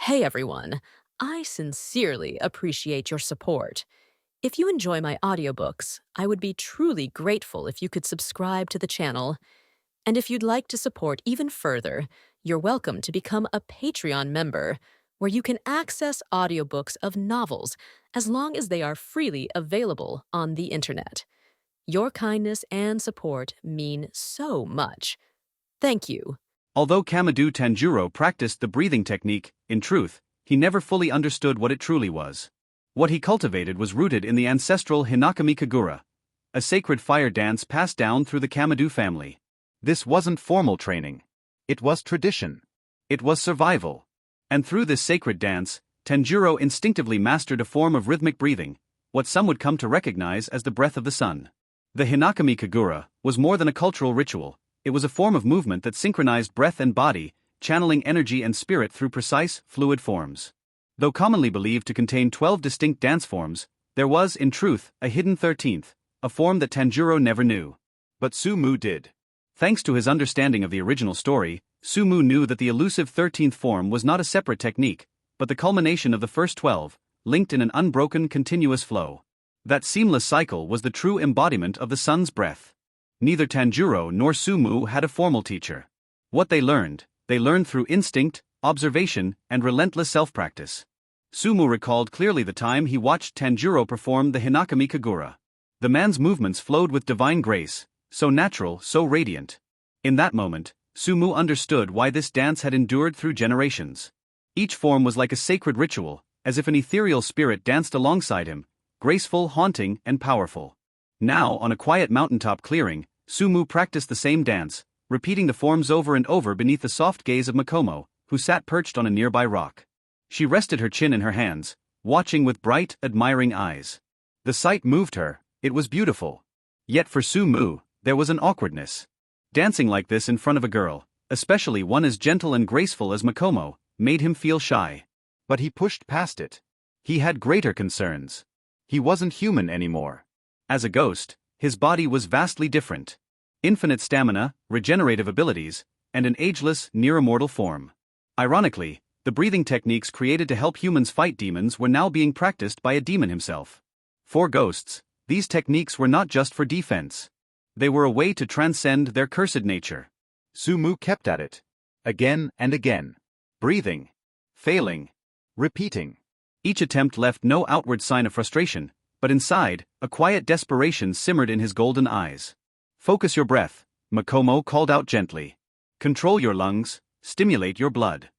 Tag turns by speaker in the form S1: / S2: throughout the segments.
S1: Hey everyone, I sincerely appreciate your support. If you enjoy my audiobooks, I would be truly grateful if you could subscribe to the channel. And if you'd like to support even further, you're welcome to become a Patreon member, where you can access audiobooks of novels as long as they are freely available on the internet. Your kindness and support mean so much. Thank you.
S2: Although Kamadu Tanjiro practiced the breathing technique, in truth, he never fully understood what it truly was. What he cultivated was rooted in the ancestral Hinakami Kagura, a sacred fire dance passed down through the Kamadu family. This wasn't formal training. It was tradition. It was survival. And through this sacred dance, Tanjiro instinctively mastered a form of rhythmic breathing, what some would come to recognize as the breath of the sun. The Hinakami Kagura was more than a cultural ritual. It was a form of movement that synchronized breath and body, channeling energy and spirit through precise, fluid forms. Though commonly believed to contain 12 distinct dance forms, there was, in truth, a hidden 13th, a form that Tanjiro never knew. But Sumu did. Thanks to his understanding of the original story, Sumu knew that the elusive 13th form was not a separate technique, but the culmination of the first 12, linked in an unbroken continuous flow. That seamless cycle was the true embodiment of the sun's breath. Neither Tanjiro nor Sumu had a formal teacher. What they learned through instinct, observation, and relentless self-practice. Sumu recalled clearly the time he watched Tanjiro perform the Hinakami Kagura. The man's movements flowed with divine grace, so natural, so radiant. In that moment, Sumu understood why this dance had endured through generations. Each form was like a sacred ritual, as if an ethereal spirit danced alongside him, graceful, haunting, and powerful. Now, on a quiet mountaintop clearing, Sumu practiced the same dance, repeating the forms over and over beneath the soft gaze of Makomo, who sat perched on a nearby rock. She rested her chin in her hands, watching with bright, admiring eyes. The sight moved her, it was beautiful. Yet for Sumu, there was an awkwardness. Dancing like this in front of a girl, especially one as gentle and graceful as Makomo, made him feel shy. But he pushed past it. He had greater concerns. He wasn't human anymore. As a ghost, his body was vastly different. Infinite stamina, regenerative abilities, and an ageless, near-immortal form. Ironically, the breathing techniques created to help humans fight demons were now being practiced by a demon himself. For ghosts, these techniques were not just for defense. They were a way to transcend their cursed nature. Sumu kept at it. Again and again. Breathing. Failing. Repeating. Each attempt left no outward sign of frustration, but inside, a quiet desperation simmered in his golden eyes. Focus your breath, Makomo called out gently. Control your lungs, stimulate your blood.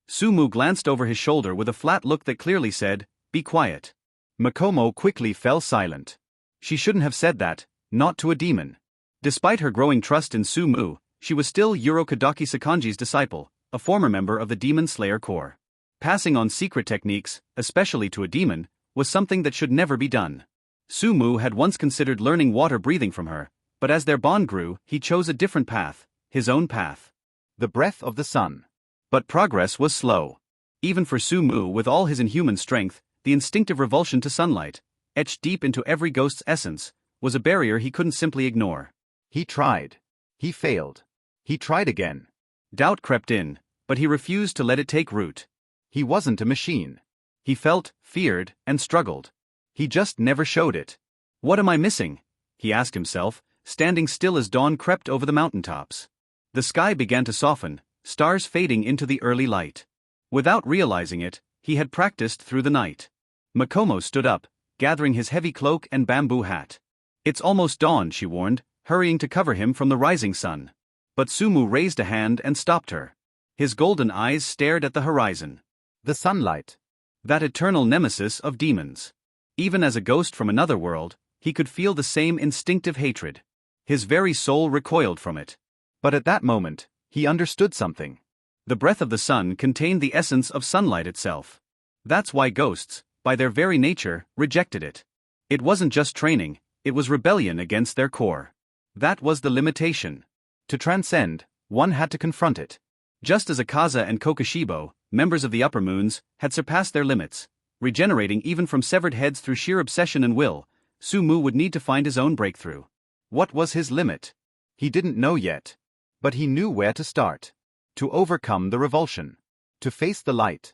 S2: Sumu glanced over his shoulder with a flat look that clearly said, "Be quiet." Makomo quickly fell silent. She shouldn't have said that, not to a demon. Despite her growing trust in Sumu, she was still Kadaki Sakanji's disciple, a former member of the Demon Slayer Corps. Passing on secret techniques, especially to a demon, was something that should never be done. Sumu had once considered learning water breathing from her, but as their bond grew, he chose a different path, his own path. The breath of the sun. But progress was slow. Even for Sumu, with all his inhuman strength, the instinctive revulsion to sunlight, etched deep into every ghost's essence, was a barrier he couldn't simply ignore. He tried. He failed. He tried again. Doubt crept in, but he refused to let it take root. He wasn't a machine. He felt, feared, and struggled. He just never showed it. What am I missing? He asked himself, standing still as dawn crept over the mountaintops. The sky began to soften, stars fading into the early light. Without realizing it, he had practiced through the night. Makomo stood up, gathering his heavy cloak and bamboo hat. It's almost dawn, she warned, hurrying to cover him from the rising sun. But Sumu raised a hand and stopped her. His golden eyes stared at the horizon. The sunlight. That eternal nemesis of demons. Even as a ghost from another world, he could feel the same instinctive hatred. His very soul recoiled from it. But at that moment, he understood something. The breath of the sun contained the essence of sunlight itself. That's why ghosts, by their very nature, rejected it. It wasn't just training, it was rebellion against their core. That was the limitation. To transcend, one had to confront it. Just as Akaza and Kokoshibo, members of the Upper Moons, had surpassed their limits, regenerating even from severed heads through sheer obsession and will, Sumu would need to find his own breakthrough. What was his limit? He didn't know yet. But he knew where to start. To overcome the revulsion. To face the light.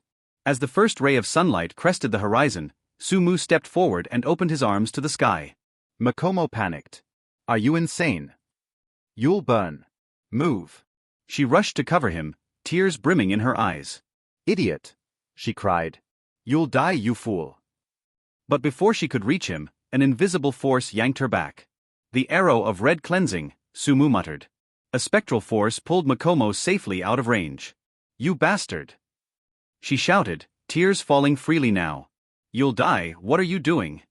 S2: As the first ray of sunlight crested the horizon, Sumu stepped forward and opened his arms to the sky.
S3: Makomo panicked. Are you insane? You'll burn. Move.
S2: She rushed to cover him, tears brimming in her eyes.
S3: Idiot, she cried. You'll die, you fool.
S2: But before she could reach him, an invisible force yanked her back. The arrow of red cleansing, Sumu muttered. A spectral force pulled Makomo safely out of range. You bastard! She shouted, tears falling freely now. You'll die, what are you doing?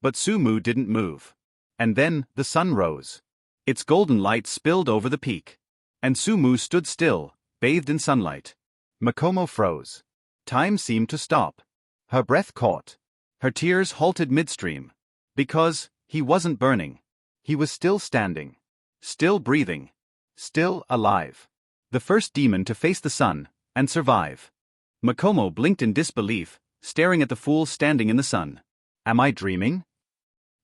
S2: But Sumu didn't move. And then, the sun rose. Its golden light spilled over the peak. And Sumu stood still, bathed in sunlight.
S3: Makomo froze. Time seemed to stop. Her breath caught.
S2: Her tears halted midstream. Because, he wasn't burning.
S3: He was still standing.
S2: Still breathing.
S3: Still alive.
S2: The first demon to face the sun, and survive. Makomo blinked in disbelief, staring at the fool standing in the sun.
S3: Am I dreaming?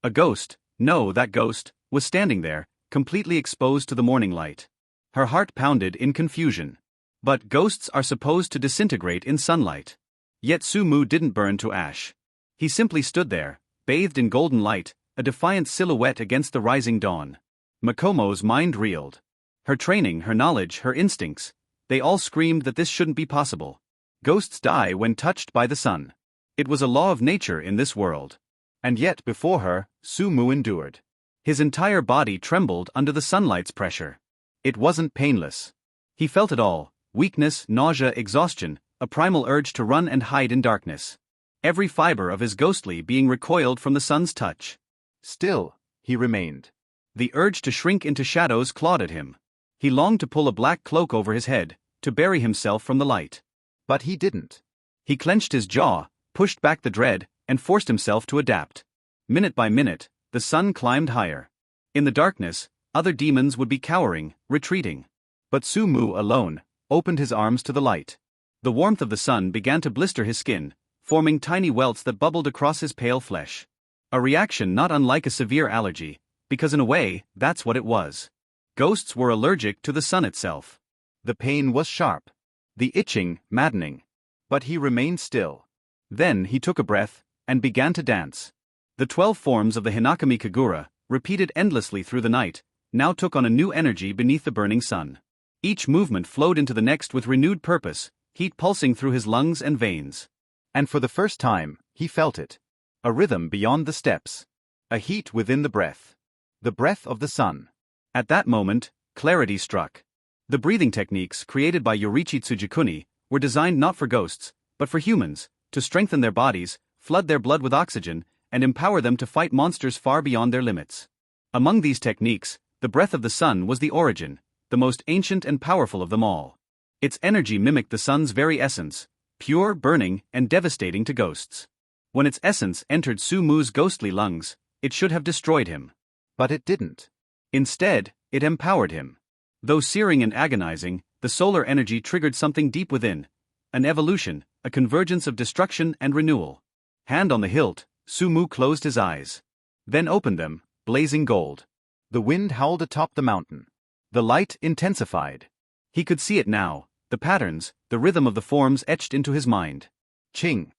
S2: A ghost, no, that ghost, was standing there, completely exposed to the morning light. Her heart pounded in confusion. But ghosts are supposed to disintegrate in sunlight. Yet Sumu didn't burn to ash. He simply stood there, bathed in golden light, a defiant silhouette against the rising dawn. Makomo's mind reeled. Her training, her knowledge, her instincts, they all screamed that this shouldn't be possible. Ghosts die when touched by the sun. It was a law of nature in this world. And yet before her, Sumu endured. His entire body trembled under the sunlight's pressure. It wasn't painless. He felt it all, weakness, nausea, exhaustion, a primal urge to run and hide in darkness. Every fiber of his ghostly being recoiled from the sun's touch.
S3: Still, he remained.
S2: The urge to shrink into shadows clawed at him. He longed to pull a black cloak over his head, to bury himself from the light.
S3: But he didn't.
S2: He clenched his jaw, pushed back the dread, and forced himself to adapt. Minute by minute, the sun climbed higher. In the darkness, other demons would be cowering, retreating. But Sumu alone opened his arms to the light. The warmth of the sun began to blister his skin, forming tiny welts that bubbled across his pale flesh. A reaction not unlike a severe allergy, because in a way, that's what it was. Ghosts were allergic to the sun itself.
S3: The pain was sharp. The itching, maddening. But he remained still.
S2: Then he took a breath, and began to dance. The 12 forms of the Hinakami Kagura, repeated endlessly through the night, now took on a new energy beneath the burning sun. Each movement flowed into the next with renewed purpose, heat pulsing through his lungs and veins.
S3: And for the first time, he felt it. A rhythm beyond the steps. A heat within the breath. The breath of the sun.
S2: At that moment, clarity struck. The breathing techniques created by Yoriichi Tsujikuni were designed not for ghosts, but for humans, to strengthen their bodies, flood their blood with oxygen, and empower them to fight monsters far beyond their limits. Among these techniques, the breath of the sun was the origin, the most ancient and powerful of them all. Its energy mimicked the sun's very essence, pure, burning, and devastating to ghosts. When its essence entered Sumu's ghostly lungs, it should have destroyed him.
S3: But it didn't.
S2: Instead, it empowered him. Though searing and agonizing, the solar energy triggered something deep within. An evolution, a convergence of destruction and renewal. Hand on the hilt, Sumu closed his eyes. Then opened them, blazing gold.
S3: The wind howled atop the mountain. The light intensified.
S2: He could see it now, the patterns, the rhythm of the forms etched into his mind.
S3: Ching.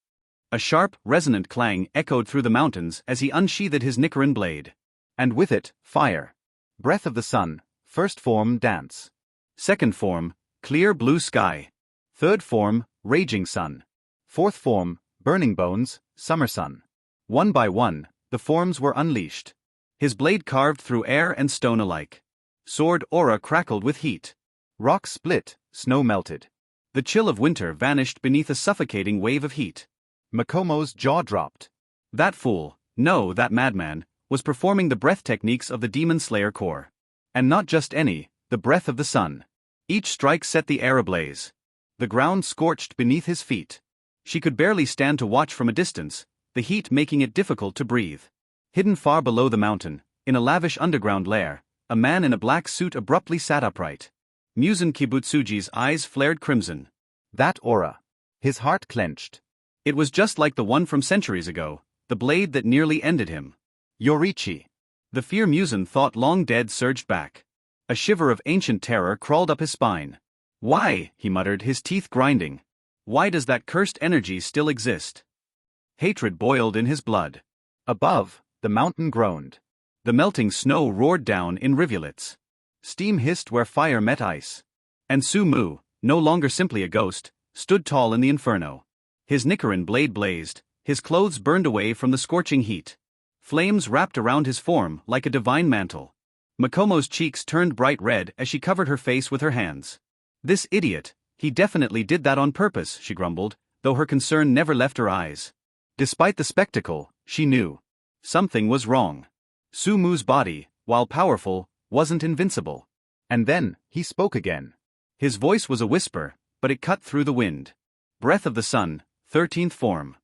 S2: A sharp, resonant clang echoed through the mountains as he unsheathed his Nichiren blade.
S3: And with it, fire. Breath of the sun, first form, dance.
S2: Second form, clear blue sky. Third form, raging sun.
S3: Fourth form, burning bones, summer sun.
S2: One by one, the forms were unleashed. His blade carved through air and stone alike. Sword aura crackled with heat.
S3: Rock split, snow melted.
S2: The chill of winter vanished beneath a suffocating wave of heat.
S3: Makomo's jaw dropped.
S2: That fool, no, that madman, was performing the breath techniques of the Demon Slayer core. And not just any, the breath of the sun. Each strike set the air ablaze. The ground scorched beneath his feet. She could barely stand to watch from a distance, the heat making it difficult to breathe. Hidden far below the mountain, in a lavish underground lair, a man in a black suit abruptly sat upright. Muzan Kibutsuji's eyes flared crimson.
S3: That aura. His heart clenched.
S2: It was just like the one from centuries ago, the blade that nearly ended him.
S3: Yoriichi.
S2: The fear Muzan thought long dead surged back. A shiver of ancient terror crawled up his spine. Why? He muttered, his teeth grinding. Why does that cursed energy still exist? Hatred boiled in his blood.
S3: Above, the mountain groaned.
S2: The melting snow roared down in rivulets. Steam hissed where fire met ice. And Su-mu, no longer simply a ghost, stood tall in the inferno. His Nichiren blade blazed, his clothes burned away from the scorching heat. Flames wrapped around his form like a divine mantle. Makomo's cheeks turned bright red as she covered her face with her hands. This idiot, he definitely did that on purpose, she grumbled, though her concern never left her eyes. Despite the spectacle, she knew something was wrong. Su-mu's body, while powerful, wasn't invincible.
S3: And then, he spoke again.
S2: His voice was a whisper, but it cut through the wind. Breath of the sun, 13th form.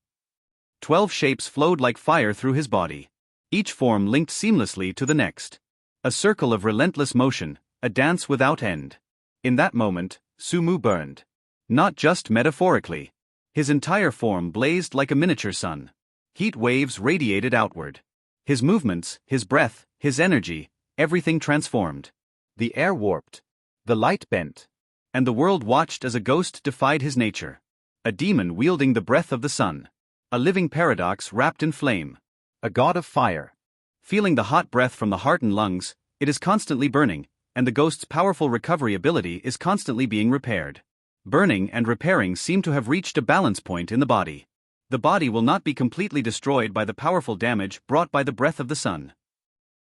S2: 12 shapes flowed like fire through his body. Each form linked seamlessly to the next. A circle of relentless motion, a dance without end. In that moment, Su-mu burned. Not just metaphorically. His entire form blazed like a miniature sun. Heat waves radiated outward. His movements, his breath, his energy, everything transformed.
S3: The air warped. The light bent.
S2: And the world watched as a ghost defied his nature. A demon wielding the breath of the sun. A living paradox wrapped in flame.
S3: A god of fire.
S2: Feeling the hot breath from the heart and lungs, it is constantly burning, and the ghost's powerful recovery ability is constantly being repaired. Burning and repairing seem to have reached a balance point in the body. The body will not be completely destroyed by the powerful damage brought by the breath of the sun.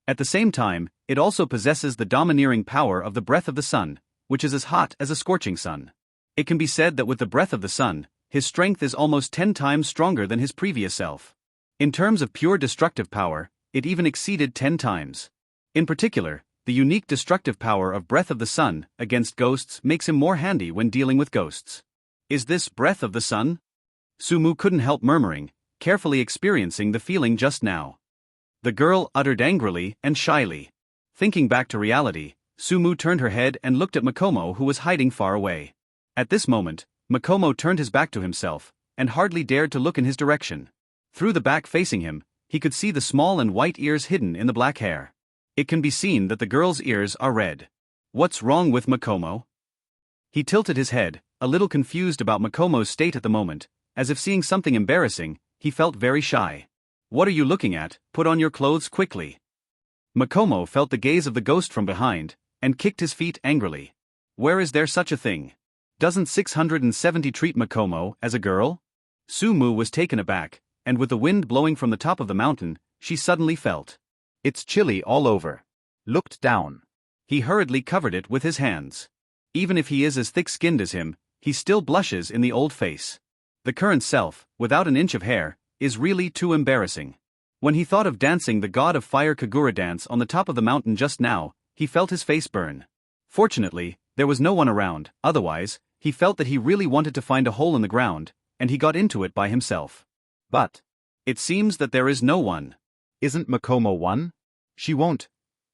S2: At the same time, it also possesses the domineering power of the breath of the sun, which is as hot as a scorching sun. It can be said that with the breath of the sun, his strength is almost 10 times stronger than his previous self. In terms of pure destructive power, it even exceeded 10 times. In particular, the unique destructive power of Breath of the Sun against ghosts makes him more handy when dealing with ghosts. Is this Breath of the Sun? Su-mu couldn't help murmuring, carefully experiencing the feeling just now. The girl uttered angrily and shyly. Thinking back to reality, Su-mu turned her head and looked at Makomo, who was hiding far away. At this moment, Makomo turned his back to himself, and hardly dared to look in his direction. Through the back facing him, he could see the small and white ears hidden in the black hair. It can be seen that the girl's ears are red. What's wrong with Makomo? He tilted his head, a little confused about Makomo's state at the moment, as if seeing something embarrassing. He felt very shy. What are you looking at? Put on your clothes quickly. Makomo felt the gaze of the ghost from behind, and kicked his feet angrily. Where is there such a thing? Doesn't 670 treat Makomo as a girl? Su-mu was taken aback, and with the wind blowing from the top of the mountain, she suddenly felt.
S3: It's chilly all over. Looked down.
S2: He hurriedly covered it with his hands. Even if he is as thick-skinned as him, he still blushes in the old face. The current self, without an inch of hair, is really too embarrassing. When he thought of dancing the god of fire Kagura dance on the top of the mountain just now, he felt his face burn. Fortunately, there was no one around, otherwise, he felt that he really wanted to find a hole in the ground, and he got into it by himself. But it seems that there is no one.
S3: Isn't Makomo one? She won't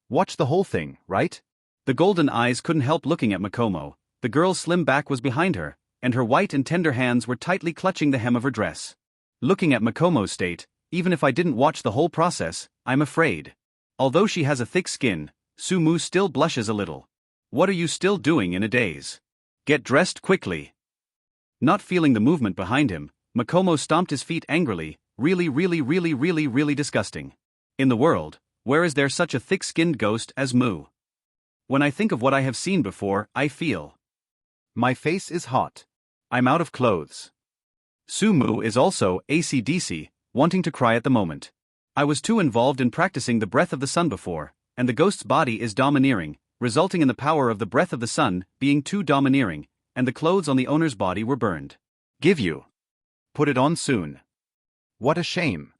S3: watch the whole thing, right?
S2: The golden eyes couldn't help looking at Makomo. The girl's slim back was behind her, and her white and tender hands were tightly clutching the hem of her dress. Looking at Makomo's state, even if I didn't watch the whole process, I'm afraid. Although she has a thick skin, Su-mu still blushes a little. What are you still doing in a daze? Get dressed quickly. Not feeling the movement behind him, Makomo stomped his feet angrily. Really disgusting. In the world, where is there such a thick-skinned ghost as Mu? When I think of what I have seen before, I feel.
S3: My face is hot.
S2: I'm out of clothes. Su-mu is also AC/DC, wanting to cry at the moment. I was too involved in practicing the breath of the sun before, and the ghost's body is domineering, resulting in the power of the breath of the sun being too domineering, and the clothes on the owner's body were burned. Give you. Put it on soon.
S3: What a shame.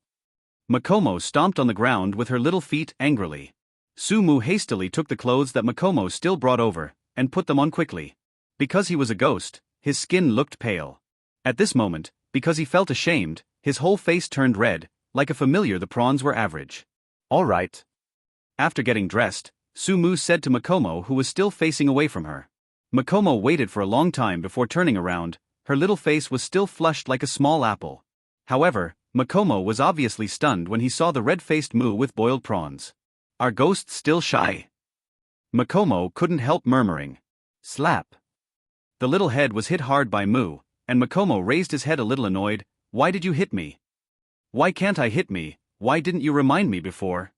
S2: Makomo stomped on the ground with her little feet angrily. Su-mu hastily took the clothes that Makomo still brought over, and put them on quickly. Because he was a ghost, his skin looked pale. At this moment, because he felt ashamed, his whole face turned red, like a familiar the prawns were average.
S3: All right.
S2: After getting dressed, Su-mu said to Makomo, who was still facing away from her. Makomo waited for a long time before turning around. Her little face was still flushed like a small apple. However, Makomo was obviously stunned when he saw the red-faced Mu with boiled prawns. Are ghosts still shy? Makomo couldn't help murmuring. Slap. The little head was hit hard by Mu, and Makomo raised his head a little annoyed. Why did you hit me? Why can't I hit me? Why didn't you remind me before?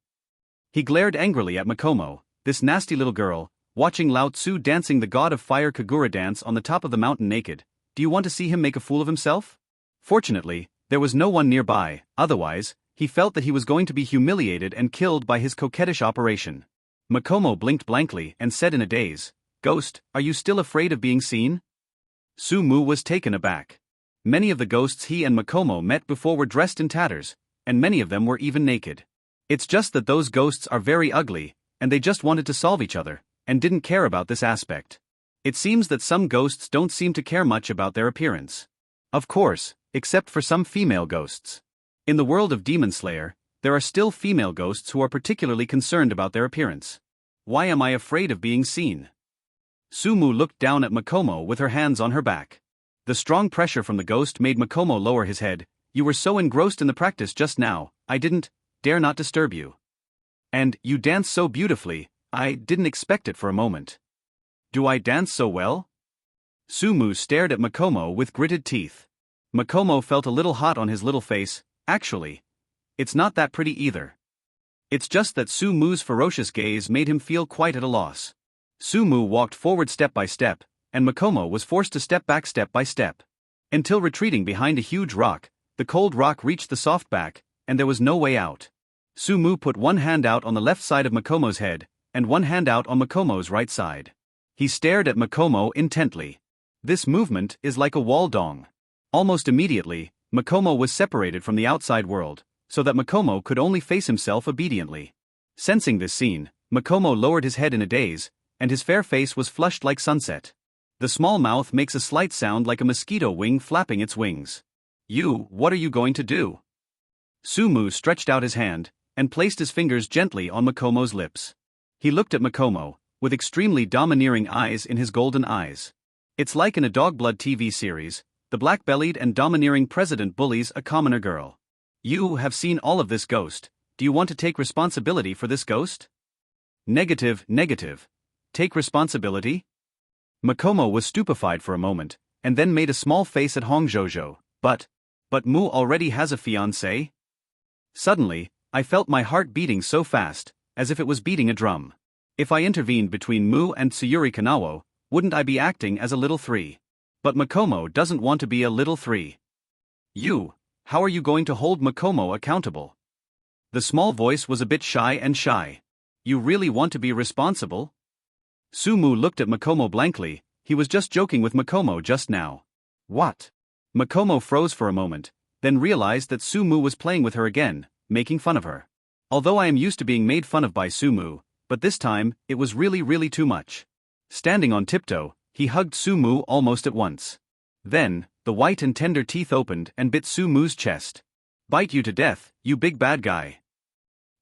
S2: He glared angrily at Makomo, this nasty little girl, watching Lao Tzu dancing the god of fire Kagura dance on the top of the mountain naked. Do you want to see him make a fool of himself? Fortunately, there was no one nearby, otherwise, he felt that he was going to be humiliated and killed by his coquettish operation. Makomo blinked blankly and said in a daze, Ghost, are you still afraid of being seen? Sumu was taken aback. Many of the ghosts he and Makomo met before were dressed in tatters, and many of them were even naked. It's just that those ghosts are very ugly, and they just wanted to solve each other, and didn't care about this aspect. It seems that some ghosts don't seem to care much about their appearance. Of course, except for some female ghosts. In the world of Demon Slayer, there are still female ghosts who are particularly concerned about their appearance. Why am I afraid of being seen? Sumu looked down at Makomo with her hands on her back. The strong pressure from the ghost made Makomo lower his head. You were so engrossed in the practice just now, I didn't dare not disturb you. And you dance so beautifully, I didn't expect it for a moment. Do I dance so well? Sumu stared at Makomo with gritted teeth. Makomo felt a little hot on his little face. Actually, it's not that pretty either. It's just that Sumu's ferocious gaze made him feel quite at a loss. Sumu walked forward step by step, and Makomo was forced to step back step by step. Until retreating behind a huge rock, the cold rock reached the soft back, and there was no way out. Sumu put one hand out on the left side of Makomo's head, and one hand out on Makomo's right side. He stared at Makomo intently. This movement is like a wall dong. Almost immediately, Makomo was separated from the outside world, so that Makomo could only face himself obediently. Sensing this scene, Makomo lowered his head in a daze, and his fair face was flushed like sunset. The small mouth makes a slight sound like a mosquito wing flapping its wings. What are you going to do? Sumu stretched out his hand, and placed his fingers gently on Makomo's lips. He looked at Makomo, with extremely domineering eyes in his golden eyes. It's like in a Dogblood TV series, the black-bellied and domineering president bullies a commoner girl. You have seen all of this ghost. Do you want to take responsibility for this ghost? Negative. Take responsibility? Makomo was stupefied for a moment, and then made a small face at Hongjojo. But Mu already has a fiancé? Suddenly, I felt my heart beating so fast, as if it was beating a drum. If I intervened between Mu and Tsuyuri Kanao, wouldn't I be acting as a little three? But Makomo doesn't want to be a little three. How are you going to hold Makomo accountable? The small voice was a bit shy. You really want to be responsible? Sumu looked at Makomo blankly. He was just joking with Makomo just now. What? Makomo froze for a moment, then realized that Sumu was playing with her again, making fun of her. Although I am used to being made fun of by Sumu, but this time, it was really too much. Standing on tiptoe, he hugged Sumu almost at once. Then, the white and tender teeth opened and bit Sumu's chest. Bite you to death, you big bad guy.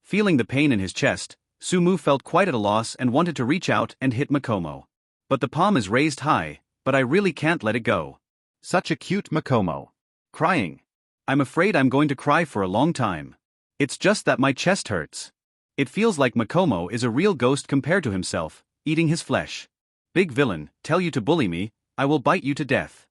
S2: Feeling the pain in his chest, Sumu felt quite at a loss and wanted to reach out and hit Makomo. But the palm is raised high, but I really can't let it go.
S3: Such a cute Makomo.
S2: Crying. I'm afraid I'm going to cry for a long time. It's just that my chest hurts. It feels like Makomo is a real ghost compared to himself, eating his flesh. Big villain, tell you to bully me, I will bite you to death.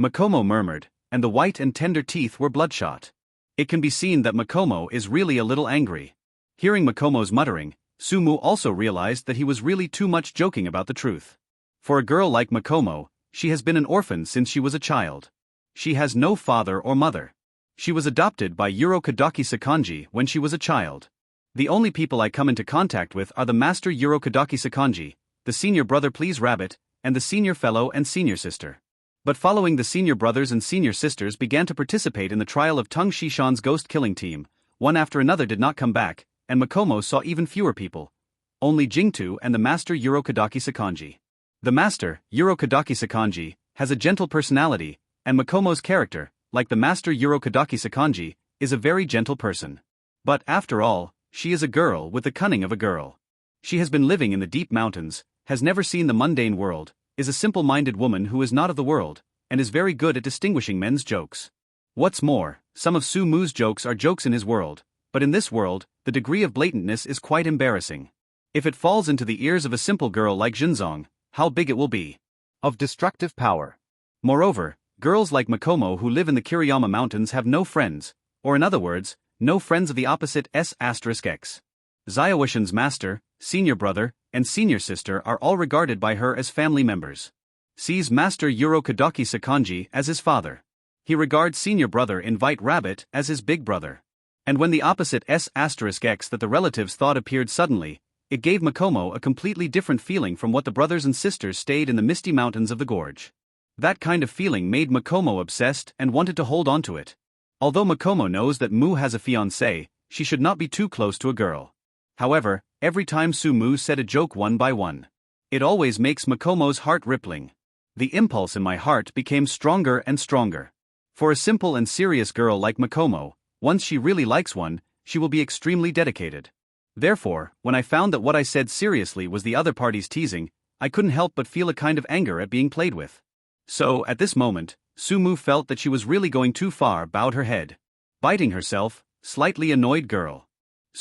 S2: Makomo murmured, and the white and tender teeth were bloodshot. It can be seen that Makomo is really a little angry. Hearing Makomo's muttering, Sumu also realized that he was really too much joking about the truth. For a girl like Makomo, she has been an orphan since she was a child. She has no father or mother. She was adopted by Urokadaki Sakanji when she was a child. The only people I come into contact with are the Master Urokadaki Sakanji, the Senior Brother Please Rabbit, and the Senior Fellow and Senior Sister. But following the Senior Brothers and Senior Sisters began to participate in the trial of Tung Shishan's ghost-killing team, one after another did not come back, and Makomo saw even fewer people. Only Jingtu and the Master Urokadaki Sakanji. The Master, Urokadaki Sakanji, has a gentle personality, and Makomo's character, like the Master Urokadaki Sakanji, is a very gentle person. But after all, she is a girl with the cunning of a girl. She has been living in the deep mountains, has never seen the mundane world, is a simple-minded woman who is not of the world, and is very good at distinguishing men's jokes. What's more, some of Sumu's jokes are jokes in his world, but in this world, the degree of blatantness is quite embarrassing. If it falls into the ears of a simple girl like Jinzong, how big it will be.
S3: Of destructive power.
S2: Moreover, Girls like Makomo who live in the Kiriyama Mountains have no friends, or in other words, no friends of the opposite S***X. Zayawashin's master, senior brother, and senior sister are all regarded by her as family members. Sees Master Kadaki Sakanji as his father. He regards senior brother Invite Rabbit as his big brother. And when the opposite S***X that the relatives thought appeared suddenly, it gave Makomo a completely different feeling from what the brothers and sisters stayed in the misty mountains of the gorge. That kind of feeling made Makomo obsessed and wanted to hold on to it. Although Makomo knows that Mu has a fiancé, she should not be too close to a girl. However, every time Mu said a joke one by one, it always makes Makomo's heart rippling. The impulse in my heart became stronger and stronger. For a simple and serious girl like Makomo, once she really likes one, she will be extremely dedicated. Therefore, when I found that what I said seriously was the other party's teasing, I couldn't help but feel a kind of anger at being played with. So, at this moment, Mu felt that she was really going too far, bowed her head. Biting herself, slightly annoyed girl.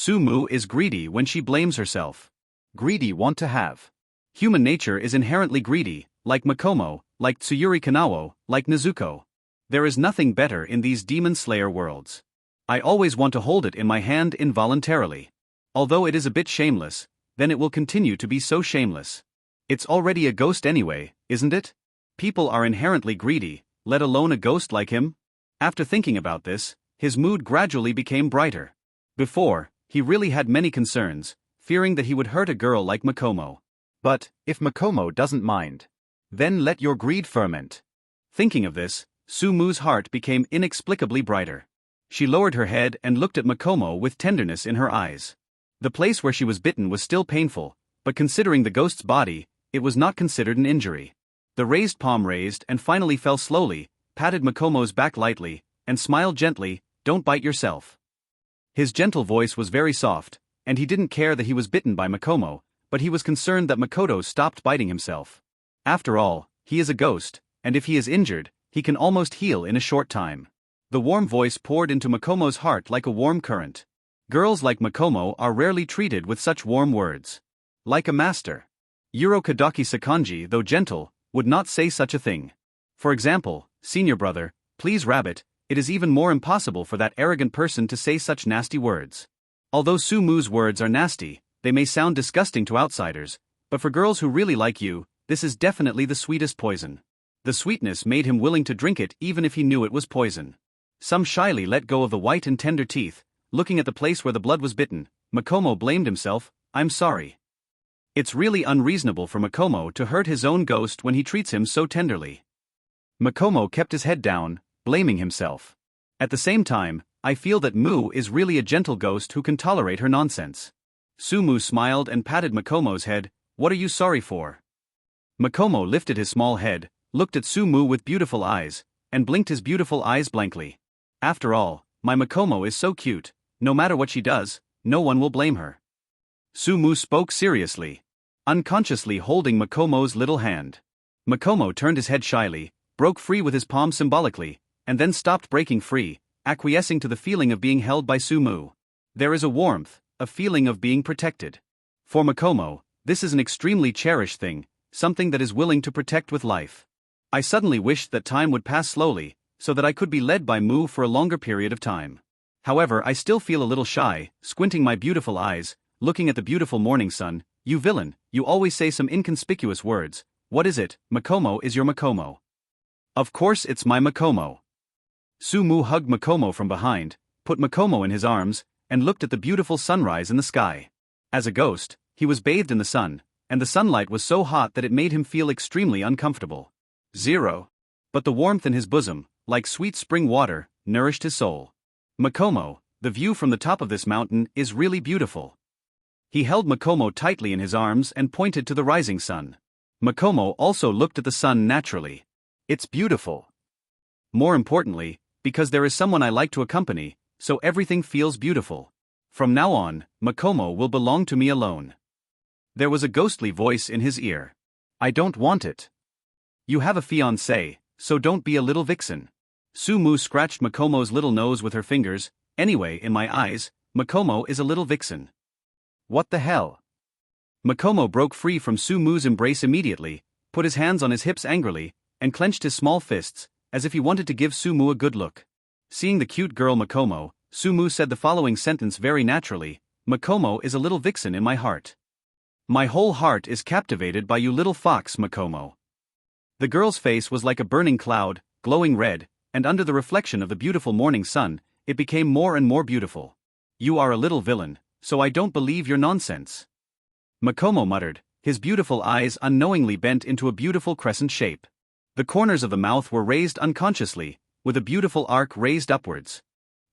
S2: Mu is greedy when she blames herself. Greedy want to have. Human nature is inherently greedy, like Makomo, like Tsuyuri Kanao, like Nezuko. There is nothing better in these demon slayer worlds. I always want to hold it in my hand involuntarily. Although it is a bit shameless, then it will continue to be so shameless. It's already a ghost anyway, isn't it? People are inherently greedy, let alone a ghost like him. After thinking about this, his mood gradually became brighter. Before, he really had many concerns, fearing that he would hurt a girl like Makomo. But, if Makomo doesn't mind, then let your greed ferment. Thinking of this, Mu's heart became inexplicably brighter. She lowered her head and looked at Makomo with tenderness in her eyes. The place where she was bitten was still painful, but considering the ghost's body, it was not considered an injury. The raised palm raised and finally fell slowly, patted Makomo's back lightly, and smiled gently, "Don't bite yourself." His gentle voice was very soft, and he didn't care that he was bitten by Makomo, but he was concerned that Makoto stopped biting himself. After all, he is a ghost, and if he is injured, he can almost heal in a short time. The warm voice poured into Makomo's heart like a warm current. Girls like Makomo are rarely treated with such warm words. Like a master. Kadaki Sakanji, though gentle, would not say such a thing. For example, senior brother, please rabbit, it is even more impossible for that arrogant person to say such nasty words. Although Mu's words are nasty, they may sound disgusting to outsiders, but for girls who really like you, this is definitely the sweetest poison. The sweetness made him willing to drink it even if he knew it was poison. Some shyly let go of the white and tender teeth, looking at the place where the blood was bitten. Makomo blamed himself, "I'm sorry." It's really unreasonable for Makomo to hurt his own ghost when he treats him so tenderly. Makomo kept his head down, blaming himself. At the same time, I feel that Mu is really a gentle ghost who can tolerate her nonsense. Mu smiled and patted Makomo's head, "What are you sorry for?" Makomo lifted his small head, looked at Mu with beautiful eyes, and blinked his beautiful eyes blankly. After all, my Makomo is so cute, no matter what she does, no one will blame her. Mu spoke seriously, unconsciously holding Makomo's little hand. Makomo turned his head shyly, broke free with his palm symbolically, and then stopped breaking free, acquiescing to the feeling of being held by Mu. There is a warmth, a feeling of being protected. For Makomo, this is an extremely cherished thing, something that is willing to protect with life. I suddenly wished that time would pass slowly, so that I could be led by Mu for a longer period of time. However, I still feel a little shy, squinting my beautiful eyes, looking at the beautiful morning sun. "You villain, you always say some inconspicuous words. What is it? Makomo is your Makomo." "Of course it's my Makomo." Mu hugged Makomo from behind, put Makomo in his arms, and looked at the beautiful sunrise in the sky. As a ghost, he was bathed in the sun, and the sunlight was so hot that it made him feel extremely uncomfortable. But the warmth in his bosom, like sweet spring water, nourished his soul. "Makomo, the view from the top of this mountain is really beautiful." He held Makomo tightly in his arms and pointed to the rising sun. Makomo also looked at the sun naturally. "It's beautiful. More importantly, because there is someone I like to accompany, so everything feels beautiful. From now on, Makomo will belong to me alone." There was a ghostly voice in his ear. "I don't want it. You have a fiancé, so don't be a little vixen." Mu scratched Makomo's little nose with her fingers. "Anyway, in my eyes, Makomo is a little vixen." "What the hell?" Makomo broke free from Mu's embrace immediately, put his hands on his hips angrily, and clenched his small fists, as if he wanted to give Sumu a good look. Seeing the cute girl Makomo, Sumu said the following sentence very naturally, "Makomo is a little vixen in my heart. My whole heart is captivated by you little fox, Makomo." The girl's face was like a burning cloud, glowing red, and under the reflection of the beautiful morning sun, it became more and more beautiful. "You are a little villain, so I don't believe your nonsense," Makomo muttered, his beautiful eyes unknowingly bent into a beautiful crescent shape. The corners of the mouth were raised unconsciously, with a beautiful arc raised upwards.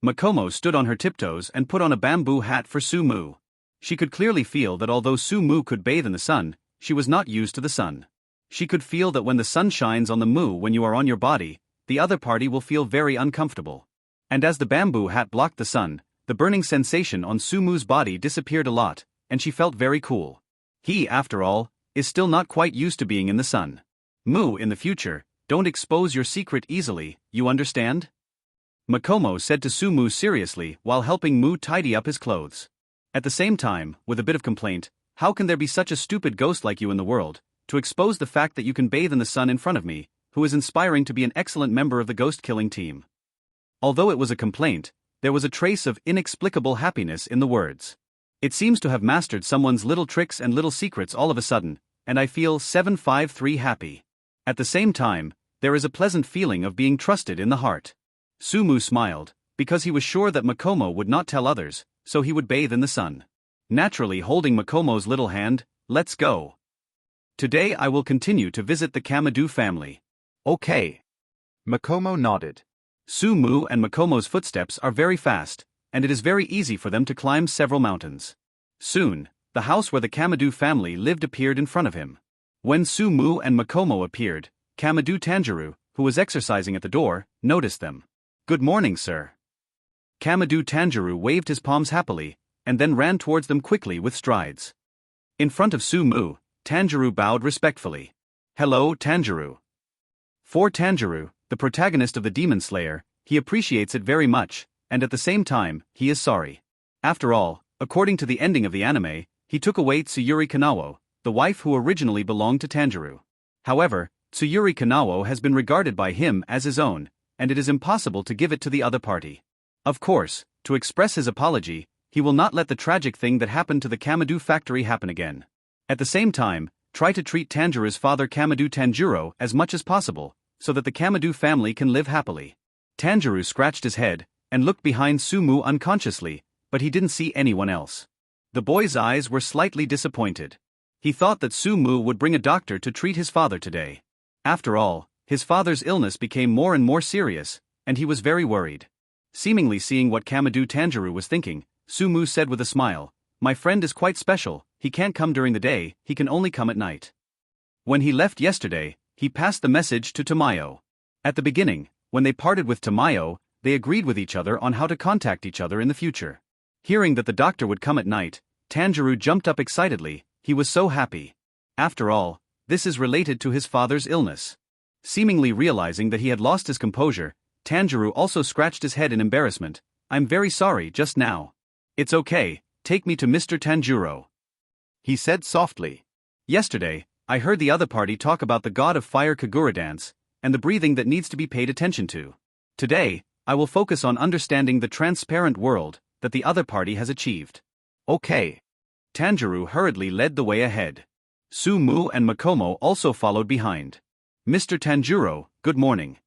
S2: Makomo stood on her tiptoes and put on a bamboo hat for Sumu. She could clearly feel that although Sumu could bathe in the sun, she was not used to the sun. She could feel that when the sun shines on the mu when you are on your body, the other party will feel very uncomfortable. And as the bamboo hat blocked the sun, the burning sensation on Sumu's body disappeared a lot, and she felt very cool. He, after all, is still not quite used to being in the sun. Mu, in the future, don't expose your secret easily, you understand? Makomo said to Sumu seriously while helping Mu tidy up his clothes. At the same time, with a bit of complaint, "How can there be such a stupid ghost like you in the world, to expose the fact that you can bathe in the sun in front of me, who is inspiring to be an excellent member of the ghost-killing team?" Although it was a complaint, there was a trace of inexplicable happiness in the words. "It seems to have mastered someone's little tricks and little secrets all of a sudden, and I feel 753 happy. At the same time, there is a pleasant feeling of being trusted in the heart." Sumu smiled, because he was sure that Makomo would not tell others, so he would bathe in the sun. Naturally holding Makomo's little hand, "Let's go. Today I will continue to visit the Kamadoo family."
S3: Okay. Makomo nodded.
S2: Sumu and Makomo's footsteps are very fast, and it is very easy for them to climb several mountains. Soon, the house where the Kamadoo family lived appeared in front of him. When Sumu and Makomo appeared, Kamadoo Tanjiro, who was exercising at the door, noticed them. "Good morning, sir." Kamadoo Tanjiro waved his palms happily, and then ran towards them quickly with strides. In front of Sumu, Tanjiro bowed respectfully. "Hello, Tanjiro." For Tanjiro, the protagonist of the Demon Slayer, he appreciates it very much, and at the same time, he is sorry. After all, according to the ending of the anime, he took away Tsuyuri Kanao, the wife who originally belonged to Tanjiro. However, Tsuyuri Kanao has been regarded by him as his own, and it is impossible to give it to the other party. Of course, to express his apology, he will not let the tragic thing that happened to the Kamadoo factory happen again. At the same time, try to treat Tanjiro's father Kamadoo Tanjiro as much as possible, so that the Kamadoo family can live happily. Tanjiro scratched his head, and looked behind Sumu unconsciously, but he didn't see anyone else. The boy's eyes were slightly disappointed. He thought that Sumu would bring a doctor to treat his father today. After all, his father's illness became more and more serious, and he was very worried. Seemingly seeing what Kamadoo Tanjiro was thinking, Sumu said with a smile, "My friend is quite special, he can't come during the day, he can only come at night." When he left yesterday, he passed the message to Tamayo. At the beginning, when they parted with Tamayo, they agreed with each other on how to contact each other in the future. Hearing that the doctor would come at night, Tanjiro jumped up excitedly, he was so happy. After all, this is related to his father's illness. Seemingly realizing that he had lost his composure, Tanjiro also scratched his head in embarrassment. "I'm very sorry just now." "It's okay, take me to Mr. Tanjiro," he said softly. "Yesterday, I heard the other party talk about the god of fire Kagura dance, and the breathing that needs to be paid attention to. Today, I will focus on understanding the transparent world that the other party has achieved." "Okay." Tanjiro hurriedly led the way ahead. Sumu and Makomo also followed behind. "Mr. Tanjiro, good morning."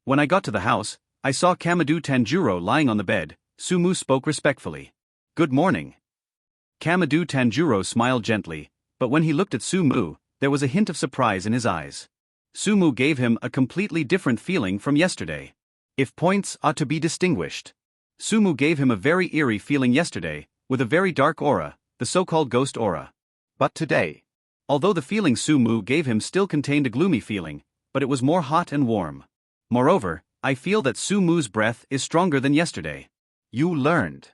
S2: When I got to the house, I saw Kamadoo Tanjiro lying on the bed. Sumu spoke respectfully. "Good morning." Kamadoo Tanjiro smiled gently, but when he looked at Sumu, there was a hint of surprise in his eyes. Sumu gave him a completely different feeling from yesterday. If points ought to be distinguished, Sumu gave him a very eerie feeling yesterday, with a very dark aura, the so-called ghost aura. But today, although the feeling Sumu gave him still contained a gloomy feeling, but it was more hot and warm. Moreover, I feel that Sumu's breath is stronger than yesterday. "You learned."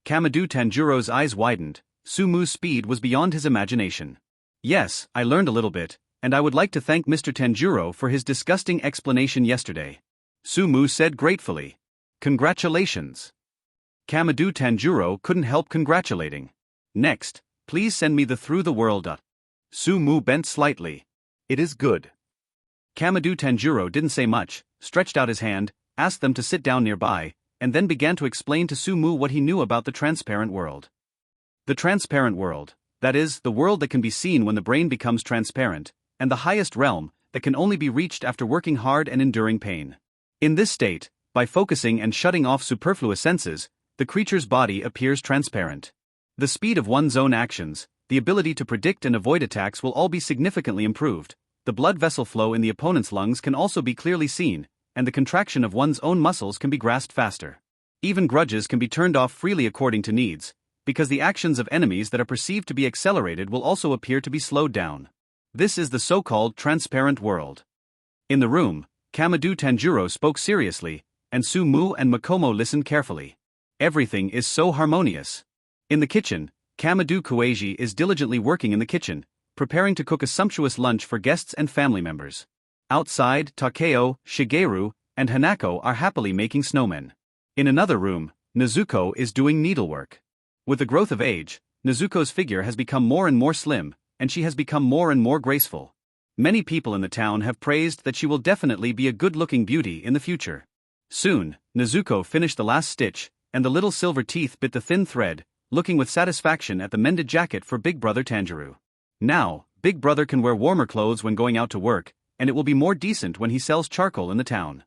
S2: Kamadoo Tanjiro's eyes widened. Sumu's speed was beyond his imagination. "Yes, I learned a little bit, and I would like to thank Mr. Tanjiro for his disgusting explanation yesterday," Sumu said gratefully. "Congratulations." Kamadoo Tanjiro couldn't help congratulating. "Next, please send me the Through the World. Sumu bent slightly. "It is good." Kamadu Tanjiro didn't say much, stretched out his hand, asked them to sit down nearby, and then began to explain to Sumu what he knew about the transparent world. The transparent world, that is, the world that can be seen when the brain becomes transparent, and the highest realm, that can only be reached after working hard and enduring pain. In this state, by focusing and shutting off superfluous senses, the creature's body appears transparent. The speed of one's own actions, the ability to predict and avoid attacks will all be significantly improved. The blood vessel flow in the opponent's lungs can also be clearly seen, and the contraction of one's own muscles can be grasped faster. Even grudges can be turned off freely according to needs, because the actions of enemies that are perceived to be accelerated will also appear to be slowed down. This is the so-called transparent world. In the room, Kamadu Tanjiro spoke seriously, and Sumu and Makomo listened carefully. Everything is so harmonious. In the kitchen, Kamadu Kueiji is diligently working in the kitchen, preparing to cook a sumptuous lunch for guests and family members. Outside, Takeo, Shigeru, and Hanako are happily making snowmen. In another room, Nezuko is doing needlework. With the growth of age, Nezuko's figure has become more and more slim, and she has become more and more graceful. Many people in the town have praised that she will definitely be a good-looking beauty in the future. Soon, Nezuko finished the last stitch, and the little silver teeth bit the thin thread, looking with satisfaction at the mended jacket for Big Brother Tanjiro. Now, Big Brother can wear warmer clothes when going out to work, and it will be more decent when he sells charcoal in the town.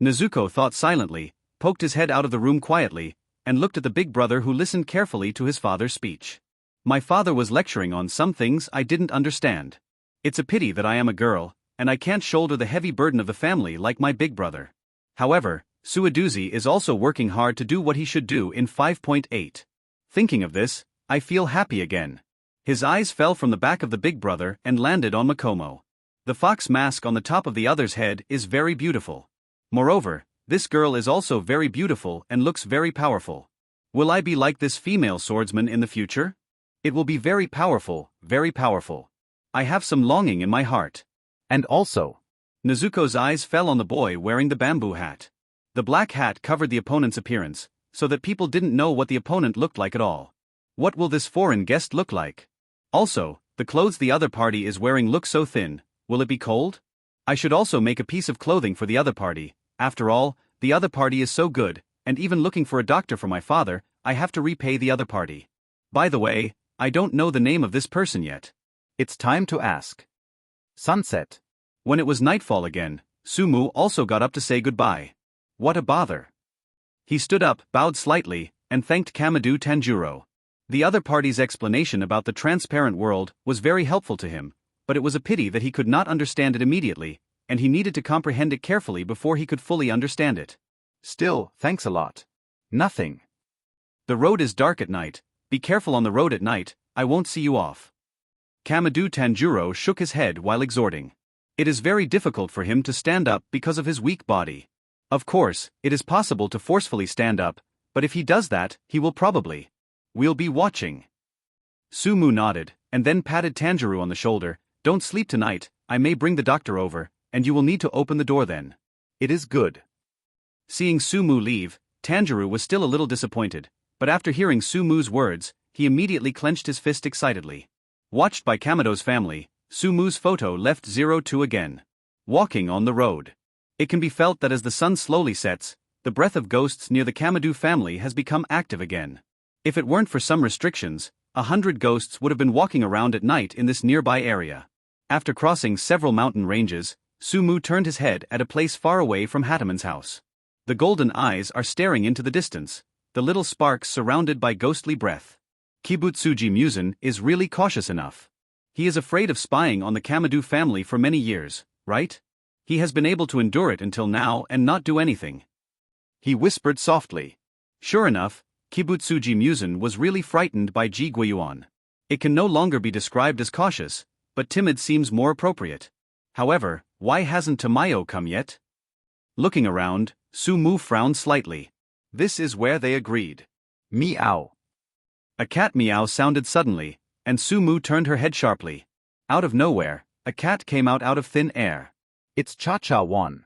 S2: Nezuko thought silently, poked his head out of the room quietly, and looked at the Big Brother, who listened carefully to his father's speech. My father was lecturing on some things I didn't understand. It's a pity that I am a girl, and I can't shoulder the heavy burden of the family like my big brother. However, Suiduzi is also working hard to do what he should do in 5.8. Thinking of this, I feel happy again. His eyes fell from the back of the big brother and landed on Makomo. The fox mask on the top of the other's head is very beautiful. Moreover, this girl is also very beautiful and looks very powerful. Will I be like this female swordsman in the future? It will be very powerful, very powerful. I have some longing in my heart.
S3: And also,
S2: Nezuko's eyes fell on the boy wearing the bamboo hat. The black hat covered the opponent's appearance, so that people didn't know what the opponent looked like at all. What will this foreign guest look like? Also, the clothes the other party is wearing look so thin, will it be cold? I should also make a piece of clothing for the other party. After all, the other party is so good, and even looking for a doctor for my father, I have to repay the other party. By the way, I don't know the name of this person yet.
S3: it's time to ask. Sunset.
S2: When it was nightfall again, Sumu also got up to say goodbye. What a bother. He stood up, bowed slightly, and thanked Kamadu Tanjiro. The other party's explanation about the transparent world was very helpful to him, but it was a pity that he could not understand it immediately, and he needed to comprehend it carefully before he could fully understand it.
S3: Still, thanks a lot. Nothing.
S2: The road is dark at night. Be careful on the road at night, I won't see you off. Kamadu Tanjiro shook his head while exhorting. It is very difficult for him to stand up because of his weak body. Of course, it is possible to forcefully stand up, but if he does that, he will probably. We'll be watching. Sumu nodded, and then patted Tanjiro on the shoulder. Don't sleep tonight, I may bring the doctor over, and you will need to open the door then.
S3: It is good.
S2: Seeing Sumu leave, Tanjiro was still a little disappointed, but after hearing Sumu's words, he immediately clenched his fist excitedly. Watched by Kamadoos' family, Sumu's photo left 02 again. Walking on the road. It can be felt that as the sun slowly sets, the breath of ghosts near the Kamadoo family has become active again. If it weren't for some restrictions, 100 ghosts would have been walking around at night in this nearby area. After crossing several mountain ranges, Sumu turned his head at a place far away from Hataman's house. The golden eyes are staring into the distance, the little sparks surrounded by ghostly breath. Kibutsuji Musen is really cautious enough. He is afraid of spying on the Kamadoo family for many years, right? He has been able to endure it until now and not do anything. He whispered softly. Sure enough, Kibutsuji Musen was really frightened by Ji Guiyuan. It can no longer be described as cautious, but timid seems more appropriate. However, why hasn't Tamayo come yet? Looking around, Sumu frowned slightly. This is where they agreed.
S3: Meow.
S2: A cat meow sounded suddenly, and Sumu turned her head sharply. Out of nowhere, a cat came out of thin air.
S3: It's Cha-Cha-Wan.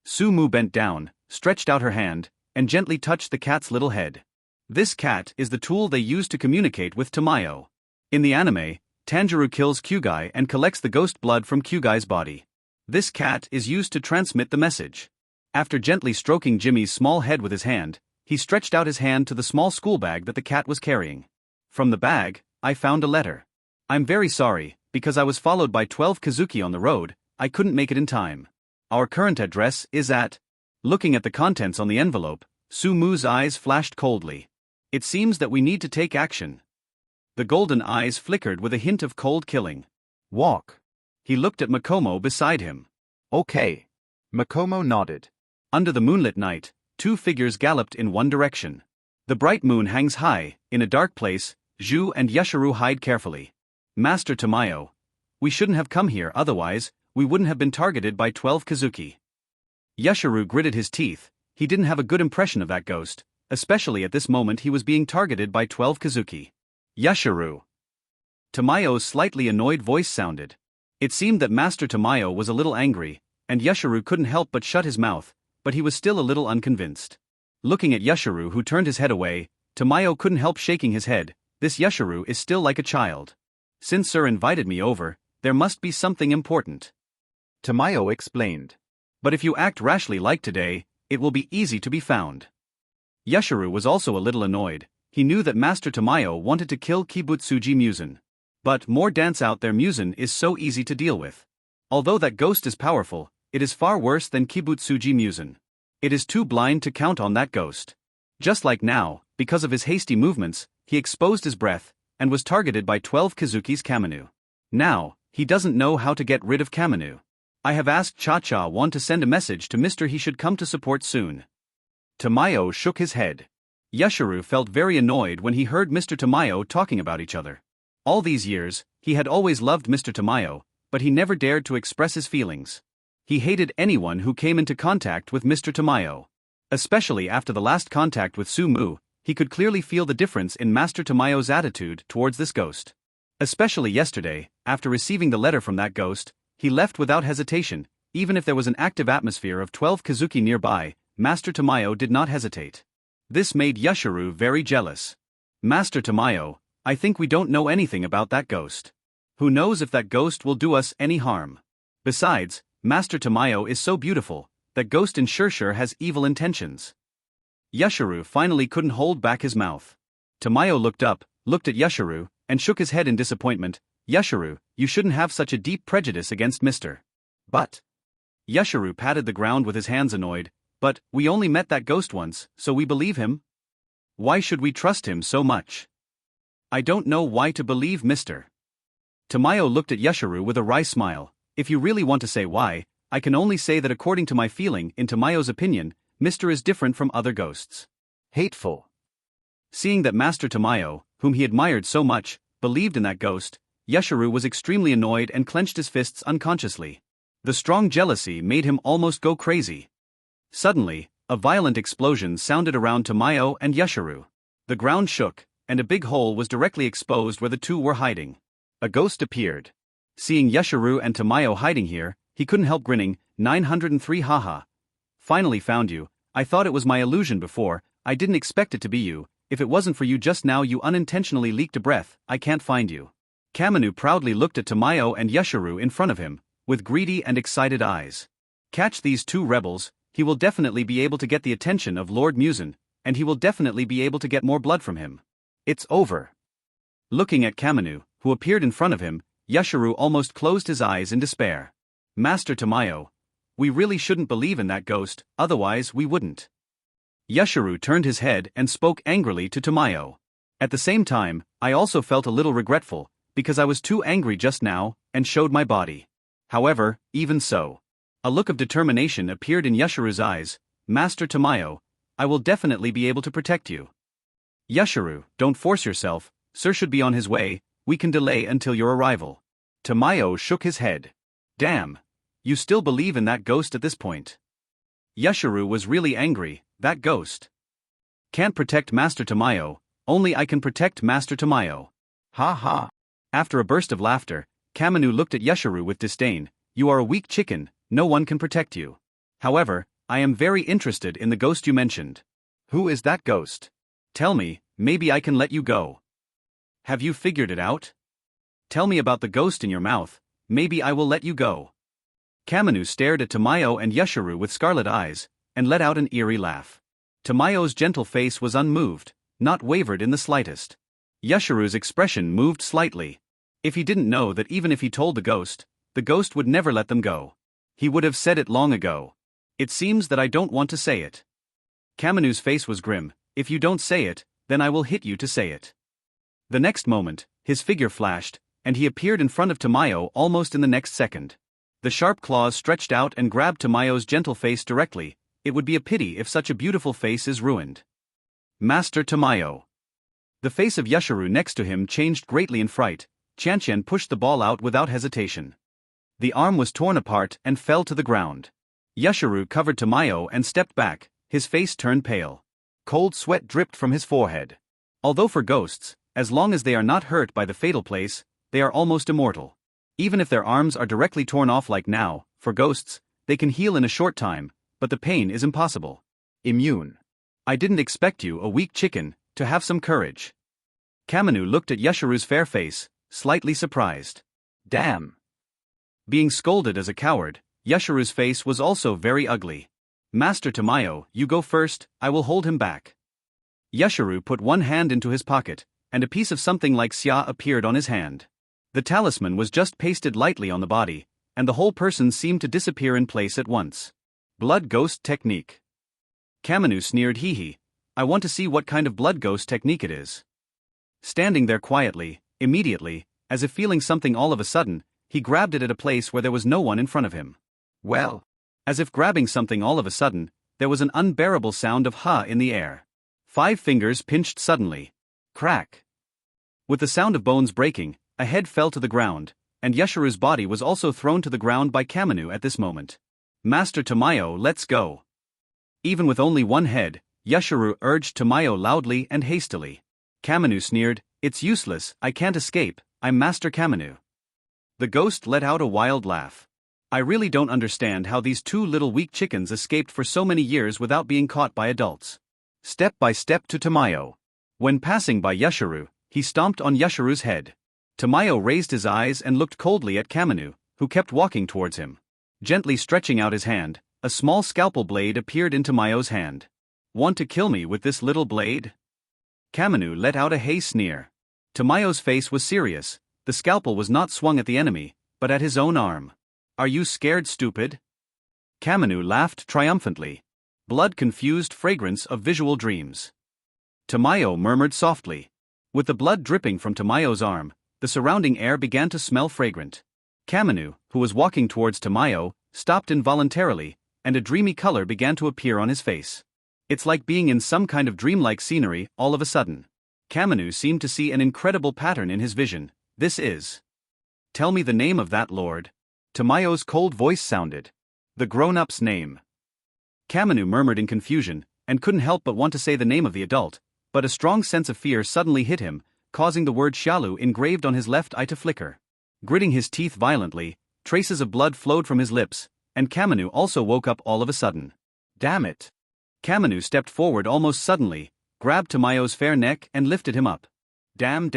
S2: Sumu bent down, stretched out her hand, and gently touched the cat's little head. This cat is the tool they use to communicate with Tamayo. In the anime, Tanjiro kills Kyugai and collects the ghost blood from Kyugai's body. This cat is used to transmit the message. After gently stroking Jimmy's small head with his hand, he stretched out his hand to the small school bag that the cat was carrying. From the bag, I found a letter. I'm very sorry, because I was followed by 12 Kazuki on the road, I couldn't make it in time. Our current address is at... Looking at the contents on the envelope, Sumu's eyes flashed coldly. It seems that we need to take action. The golden eyes flickered with a hint of cold killing.
S3: Walk.
S2: He looked at Makomo beside him.
S3: Okay. Makomo nodded.
S2: Under the moonlit night, two figures galloped in one direction. The bright moon hangs high, in a dark place, Zhu and Yashiro hide carefully. Master Tamayo. We shouldn't have come here, otherwise, we wouldn't have been targeted by 12 Kazuki. Yashiro gritted his teeth, he didn't have a good impression of that ghost, especially at this moment he was being targeted by 12 Kazuki. Yashiro. Tamayo's slightly annoyed voice sounded. It seemed that Master Tamayo was a little angry, and Yashiro couldn't help but shut his mouth, but he was still a little unconvinced. Looking at Yashiro, who turned his head away, Tamayo couldn't help shaking his head. This Yashiro is still like a child. Since Sir invited me over, there must be something important.
S3: Tamayo explained.
S2: But if you act rashly like today, it will be easy to be found. Yashiro was also a little annoyed. He knew that Master Tamayo wanted to kill Kibutsuji Musen. But more dance out there Musen is so easy to deal with. Although that ghost is powerful, it is far worse than Kibutsuji Musen. It is too blind to count on that ghost. Just like now, because of his hasty movements, he exposed his breath, and was targeted by 12 Kazuki's Kamanu. Now, he doesn't know how to get rid of Kamanu. I have asked Cha-Cha-Wan to send a message to Mr. He should come to support soon. Tamayo shook his head. Yashiro felt very annoyed when he heard Mr. Tamayo talking about each other. All these years, he had always loved Mr. Tamayo, but he never dared to express his feelings. He hated anyone who came into contact with Mr. Tamayo. Especially after the last contact with Sumu, he could clearly feel the difference in Master Tamayo's attitude towards this ghost. Especially yesterday, after receiving the letter from that ghost, he left without hesitation. Even if there was an active atmosphere of 12 Kazuki nearby, Master Tamayo did not hesitate. This made Yashiro very jealous. Master Tamayo, I think we don't know anything about that ghost. Who knows if that ghost will do us any harm? Besides, Master Tamayo is so beautiful, that ghost in sure has evil intentions. Yashiro finally couldn't hold back his mouth. Tamayo looked up, looked at Yashiro, and shook his head in disappointment. Yashiro, you shouldn't have such a deep prejudice against Mr. But. Yashiro patted the ground with his hands annoyed. But, we only met that ghost once, so we believe him? Why should we trust him so much? I don't know why to believe Mr. Tamayo looked at Yashiro with a wry smile. If you really want to say why, I can only say that according to my feeling, in Tamayo's opinion, Mr. is different from other ghosts.
S3: Hateful.
S2: Seeing that Master Tamayo, whom he admired so much, believed in that ghost, Yashiro was extremely annoyed and clenched his fists unconsciously. The strong jealousy made him almost go crazy. Suddenly, a violent explosion sounded around Tamayo and Yashiro. The ground shook, and a big hole was directly exposed where the two were hiding. A ghost appeared. Seeing Yashiro and Tamayo hiding here, he couldn't help grinning. 903 haha. Finally found you. I thought it was my illusion before, I didn't expect it to be you. If it wasn't for you just now you unintentionally leaked a breath, I can't find you. Kamanu proudly looked at Tamayo and Yashiro in front of him, with greedy and excited eyes. Catch these two rebels, he will definitely be able to get the attention of Lord Musen, and he will definitely be able to get more blood from him. It's over. Looking at Kamanu, who appeared in front of him, Yashiro almost closed his eyes in despair. Master Tamayo, we really shouldn't believe in that ghost, otherwise we wouldn't. Yashiro turned his head and spoke angrily to Tamayo. At the same time, I also felt a little regretful, because I was too angry just now, and showed my body. However, even so, a look of determination appeared in Yashiro's eyes. Master Tamayo, I will definitely be able to protect you. Yashiro, don't force yourself, Sir should be on his way, we can delay until your arrival. Tamayo shook his head. Damn. You still believe in that ghost at this point? Yashiro was really angry. That ghost can't protect Master Tamayo, only I can protect Master Tamayo. Ha ha. After a burst of laughter, Kamanu looked at Yashiro with disdain. You are a weak chicken, no one can protect you. However, I am very interested in the ghost you mentioned. Who is that ghost? Tell me, maybe I can let you go. Have you figured it out? Tell me about the ghost in your mouth, maybe I will let you go. Kamanu stared at Tamayo and Yashiro with scarlet eyes, and let out an eerie laugh. Tamayo's gentle face was unmoved, not wavered in the slightest. Yashiro's expression moved slightly. If he didn't know that even if he told the ghost would never let them go. He would have said it long ago. It seems that I don't want to say it. Kamanu's face was grim. If you don't say it, then I will hit you to say it. The next moment, his figure flashed, and he appeared in front of Tamayo almost in the next second. The sharp claws stretched out and grabbed Tamayo's gentle face directly. It would be a pity if such a beautiful face is ruined. Master Tamayo. The face of Yashiro next to him changed greatly in fright. Chanchen pushed the ball out without hesitation. The arm was torn apart and fell to the ground. Yashiro covered Tamayo and stepped back, his face turned pale. Cold sweat dripped from his forehead. Although for ghosts, as long as they are not hurt by the fatal place, they are almost immortal. Even if their arms are directly torn off like now, for ghosts, they can heal in a short time, but the pain is impossible. Immune. I didn't expect you, a weak chicken, to have some courage. Kamanu looked at Yashiro's fair face, slightly surprised. Damn. Being scolded as a coward, Yashiro's face was also very ugly. Master Tamayo, you go first, I will hold him back. Yashiro put one hand into his pocket, and a piece of something like xia appeared on his hand. The talisman was just pasted lightly on the body, and the whole person seemed to disappear in place at once. Blood ghost technique. Kamanu sneered, hee. I want to see what kind of blood ghost technique it is. Standing there quietly, immediately, as if feeling something all of a sudden, he grabbed it at a place where there was no one in front of him. Well. As if grabbing something all of a sudden, there was an unbearable sound of ha in the air. 5 fingers pinched suddenly. Crack. With the sound of bones breaking, a head fell to the ground, and Yashiro's body was also thrown to the ground by Kamanu at this moment. Master Tamayo, let's go. Even with only one head, Yashiro urged Tamayo loudly and hastily. Kamanu sneered, it's useless, I can't escape, I'm Master Kamanu. The ghost let out a wild laugh. I really don't understand how these 2 little weak chickens escaped for so many years without being caught by adults. Step by step to Tamayo. When passing by Yashiro, he stomped on Yashiro's head. Tamayo raised his eyes and looked coldly at Kamanu, who kept walking towards him. Gently stretching out his hand, a small scalpel blade appeared in Tamayo's hand. Want to kill me with this little blade? Kamanu let out a hay sneer. Tamayo's face was serious. The scalpel was not swung at the enemy, but at his own arm. Are you scared, stupid? Kamanu laughed triumphantly. Blood-confused fragrance of visual dreams. Tamayo murmured softly. With the blood dripping from Tamayo's arm, the surrounding air began to smell fragrant. Kamanu, who was walking towards Tamayo, stopped involuntarily, and a dreamy color began to appear on his face. It's like being in some kind of dreamlike scenery all of a sudden. Kamanu seemed to see an incredible pattern in his vision. This is. Tell me the name of that lord. Tamayo's cold voice sounded. The grown-up's name. Kamanu murmured in confusion, and couldn't help but want to say the name of the adult, but a strong sense of fear suddenly hit him, causing the word Xialu engraved on his left eye to flicker. Gritting his teeth violently, traces of blood flowed from his lips, and Kamanu also woke up all of a sudden. Damn it. Kamanu stepped forward almost suddenly, grabbed Tamayo's fair neck and lifted him up. Damn.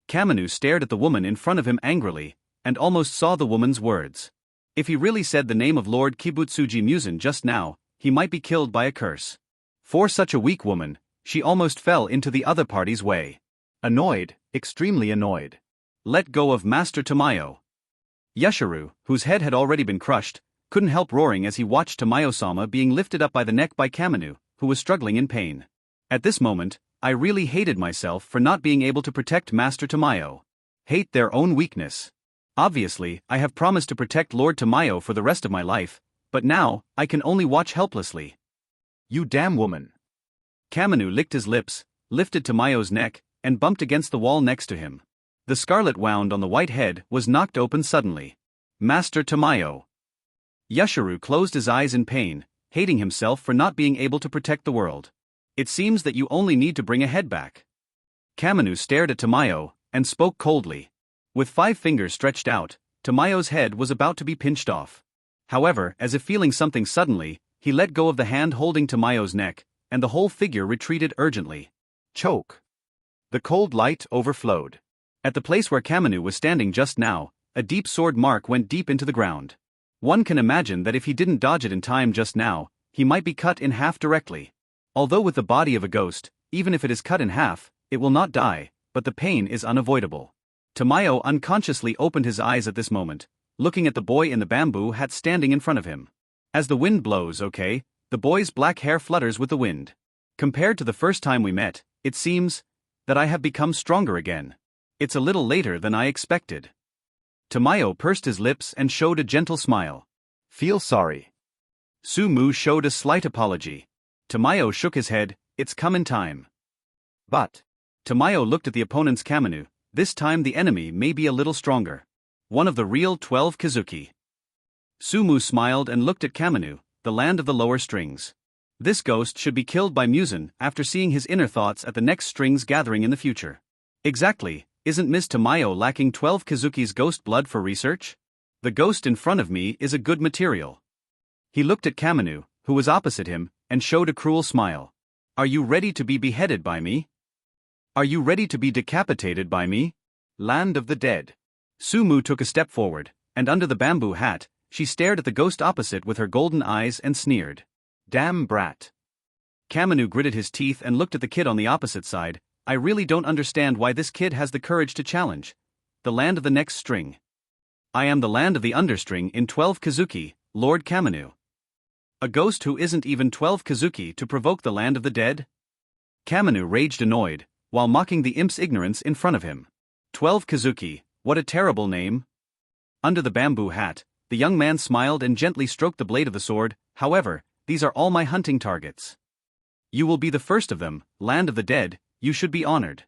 S2: Kamanu stared at the woman in front of him angrily, and almost saw the woman's words. If he really said the name of Lord Kibutsuji Musen just now, he might be killed by a curse. For such a weak woman, she almost fell into the other party's way. Annoyed, extremely annoyed. Let go of Master Tamayo. Yashiro, whose head had already been crushed, couldn't help roaring as he watched Tamayo-sama being lifted up by the neck by Kamanu, who was struggling in pain. At this moment, I really hated myself for not being able to protect Master Tamayo. Hate their own weakness. Obviously, I have promised to protect Lord Tamayo for the rest of my life, but now, I can only watch helplessly. You damn woman. Kamanu licked his lips, lifted Tamayo's neck, and bumped against the wall next to him. The scarlet wound on the white head was knocked open suddenly. Master Tamayo. Yashiro closed his eyes in pain, hating himself for not being able to protect the world. It seems that you only need to bring a head back. Kamanu stared at Tamayo, and spoke coldly. With 5 fingers stretched out, Tamayo's head was about to be pinched off. However, as if feeling something suddenly, he let go of the hand holding Tamayo's neck, and the whole figure retreated urgently. Choke. The cold light overflowed. At the place where Kamanu was standing just now, a deep sword mark went deep into the ground. One can imagine that if he didn't dodge it in time just now, he might be cut in half directly. Although with the body of a ghost, even if it is cut in half, it will not die, but the pain is unavoidable. Tamayo unconsciously opened his eyes at this moment, looking at the boy in the bamboo hat standing in front of him. As the wind blows, okay, the boy's black hair flutters with the wind. Compared to the first time we met, it seems that I have become stronger again. It's a little later than I expected. Tamayo pursed his lips and showed a gentle smile.
S3: Feel sorry.
S2: Sumu showed a slight apology. Tamayo shook his head, it's come in time.
S3: But
S2: Tamayo looked at the opponent's Kamanu. This time the enemy may be a little stronger. One of the real 12 Kazuki. Sumu smiled and looked at Kamanu, the land of the lower strings. This ghost should be killed by Muzan after seeing his inner thoughts at the next strings gathering in the future. Exactly, isn't Ms. Tamayo lacking 12 Kazuki's ghost blood for research? The ghost in front of me is a good material. He looked at Kamanu, who was opposite him, and showed a cruel smile. Are you ready to be beheaded by me? Are you ready to be decapitated by me? Land of the dead. Sumu took a step forward, and under the bamboo hat, she stared at the ghost opposite with her golden eyes and sneered. Damn brat. Kamanu gritted his teeth and looked at the kid on the opposite side. I really don't understand why this kid has the courage to challenge. The land of the next string. I am the land of the understring in 12 Kazuki, Lord Kamanu. A ghost who isn't even 12 Kazuki to provoke the land of the dead? Kamanu raged annoyed, while mocking the imp's ignorance in front of him. 12 Kazuki, what a terrible name. Under the bamboo hat, the young man smiled and gently stroked the blade of the sword. However, these are all my hunting targets. You will be the first of them, land of the dead, you should be honored.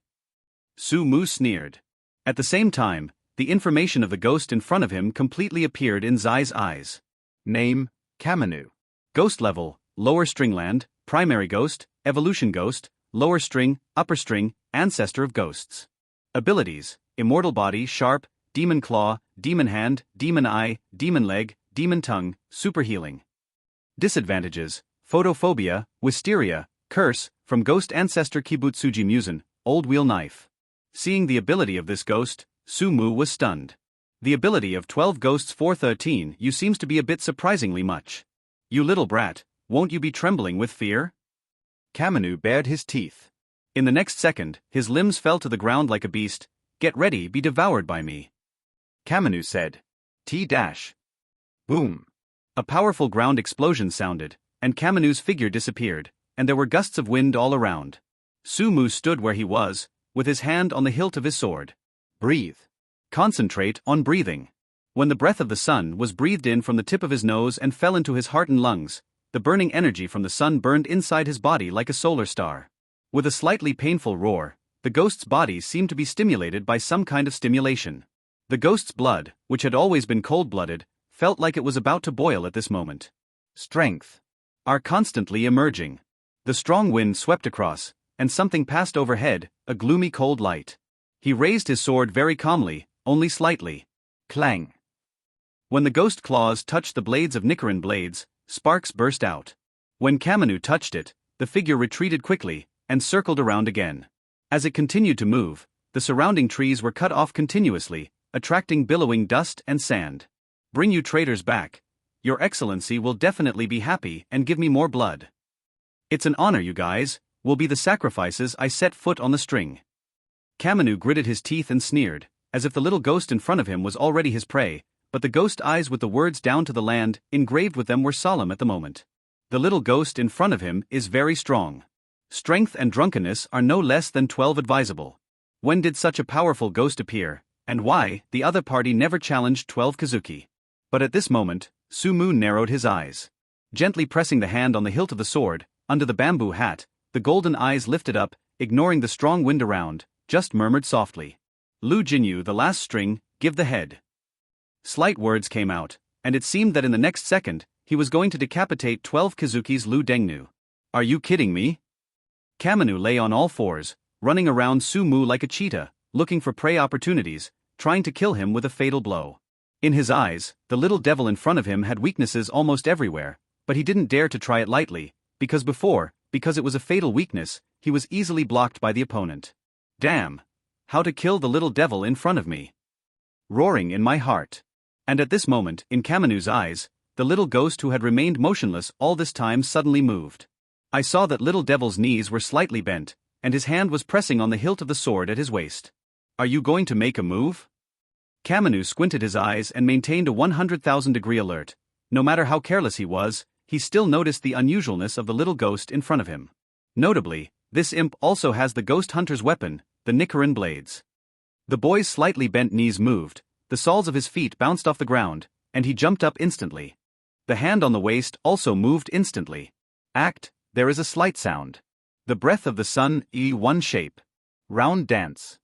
S2: Sumu sneered. At the same time, the information of the ghost in front of him completely appeared in Zai's eyes.
S3: Name, Kamanu.
S2: Ghost level, lower string land, primary ghost, evolution ghost, lower string, upper string, ancestor of ghosts. Abilities, immortal body, sharp, demon claw, demon hand, demon eye, demon leg, demon tongue, super healing. Disadvantages, photophobia, wisteria, curse, from ghost ancestor Kibutsuji Muzan, old wheel knife. Seeing the ability of this ghost, Sumu was stunned. The ability of 12 ghosts 413 you seems to be a bit surprisingly much. You little brat, won't you be trembling with fear?
S3: Kamanu bared his teeth.
S2: In the next second, his limbs fell to the ground like a beast. Get ready, be devoured by me.
S3: Kamanu said. T-dash. Boom.
S2: A powerful ground explosion sounded, and Kamanu's figure disappeared, and there were gusts of wind all around. Sumu stood where he was, with his hand on the hilt of his sword. Breathe. Concentrate on breathing. When the breath of the sun was breathed in from the tip of his nose and fell into his heart and lungs, the burning energy from the sun burned inside his body like a solar star. With a slightly painful roar, the ghost's body seemed to be stimulated by some kind of stimulation. The ghost's blood, which had always been cold-blooded, felt like it was about to boil at this moment. Strength. Are constantly emerging. The strong wind swept across, and something passed overhead, a gloomy cold light. He raised his sword very calmly, only slightly. Clang. When the ghost claws touched the blades of Nichiren blades, sparks burst out. When Kamanu touched it, the figure retreated quickly, and circled around again. As it continued to move, the surrounding trees were cut off continuously, attracting billowing dust and sand. Bring you traitors back. Your Excellency will definitely be happy and give me more blood. It's an honor, you guys, will be the sacrifices I set foot on the string. Kamanu gritted his teeth and sneered, as if the little ghost in front of him was already his prey, but the ghost eyes with the words down to the land engraved with them were solemn at the moment. The little ghost in front of him is very strong. Strength and drunkenness are no less than 12 advisable. When did such a powerful ghost appear, and why the other party never challenged 12 Kazuki? But at this moment, Sumu narrowed his eyes. Gently pressing the hand on the hilt of the sword, under the bamboo hat, the golden eyes lifted up, ignoring the strong wind around, just murmured softly. Lu Jinyu, the last string, give the head. Slight words came out, and it seemed that in the next second, he was going to decapitate 12 Kazuki's Lu Dengnu. Are you kidding me? Kamanu lay on all fours, running around Sumu like a cheetah, looking for prey opportunities, trying to kill him with a fatal blow. In his eyes, the little devil in front of him had weaknesses almost everywhere, but he didn't dare to try it lightly, because it was a fatal weakness, he was easily blocked by the opponent. Damn! How to kill the little devil in front of me?
S3: roaring in my heart. And at this moment, in Kamanu's eyes, the little ghost who had remained motionless all this time suddenly moved. I saw that little devil's knees were slightly bent, and his hand was pressing on the hilt of the sword at his waist. Are you going to make a move? Kamanu squinted his eyes and maintained a 100,000-degree alert. No matter how careless he was, he still noticed the unusualness of the little ghost in front of him. Notably, this imp also has the ghost hunter's weapon, the Nichiren blades. The boy's slightly bent knees moved, the soles of his feet bounced off the ground, and he jumped up instantly. The hand on the waist also moved instantly. There is a slight sound. The breath of the sun, one shape. Round dance.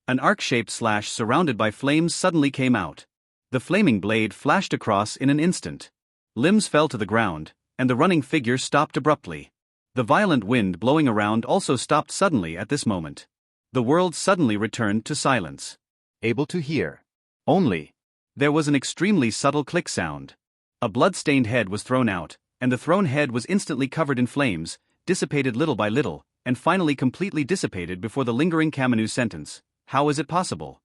S3: An arc-shaped slash surrounded by flames suddenly came out. The flaming blade flashed across in an instant. Limbs fell to the ground, and the running figure stopped abruptly. The violent wind blowing around also stopped suddenly at this moment. The world suddenly returned to silence.
S2: Able to hear. Only.
S3: There was an extremely subtle click sound. A blood-stained head was thrown out, and the thrown head was instantly covered in flames, dissipated little by little, and finally completely dissipated before the lingering Kamanu sentence. How is it possible?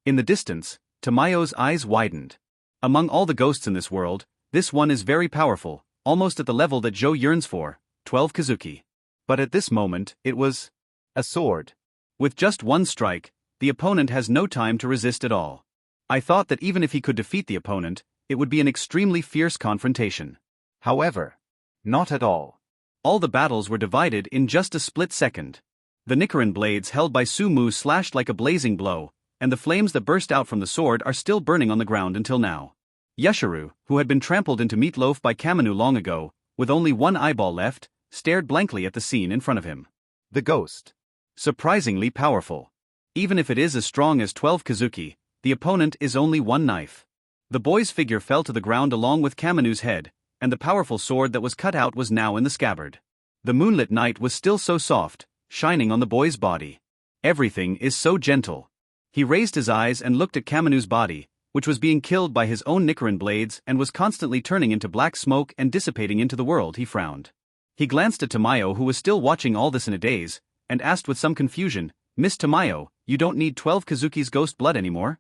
S3: In the distance, Tamayo's eyes widened. Among all the ghosts in this world, this one is very powerful, almost at the level that Joe yearns for, 12 Kazuki. But at this moment, it was
S2: a sword.
S3: With just one strike, the opponent has no time to resist at all. I thought that even if he could defeat the opponent, it would be an extremely fierce confrontation.
S2: However, not at all.
S3: All the battles were divided in just a split second. The Nichiren blades held by Sumu slashed like a blazing blow, and the flames that burst out from the sword are still burning on the ground until now. Yashiro, who had been trampled into meatloaf by Kamanu long ago, with only one eyeball left, stared blankly at the scene in front of him.
S2: The ghost.
S3: Surprisingly powerful. Even if it is as strong as 12 Kazuki, the opponent is only one knife. The boy's figure fell to the ground along with Kamanu's head, and the powerful sword that was cut out was now in the scabbard. The moonlit night was still so soft, shining on the boy's body. Everything is so gentle. He raised his eyes and looked at Kamanu's body, which was being killed by his own Nichiren blades and was constantly turning into black smoke and dissipating into the world. He frowned. He glanced at Tamayo, who was still watching all this in a daze, and asked with some confusion, "Miss Tamayo, you don't need 12 Kazuki's ghost blood anymore?"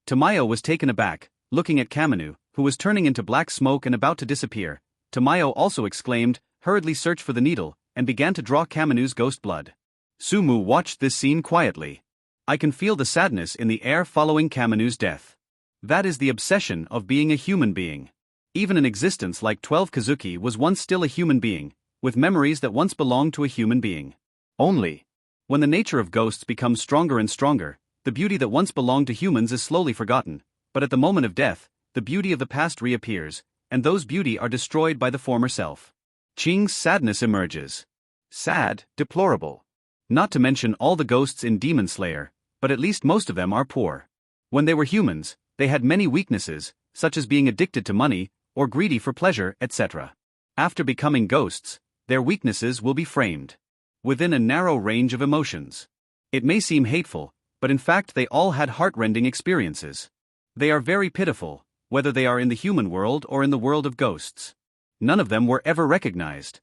S3: Tamayo was taken aback, looking at Kamanu, who was turning into black smoke and about to disappear. Tamayo also exclaimed, hurriedly searched for the needle, and began to draw Kamanu's ghost blood. Sumu watched this scene quietly. I can feel the sadness in the air following Kamanu's death. That is the obsession of being a human being. Even an existence like 12 Kazuki was once still a human being, with memories that once belonged to a human being. Only. When the nature of ghosts becomes stronger and stronger, the beauty that once belonged to humans is slowly forgotten, but at the moment of death, the beauty of the past reappears, and those beauty are destroyed by the former self. Ching's sadness emerges. Sad, deplorable. Not to mention all the ghosts in Demon Slayer, but at least most of them are poor. When they were humans, they had many weaknesses, such as being addicted to money, or greedy for pleasure, etc. After becoming ghosts, their weaknesses will be framed within a narrow range of emotions. It may seem hateful, but in fact they all had heart-rending experiences. They are very pitiful, whether they are in the human world or in the world of ghosts. None of them were ever recognized.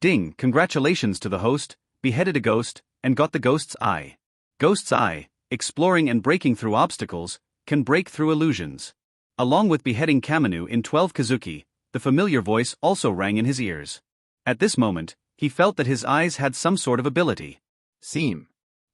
S3: Ding, congratulations to the host, beheaded a ghost, and got the ghost's eye. Ghost's eye, exploring and breaking through obstacles, can break through illusions. Along with beheading Kamanu in 12 Kazuki, the familiar voice also rang in his ears. At this moment, he felt that his eyes had some sort of ability. Seem.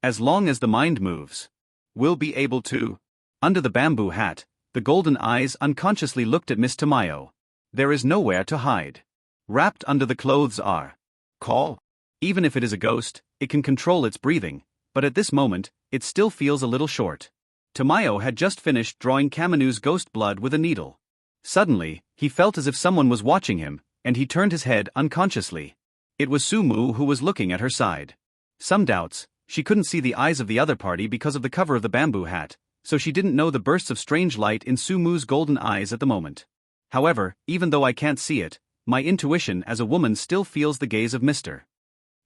S3: As long as the mind moves, we'll be able to. Under the bamboo hat, the golden eyes unconsciously looked at Miss Tamayo. There is nowhere to hide. Wrapped under the clothes are. Call. Even if it is a ghost, it can control its breathing, but at this moment, it still feels a little short. Tamayo had just finished drawing Kamanu's ghost blood with a needle. Suddenly, he felt as if someone was watching him, and he turned his head unconsciously. It was Sumu who was looking at her side. Some doubts, she couldn't see the eyes of the other party because of the cover of the bamboo hat, so she didn't know the bursts of strange light in Sumu's golden eyes at the moment. However, even though I can't see it, my intuition as a woman still feels the gaze of Mr.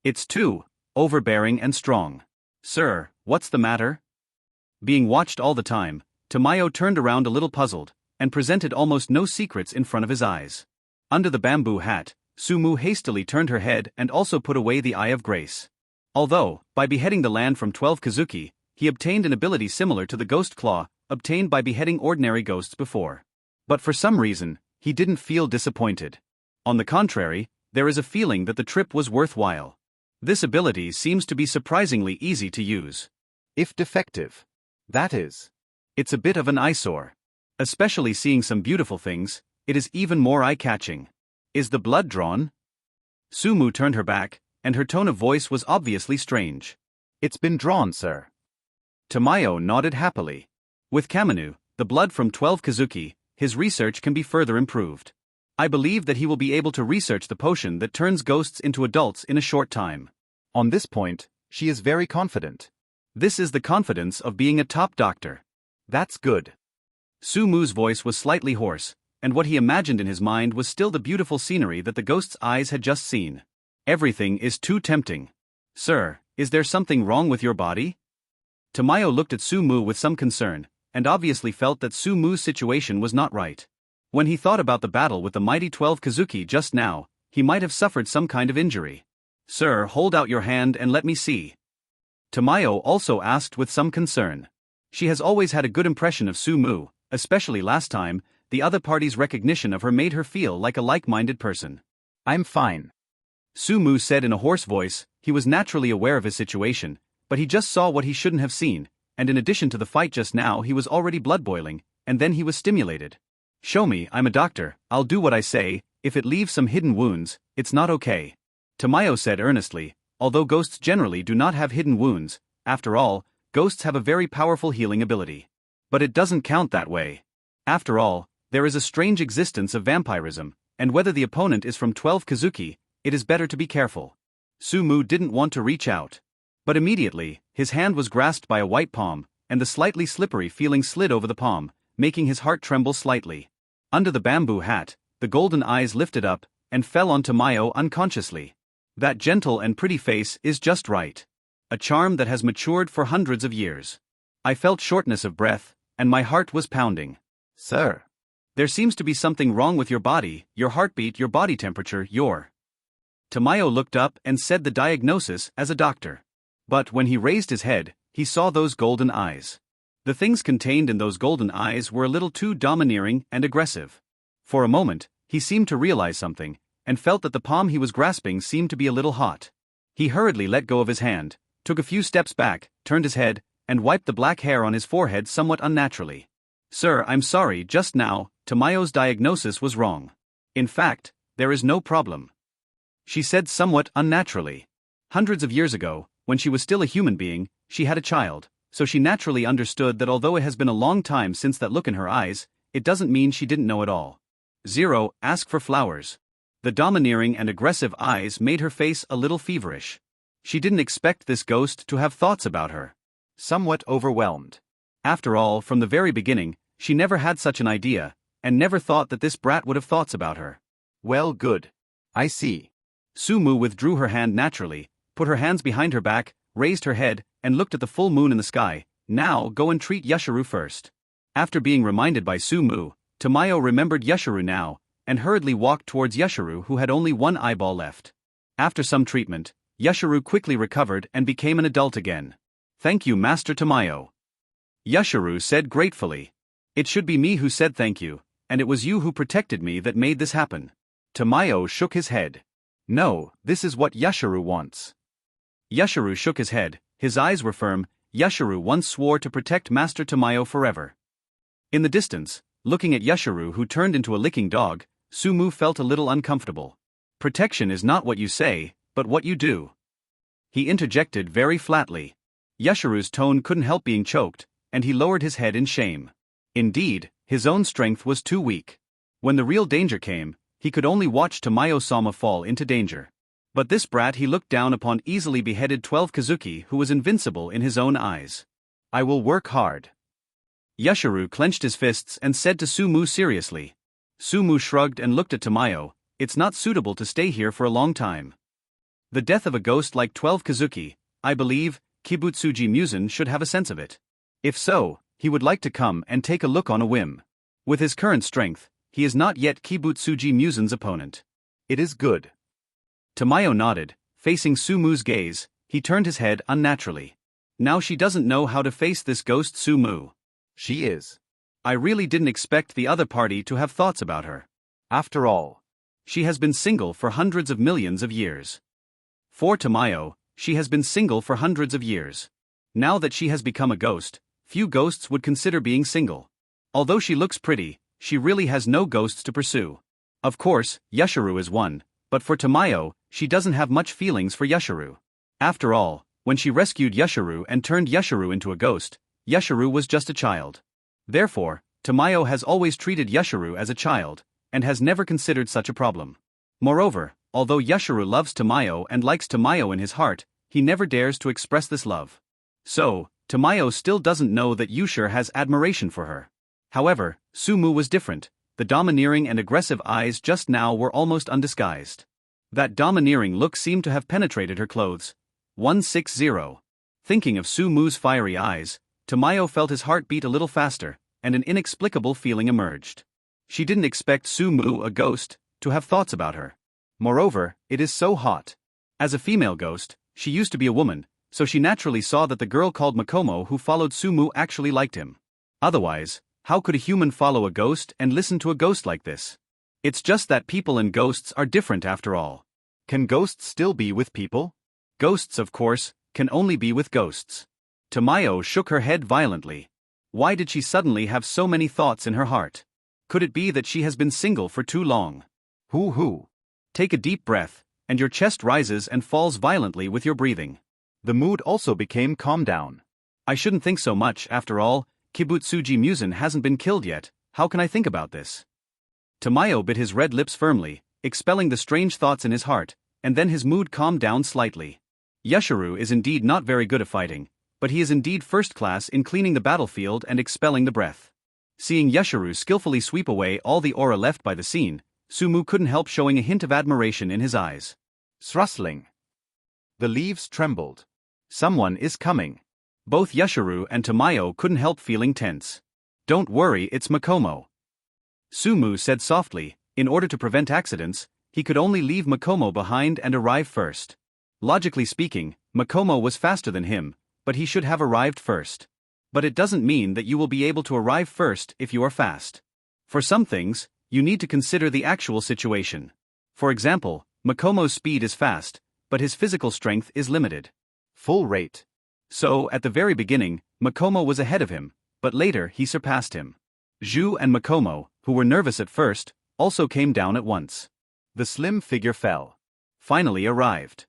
S3: It's too overbearing and strong. Sir, what's the matter? Being watched all the time, Tamayo turned around a little puzzled, and presented almost no secrets in front of his eyes. Under the bamboo hat, Sumu hastily turned her head and also put away the Eye of Grace. Although, by beheading the land from 12 Kazuki, he obtained an ability similar to the Ghost Claw,
S2: obtained by beheading ordinary ghosts before. But for some reason, he didn't feel disappointed. On the contrary, there is a feeling that the trip was worthwhile. This ability seems to be surprisingly easy to use.
S3: If defective. That is.
S2: It's a bit of an eyesore. Especially seeing some beautiful things, it is even more eye-catching. Is the blood drawn? Sumu turned her back, and her tone of voice was obviously strange.
S3: It's been drawn, sir.
S2: Tamayo nodded happily. With Kamanu, the blood from 12 Kazuki, his research can be further improved. I believe that he will be able to research the potion that turns ghosts into adults in a short time.
S3: On this point, she is very confident.
S2: This is the confidence of being a top doctor.
S3: That's good.
S2: Sumu's voice was slightly hoarse, and what he imagined in his mind was still the beautiful scenery that the ghost's eyes had just seen. Everything is too tempting. Sir, is there something wrong with your body? Tamayo looked at Sumu with some concern, and obviously felt that Sumu's situation was not right. When he thought about the battle with the mighty 12 Kazuki just now, he might have suffered some kind of injury. Sir, hold out your hand and let me see. Tamayo also asked with some concern. She has always had a good impression of Sumu, especially last time. The other party's recognition of her made her feel like a like-minded person.
S3: I'm fine.
S2: Sumu said in a hoarse voice. He was naturally aware of his situation, but he just saw what he shouldn't have seen, and in addition to the fight just now he was already blood-boiling, and then he was stimulated. Show me, I'm a doctor, I'll do what I say. If it leaves some hidden wounds, it's not okay. Tamayo said earnestly, although ghosts generally do not have hidden wounds, after all, ghosts have a very powerful healing ability. But it doesn't count that way. After all, there is a strange existence of vampirism, and whether the opponent is from 12 Kazuki, it is better to be careful. Sumu didn't want to reach out. But immediately, his hand was grasped by a white palm, and the slightly slippery feeling slid over the palm, making his heart tremble slightly. Under the bamboo hat, the golden eyes lifted up, and fell on Tamayo unconsciously. That gentle and pretty face is just right. A charm that has matured for hundreds of years. I felt shortness of breath, and my heart was pounding.
S3: Sir.
S2: There seems to be something wrong with your body, your heartbeat, your body temperature, your... Tamayo looked up and said the diagnosis as a doctor. But when he raised his head, he saw those golden eyes. The things contained in those golden eyes were a little too domineering and aggressive. For a moment, he seemed to realize something, and felt that the palm he was grasping seemed to be a little hot. He hurriedly let go of his hand, took a few steps back, turned his head, and wiped the black hair on his forehead somewhat unnaturally. Sir, I'm sorry, just now, Tamayo's diagnosis was wrong. In fact, there is no problem. She said somewhat unnaturally. Hundreds of years ago, when she was still a human being, she had a child, so she naturally understood that although it has been a long time since that look in her eyes, it doesn't mean she didn't know it all. 0. Ask for flowers. The domineering and aggressive eyes made her face a little feverish. She didn't expect this ghost to have thoughts about her.
S3: Somewhat overwhelmed.
S2: After all, from the very beginning, she never had such an idea, and never thought that this brat would have thoughts about her.
S3: Well, good. I see.
S2: Sumu withdrew her hand naturally, put her hands behind her back, raised her head, and looked at the full moon in the sky. Now, go and treat Yashiro first. After being reminded by Sumu, Tamayo remembered Yashiro now, and hurriedly walked towards Yashiro, who had only one eyeball left. After some treatment, Yashiro quickly recovered and became an adult again. Thank you, Master Tamayo. Yashiro said gratefully. It should be me who said thank you, and it was you who protected me that made this happen. Tamayo shook his head. No, this is what Yashiro wants. Yashiro shook his head, his eyes were firm. Yashiro once swore to protect Master Tamayo forever. In the distance, looking at Yashiro who turned into a licking dog, Sumu felt a little uncomfortable. Protection is not what you say, but what you do. He interjected very flatly. Yashiro's tone couldn't help being choked, and he lowered his head in shame. Indeed, his own strength was too weak. When the real danger came, he could only watch Tamayo-sama fall into danger. But this brat he looked down upon easily beheaded 12 Kazuki who was invincible in his own eyes. I will work hard. Yashiro clenched his fists and said to Sumu seriously. Sumu shrugged and looked at Tamayo. It's not suitable to stay here for a long time. The death of a ghost like 12 Kazuki, I believe, Kibutsuji Musen should have a sense of it. If so, he would like to come and take a look on a whim. With his current strength, he is not yet Kibutsuji Musen's opponent. It is good. Tamayo nodded, facing Sumu's gaze. He turned his head unnaturally. Now she doesn't know how to face this ghost Sumu.
S3: She is. I really didn't expect the other party to have thoughts about her. After all, she has been single for hundreds of millions of years. For Tamayo, she has been single for hundreds of years. Now that she has become a ghost, few ghosts would consider being single. Although she looks pretty, she really has no ghosts to pursue. Of course, Yashiro is one, but for Tamayo, she doesn't have much feelings for Yashiro. After all, when she rescued Yashiro and turned Yashiro into a ghost, Yashiro was just a child. Therefore, Tamayo has always treated Yashiro as a child, and has never considered such a problem. Moreover, although Yashiro loves Tamayo and likes Tamayo in his heart, he never dares to express this love. So, Tamayo still doesn't know that Yushiro has admiration for her. However, Sumu was different. The domineering and aggressive eyes just now were almost undisguised. That domineering look seemed to have penetrated her clothes. 160. Thinking of Sumu's fiery eyes, Tamayo felt his heart beat a little faster, and an inexplicable feeling emerged. She didn't expect Sumu, a ghost, to have thoughts about her. Moreover, it is so hot. As a female ghost, she used to be a woman, so she naturally saw that the girl called Makomo who followed Sumu actually liked him. Otherwise, how could a human follow a ghost and listen to a ghost like this? It's just that people and ghosts are different after all. Can ghosts still be with people? Ghosts, of course, can only be with ghosts. Tamayo shook her head violently. Why did she suddenly have so many thoughts in her heart? Could it be that she has been single for too long? Hoo. Take a deep breath, and your chest rises and falls violently with your breathing. The mood also became calmed down. I shouldn't think so much, after all. Kibutsuji Musen hasn't been killed yet. How can I think about this? Tamayo bit his red lips firmly, expelling the strange thoughts in his heart, and then his mood calmed down slightly. Yashiro is indeed not very good at fighting, but he is indeed first class in cleaning the battlefield and expelling the breath. Seeing Yashiro skillfully sweep away all the aura left by the scene, Sumu couldn't help showing a hint of admiration in his eyes. Thrustling. The leaves trembled. Someone is coming. Both Yashiro and Tamayo couldn't help feeling tense. Don't worry, it's Makomo. Sumu said softly. In order to prevent accidents, he could only leave Makomo behind and arrive first. Logically speaking, Makomo was faster than him, but he should have arrived first. But it doesn't mean that you will be able to arrive first if you are fast. For some things, you need to consider the actual situation. For example, Makomo's speed is fast, but his physical strength is limited. Full rate. So, at the very beginning, Makomo was ahead of him, but later he surpassed him. Zhu and Makomo, who were nervous at first, also came down at once. The slim figure fell. Finally arrived.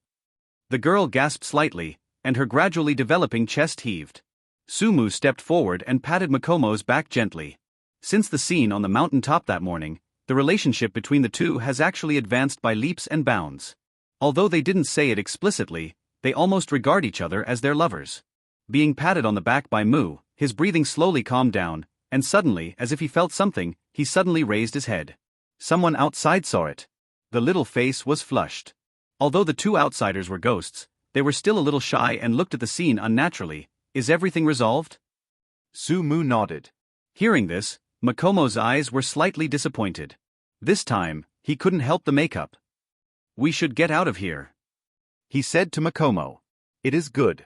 S3: The girl gasped slightly, and her gradually developing chest heaved. Sumu stepped forward and patted Makomo's back gently. Since the scene on the mountain top that morning, the relationship between the two has actually advanced by leaps and bounds. Although they didn't say it explicitly, they almost regard each other as their lovers. Being patted on the back by Mu, his breathing slowly calmed down, and suddenly, as if he felt something, he suddenly raised his head. Someone outside saw it. The little face was flushed. Although the two outsiders were ghosts, they were still a little shy and looked at the scene unnaturally. Is everything resolved? Sumu nodded. Hearing this, Makomo's eyes were slightly disappointed. This time, he couldn't help the makeup. We should get out of here, he said to Makomo. It is good.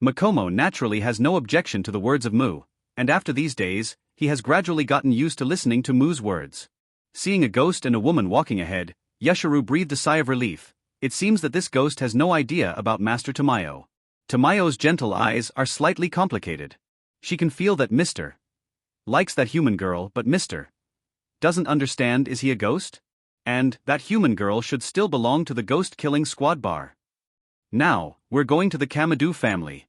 S3: Makomo naturally has no objection to the words of Mu, and after these days, he has gradually gotten used to listening to Mu's words. Seeing a ghost and a woman walking ahead, Yashiro breathed a sigh of relief. It seems that this ghost has no idea about Master Tamayo. Tamayo's gentle eyes are slightly complicated. She can feel that Mr. likes that human girl, but Mr. doesn't understand. Is he a ghost? And that human girl should still belong to the ghost-killing squad bar. Now, we're going to the Kamadoos family.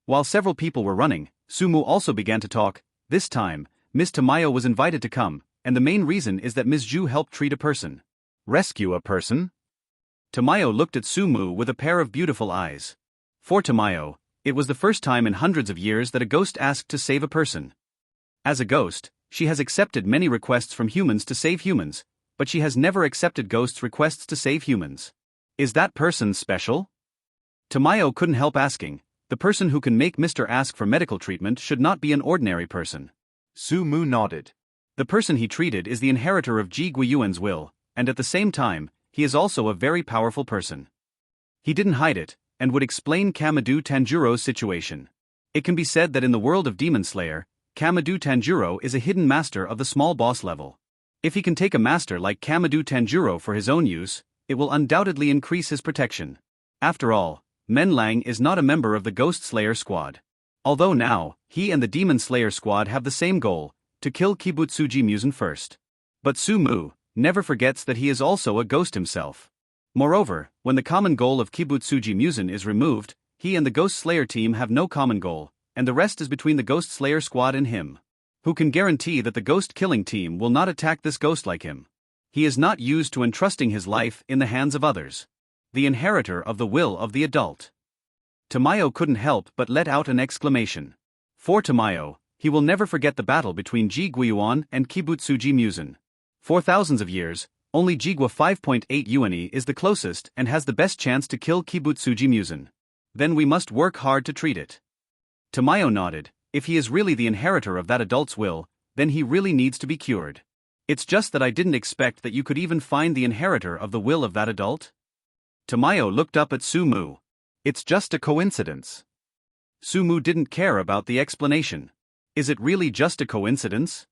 S3: While several people were running, Sumu also began to talk. This time, Miss Tamayo was invited to come, and the main reason is that Ms. Zhu helped treat a person. Rescue a person? Tamayo looked at Sumu with a pair of beautiful eyes. For Tamayo, it was the first time in hundreds of years that a ghost asked to save a person. As a ghost, she has accepted many requests from humans to save humans, but she has never accepted ghosts' requests to save humans. Is that person special? Tamayo couldn't help asking. The person who can make Mr. ask for medical treatment should not be an ordinary person. Sumu nodded. The person he treated is the inheritor of Ji Guiyuan's will, and at the same time, he is also a very powerful person. He didn't hide it, and would explain Kamadoos Tanjiro's situation. It can be said that in the world of Demon Slayer,
S2: Kamadu Tanjiro is a hidden master of the small boss level. If he can take a master like Kamadu Tanjiro for his own use, it will undoubtedly increase his protection. After all, Men Lang is not a member of the Ghost Slayer squad. Although now, he and the Demon Slayer squad have the same goal, to kill Kibutsuji Musen first. But Sumu never forgets that he is also a ghost himself. Moreover, when the common goal of Kibutsuji Musen is removed, he and the Ghost Slayer team have no common goal, and the rest is between the Ghost Slayer squad and him. Who can guarantee that the ghost killing team will not attack this ghost like him? He is not used to entrusting his life in the hands of others. The inheritor of the will of the adult. Tamayo couldn't help but let out an exclamation. For Tamayo, he will never forget the battle between Ji Guiyuan and Kibutsuji Musen. For thousands of years, only Jigwa 5.8 Yuani is the closest and has the best chance to kill Kibutsuji Musen. Then we must work hard to treat it. Tamayo nodded. If he is really the inheritor of that adult's will, then he really needs to be cured. It's just that I didn't expect that you could even find the inheritor of the will of that adult. Tamayo looked up at Sumu. It's just a coincidence. Sumu didn't care about the explanation. Is it really just a coincidence?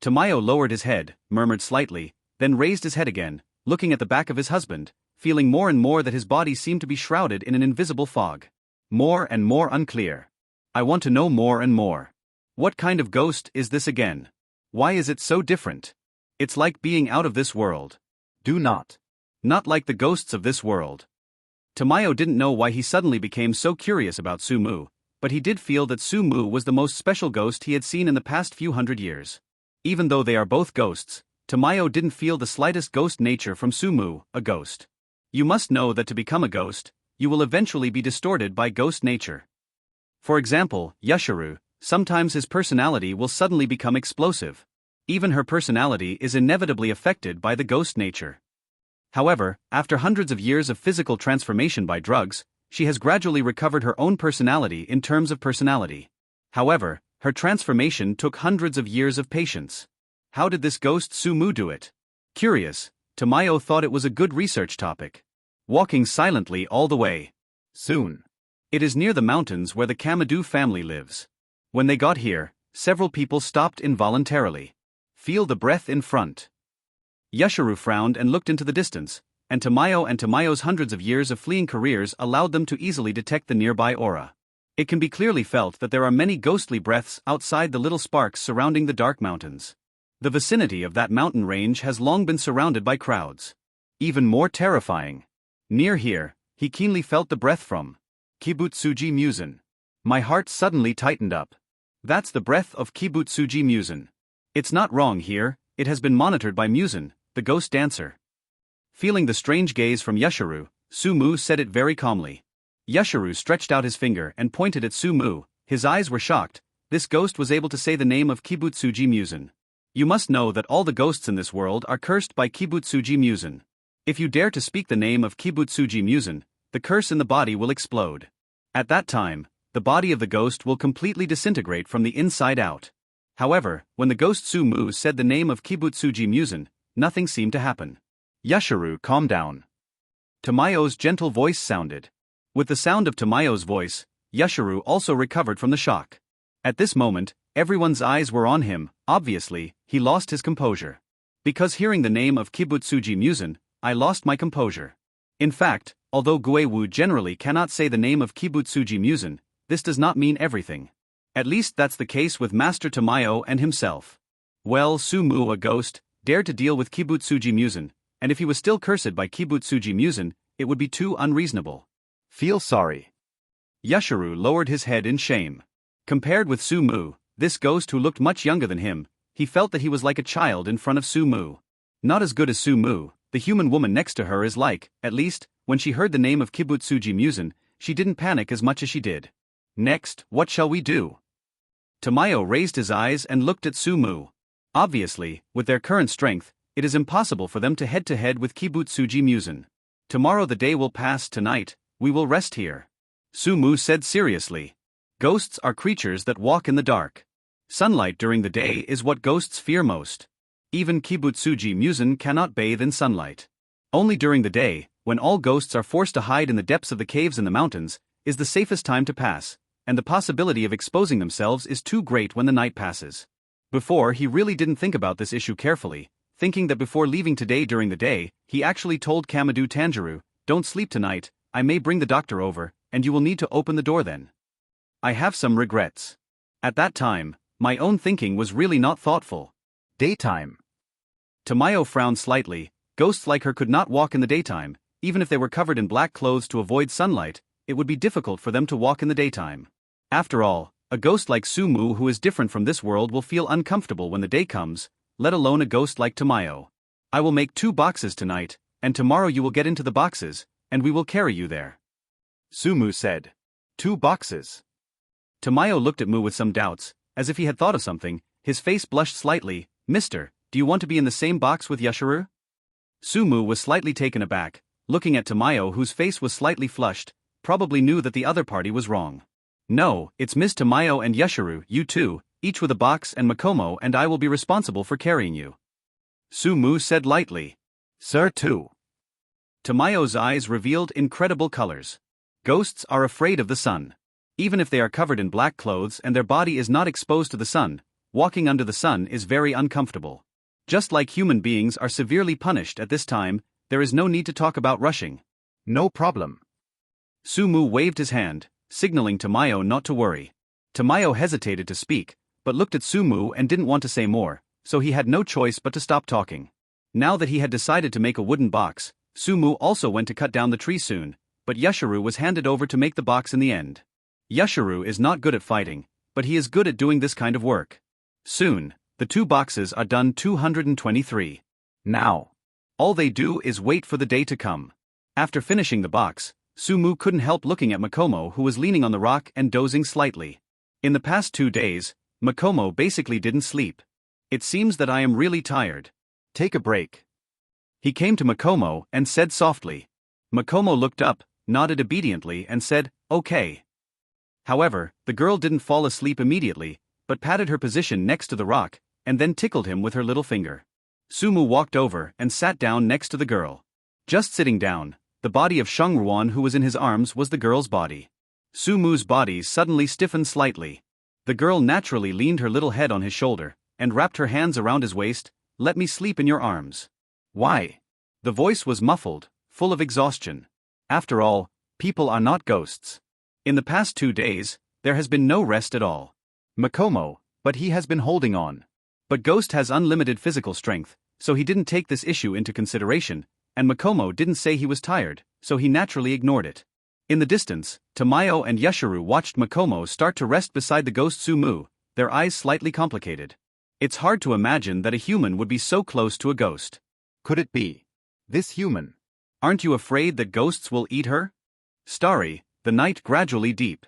S2: Tamayo lowered his head, murmured slightly, then raised his head again, looking at the back of his husband, feeling more and more that his body seemed to be shrouded in an invisible fog. More and more unclear. I want to know more and more. What kind of ghost is this again? Why is it so different? It's like being out of this world. Not like the ghosts of this world. Tamayo didn't know why he suddenly became so curious about Sumu, but he did feel that Sumu was the most special ghost he had seen in the past few hundred years. Even though they are both ghosts, Tamayo didn't feel the slightest ghost nature from Sumu, a ghost. You must know that to become a ghost, you will eventually be distorted by ghost nature. For example, Yashiro, sometimes his personality will suddenly become explosive. Even her personality is inevitably affected by the ghost nature. However, after hundreds of years of physical transformation by drugs, she has gradually recovered her own personality in terms of personality. However, her transformation took hundreds of years of patience. How did this ghost Sumu do it? Curious, Tamayo thought it was a good research topic. Walking silently all the way. Soon. It is near the mountains where the Kamadoos family lives. When they got here, several people stopped involuntarily. Feel the breath in front. Yashiro frowned and looked into the distance, and Tamayo's hundreds of years of fleeing careers allowed them to easily detect the nearby aura. It can be clearly felt that there are many ghostly breaths outside the little sparks surrounding the dark mountains. The vicinity of that mountain range has long been surrounded by crowds. Even more terrifying. Near here, he keenly felt the breath from Kibutsuji Musen. My heart suddenly tightened up. That's the breath of Kibutsuji Musen. It's not wrong here, it has been monitored by Musen, the ghost dancer. Feeling the strange gaze from Yashiro, Sumu said it very calmly. Yashiro stretched out his finger and pointed at Sumu. His eyes were shocked. This ghost was able to say the name of Kibutsuji Musen. You must know that all the ghosts in this world are cursed by Kibutsuji Musen. If you dare to speak the name of Kibutsuji Musen, the curse in the body will explode. At that time, the body of the ghost will completely disintegrate from the inside out. However, when the ghost Sumu said the name of Kibutsuji Musen, nothing seemed to happen. Yashiro calmed down. Tamayo's gentle voice sounded. With the sound of Tamayo's voice, Yashiro also recovered from the shock. At this moment, everyone's eyes were on him. Obviously, he lost his composure. Because hearing the name of Kibutsuji Musen, I lost my composure. In fact, although Guewu generally cannot say the name of Kibutsuji Musen, this does not mean everything. At least that's the case with Master Tamayo and himself. Well, Sumu, a ghost, dared to deal with Kibutsuji Musen, and if he was still cursed by Kibutsuji Musen, it would be too unreasonable. Feel sorry. Yashiro lowered his head in shame. Compared with Sumu, this ghost who looked much younger than him, he felt that he was like a child in front of Sumu. Not as good as Sumu, the human woman next to her is like, at least, when she heard the name of Kibutsuji Musen, she didn't panic as much as she did. Next, what shall we do? Tamayo raised his eyes and looked at Sumu. Obviously, with their current strength, it is impossible for them to head with Kibutsuji Musen. Tomorrow the day will pass. Tonight, we will rest here. Sumu said seriously. Ghosts are creatures that walk in the dark. Sunlight during the day is what ghosts fear most. Even Kibutsuji Musen cannot bathe in sunlight. Only during the day, when all ghosts are forced to hide in the depths of the caves in the mountains, is the safest time to pass, and the possibility of exposing themselves is too great when the night passes. Before, he really didn't think about this issue carefully, thinking that before leaving today during the day, he actually told Kamadu Tanjiro, "Don't sleep tonight, I may bring the doctor over, and you will need to open the door then." I have some regrets. At that time, my own thinking was really not thoughtful.
S3: Daytime.
S2: Tamayo frowned slightly. Ghosts like her could not walk in the daytime. Even if they were covered in black clothes to avoid sunlight, it would be difficult for them to walk in the daytime. After all, a ghost like Sumu who is different from this world will feel uncomfortable when the day comes, let alone a ghost like Tamayo. I will make 2 boxes tonight, and tomorrow you will get into the boxes, and we will carry you there.
S3: Sumu said. 2 boxes.
S2: Tamayo looked at Mu with some doubts, as if he had thought of something. His face blushed slightly. "Mister, do you want to be in the same box with Yashiro?" Sumu was slightly taken aback, looking at Tamayo whose face was slightly flushed, probably knew that the other party was wrong. "No, it's Miss Tamayo and Yashiro, you two, each with a box, and Makomo and I will be responsible for carrying you." Sumu said lightly.
S3: "Sir too."
S2: Tamayo's eyes revealed incredible colors. Ghosts are afraid of the sun. Even if they are covered in black clothes and their body is not exposed to the sun, walking under the sun is very uncomfortable. Just like human beings are severely punished at this time, there is no need to talk about rushing.
S3: "No problem."
S2: Sumu waved his hand, signaling Tamayo not to worry. Tamayo hesitated to speak, but looked at Sumu and didn't want to say more, so he had no choice but to stop talking. Now that he had decided to make a wooden box, Sumu also went to cut down the tree soon, but Yashiro was handed over to make the box in the end. Yashiro is not good at fighting, but he is good at doing this kind of work. Soon, the 2 boxes are done. 223.
S3: Now.
S2: All they do is wait for the day to come. After finishing the box, Sumu couldn't help looking at Makomo who was leaning on the rock and dozing slightly. In the past 2 days, Makomo basically didn't sleep. "It seems that I am really tired.
S3: Take a break."
S2: He came to Makomo and said softly. Makomo looked up, nodded obediently and said, "Okay." However, the girl didn't fall asleep immediately, but patted her position next to the rock, and then tickled him with her little finger. Sumu walked over and sat down next to the girl. Just sitting down, the body of Shangruan who was in his arms was the girl's body. Sumu's body suddenly stiffened slightly. The girl naturally leaned her little head on his shoulder, and wrapped her hands around his waist. "Let me sleep in your arms."
S3: "Why?"
S2: The voice was muffled, full of exhaustion. After all, people are not ghosts. In the past 2 days, there has been no rest at all.
S3: Makomo, but he has been holding on.
S2: But Ghost has unlimited physical strength, so he didn't take this issue into consideration, and Makomo didn't say he was tired, so he naturally ignored it. In the distance, Tamayo and Yashiro watched Makomo start to rest beside the ghost Sumu, their eyes slightly complicated. It's hard to imagine that a human would be so close to a ghost.
S3: Could it be this human?
S2: Aren't you afraid that ghosts will eat her? Starry, the night gradually deep.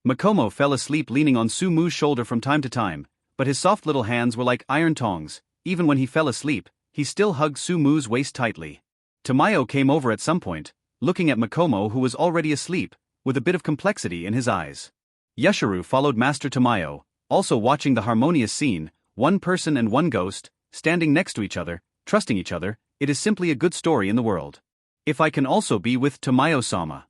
S2: Makomo fell asleep leaning on Sumu's shoulder from time to time, but his soft little hands were like iron tongs. Even when he fell asleep, he still hugged Sumu's waist tightly. Tamayo came over at some point, looking at Makomo who was already asleep, with a bit of complexity in his eyes. Yashiro followed Master Tamayo, also watching the harmonious scene, 1 person and 1 ghost, standing next to each other, trusting each other. It is simply a good story in the world. If I can also be with Tamayo-sama.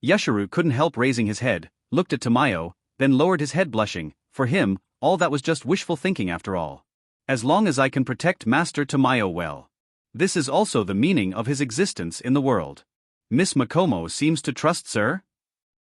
S2: Yashiro couldn't help raising his head, looked at Tamayo, then lowered his head blushing. For him, all that was just wishful thinking after all. As long as I can protect Master Tamayo well. This is also the meaning of his existence in the world. Miss Makomo seems to trust sir?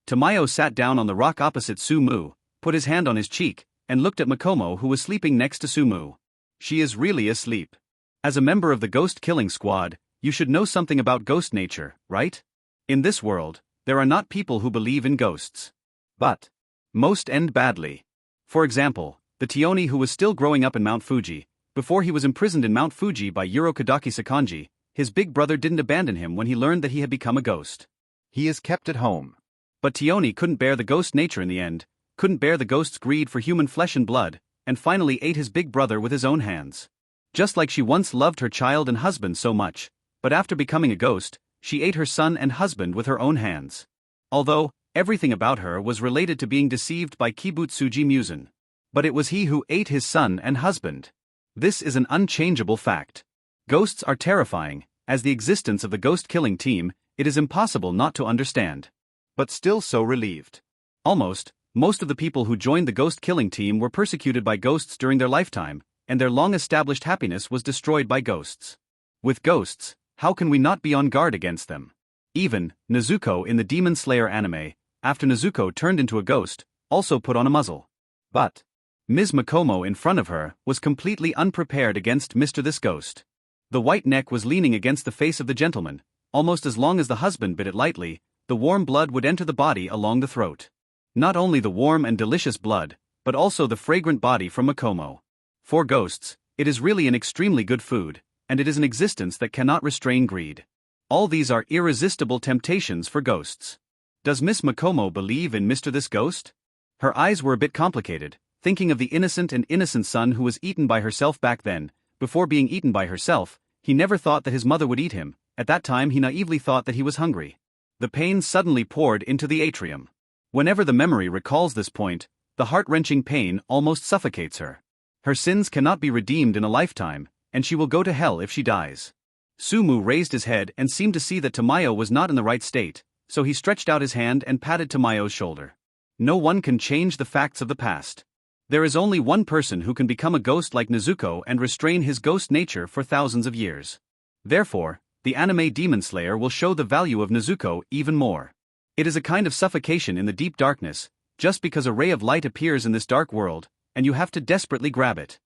S2: Tamayo sat down on the rock opposite Sumu, put his hand on his cheek, and looked at Makomo who was sleeping next to Sumu. She is really asleep. As a member of the ghost killing squad, you should know something about ghost nature, right? In this world, there are not people who believe in ghosts. But most end badly. For example, the Tioni who was still growing up in Mount Fuji, before he was imprisoned in Mount Fuji by Urokadaki Sakanji, his big brother didn't abandon him when he learned that he had become a ghost.
S3: He is kept at home.
S2: But Tioni couldn't bear the ghost nature in the end, couldn't bear the ghost's greed for human flesh and blood, and finally ate his big brother with his own hands. Just like she once loved her child and husband so much, but after becoming a ghost, she ate her son and husband with her own hands. Although, everything about her was related to being deceived by Kibutsuji Musen. But it was he who ate his son and husband. This is an unchangeable fact. Ghosts are terrifying. As the existence of the ghost killing team, it is impossible not to understand.
S3: But still so relieved.
S2: Most of the people who joined the ghost killing team were persecuted by ghosts during their lifetime, and their long-established happiness was destroyed by ghosts. With ghosts, how can we not be on guard against them? Even, Nezuko in the Demon Slayer anime, after Nezuko turned into a ghost, also put on a muzzle. But Ms. Makomo in front of her was completely unprepared against Mr. This Ghost. The white neck was leaning against the face of the gentleman. Almost as long as the husband bit it lightly, the warm blood would enter the body along the throat. Not only the warm and delicious blood, but also the fragrant body from Makomo. For ghosts, it is really an extremely good food, and it is an existence that cannot restrain greed. All these are irresistible temptations for ghosts. Does Miss Makomo believe in Mr. This Ghost? Her eyes were a bit complicated, thinking of the innocent son who was eaten by herself back then. Before being eaten by herself, he never thought that his mother would eat him. At that time he naively thought that he was hungry. The pain suddenly poured into the atrium. Whenever the memory recalls this point, the heart-wrenching pain almost suffocates her. Her sins cannot be redeemed in a lifetime, and she will go to hell if she dies. Sumu raised his head and seemed to see that Tamayo was not in the right state, so he stretched out his hand and patted Tamayo's shoulder. No one can change the facts of the past. There is only one person who can become a ghost like Nezuko and restrain his ghost nature for thousands of years. Therefore, the anime Demon Slayer will show the value of Nezuko even more. It is a kind of suffocation in the deep darkness, just because a ray of light appears in this dark world, and you have to desperately grab it.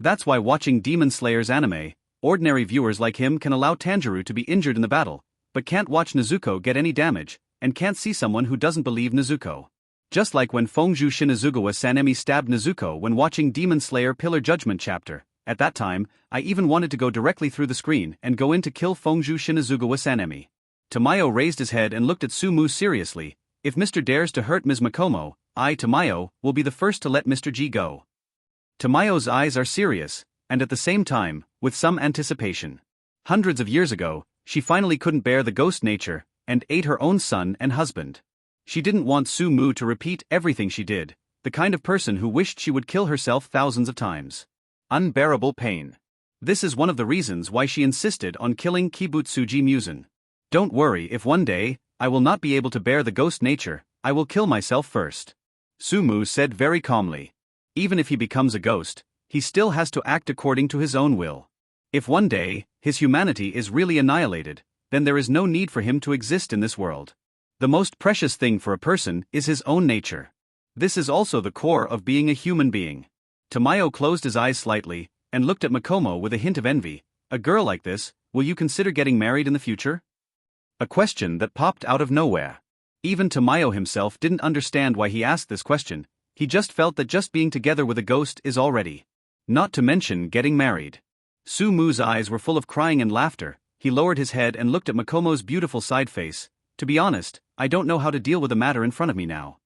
S2: That's why watching Demon Slayer's anime, ordinary viewers like him can allow Tanjiro to be injured in the battle, but can't watch Nezuko get any damage, and can't see someone who doesn't believe Nezuko. Just like when Fongju Shinazugawa Sanemi stabbed Nezuko when watching Demon Slayer Pillar Judgment chapter. At that time, I even wanted to go directly through the screen and go in to kill Fongju Shinazugawa Sanemi. Tamayo raised his head and looked at Sumu seriously. If Mr. dares to hurt Ms. Makomo, I, Tamayo, will be the first to let Mr. G go. Tamayo's eyes are serious, and at the same time, with some anticipation. Hundreds of years ago, she finally couldn't bear the ghost nature, and ate her own son and husband. She didn't want Sumu to repeat everything she did, the kind of person who wished she would kill herself thousands of times. Unbearable pain. This is one of the reasons why she insisted on killing Kibutsuji Muzan. Don't worry if one day, I will not be able to bear the ghost nature, I will kill myself first. Sumu said very calmly. Even if he becomes a ghost, he still has to act according to his own will. If one day, his humanity is really annihilated, then there is no need for him to exist in this world. The most precious thing for a person is his own nature. This is also the core of being a human being. Tamayo closed his eyes slightly, and looked at Makomo with a hint of envy. A girl like this, will you consider getting married in the future? A question that popped out of nowhere. Even Tamayo himself didn't understand why he asked this question, he just felt that just being together with a ghost is already. Not to mention getting married. Sumu's eyes were full of crying and laughter, he lowered his head and looked at Makomo's beautiful side face. To be honest, I don't know how to deal with the matter in front of me now.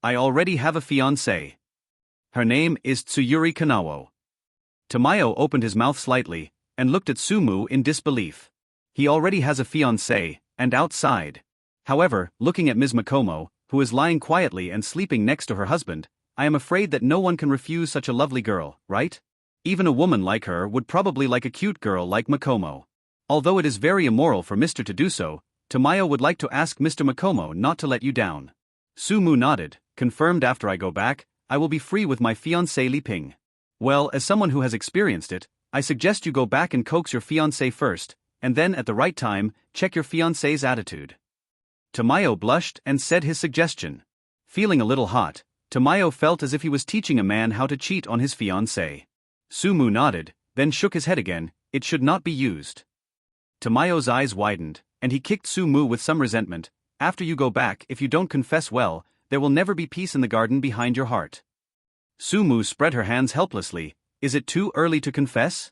S2: I already have a fiancé. Her name is Tsuyuri Kanao. Tamayo opened his mouth slightly, and looked at Sumu in disbelief. He already has a fiancé, and outside. However, looking at Ms. Makomo, who is lying quietly and sleeping next to her husband, I am afraid that no one can refuse such a lovely girl, right? Even a woman like her would probably like a cute girl like Makomo. Although it is very immoral for Mr. to do so, Tamayo would like to ask Mr. Makomo not to let you down. Sumu nodded, confirmed after I go back, I will be free with my fiancé Li Ping. Well, as someone who has experienced it, I suggest you go back and coax your fiancé first, and then at the right time, check your fiancé's attitude. Tamayo blushed and said his suggestion. Feeling a little hot, Tamayo felt as if he was teaching a man how to cheat on his fiancé. Sumu nodded, then shook his head again, it should not be used. Tamayo's eyes widened, and he kicked Sumu with some resentment. After you go back, if you don't confess well, there will never be peace in the garden behind your heart. Sumu spread her hands helplessly. Is it too early to confess?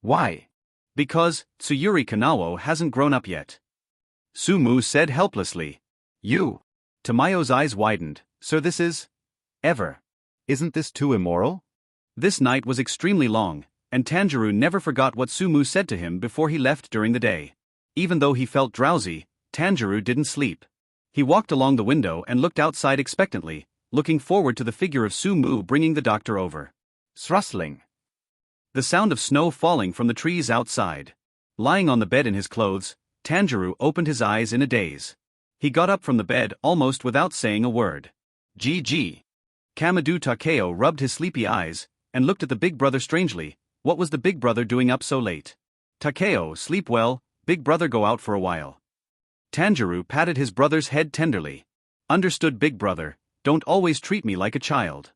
S2: Why? Because Tsuyuri Kanao hasn't grown up yet. Sumu said helplessly. You. Tamayo's eyes widened. So this is... ever. Isn't this too immoral? This night was extremely long, and Tanjiro never forgot what Sumu said to him before he left during the day. Even though he felt drowsy, Tanjiro didn't sleep. He walked along the window and looked outside expectantly, looking forward to the figure of Sumu bringing the doctor over. Rustling. The sound of snow falling from the trees outside. Lying on the bed in his clothes, Tanjiro opened his eyes in a daze. He got up from the bed almost without saying a word. GG. Kamadu Takeo rubbed his sleepy eyes and looked at the big brother strangely. What was the big brother doing up so late? Takeo, sleep well, big brother go out for a while. Tanjiro patted his brother's head tenderly. Understood big brother, don't always treat me like a child.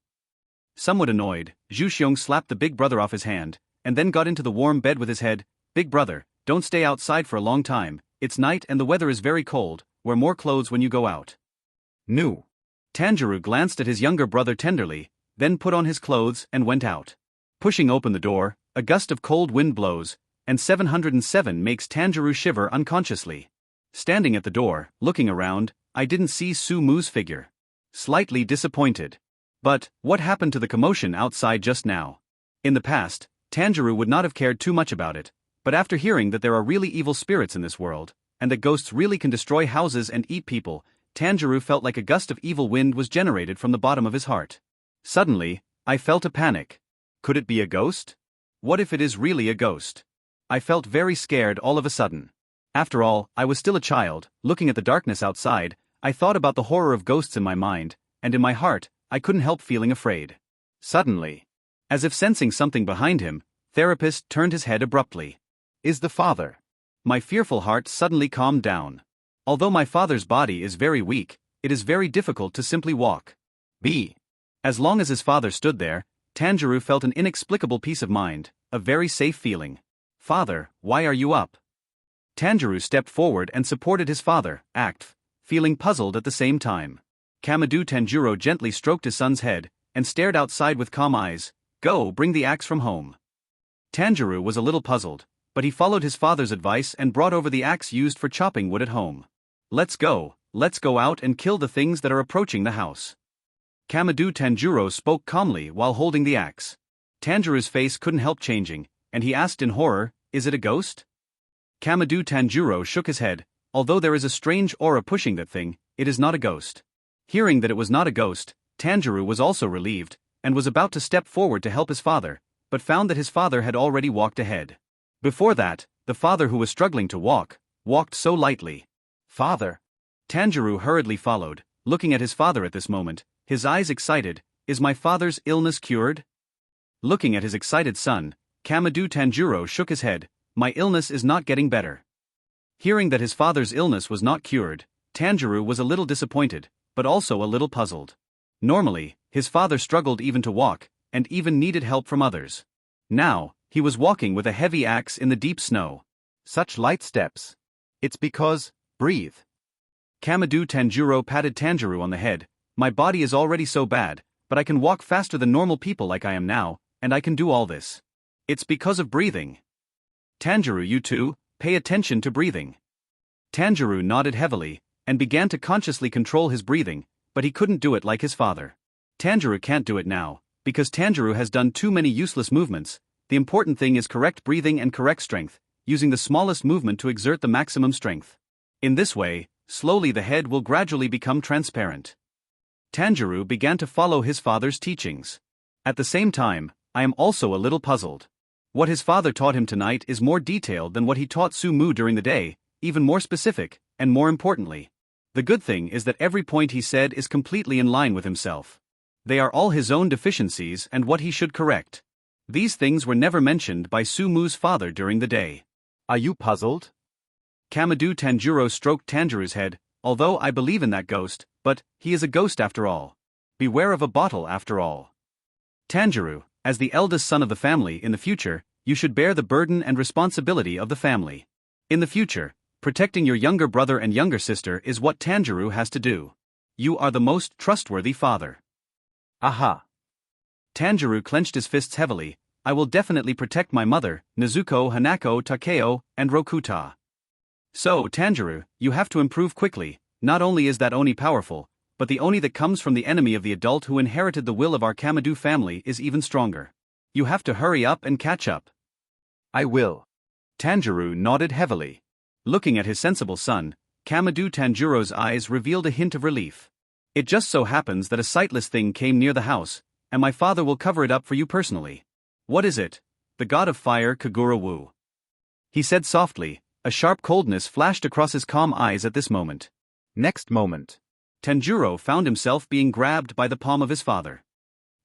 S2: Somewhat annoyed, Zhuxiong slapped the big brother off his hand, and then got into the warm bed with his head. Big brother, don't stay outside for a long time, it's night and the weather is very cold, wear more clothes when you go out. No. Tanjiro glanced at his younger brother tenderly, then put on his clothes and went out. Pushing open the door, a gust of cold wind blows, and 707 makes Tanjiro shiver unconsciously. Standing at the door, looking around, I didn't see Su-Mu's figure. Slightly disappointed. But, what happened to the commotion outside just now? In the past, Tanjiro would not have cared too much about it, but after hearing that there are really evil spirits in this world, and that ghosts really can destroy houses and eat people, Tanjiro felt like a gust of evil wind was generated from the bottom of his heart. Suddenly, I felt a panic. Could it be a ghost? What if it is really a ghost? I felt very scared all of a sudden. After all, I was still a child, looking at the darkness outside, I thought about the horror of ghosts in my mind, and in my heart, I couldn't help feeling afraid. Suddenly, as if sensing something behind him, Therapist turned his head abruptly. Is the father? My fearful heart suddenly calmed down. Although my father's body is very weak, it is very difficult to simply walk. As long as his father stood there, Tanjiro felt an inexplicable peace of mind, a very safe feeling. Father, why are you up? Tanjiro stepped forward and supported his father, feeling puzzled at the same time. Kamadu Tanjiro gently stroked his son's head, and stared outside with calm eyes. Go, bring the axe from home. Tanjiro was a little puzzled, but he followed his father's advice and brought over the axe used for chopping wood at home. Let's go out and kill the things that are approaching the house. Kamadu Tanjiro spoke calmly while holding the axe. Tanjiro's face couldn't help changing, and he asked in horror, is it a ghost? Kamadu Tanjiro shook his head, although there is a strange aura pushing that thing, it is not a ghost. Hearing that it was not a ghost, Tanjiro was also relieved, and was about to step forward to help his father, but found that his father had already walked ahead. Before that, the father who was struggling to walk, walked so lightly. Father. Tanjiro hurriedly followed, looking at his father at this moment, his eyes excited, is my father's illness cured? Looking at his excited son, Kamadu Tanjiro shook his head, my illness is not getting better. Hearing that his father's illness was not cured, Tanjiro was a little disappointed, but also a little puzzled. Normally, his father struggled even to walk, and even needed help from others. Now, he was walking with a heavy axe in the deep snow. Such light steps. It's because, breathe. Kamadu Tanjiro patted Tanjiro on the head, my body is already so bad, but I can walk faster than normal people like I am now, and I can do all this. It's because of breathing. Tanjiro, you too, pay attention to breathing. Tanjiro nodded heavily, and began to consciously control his breathing, but he couldn't do it like his father. Tanjiro can't do it now, because Tanjiro has done too many useless movements. The important thing is correct breathing and correct strength, using the smallest movement to exert the maximum strength. In this way, slowly the head will gradually become transparent. Tanjiro began to follow his father's teachings. At the same time, I am also a little puzzled. What his father taught him tonight is more detailed than what he taught Su-Mu during the day, even more specific, and more importantly. The good thing is that every point he said is completely in line with himself. They are all his own deficiencies and what he should correct. These things were never mentioned by Su-Mu's father during the day. Are you puzzled? Kamadu Tanjiro stroked Tanjiro's head, although I believe in that ghost, but he is a ghost after all. Beware of a bottle after all. Tanjiro, as the eldest son of the family in the future, you should bear the burden and responsibility of the family. In the future, protecting your younger brother and younger sister is what Tanjiro has to do. You are the most trustworthy father. Aha. Tanjiro clenched his fists heavily, I will definitely protect my mother, Nezuko, Hanako, Takeo, and Rokuta. So, Tanjiro, you have to improve quickly, not only is that Oni powerful, but the Oni that comes from the enemy of the adult who inherited the will of our Kamadu family is even stronger. You have to hurry up and catch up. I will. Tanjiro nodded heavily. Looking at his sensible son, Kamadu Tanjiro's eyes revealed a hint of relief. It just so happens that a sightless thing came near the house, and my father will cover it up for you personally. What is it? The god of fire Kagura Wu. He said softly, a sharp coldness flashed across his calm eyes at this moment.
S3: Next moment, Tanjiro found himself being grabbed by the palm of his father.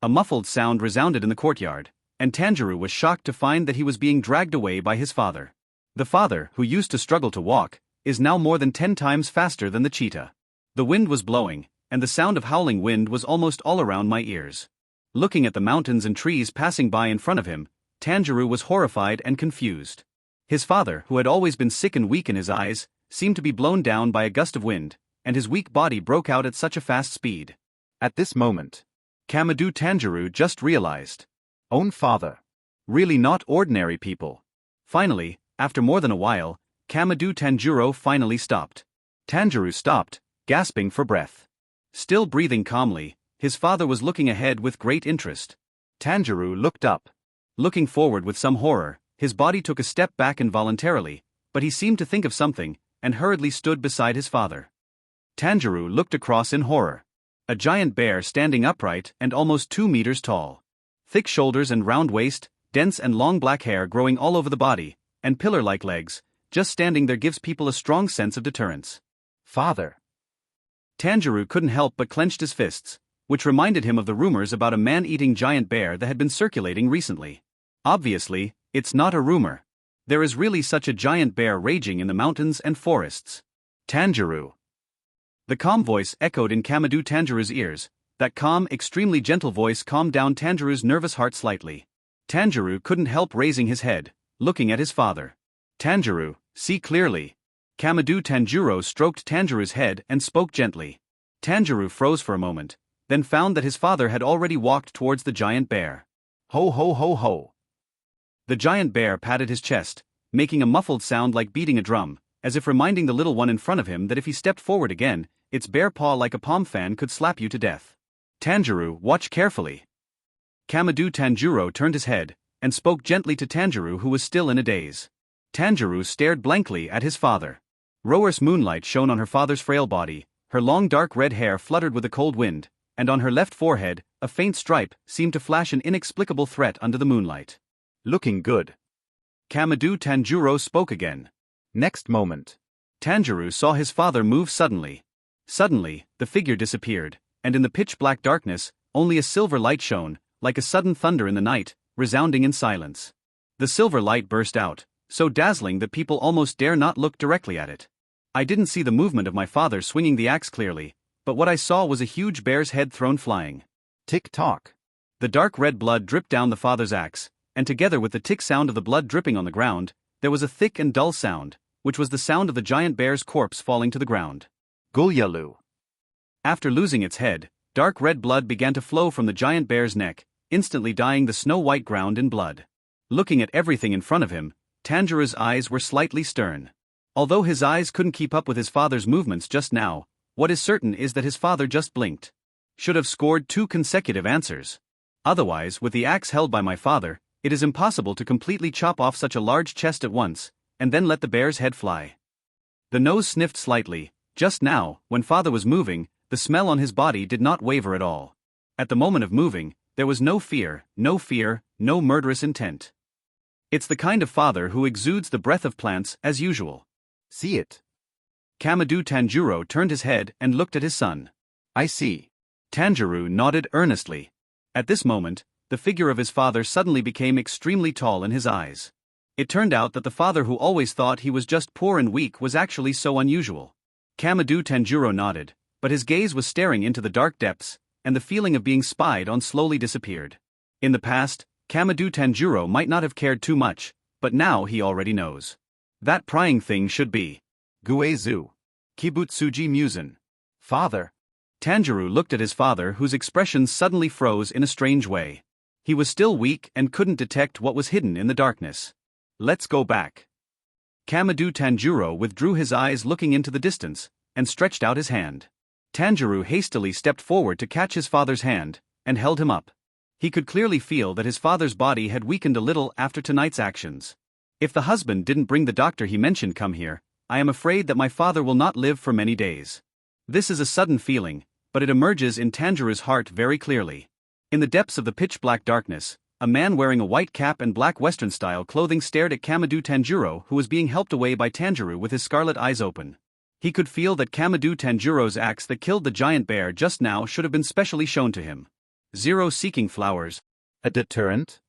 S3: A muffled sound resounded in the courtyard, and Tanjiro was shocked to find that he was being dragged away by his father. The father, who used to struggle to walk, is now more than 10 times faster than the cheetah. The wind was blowing, and the sound of howling wind was almost all around my ears. Looking at the mountains and trees passing by in front of him, Tanjiro was horrified and confused. His father, who had always been sick and weak in his eyes, seemed to be blown down by a gust of wind, and his weak body broke out at such a fast speed. At this moment, Kamadu Tanjiro just realized. Own father. Really not ordinary people. Finally, after more than a while, Kamadu Tanjiro finally stopped. Tanjiro stopped, gasping for breath. Still breathing calmly, his father was looking ahead with great interest. Tanjiro looked up. Looking forward with some horror, his body took a step back involuntarily, but he seemed to think of something, and hurriedly stood beside his father. Tanjiro looked across in horror. A giant bear standing upright and almost 2 meters tall. Thick shoulders and round waist, dense and long black hair growing all over the body, and pillar-like legs, just standing there gives people a strong sense of deterrence. Father. Tanjiro couldn't help but clenched his fists, which reminded him of the rumors about a man-eating giant bear that had been circulating recently. Obviously, it's not a rumor. There is really such a giant bear raging in the mountains and forests. Tanjiro. The calm voice echoed in Kamadu Tanjiro's ears. That calm, extremely gentle voice calmed down Tanjiro's nervous heart slightly. Tanjiro couldn't help raising his head, looking at his father. Tanjiro, see clearly. Kamadu Tanjiro stroked Tanjiro's head and spoke gently. Tanjiro froze for a moment, then found that his father had already walked towards the giant bear. Ho ho ho ho. The giant bear patted his chest, making a muffled sound like beating a drum, as if reminding the little one in front of him that if he stepped forward again, its bare paw like a palm fan could slap you to death. Tanjiro, watch carefully. Kamadu Tanjiro turned his head, and spoke gently to Tanjiro, who was still in a daze. Tanjiro stared blankly at his father. Roar's moonlight shone on her father's frail body, her long dark red hair fluttered with a cold wind, and on her left forehead, a faint stripe seemed to flash an inexplicable threat under the moonlight. Looking good. Kamadu Tanjiro spoke again. Next moment, Tanjiro saw his father move suddenly. Suddenly, the figure disappeared, and in the pitch-black darkness, only a silver light shone, like a sudden thunder in the night, resounding in silence. The silver light burst out, so dazzling that people almost dare not look directly at it. I didn't see the movement of my father swinging the axe clearly, but what I saw was a huge bear's head thrown flying. Tick-tock. The dark red blood dripped down the father's axe, and together with the tick sound of the blood dripping on the ground, there was a thick and dull sound, which was the sound of the giant bear's corpse falling to the ground. Gulyalu. After losing its head, dark red blood began to flow from the giant bear's neck, instantly dyeing the snow-white ground in blood. Looking at everything in front of him, Tanjiro's eyes were slightly stern. Although his eyes couldn't keep up with his father's movements just now, what is certain is that his father just blinked. Should have scored 2 consecutive answers. Otherwise, with the axe held by my father, it is impossible to completely chop off such a large chest at once, and then let the bear's head fly. The nose sniffed slightly. Just now, when father was moving, the smell on his body did not waver at all. At the moment of moving, there was no fear, no murderous intent. It's the kind of father who exudes the breath of plants as usual. See it. Kamadu Tanjiro turned his head and looked at his son. I see. Tanjiro nodded earnestly. At this moment, the figure of his father suddenly became extremely tall in his eyes. It turned out that the father who always thought he was just poor and weak was actually so unusual. Kamadu Tanjiro nodded, but his gaze was staring into the dark depths, and the feeling of being spied on slowly disappeared. In the past, Kamadu Tanjiro might not have cared too much, but now he already knows. That prying thing should be Guezu. Kibutsuji Musen. Father. Tanjiro looked at his father, whose expression suddenly froze in a strange way. He was still weak and couldn't detect what was hidden in the darkness. Let's go back. Kamadu Tanjiro withdrew his eyes looking into the distance, and stretched out his hand. Tanjiro hastily stepped forward to catch his father's hand, and held him up. He could clearly feel that his father's body had weakened a little after tonight's actions. If the husband didn't bring the doctor he mentioned come here, I am afraid that my father will not live for many days. This is a sudden feeling, but it emerges in Tanjiro's heart very clearly. In the depths of the pitch-black darkness, a man wearing a white cap and black Western-style clothing stared at Kamadu Tanjiro, who was being helped away by Tanjiro with his scarlet eyes open.
S2: He could feel that Kamado Tanjiro's axe that killed the giant bear just now should have been specially shown to him. Zero seeking flowers.
S3: A deterrent?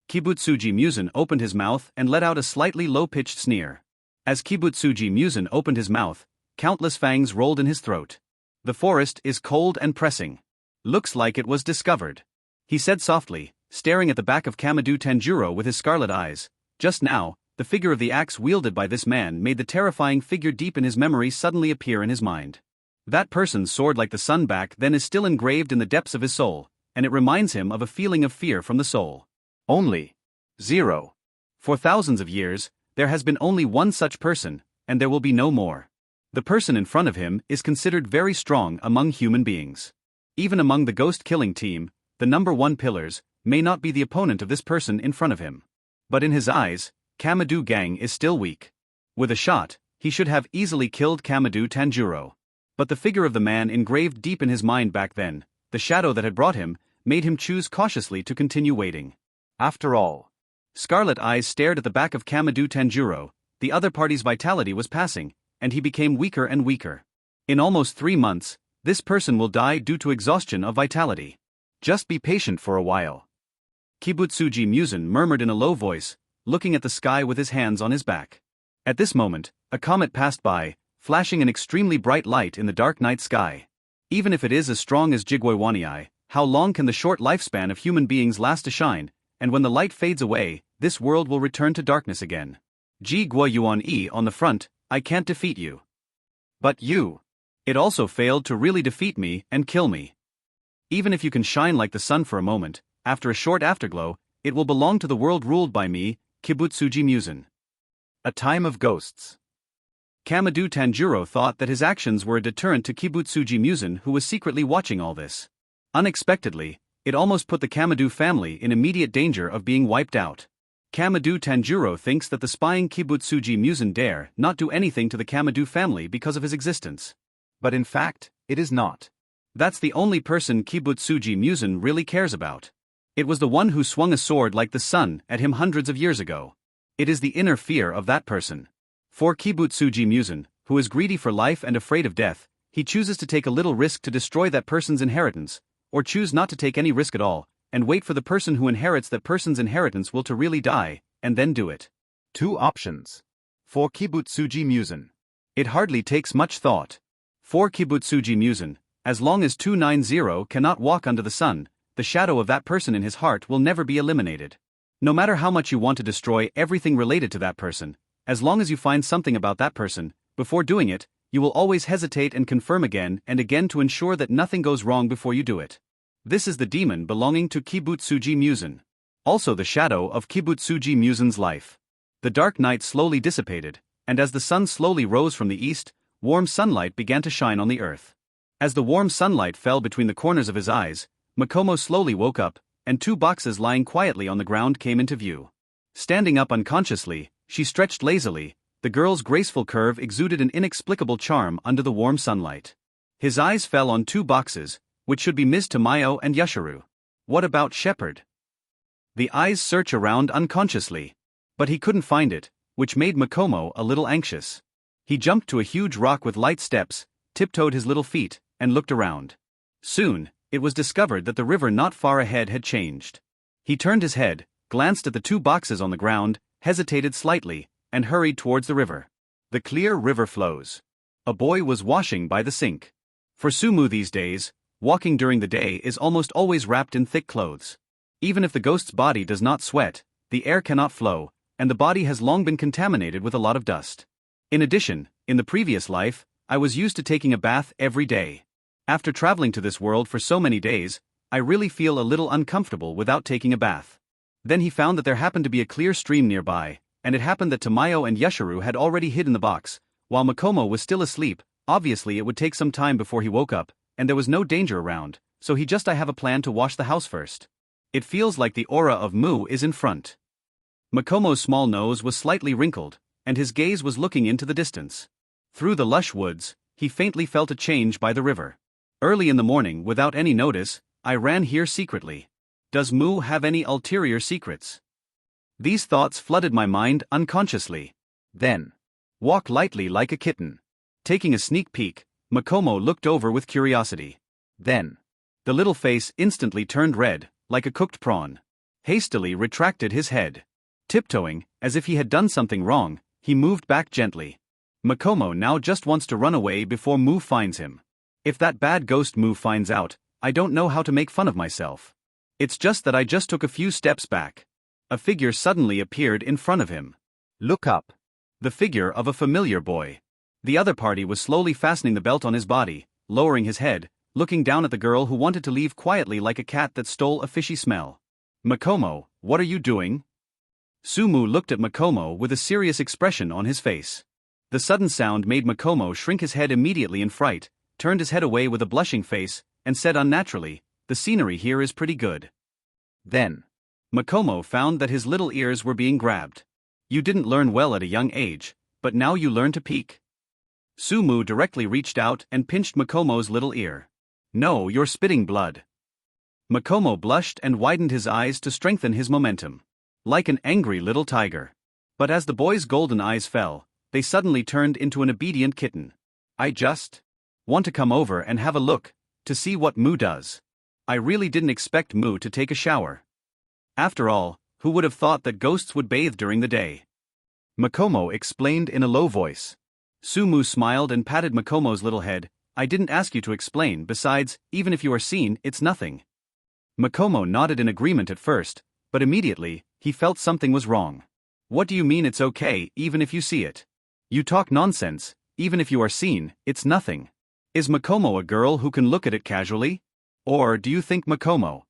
S2: Kibutsuji Musen opened his mouth and let out a slightly low-pitched sneer. As Kibutsuji Musen opened his mouth, countless fangs rolled in his throat. The forest is cold and pressing. Looks like it was discovered. He said softly, staring at the back of Kamado Tanjiro with his scarlet eyes. Just now, the figure of the axe wielded by this man made the terrifying figure deep in his memory suddenly appear in his mind. That person's sword like the sun back then is still engraved in the depths of his soul, and it reminds him of a feeling of fear from the soul.
S3: Only. 0.
S2: For thousands of years, there has been only one such person, and there will be no more. The person in front of him is considered very strong among human beings. Even among the ghost-killing team, the number one pillars may not be the opponent of this person in front of him. But in his eyes, Kamado Gang is still weak. With a shot, he should have easily killed Kamado Tanjiro. But the figure of the man engraved deep in his mind back then, the shadow that had brought him, made him choose cautiously to continue waiting.
S3: After all.
S2: Scarlet eyes stared at the back of Kamado Tanjiro. The other party's vitality was passing, and he became weaker and weaker. In almost 3 months, this person will die due to exhaustion of vitality.
S3: Just be patient for a while.
S2: Kibutsuji Musen murmured in a low voice, looking at the sky with his hands on his back. At this moment, a comet passed by, flashing an extremely bright light in the dark night sky. Even if it is as strong as Jigwewani, how long can the short lifespan of human beings last to shine, and when the light fades away, this world will return to darkness again. Jigwewani on the front, I can't defeat you. But you. It also failed to really defeat me and kill me. Even if you can shine like the sun for a moment, after a short afterglow, it will belong to the world ruled by me, Kibutsuji Musen.
S3: A time of ghosts.
S2: Kamado Tanjiro thought that his actions were a deterrent to Kibutsuji Musen, who was secretly watching all this. Unexpectedly, it almost put the Kamado family in immediate danger of being wiped out. Kamado Tanjiro thinks that the spying Kibutsuji Musen dare not do anything to the Kamado family because of his existence.
S3: But in fact, it is not.
S2: That's the only person Kibutsuji Musen really cares about. It was the one who swung a sword like the sun at him hundreds of years ago. It is the inner fear of that person. For Kibutsuji Musen, who is greedy for life and afraid of death, he chooses to take a little risk to destroy that person's inheritance, or choose not to take any risk at all, and wait for the person who inherits that person's inheritance will to really die, and then do it.
S3: 2 options. For Kibutsuji Musen.
S2: It hardly takes much thought. For Kibutsuji Musen, as long as 290 cannot walk under the sun, the shadow of that person in his heart will never be eliminated. No matter how much you want to destroy everything related to that person, as long as you find something about that person, before doing it, you will always hesitate and confirm again and again to ensure that nothing goes wrong before you do it. This is the demon belonging to Kibutsuji Musen. Also the shadow of Kibutsuji Musen's life. The dark night slowly dissipated, and as the sun slowly rose from the east, warm sunlight began to shine on the earth. As the warm sunlight fell between the corners of his eyes, Makomo slowly woke up, and 2 boxes lying quietly on the ground came into view. Standing up unconsciously, she stretched lazily. The girl's graceful curve exuded an inexplicable charm under the warm sunlight. His eyes fell on 2 boxes, which should be Ms. Tamayo and Yasharu. What about Shepherd? The eyes search around unconsciously. But he couldn't find it, which made Makomo a little anxious. He jumped to a huge rock with light steps, tiptoed his little feet, and looked around. Soon, it was discovered that the river not far ahead had changed. He turned his head, glanced at the 2 boxes on the ground, hesitated slightly, and hurried towards the river. The clear river flows. A boy was washing by the sink. For Sumu these days, walking during the day is almost always wrapped in thick clothes. Even if the ghost's body does not sweat, the air cannot flow, and the body has long been contaminated with a lot of dust. In addition, in the previous life, I was used to taking a bath every day. After traveling to this world for so many days, I really feel a little uncomfortable without taking a bath. Then he found that there happened to be a clear stream nearby, and it happened that Tamayo and Yasharu had already hidden the box, while Makomo was still asleep. Obviously it would take some time before he woke up, and there was no danger around, so I have a plan to wash the house first. It feels like the aura of Mu is in front. Makomo's small nose was slightly wrinkled, and his gaze was looking into the distance. Through the lush woods, he faintly felt a change by the river. Early in the morning, without any notice, I ran here secretly. Does Mu have any ulterior secrets? These thoughts flooded my mind unconsciously. Then, walk lightly like a kitten. Taking a sneak peek, Makomo looked over with curiosity. Then, the little face instantly turned red, like a cooked prawn. Hastily retracted his head. Tiptoeing, as if he had done something wrong, he moved back gently. Makomo now just wants to run away before Mu finds him. If that bad ghost Mu finds out, I don't know how to make fun of myself. It's just that I just took a few steps back. A figure suddenly appeared in front of him. Look up. The figure of a familiar boy. The other party was slowly fastening the belt on his body, lowering his head, looking down at the girl who wanted to leave quietly like a cat that stole a fishy smell. Makomo, what are you doing? Sumu looked at Makomo with a serious expression on his face. The sudden sound made Makomo shrink his head immediately in fright, turned his head away with a blushing face, and said unnaturally, "The scenery here is pretty good." Then, Makomo found that his little ears were being grabbed. You didn't learn well at a young age, but now you learn to peek. Sumu directly reached out and pinched Makomo's little ear. No, you're spitting blood. Makomo blushed and widened his eyes to strengthen his momentum. Like an angry little tiger. But as the boy's golden eyes fell, they suddenly turned into an obedient kitten. I just want to come over and have a look, to see what Mu does. I really didn't expect Mu to take a shower. After all, who would have thought that ghosts would bathe during the day? Makomo explained in a low voice. Sumu smiled and patted Makomo's little head. I didn't ask you to explain, besides, even if you are seen, it's nothing. Makomo nodded in agreement at first, but immediately, he felt something was wrong. What do you mean it's okay, even if you see it? You talk nonsense, even if you are seen, it's nothing. Is Makomo a girl who can look at it casually? Or do you think Makomo?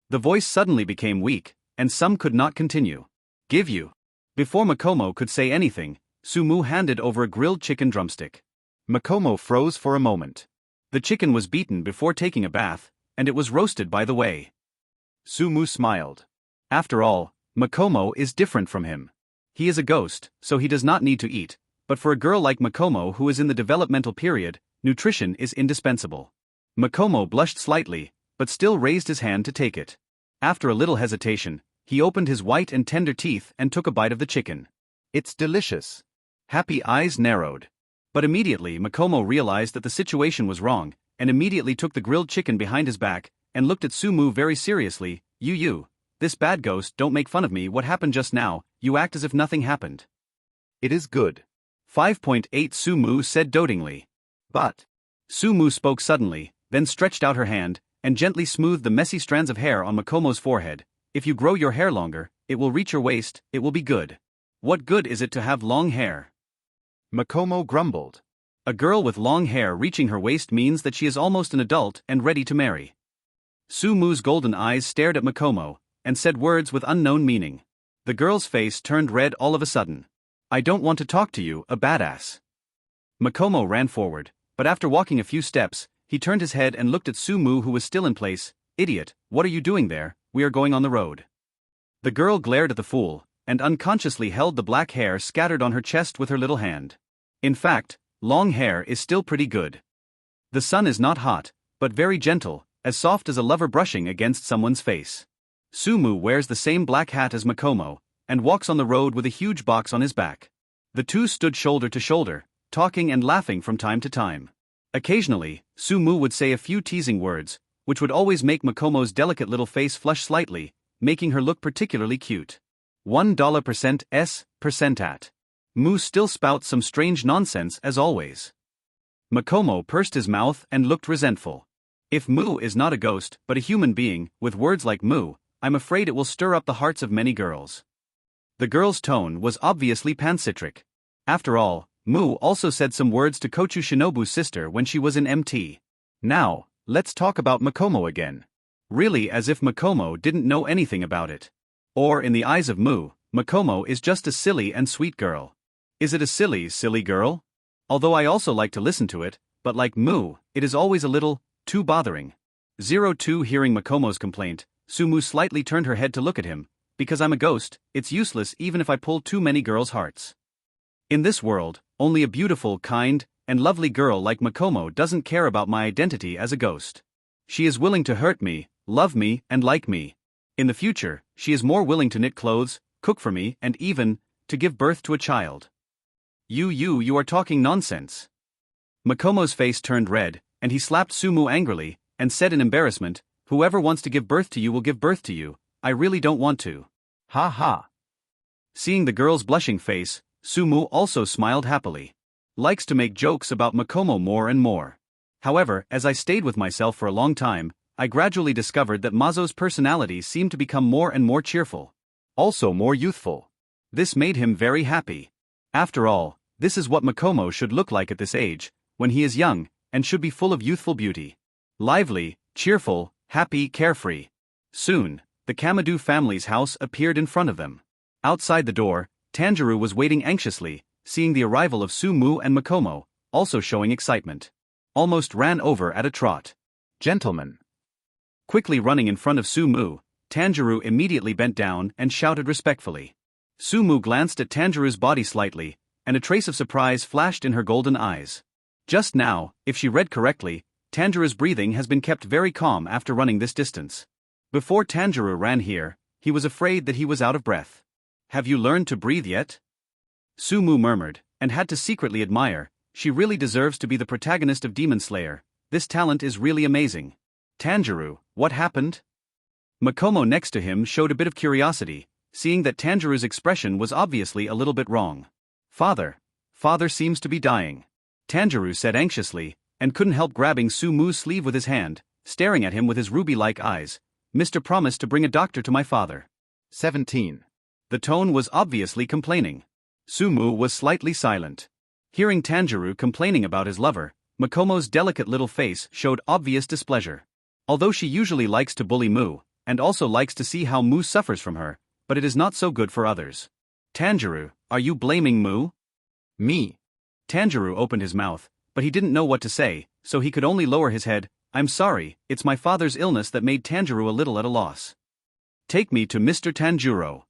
S2: The voice suddenly became weak, and some could not continue. Give you. Before Makomo could say anything, Sumu handed over a grilled chicken drumstick. Makomo froze for a moment. The chicken was beaten before taking a bath, and it was roasted by the way. Sumu smiled. After all, Makomo is different from him. He is a ghost, so he does not need to eat, but for a girl like Makomo who is in the developmental period, nutrition is indispensable. Makomo blushed slightly, but still raised his hand to take it. After a little hesitation, he opened his white and tender teeth and took a bite of the chicken. It's delicious. Happy eyes narrowed. But immediately Makomo realized that the situation was wrong, and immediately took the grilled chicken behind his back, and looked at Sumu very seriously. You, this bad ghost, don't make fun of me. What happened just now, you act as if nothing happened. It is good. 5.8 Sumu said dotingly. But. Sumu spoke suddenly, then stretched out her hand, and gently smoothed the messy strands of hair on Makomo's forehead. If you grow your hair longer, it will reach your waist, it will be good. What good is it to have long hair? Makomo grumbled. A girl with long hair reaching her waist means that she is almost an adult and ready to marry. Sumu's golden eyes stared at Makomo, and said words with unknown meaning. The girl's face turned red all of a sudden. I don't want to talk to you, a badass. Makomo ran forward, but after walking a few steps, he turned his head and looked at Sumu, who was still in place. Idiot, what are you doing there? We are going on the road. The girl glared at the fool, and unconsciously held the black hair scattered on her chest with her little hand. In fact, long hair is still pretty good. The sun is not hot, but very gentle, as soft as a lover brushing against someone's face. Sumu wears the same black hat as Makomo, and walks on the road with a huge box on his back. The two stood shoulder to shoulder, talking and laughing from time to time. Occasionally, Sumu would say a few teasing words, which would always make Makomo's delicate little face flush slightly, making her look particularly cute. $1% at. Mu still spouts some strange nonsense as always. Makomo pursed his mouth and looked resentful. If Mu is not a ghost but a human being, with words like Mu, I'm afraid it will stir up the hearts of many girls. The girl's tone was obviously pancytric. After all, Mu also said some words to Kochu Shinobu's sister when she was in MT. Now, let's talk about Makomo again. Really, as if Makomo didn't know anything about it. Or in the eyes of Mu, Makomo is just a silly and sweet girl. Is it a silly girl? Although I also like to listen to it, but like Mu, it is always a little too bothering. 02 Hearing Makomo's complaint, Sumu slightly turned her head to look at him. Because I'm a ghost, it's useless even if I pull too many girls' hearts. In this world, only a beautiful, kind, and lovely girl like Makomo doesn't care about my identity as a ghost. She is willing to hurt me, love me, and like me. In the future, she is more willing to knit clothes, cook for me, and even to give birth to a child. You are talking nonsense. Makomo's face turned red, and he slapped Sumu angrily, and said in embarrassment, "Whoever wants to give birth to you will give birth to you, I really don't want to."
S3: Ha ha.
S2: Seeing the girl's blushing face, Sumu also smiled happily. Likes to make jokes about Makomo more and more. However, as I stayed with myself for a long time, I gradually discovered that Mazo's personality seemed to become more and more cheerful. Also more youthful. This made him very happy. After all, this is what Makomo should look like at this age, when he is young, and should be full of youthful beauty. Lively, cheerful, happy, carefree. Soon, the Kamadoos family's house appeared in front of them. Outside the door, Tanjiro was waiting anxiously, seeing the arrival of Sumu and Makomo, also showing excitement. Almost ran over at a trot.
S3: "Gentlemen."
S2: Quickly running in front of Sumu, Tanjiro immediately bent down and shouted respectfully. Sumu glanced at Tanjiro's body slightly, and a trace of surprise flashed in her golden eyes. Just now, if she read correctly, Tanjiro's breathing has been kept very calm after running this distance. Before Tanjiro ran here, he was afraid that he was out of breath. "Have you learned to breathe yet?" Sumu murmured, and had to secretly admire. She really deserves to be the protagonist of Demon Slayer. This talent is really amazing. "Tanjiro, what happened?" Makomo next to him showed a bit of curiosity, seeing that Tanjiro's expression was obviously a little bit wrong. Father seems to be dying," Tanjiro said anxiously, and couldn't help grabbing Sumu's sleeve with his hand, staring at him with his ruby-like eyes. "Mr. promised to bring a doctor to my father."
S3: 17.
S2: The tone was obviously complaining. Sumu was slightly silent. Hearing Tanjiro complaining about his lover, Makomo's delicate little face showed obvious displeasure. Although she usually likes to bully Mu, and also likes to see how Mu suffers from her, but it is not so good for others. "Tanjiro, are you blaming Mu?"
S3: "Me."
S2: Tanjiro opened his mouth, but he didn't know what to say, so he could only lower his head. "I'm sorry, it's my father's illness that made Tanjiro a little at a loss. Take me to Mr. Tanjiro."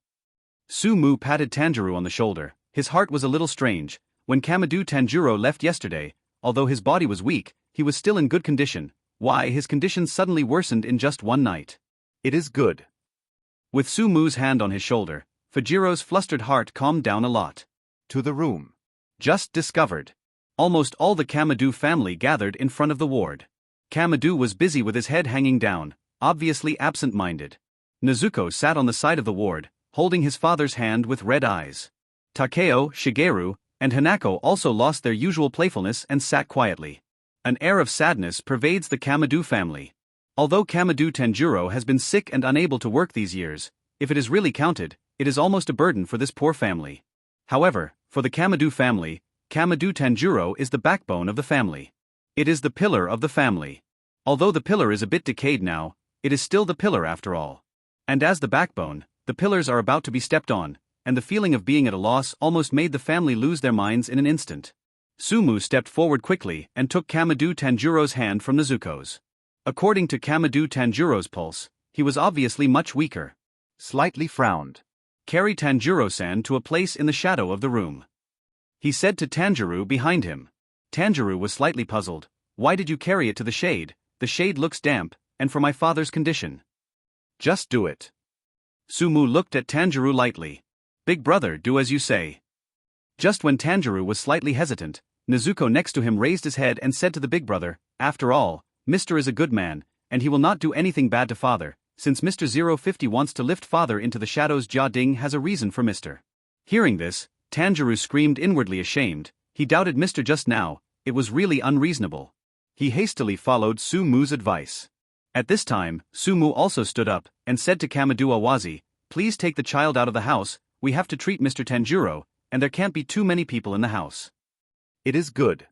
S2: Sumu patted Tanjiro on the shoulder. His heart was a little strange. When Kamadoos Tanjiro left yesterday, although his body was weak, he was still in good condition. Why his condition suddenly worsened in just one night?
S3: "It is good."
S2: With Sumu's hand on his shoulder, Fujiro's flustered heart calmed down a lot.
S3: "To the room."
S2: Just discovered. Almost all the Kamadoos family gathered in front of the ward. Kamadoos was busy with his head hanging down, obviously absent-minded. Nezuko sat on the side of the ward, holding his father's hand with red eyes. Takeo, Shigeru, and Hinako also lost their usual playfulness and sat quietly. An air of sadness pervades the Kamadoos family. Although Kamadoos Tanjiro has been sick and unable to work these years, if it is really counted, it is almost a burden for this poor family. However, for the Kamadoos family, Kamadoos Tanjiro is the backbone of the family. It is the pillar of the family. Although the pillar is a bit decayed now, it is still the pillar after all. And as the backbone, the pillars are about to be stepped on, and the feeling of being at a loss almost made the family lose their minds in an instant. Sumu stepped forward quickly and took Kamadoos Tanjiro's hand from Nezuko's. According to Kamadoos Tanjiro's pulse, he was obviously much weaker.
S3: Slightly frowned.
S2: "Carry Tanjiro-san to a place in the shadow of the room," he said to Tanjiro behind him. Tanjiro was slightly puzzled. "Why did you carry it to the shade? The shade looks damp, and for my father's condition." "Just do it." Sumu looked at Tanjiro lightly. "Big brother, do as you say." Just when Tanjiro was slightly hesitant, Nezuko next to him raised his head and said to the big brother, "After all, Mr. is a good man, and he will not do anything bad to father. Since Mr. 050 wants to lift father into the shadows, Jia Ding has a reason for Mr." Hearing this, Tanjiro screamed inwardly ashamed. He doubted Mr. just now. It was really unreasonable. He hastily followed Sumu's advice. At this time, Sumu also stood up and said to Kamadoos Awazi, "Please take the child out of the house. We have to treat Mr. Tanjiro, and there can't be too many people in the house."
S3: "It is good."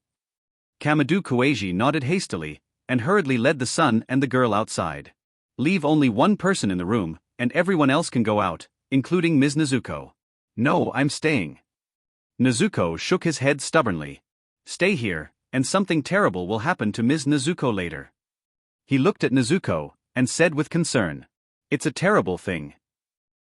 S2: Kamadoos Kueiji nodded hastily, and hurriedly led the son and the girl outside. "Leave only one person in the room, and everyone else can go out, including Ms. Nezuko." "No, I'm staying." Nezuko shook his head stubbornly. "Stay here, and something terrible will happen to Ms. Nezuko later." He looked at Nezuko, and said with concern, "It's a terrible thing."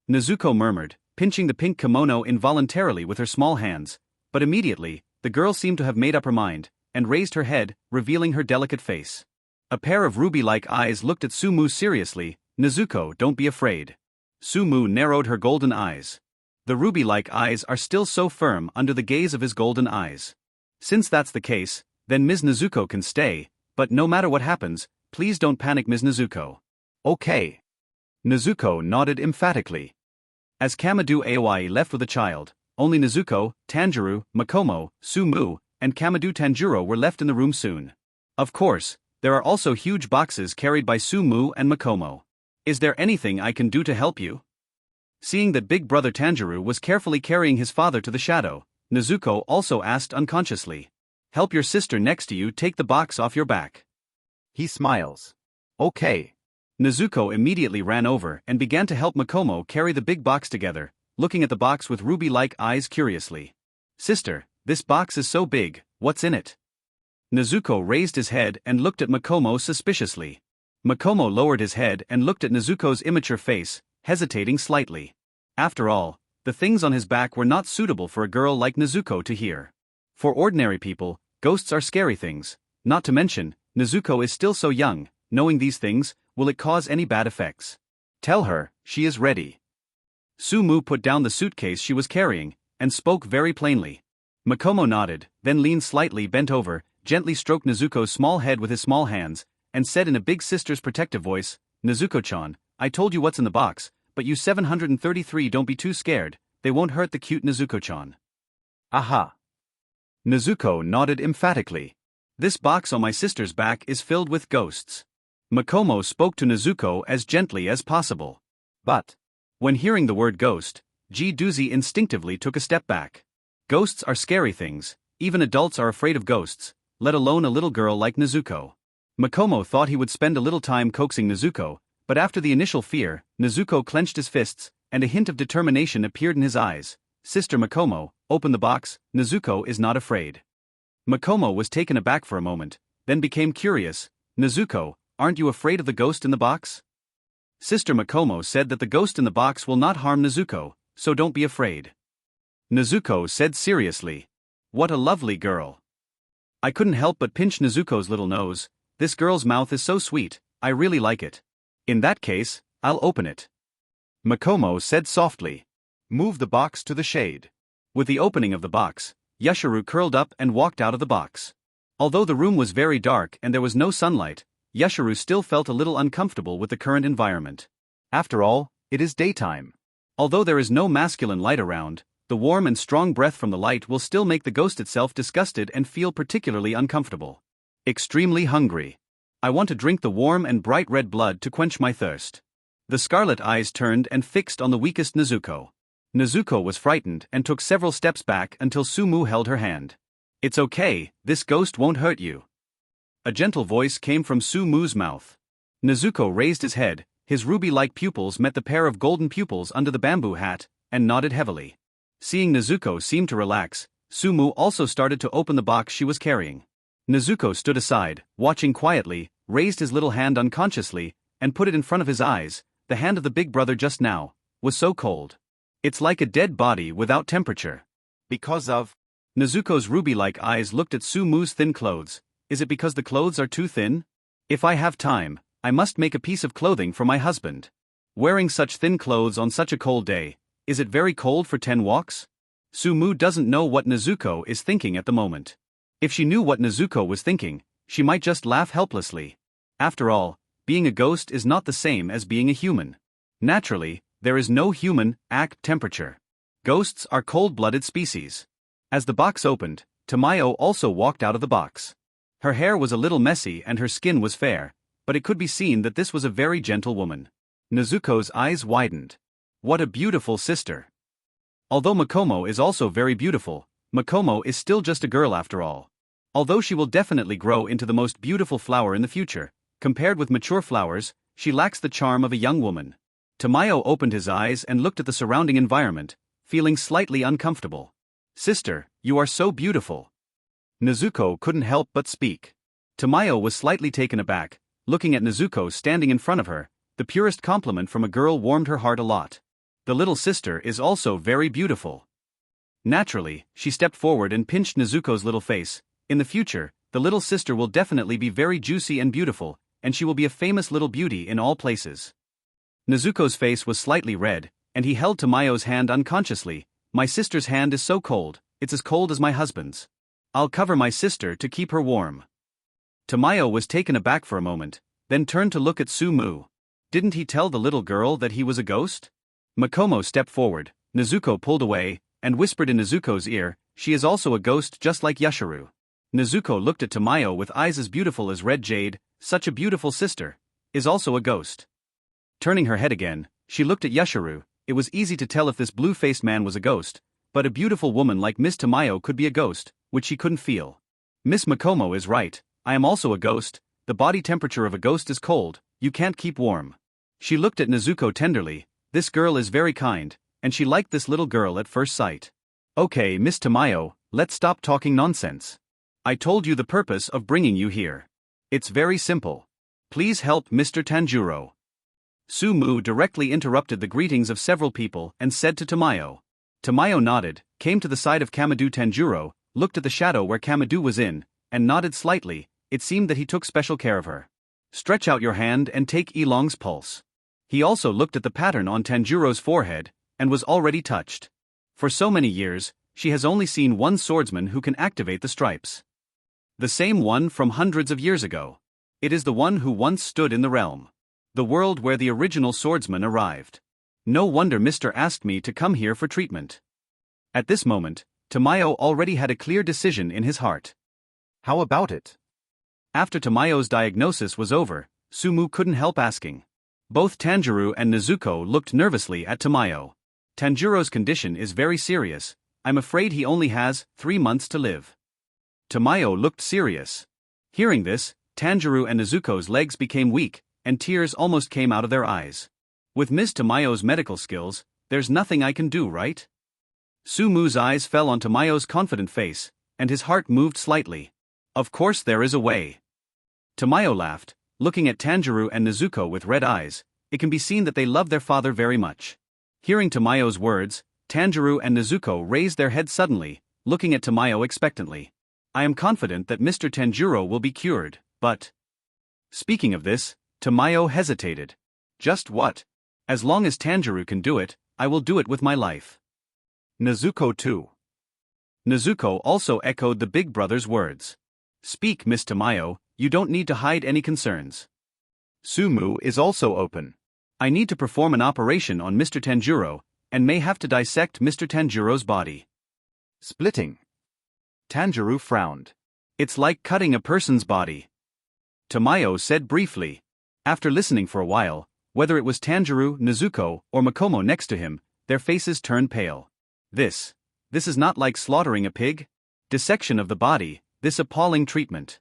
S2: Nezuko murmured, pinching the pink kimono involuntarily with her small hands, but immediately, the girl seemed to have made up her mind, and raised her head, revealing her delicate face. A pair of ruby-like eyes looked at Sumu seriously. "Nezuko, don't be afraid." Sumu narrowed her golden eyes. The ruby-like eyes are still so firm under the gaze of his golden eyes. Since that's the case, Then Ms. Nezuko can stay, but no matter what happens, please don't panic, Ms. Nezuko. Okay. Nezuko nodded emphatically. As Kamadu Aoi left with a child, only Nezuko, Tanjiro, Makomo, Sumu, and Kamadu Tanjiro were left in the room soon. Of course, there are also huge boxes carried by Sumu and Makomo. Is there anything I can do to help you? Seeing that big brother Tanjiro was carefully carrying his father to the shadow, Nezuko also asked unconsciously. Help your sister next to you take the box off your back. He smiles. Okay. Nezuko immediately ran over and began to help Makomo carry the big box together, looking at the box with ruby-like eyes curiously. Sister, this box is so big, what's in it? Nezuko raised his head and looked at Makomo suspiciously. Makomo lowered his head and looked at Nezuko's immature face, hesitating slightly. After all, the things on his back were not suitable for a girl like Nezuko to hear. For ordinary people, ghosts are scary things, not to mention, Nezuko is still so young. Knowing these things, will it cause any bad effects? Tell her, she is ready. Sumu put down the suitcase she was carrying, and spoke very plainly. Makomo nodded, then leaned slightly bent over, gently stroked Nezuko's small head with his small hands, and said in a big sister's protective voice, Nezuko-chan, I told you what's in the box, but you 733 don't be too scared, they won't hurt the cute Nezuko-chan. Aha. Nezuko nodded emphatically. This box on my sister's back is filled with ghosts. Makomo spoke to Nezuko as gently as possible. But, when hearing the word ghost, Ji-Duzi instinctively took a step back. Ghosts are scary things, even adults are afraid of ghosts, let alone a little girl like Nezuko. Makomo thought he would spend a little time coaxing Nezuko, but after the initial fear, Nezuko clenched his fists, and a hint of determination appeared in his eyes. Sister Makomo, open the box, Nezuko is not afraid. Makomo was taken aback for a moment, then became curious. Nezuko, aren't you afraid of the ghost in the box? Sister Makomo said that the ghost in the box will not harm Nezuko, so don't be afraid. Nezuko said seriously. What a lovely girl. I couldn't help but pinch Nezuko's little nose. This girl's mouth is so sweet, I really like it. In that case, I'll open it. Makomo said softly. Move the box to the shade. With the opening of the box, Yashiro curled up and walked out of the box. Although the room was very dark and there was no sunlight, Yashiro still felt a little uncomfortable with the current environment. After all, it is daytime. Although there is no masculine light around, the warm and strong breath from the light will still make the ghost itself disgusted and feel particularly uncomfortable. Extremely hungry. I want to drink the warm and bright red blood to quench my thirst. The scarlet eyes turned and fixed on the weakest Nezuko. Nezuko was frightened and took several steps back until Sumu held her hand. It's okay, this ghost won't hurt you. A gentle voice came from Sumu's mouth. Nezuko raised his head, his ruby-like pupils met the pair of golden pupils under the bamboo hat, and nodded heavily. Seeing Nezuko seem to relax, Sumu also started to open the box she was carrying. Nezuko stood aside, watching quietly, raised his little hand unconsciously, and put it in front of his eyes. The hand of the big brother just now was so cold. It's like a dead body without temperature. Because of... Nezuko's ruby-like eyes looked at Sumu's thin clothes. Is it because the clothes are too thin? If I have time, I must make a piece of clothing for my husband. Wearing such thin clothes on such a cold day, is it very cold for 10 walks? Sumu doesn't know what Nezuko is thinking at the moment. If she knew what Nezuko was thinking, she might just laugh helplessly. After all, being a ghost is not the same as being a human. Naturally, there is no human act temperature. Ghosts are cold-blooded species. As the box opened, Tamayo also walked out of the box. Her hair was a little messy and her skin was fair, but it could be seen that this was a very gentle woman. Nezuko's eyes widened. What a beautiful sister. Although Makomo is also very beautiful, Makomo is still just a girl after all. Although she will definitely grow into the most beautiful flower in the future, compared with mature flowers, she lacks the charm of a young woman. Tamayo opened his eyes and looked at the surrounding environment, feeling slightly uncomfortable. Sister, you are so beautiful. Nezuko couldn't help but speak. Tamayo was slightly taken aback, looking at Nezuko standing in front of her. The purest compliment from a girl warmed her heart a lot. The little sister is also very beautiful. Naturally, she stepped forward and pinched Nezuko's little face. In the future, the little sister will definitely be very juicy and beautiful, and she will be a famous little beauty in all places. Nezuko's face was slightly red, and he held Tamayo's hand unconsciously. My sister's hand is so cold, it's as cold as my husband's. I'll cover my sister to keep her warm. Tamayo was taken aback for a moment, then turned to look at Sumu. Didn't he tell the little girl that he was a ghost? Makomo stepped forward, Nezuko pulled away, and whispered in Nezuko's ear, she is also a ghost just like Yashiro. Nezuko looked at Tamayo with eyes as beautiful as red jade, such a beautiful sister. Is also a ghost. Turning her head again, she looked at Yashiro. It was easy to tell if this blue-faced man was a ghost, but a beautiful woman like Miss Tamayo could be a ghost, which she couldn't feel. Miss Makomo is right, I am also a ghost, the body temperature of a ghost is cold, you can't keep warm. She looked at Nezuko tenderly, this girl is very kind, and she liked this little girl at first sight. Okay, Miss Tamayo, let's stop talking nonsense. I told you the purpose of bringing you here. It's very simple. Please help Mr. Tanjiro. Sumu directly interrupted the greetings of several people and said to Tamayo. Tamayo nodded, came to the side of Kamadu Tanjiro, looked at the shadow where Kamadu was in, and nodded slightly. It seemed that he took special care of her. Stretch out your hand and take Ilong's pulse. He also looked at the pattern on Tanjiro's forehead, and was already touched. For so many years, she has only seen one swordsman who can activate the stripes. The same one from hundreds of years ago. It is the one who once stood in the realm. The world where the original swordsman arrived. No wonder Mr. asked me to come here for treatment. At this moment, Tamayo already had a clear decision in his heart.
S3: How about it?
S2: After Tamayo's diagnosis was over, Sumu couldn't help asking. Both Tanjiro and Nezuko looked nervously at Tamayo. Tanjiro's condition is very serious, I'm afraid he only has 3 months to live. Tamayo looked serious. Hearing this, Tanjiro and Nezuko's legs became weak, and tears almost came out of their eyes. With Ms. Tamayo's medical skills, there's nothing I can do, right? Sumu's eyes fell on Tamayo's confident face, and his heart moved slightly. Of course there is a way. Tamayo laughed, looking at Tanjiro and Nezuko with red eyes. It can be seen that they love their father very much. Hearing Tamayo's words, Tanjiro and Nezuko raised their heads suddenly, looking at Tamayo expectantly. I am confident that Mr. Tanjiro will be cured, but... Speaking of this, Tamayo hesitated. Just what? As long as Tanjiro can do it, I will do it with my life. Nezuko too. Nezuko also echoed the big brother's words. Speak, Miss Tamayo, you don't need to hide any concerns. Sumu is also open. I need to perform an operation on Mr. Tanjiro, and may have to dissect Mr. Tanjiro's body. Splitting. Tanjiro frowned. It's like cutting a person's body. Tamayo said briefly. After listening for a while, whether it was Tanjiro, Nezuko, or Makomo next to him, their faces turned pale. This is not like slaughtering a pig? Dissection of the body, this appalling treatment.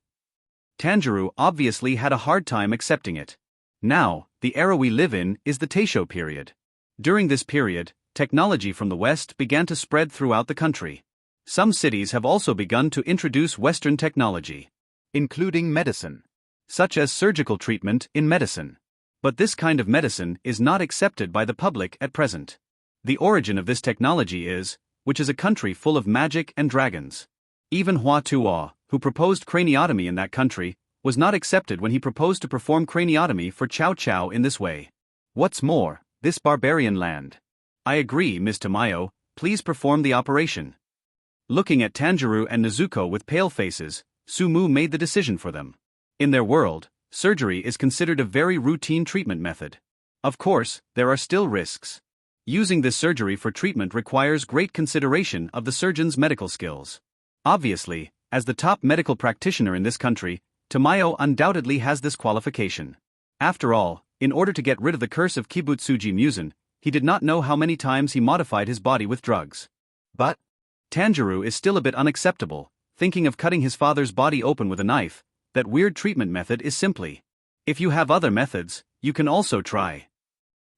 S2: Tanjiro obviously had a hard time accepting it. Now, the era we live in is the Taisho period. During this period, technology from the West began to spread throughout the country. Some cities have also begun to introduce Western technology, including medicine, such as surgical treatment in medicine. But this kind of medicine is not accepted by the public at present. The origin of this technology is, which is a country full of magic and dragons. Even Hua Tuo, who proposed craniotomy in that country, was not accepted when he proposed to perform craniotomy for Chow Chow in this way. What's more, this barbarian land. I agree, Miss Tamayo, please perform the operation. Looking at Tanjiro and Nezuko with pale faces, Sumu made the decision for them. In their world, surgery is considered a very routine treatment method. Of course, there are still risks. Using this surgery for treatment requires great consideration of the surgeon's medical skills. Obviously, as the top medical practitioner in this country, Tamayo undoubtedly has this qualification. After all, in order to get rid of the curse of Kibutsuji Musen, he did not know how many times he modified his body with drugs. But Tanjiro is still a bit unacceptable, thinking of cutting his father's body open with a knife. That weird treatment method is simply. If you have other methods, you can also try.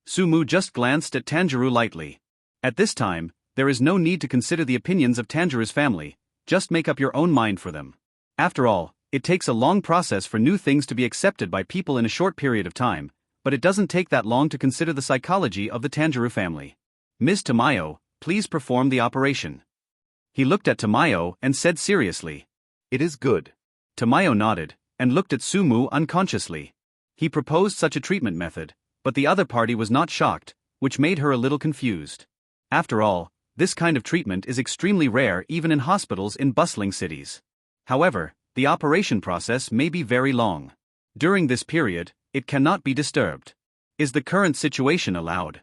S2: Sumu just glanced at Tanjiro lightly. At this time, there is no need to consider the opinions of Tanjiro's family, just make up your own mind for them. After all, it takes a long process for new things to be accepted by people in a short period of time, but it doesn't take that long to consider the psychology of the Tanjiro family. Ms. Tamayo, please perform the operation. He looked at Tamayo and said seriously. It is good. Tamayo nodded, and looked at Sumu unconsciously. He proposed such a treatment method, but the other party was not shocked, which made her a little confused. After all, This kind of treatment is extremely rare even in hospitals in bustling cities. However, the operation process may be very long. During this period, it cannot be disturbed. Is the current situation allowed?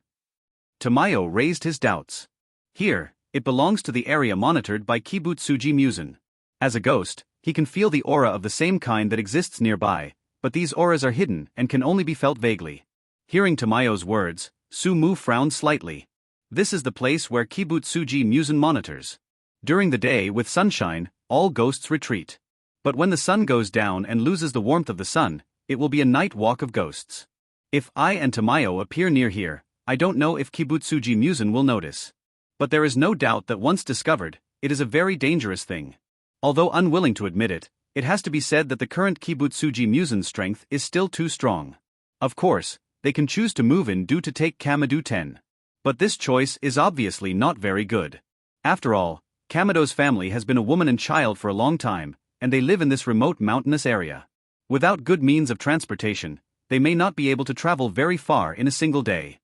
S2: Tamayo raised his doubts. Here, it belongs to the area monitored by Kibutsuji Musen. As a ghost, he can feel the aura of the same kind that exists nearby, but these auras are hidden and can only be felt vaguely. Hearing Tamayo's words, Sumu frowned slightly. This is the place where Kibutsuji Musen monitors. During the day with sunshine, all ghosts retreat. But when the sun goes down and loses the warmth of the sun, it will be a night walk of ghosts. If I and Tamayo appear near here, I don't know if Kibutsuji Musen will notice. But there is no doubt that once discovered, it is a very dangerous thing. Although unwilling to admit it, it has to be said that the current Kibutsuji Musen's strength is still too strong. Of course, they can choose to move in due to take Kamadu 10. But this choice is obviously not very good. After all, Kamadoos' family has been a woman and child for a long time, and they live in this remote mountainous area. Without good means of transportation, they may not be able to travel very far in a single day.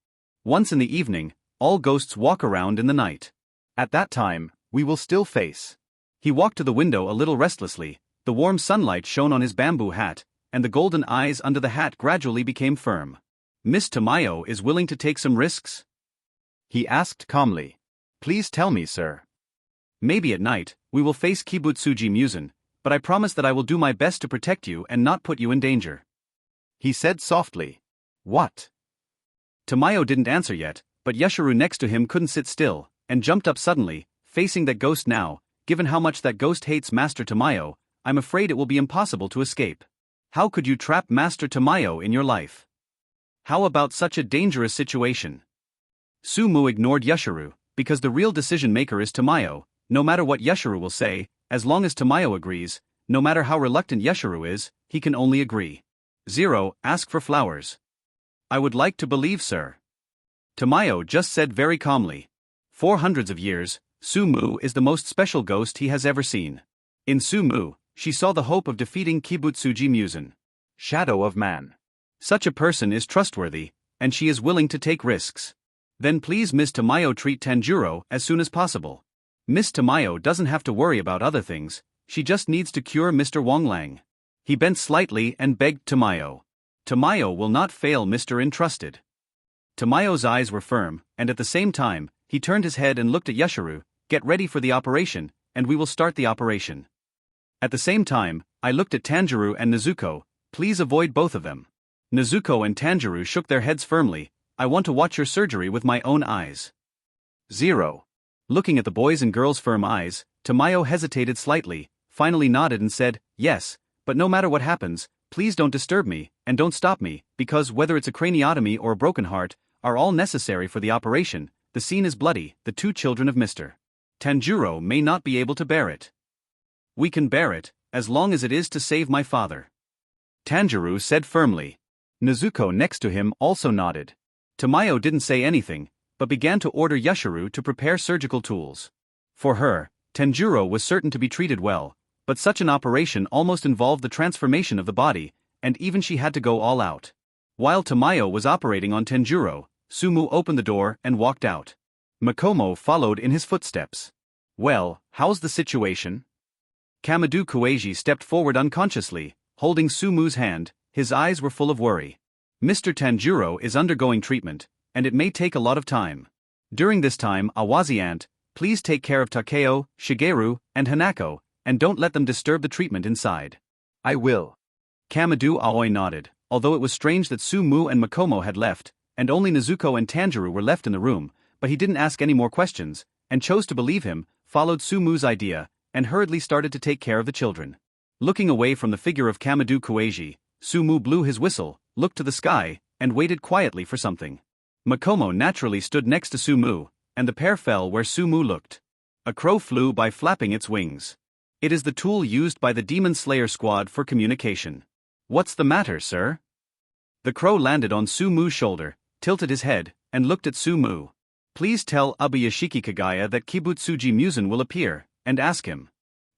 S2: Once in the evening, all ghosts walk around in the night. At that time, we will still face. He walked to the window a little restlessly. The warm sunlight shone on his bamboo hat, and the golden eyes under the hat gradually became firm. Miss Tamayo is willing to take some risks? He asked calmly. Please tell me, sir. Maybe at night, we will face Kibutsuji Musen, but I promise that I will do my best to protect you and not put you in danger. He said softly. What? Tamayo didn't answer yet, but Yashiro next to him couldn't sit still, and jumped up suddenly, facing that ghost now. Given how much that ghost hates Master Tamayo, I'm afraid it will be impossible to escape. How could you trap Master Tamayo in your life? How about such a dangerous situation? Sumu ignored Yashiro, because the real decision maker is Tamayo. No matter what Yashiro will say, as long as Tamayo agrees, no matter how reluctant Yashiro is, he can only agree. 0. Ask for flowers. I would like to believe, sir. Tamayo just said very calmly. For hundreds of years, Sumu is the most special ghost he has ever seen. In Sumu, she saw the hope of defeating Kibutsuji Musen. Shadow of man. Such a person is trustworthy, and she is willing to take risks. Then please Miss Tamayo treat Tanjiro as soon as possible. Miss Tamayo doesn't have to worry about other things, she just needs to cure Mr. Wonglang. He bent slightly and begged Tamayo. Tamayo will not fail Mr. Entrusted. Tamayo's eyes were firm, and at the same time, he turned his head and looked at Yashiro. Get ready for the operation, and we will start the operation. At the same time, I looked at Tanjiro and Nezuko. Please avoid both of them. Nezuko and Tanjiro shook their heads firmly. I want to watch your surgery with my own eyes. 0. Looking at the boys' and girls' firm eyes, Tamayo hesitated slightly, finally nodded and said, yes, but no matter what happens, please don't disturb me, and don't stop me, because whether it's a craniotomy or a broken heart, are all necessary for the operation. The scene is bloody. The two children of Mr. Tanjiro may not be able to bear it. We can bear it, as long as it is to save my father. Tanjiro said firmly. Nezuko next to him also nodded. Tamayo didn't say anything, but began to order Yashiro to prepare surgical tools. For her, Tanjiro was certain to be treated well, but such an operation almost involved the transformation of the body, and even she had to go all out. While Tamayo was operating on Tanjiro, Sumu opened the door and walked out. Makomo followed in his footsteps. Well, how's the situation? Kamadoo Kueiji stepped forward unconsciously, holding Sumu's hand. His eyes were full of worry. Mr. Tanjiro is undergoing treatment, and it may take a lot of time. During this time, Awazi Aunt, please take care of Takeo, Shigeru, and Hanako, and don't let them disturb the treatment inside. I will. Kamadoo Aoi nodded, although it was strange that Sumu and Makomo had left, and only Nezuko and Tanjiro were left in the room, but he didn't ask any more questions, and chose to believe him, followed Sumu's idea, and hurriedly started to take care of the children. Looking away from the figure of Kamadoo Kueiji, Sumu blew his whistle, looked to the sky, and waited quietly for something. Makomo naturally stood next to Sumu, and the pair fell where Sumu looked. A crow flew by flapping its wings. It is the tool used by the Demon Slayer squad for communication. What's the matter, sir? The crow landed on Sumu's shoulder, tilted his head, and looked at Sumu. Please tell Abayashiki Kagaya that Kibutsuji Musen will appear, and ask him.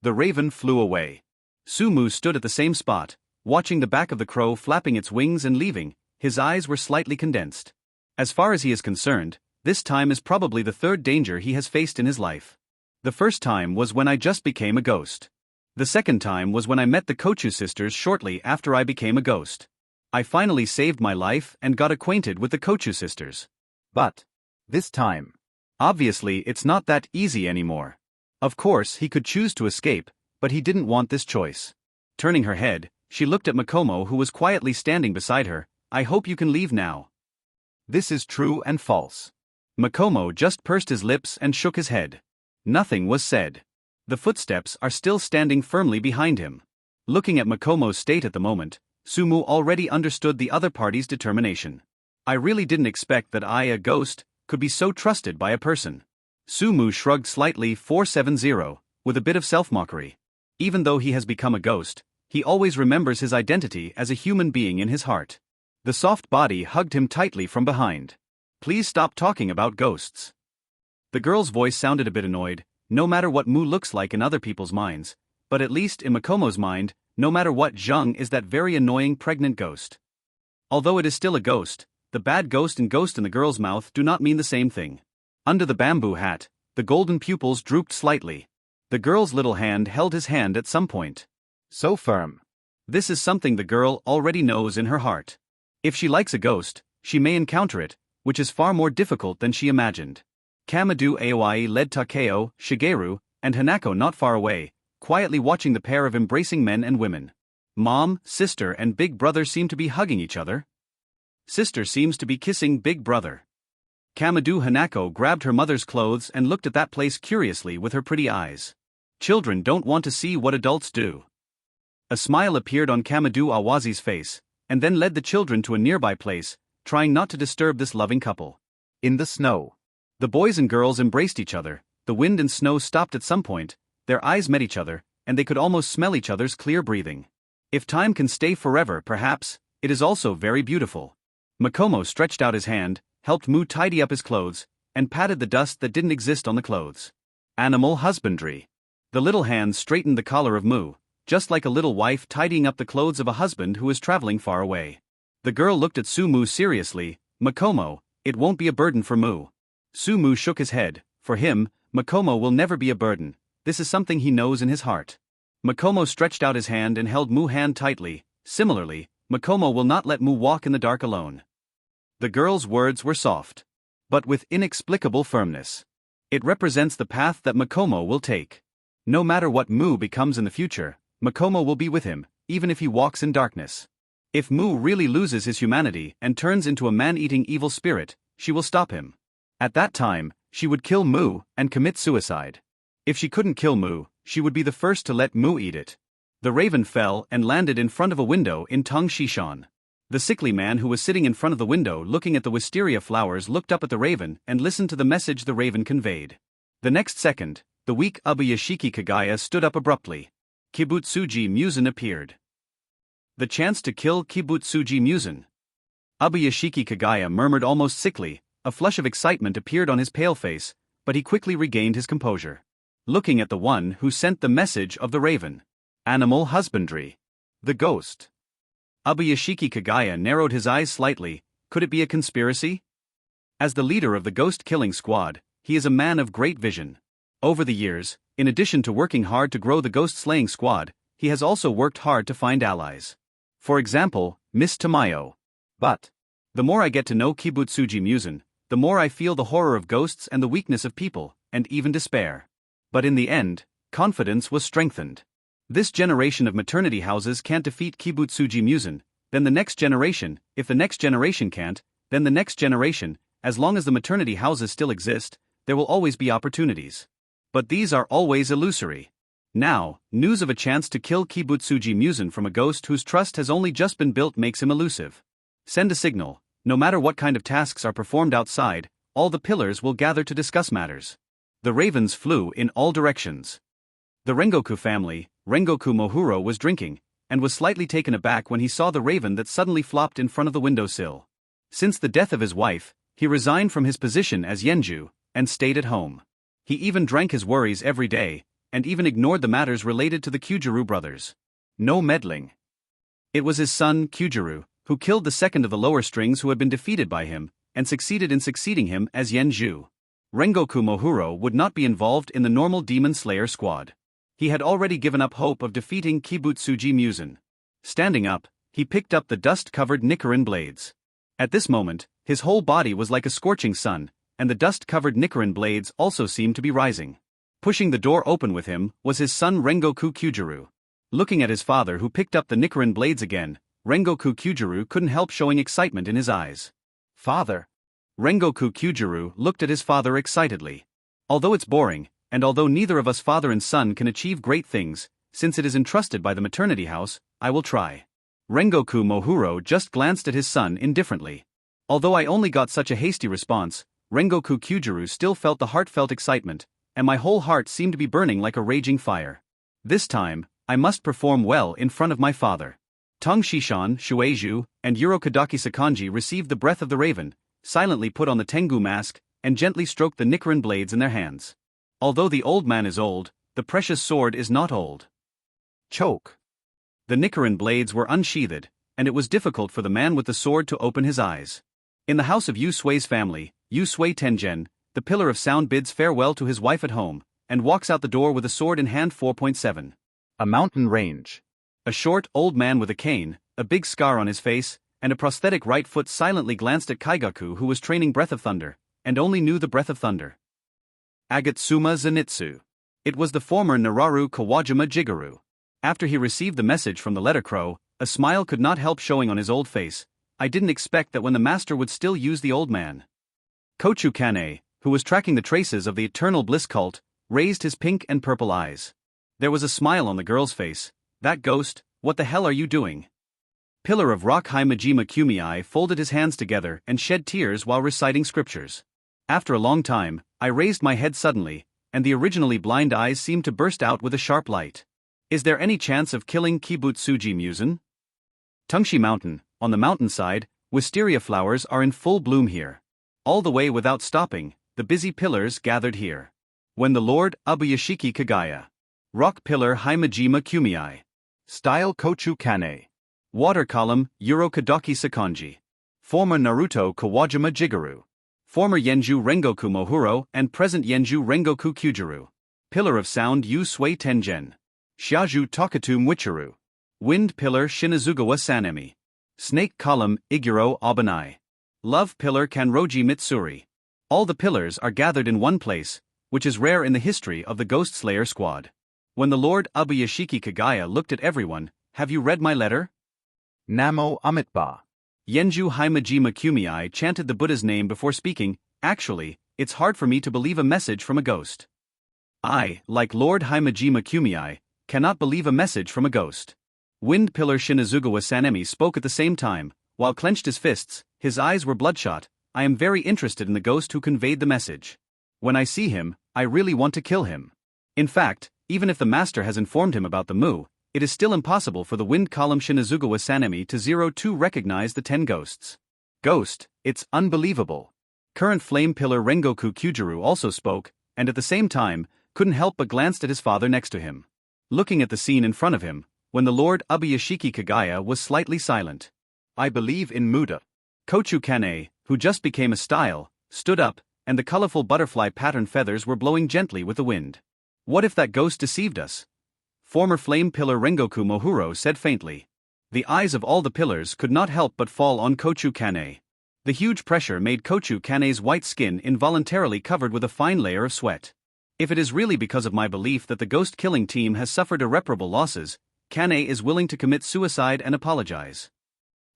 S2: The raven flew away. Sumu stood at the same spot, watching the back of the crow flapping its wings and leaving. His eyes were slightly condensed. As far as he is concerned, This time is probably the third danger he has faced in his life. The first time was when I just became a ghost. The second time was when I met the Kochu sisters shortly after I became a ghost. I finally saved my life and got acquainted with the Kochu sisters.
S3: But this time,
S2: obviously it's not that easy anymore. Of course he could choose to escape, but he didn't want this choice. Turning her head, she looked at Makomo, who was quietly standing beside her. I hope you can leave now.
S3: This is true and false.
S2: Makomo just pursed his lips and shook his head. Nothing was said. The footsteps are still standing firmly behind him. Looking at Makomo's state at the moment, Sumu already understood the other party's determination. I really didn't expect that I, a ghost, could be so trusted by a person. Sumu shrugged slightly 470, with a bit of self-mockery. Even though he has become a ghost, he always remembers his identity as a human being in his heart. The soft body hugged him tightly from behind. Please stop talking about ghosts. The girl's voice sounded a bit annoyed. No matter what Mu looks like in other people's minds, but at least in Makomo's mind, no matter what, Zheng is that very annoying pregnant ghost. Although it is still a ghost, the bad ghost and ghost in the girl's mouth do not mean the same thing. Under the bamboo hat, the golden pupils drooped slightly. The girl's little hand held his hand at some point.
S3: So firm.
S2: This is something the girl already knows in her heart. If she likes a ghost, she may encounter it, which is far more difficult than she imagined. Kamadu Aoi led Takeo, Shigeru, and Hanako not far away, quietly watching the pair of embracing men and women. Mom, sister and big brother seem to be hugging each other. Sister seems to be kissing big brother. Kamadu Hanako grabbed her mother's clothes and looked at that place curiously with her pretty eyes. Children don't want to see what adults do. A smile appeared on Kamadu Awazi's face, and then led the children to a nearby place, trying not to disturb this loving couple.
S3: In the snow.
S2: The boys and girls embraced each other. The wind and snow stopped at some point, their eyes met each other, and they could almost smell each other's clear breathing. If time can stay forever, perhaps, it is also very beautiful. Makomo stretched out his hand, helped Mu tidy up his clothes, and patted the dust that didn't exist on the clothes. Animal husbandry. The little hand straightened the collar of Mu, just like a little wife tidying up the clothes of a husband who is traveling far away. The girl looked at Sumu seriously. Makomo, it won't be a burden for Mu. Sumu shook his head. For him, Makomo will never be a burden. This is something he knows in his heart. Makomo stretched out his hand and held Mu's hand tightly. Similarly, Makomo will not let Mu walk in the dark alone. The girl's words were soft, but with inexplicable firmness. It represents the path that Makomo will take. No matter what Mu becomes in the future, Makomo will be with him, even if he walks in darkness. If Mu really loses his humanity and turns into a man-eating evil spirit, she will stop him. At that time, she would kill Mu and commit suicide. If she couldn't kill Mu, she would be the first to let Mu eat it. The raven fell and landed in front of a window in Tong Shishan. The sickly man who was sitting in front of the window looking at the wisteria flowers looked up at the raven and listened to the message the raven conveyed. The next second, the weak Ubuyashiki Kagaya stood up abruptly. Kibutsuji Musen appeared. The chance to kill Kibutsuji Musen. Ubuyashiki Kagaya murmured almost sickly. A flush of excitement appeared on his pale face, but he quickly regained his composure. Looking at the one who sent the message of the raven. Animal husbandry. The ghost. Ubuyashiki Kagaya narrowed his eyes slightly. Could it be a conspiracy? As the leader of the ghost-killing squad, he is a man of great vision. Over the years, in addition to working hard to grow the ghost-slaying squad, he has also worked hard to find allies. For example, Miss Tamayo. But the more I get to know Kibutsuji Musen, the more I feel the horror of ghosts and the weakness of people, and even despair. But in the end, confidence was strengthened. This generation of maternity houses can't defeat Kibutsuji Musen, then the next generation, if the next generation can't, then the next generation, as long as the maternity houses still exist, there will always be opportunities. But these are always illusory. Now, news of a chance to kill Kibutsuji Musen from a ghost whose trust has only just been built makes him elusive. Send a signal. No matter what kind of tasks are performed outside, all the pillars will gather to discuss matters. The ravens flew in all directions. The Rengoku family, Rengoku Mohuro, was drinking, and was slightly taken aback when he saw the raven that suddenly flopped in front of the windowsill. Since the death of his wife, he resigned from his position as Yenju, and stayed at home. He even drank his worries every day, and even ignored the matters related to the Kyujuru brothers. No meddling. It was his son, Kyujuru, who killed the second of the lower strings who had been defeated by him, and succeeded in succeeding him as Yenju. Rengoku Mohuro would not be involved in the normal Demon Slayer squad. He had already given up hope of defeating Kibutsuji Musen. Standing up, he picked up the dust-covered Nichiren blades. At this moment, his whole body was like a scorching sun, and the dust-covered Nichiren blades also seemed to be rising. Pushing the door open with him was his son Rengoku Kyujuru. Looking at his father who picked up the Nichiren blades again, Rengoku Kyujuru couldn't help showing excitement in his eyes. "Father." Rengoku Kyujuru looked at his father excitedly. "Although it's boring, and although neither of us father and son can achieve great things, since it is entrusted by the maternity house, I will try." Rengoku Mohuro just glanced at his son indifferently. Although I only got such a hasty response, Rengoku Kyujuru still felt the heartfelt excitement, and my whole heart seemed to be burning like a raging fire. This time, I must perform well in front of my father. Tong Shishan, Shueiju, and Urokadaki Sakanji received the breath of the raven, silently put on the Tengu mask, and gently stroked the Nichiren blades in their hands. Although the old man is old, the precious sword is not old. Choke. The Nichiren blades were unsheathed, and it was difficult for the man with the sword to open his eyes. In the house of Yu Sui's family, Yu Sui Tengen, the pillar of sound bids farewell to his wife at home, and walks out the door with a sword in hand. 4.7. A mountain range. A short, old man with a cane, a big scar on his face, and a prosthetic right foot silently glanced at Kaigaku, who was training Breath of Thunder, and only knew the Breath of Thunder. Agatsuma Zenitsu. It was the former Nararu Kawajima Jigaru. After he received the message from the letter crow, a smile could not help showing on his old face. I didn't expect that when the master would still use the old man. Kochu Kane, who was tracking the traces of the Eternal Bliss cult, raised his pink and purple eyes. There was a smile on the girl's face. "That ghost, what the hell are you doing?" Pillar of Rock Himejima Kumei folded his hands together and shed tears while reciting scriptures. After a long time, I raised my head suddenly, and the originally blind eyes seemed to burst out with a sharp light. "Is there any chance of killing Kibutsuji Musen?" Tungshi Mountain, on the mountainside, wisteria flowers are in full bloom here. All the way without stopping, the busy pillars gathered here. When the Lord Ubuyashiki Kagaya. Rock Pillar Himejima Kumei. Style Kochu Kane. Water Column Urokadaki Sakanji. Former Naruto Kawajima Jigaru. Former Yenju Rengoku Mohuro and present Yenju Rengoku Kyujuru. Pillar of Sound Yu Sui Tengen. Shiaju Takatu Mwichiru. Wind Pillar Shinazugawa Sanemi. Snake Column Iguro Abanai. Love Pillar Kanroji Mitsuri. All the pillars are gathered in one place, which is rare in the history of the Ghost Slayer squad. When the Lord Ubuyashiki Kagaya looked at everyone, "Have you read my letter?" Namo Amitba. Yenju Himejima Kumei chanted the Buddha's name before speaking. "Actually, it's hard for me to believe a message from a ghost. I, like Lord Himejima Kumei, cannot believe a message from a ghost." Wind Pillar Shinazugawa Sanemi spoke at the same time, while clenched his fists, his eyes were bloodshot. "I am very interested in the ghost who conveyed the message. When I see him, I really want to kill him. In fact, even if the master has informed him about the Mu, it is still impossible for the Wind Column Shinazugawa Sanemi to recognize the 10 ghosts. Ghost, it's unbelievable." Current Flame Pillar Rengoku Kyujuru also spoke, and at the same time, couldn't help but glanced at his father next to him. Looking at the scene in front of him, when the Lord Ubuyashiki Kagaya was slightly silent. "I believe in Muda." Kochu Kane, who just became a style, stood up, and the colorful butterfly pattern feathers were blowing gently with the wind. "What if that ghost deceived us?" Former Flame Pillar Rengoku Mohuro said faintly. The eyes of all the pillars could not help but fall on Kochu Kane. The huge pressure made Kochu Kane's white skin involuntarily covered with a fine layer of sweat. "If it is really because of my belief that the ghost-killing team has suffered irreparable losses, Kane is willing to commit suicide and apologize."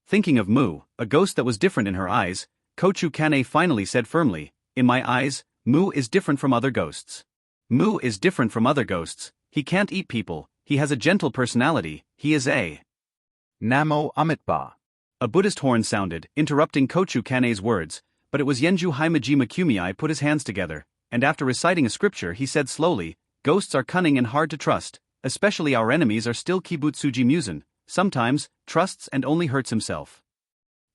S2: Thinking of Mu, a ghost that was different in her eyes, Kochu Kane finally said firmly, "In my eyes, Mu is different from other ghosts. Mu is different from other ghosts. He can't eat people, he has a gentle personality, he is a Namo Amitba." A Buddhist horn sounded, interrupting Kochu Kane's words, but it was Yenju Himejima Kumei put his hands together, and after reciting a scripture he said slowly, "Ghosts are cunning and hard to trust, especially our enemies are still Kibutsuji Musen, sometimes, trusts and only hurts himself."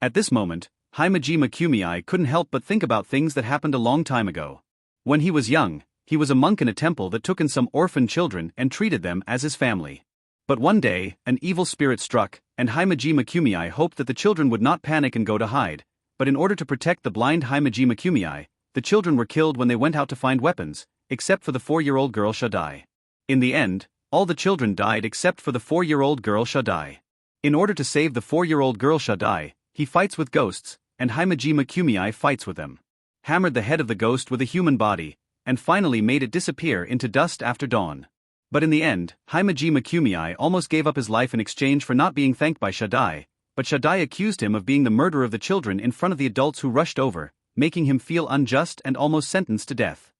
S2: At this moment, Himejima Kumei couldn't help but think about things that happened a long time ago. When he was young, he was a monk in a temple that took in some orphan children and treated them as his family. But one day, an evil spirit struck, and Himejima Kumei hoped that the children would not panic and go to hide, but in order to protect the blind Himejima Kumei, the children were killed when they went out to find weapons, except for the 4-year-old girl Shadai. In the end, all the children died except for the 4-year-old girl Shadai. In order to save the 4-year-old girl Shadai, he fights with ghosts, and Himejima Kumei fights with them. Hammered the head of the ghost with a human body, and finally made it disappear into dust after dawn. But in the end, Himejima Kumei almost gave up his life in exchange for not being thanked by Shadai, but Shadai accused him of being the murderer of the children in front of the adults who rushed over, making him feel unjust and almost sentenced to death.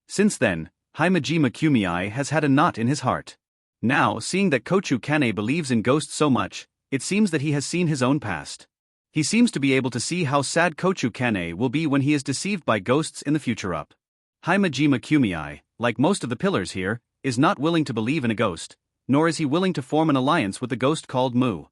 S2: Since then, Himejima Kumei has had a knot in his heart. Now, seeing that Kochu Kanei believes in ghosts so much, it seems that he has seen his own past. He seems to be able to see how sad Kochu Kanei will be when he is deceived by ghosts in the future up. Himejima Kumei, like most of the pillars here, is not willing to believe in a ghost, nor is he willing to form an alliance with the ghost called Mu.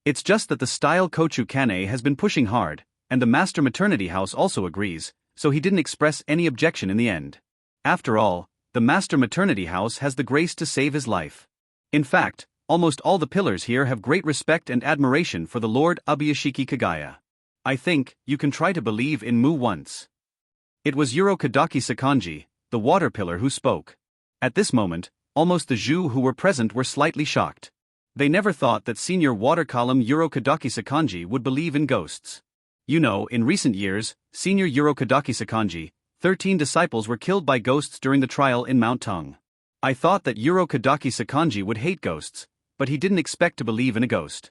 S2: It's just that the style Kochu Kanei has been pushing hard, and the Master Maternity House also agrees, so he didn't express any objection in the end. After all, the Master Maternity House has the grace to save his life. In fact, almost all the pillars here have great respect and admiration for the Lord Ubuyashiki Kagaya. I think you can try to believe in Mu once. It was Kadaki Sakanji, the water pillar, who spoke. At this moment, almost the Zhu who were present were slightly shocked. They never thought that senior water column Kadaki Sakanji would believe in ghosts. You know, in recent years, senior Kadaki Sakanji, 13 disciples were killed by ghosts during the trial in Mount Tung. I thought that Kadaki Sakanji would hate ghosts, but he didn't expect to believe in a ghost.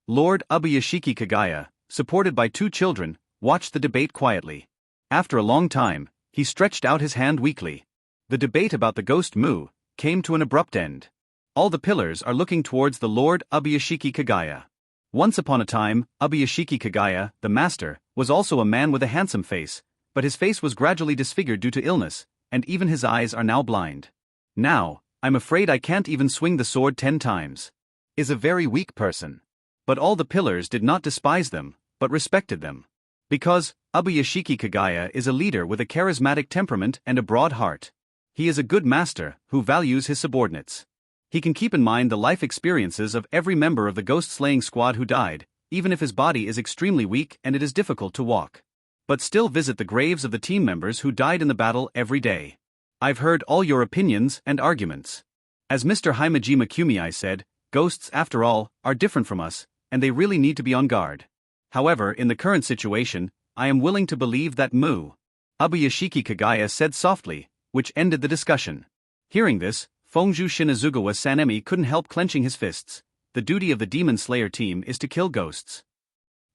S2: Lord Ubuyashiki Kagaya, supported by 2 children, watched the debate quietly. After a long time, he stretched out his hand weakly. The debate about the ghost Mu came to an abrupt end. All the pillars are looking towards the Lord Ubuyashiki Kagaya. Once upon a time, Ubuyashiki Kagaya, the master, was also a man with a handsome face, but his face was gradually disfigured due to illness, and even his eyes are now blind. Now, I'm afraid I can't even swing the sword 10 times. Is a very weak person. But all the pillars did not despise them, but respected them. Because Ubuyashiki Kagaya is a leader with a charismatic temperament and a broad heart. He is a good master who values his subordinates. He can keep in mind the life experiences of every member of the ghost-slaying squad who died, even if his body is extremely weak and it is difficult to walk. But still visit the graves of the team members who died in the battle every day. I've heard all your opinions and arguments. As Mr. Himejima Kumei said, ghosts, after all, are different from us, and they really need to be on guard. However, in the current situation, I am willing to believe that Mu. Ubuyashiki Kagaya said softly, which ended the discussion. Hearing this, Fongju Shinazugawa Sanemi couldn't help clenching his fists. The duty of the Demon Slayer team is to kill ghosts.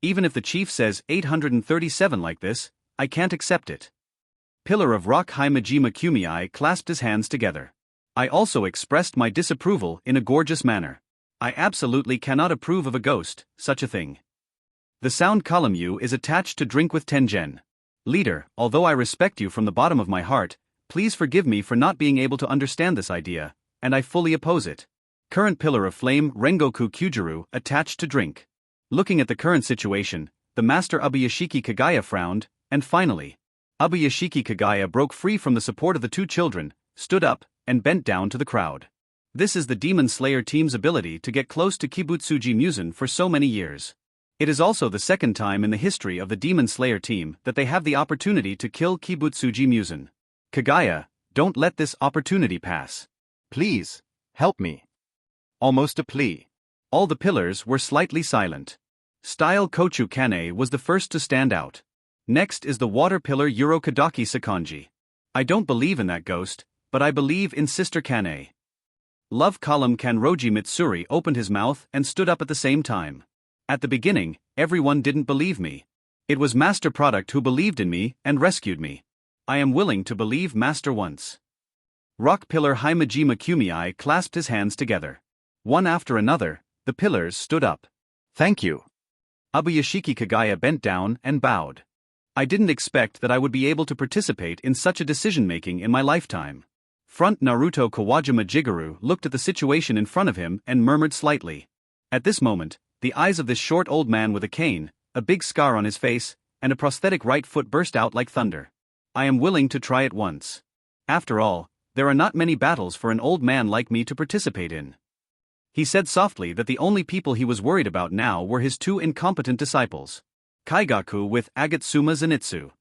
S2: Even if the chief says 837 like this, I can't accept it. Pillar of Rock Himejima Kumei clasped his hands together. I also expressed my disapproval in a gorgeous manner. I absolutely cannot approve of a ghost, such a thing. The sound column U is attached to drink with Tengen. Leader, although I respect you from the bottom of my heart, please forgive me for not being able to understand this idea, and I fully oppose it. Current pillar of flame Rengoku Kyujuru attached to drink. Looking at the current situation, the master Ubuyashiki Kagaya frowned, and finally, Ubuyashiki Kagaya broke free from the support of the 2 children, stood up, and bent down to the crowd. This is the Demon Slayer team's ability to get close to Kibutsuji Musen for so many years. It is also the second time in the history of the Demon Slayer team that they have the opportunity to kill Kibutsuji Musen. Kagaya, don't let this opportunity pass. Please, help me. Almost a plea. All the pillars were slightly silent. Style Kochu Kanei was the first to stand out. Next is the water pillar Kadaki Sakanji. I don't believe in that ghost, but I believe in Sister Kanei. Love column Kanroji Mitsuri opened his mouth and stood up at the same time. At the beginning, everyone didn't believe me. It was Master Product who believed in me and rescued me. I am willing to believe Master once. Rock pillar Himejima Kumei clasped his hands together. One after another, the pillars stood up. Thank you. Ubuyashiki Kagaya bent down and bowed. I didn't expect that I would be able to participate in such a decision-making in my lifetime. Front Naruto Kawajima Jigaru looked at the situation in front of him and murmured slightly. At this moment, the eyes of this short old man with a cane, a big scar on his face, and a prosthetic right foot burst out like thunder. I am willing to try it once. After all, there are not many battles for an old man like me to participate in. He said softly that the only people he was worried about now were his 2 incompetent disciples. Kaigaku with Agatsuma Zenitsu.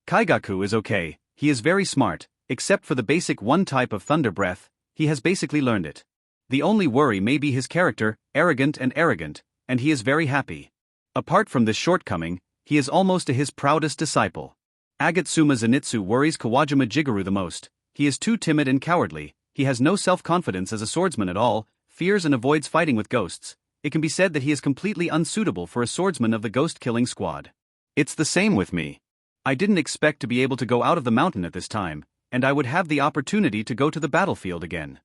S2: Kaigaku is okay, he is very smart, except for the basic one type of thunder breath, he has basically learned it. The only worry may be his character, arrogant, and he is very happy. Apart from this shortcoming, he is almost his proudest disciple. Agatsuma Zenitsu worries Kawajima Jigaru the most. He is too timid and cowardly, he has no self-confidence as a swordsman at all, fears and avoids fighting with ghosts. It can be said that he is completely unsuitable for a swordsman of the ghost-killing squad. It's the same with me. I didn't expect to be able to go out of the mountain at this time, and I would have the opportunity to go to the battlefield again.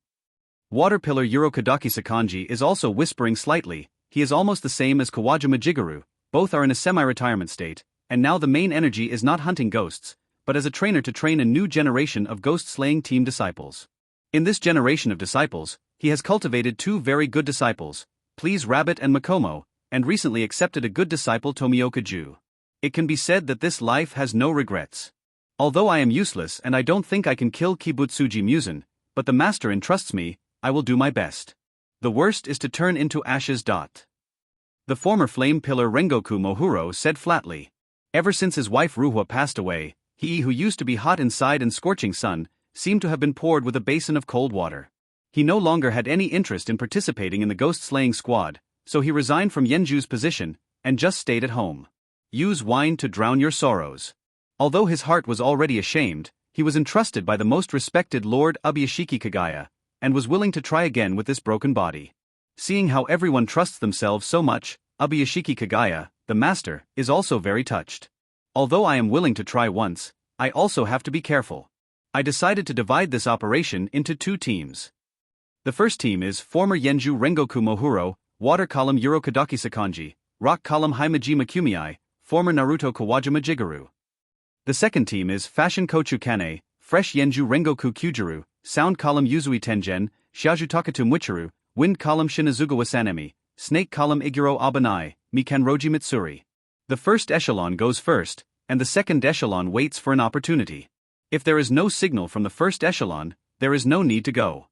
S2: Water pillar Urokadaki Sakanji is also whispering slightly. He is almost the same as Kawajima Jigaru, both are in a semi-retirement state, and now the main energy is not hunting ghosts, but as a trainer to train a new generation of ghost-slaying team disciples. In this generation of disciples, he has cultivated two very good disciples, Please Rabbit and Makomo, and recently accepted a good disciple Tomioka Ju. It can be said that this life has no regrets. Although I am useless and I don't think I can kill Kibutsuji Musen, but the master entrusts me, I will do my best. The worst is to turn into ashes. The former flame pillar Rengoku Mohuro said flatly. Ever since his wife Ruhua passed away, he who used to be hot inside and scorching sun, seemed to have been poured with a basin of cold water. He no longer had any interest in participating in the ghost-slaying squad, so he resigned from Yenju's position, and just stayed at home. Use wine to drown your sorrows. Although his heart was already ashamed, he was entrusted by the most respected Lord Ubuyashiki Kagaya, and was willing to try again with this broken body. Seeing how everyone trusts themselves so much, Ubuyashiki Kagaya, the master, is also very touched. Although I am willing to try once, I also have to be careful. I decided to divide this operation into two teams. The first team is former Yenju Rengoku Mohuro, water column Urokadaki Sakanji, rock column Haimajima Kumiai, former Naruto Kawajima Jigaru. The second team is fashion Kochu Kane, fresh Yenju Rengoku Kyujiru, sound column Yuzui Tengen, Shiaju Takatu Muichiru, wind column Shinazuga Wasanemi, snake column Iguro Abanai, Mikanroji Mitsuri. The first echelon goes first, and the second echelon waits for an opportunity. If there is no signal from the first echelon, there is no need to go.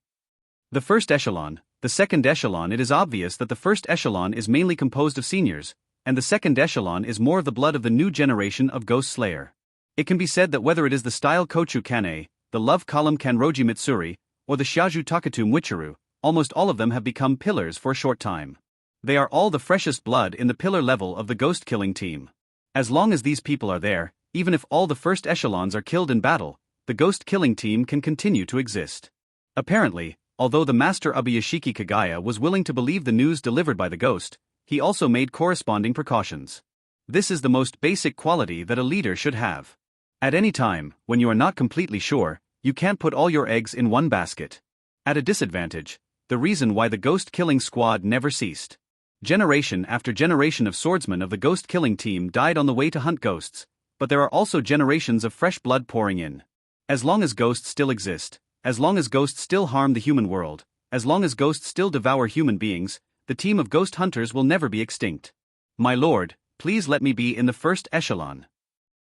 S2: The first echelon, the second echelon. It is obvious that the first echelon is mainly composed of seniors, and the second echelon is more of the blood of the new generation of Ghost Slayer. It can be said that whether it is the style Kochu Kane, the love column Kanroji Mitsuri, or the Shiaju Takatu Muichiru, almost all of them have become pillars for a short time. They are all the freshest blood in the pillar level of the ghost-killing team. As long as these people are there, even if all the first echelons are killed in battle, the ghost-killing team can continue to exist. Apparently, although the master Ubuyashiki Kagaya was willing to believe the news delivered by the ghost, he also made corresponding precautions. This is the most basic quality that a leader should have. At any time, when you are not completely sure, you can't put all your eggs in one basket. At a disadvantage, the reason why the ghost-killing squad never ceased. Generation after generation of swordsmen of the ghost-killing team died on the way to hunt ghosts, but there are also generations of fresh blood pouring in. As long as ghosts still exist, as long as ghosts still harm the human world, as long as ghosts still devour human beings, the team of ghost hunters will never be extinct. My lord, please let me be in the first echelon.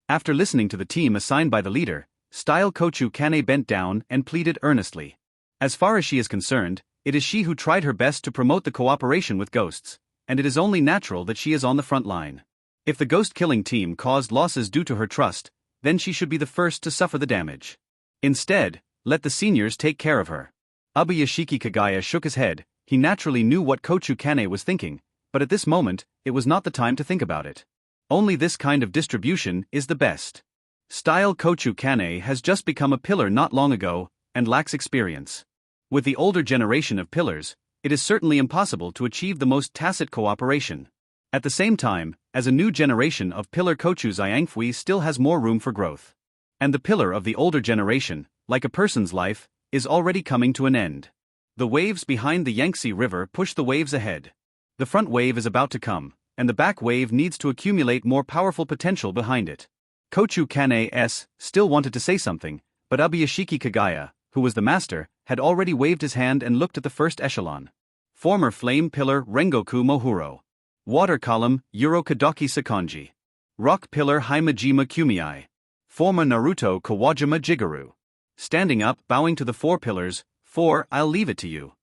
S2: After listening to the team assigned by the leader, Style Kochu Kane bent down and pleaded earnestly. As far as she is concerned, it is she who tried her best to promote the cooperation with ghosts, and it is only natural that she is on the front line. If the ghost-killing team caused losses due to her trust, then she should be the first to suffer the damage. Instead, let the seniors take care of her. Ubuyashiki Kagaya shook his head. He naturally knew what Kochu Kane was thinking, but at this moment, it was not the time to think about it. Only this kind of distribution is the best. Style Kochu Kane has just become a pillar not long ago, and lacks experience. With the older generation of pillars, it is certainly impossible to achieve the most tacit cooperation. At the same time, as a new generation of pillar Kochu Xiangfui still has more room for growth. And the pillar of the older generation, like a person's life, is already coming to an end. The waves behind the Yangtze River push the waves ahead. The front wave is about to come, and the back wave needs to accumulate more powerful potential behind it. Kochu Kane still wanted to say something, but Ubuyashiki Kagaya, who was the master, had already waved his hand and looked at the first echelon. Former flame pillar Rengoku Mohuro. Water column Urokadaki Sakanji. Rock pillar Haimajima Kumiai. Former Naruto Kawajima Jigaru. Standing up, bowing to the four pillars, I'll leave it to you.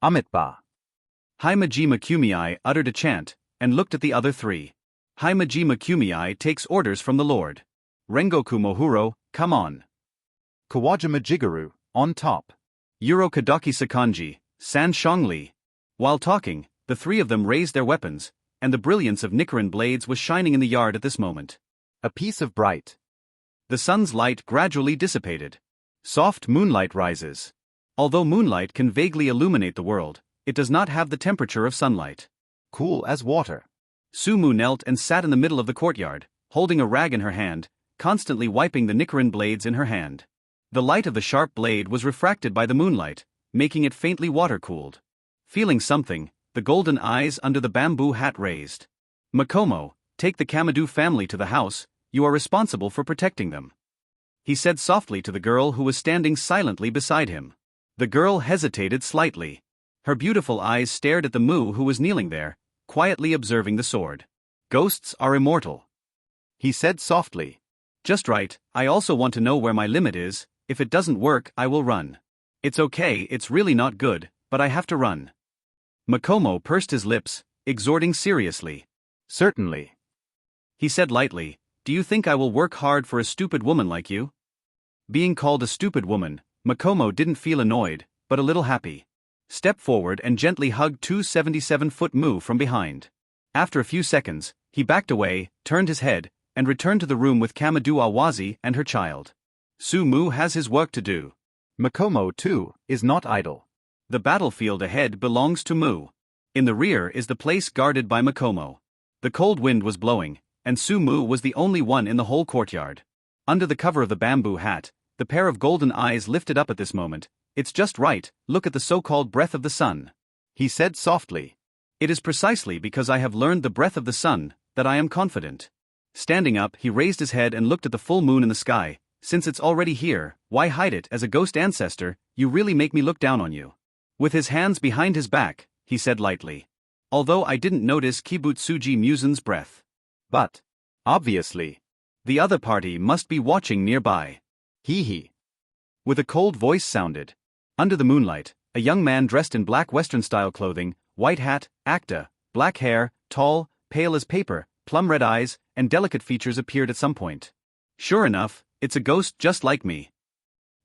S3: Amitba.
S2: Haimajima Kumiai uttered a chant, and looked at the other three. Haimajima Kumii takes orders from the Lord. Rengoku Mohuro, come on.
S3: Kawajima Jigaru, on top.
S2: Yuro Kadaki Sakanji, San Shongli. While talking, the three of them raised their weapons, and the brilliance of Nichiren blades was shining in the yard at this moment.
S3: A piece of bright.
S2: The sun's light gradually dissipated. Soft moonlight rises. Although moonlight can vaguely illuminate the world, it does not have the temperature of sunlight.
S3: Cool as water.
S2: Sumu knelt and sat in the middle of the courtyard, holding a rag in her hand, constantly wiping the Nichiren blades in her hand. The light of the sharp blade was refracted by the moonlight, making it faintly water-cooled. Feeling something, the golden eyes under the bamboo hat raised. Makomo, take the Kamadoos family to the house, you are responsible for protecting them. He said softly to the girl who was standing silently beside him. The girl hesitated slightly. Her beautiful eyes stared at the Mu who was kneeling there, quietly observing the sword. Ghosts are immortal.
S3: He said softly.
S2: Just right, I also want to know where my limit is. If it doesn't work, I will run. It's okay, it's really not good, but I have to run. Makomo pursed his lips, exhorting seriously.
S3: Certainly.
S2: He said lightly, do you think I will work hard for a stupid woman like you? Being called a stupid woman, Makomo didn't feel annoyed, but a little happy. Step forward and gently hugged 277-foot Mu from behind. After a few seconds, he backed away, turned his head, and returned to the room with Kamadoos Awazi and her child. Mu has his work to do.
S3: Makomo, too, is not idle.
S2: The battlefield ahead belongs to Mu. In the rear is the place guarded by Makomo. The cold wind was blowing, and Mu was the only one in the whole courtyard. Under the cover of the bamboo hat, the pair of golden eyes lifted up at this moment. It's just right, look at the so-called breath of the sun.
S3: He said softly.
S2: It is precisely because I have learned the breath of the sun, that I am confident. Standing up, he raised his head and looked at the full moon in the sky. Since it's already here, why hide it? As a ghost ancestor, you really make me look down on you. With his hands behind his back, he said lightly. Although I didn't notice Kibutsuji Musen's breath.
S3: But, obviously,
S2: the other party must be watching nearby.
S3: Hee.
S2: With a cold voice sounded. Under the moonlight, a young man dressed in black Western-style clothing, white hat, acta, black hair, tall, pale as paper, plum-red eyes, and delicate features appeared at some point. Sure enough, it's a ghost just like me.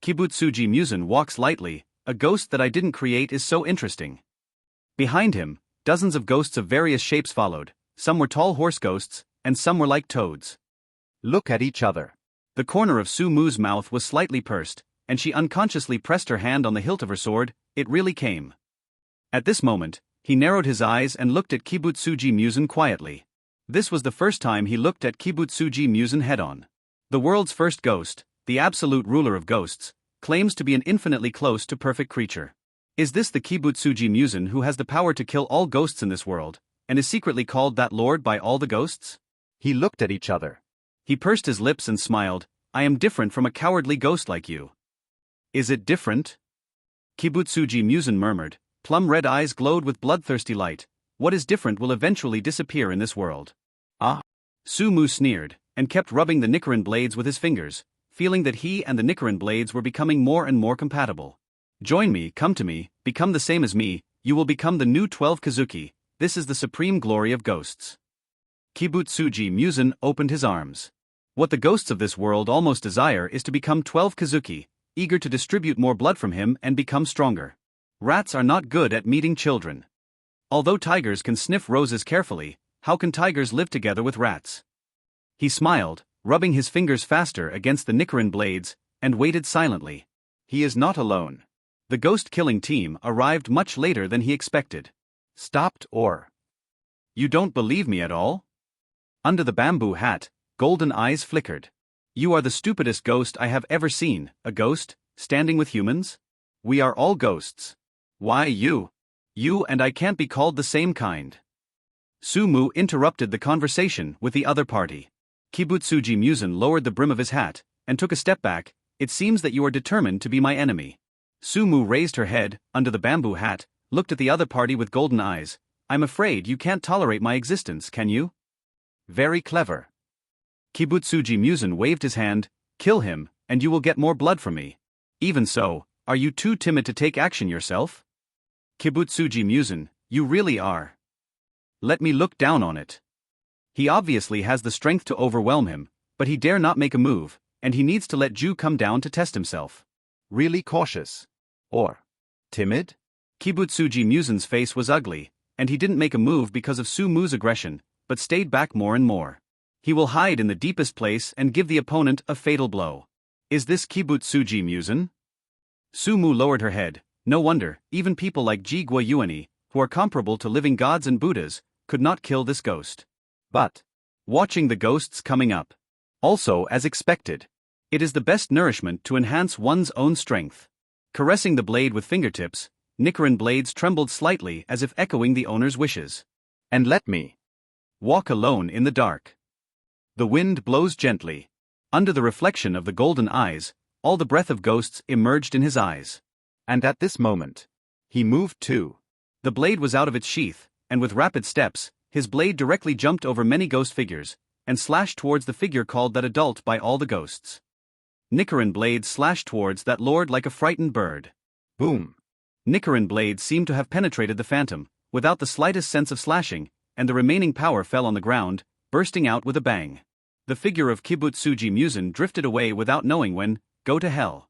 S2: Kibutsuji Musen walks lightly. A ghost that I didn't create is so interesting. Behind him, dozens of ghosts of various shapes followed. Some were tall horse ghosts, and some were like toads.
S3: Look at each other.
S2: The corner of Mu's mouth was slightly pursed, and she unconsciously pressed her hand on the hilt of her sword. It really came. At this moment, he narrowed his eyes and looked at Kibutsuji Musen quietly. This was the first time he looked at Kibutsuji Musen head-on. The world's first ghost, the absolute ruler of ghosts, claims to be an infinitely close to perfect creature. Is this the Kibutsuji Musen who has the power to kill all ghosts in this world, and is secretly called that lord by all the ghosts?
S3: He looked at each other.
S2: He pursed his lips and smiled. I am different from a cowardly ghost like you. Is it different? Kibutsuji Musen murmured. Plum-red eyes glowed with bloodthirsty light. What is different will eventually disappear in this world.
S3: Ah.
S2: Mu sneered, and kept rubbing the Nichiren blades with his fingers, feeling that he and the Nichiren blades were becoming more and more compatible. Join me, come to me, become the same as me, you will become the new 12 Kazuki, this is the supreme glory of ghosts. Kibutsuji Musen opened his arms. What the ghosts of this world almost desire is to become 12 Kazuki, eager to distribute more blood from him and become stronger. Rats are not good at meeting children. Although tigers can sniff roses carefully, how can tigers live together with rats? He smiled, rubbing his fingers faster against the Nichiren blades, and waited silently. He is not alone. The ghost-killing team arrived much later than he expected.
S3: Stopped or?
S2: You don't believe me at all? Under the bamboo hat, golden eyes flickered. You are the stupidest ghost I have ever seen. A ghost, standing with humans? We are all ghosts. Why you? You and I can't be called the same kind. Mu interrupted the conversation with the other party. Kibutsuji Musen lowered the brim of his hat, and took a step back. It seems that you are determined to be my enemy. Mu raised her head, under the bamboo hat, looked at the other party with golden eyes. I'm afraid you can't tolerate my existence, can you? Very clever. Kibutsuji Musen waved his hand. Kill him, and you will get more blood from me. Even so, are you too timid to take action yourself? Kibutsuji Musen, you really are. Let me look down on it. He obviously has the strength to overwhelm him, but he dare not make a move, and he needs to let Ju come down to test himself.
S3: Really cautious? Or timid?
S2: Kibutsuji Musen's face was ugly, and he didn't make a move because of Su-Mu's aggression, but stayed back more and more. He will hide in the deepest place and give the opponent a fatal blow. Is this Kibutsuji Musen? Su-Mu lowered her head. No wonder, even people like Ji Guayuani, who are comparable to living gods and Buddhas, could not kill this ghost. But watching the ghosts coming up. Also as expected. It is the best nourishment to enhance one's own strength. Caressing the blade with fingertips, Nichiren blades trembled slightly as if echoing the owner's wishes. And let me walk alone in the dark. The wind blows gently. Under the reflection of the golden eyes, all the breath of ghosts emerged in his eyes. And at this moment, he moved too. The blade was out of its sheath, and with rapid steps, his blade directly jumped over many ghost figures, and slashed towards the figure called that adult by all the ghosts. Nichiren blade slashed towards that lord like a frightened bird. Boom! Nichiren blade seemed to have penetrated the phantom, without the slightest sense of slashing, and the remaining power fell on the ground, bursting out with a bang. The figure of Kibutsuji Musen drifted away without knowing when. Go to hell.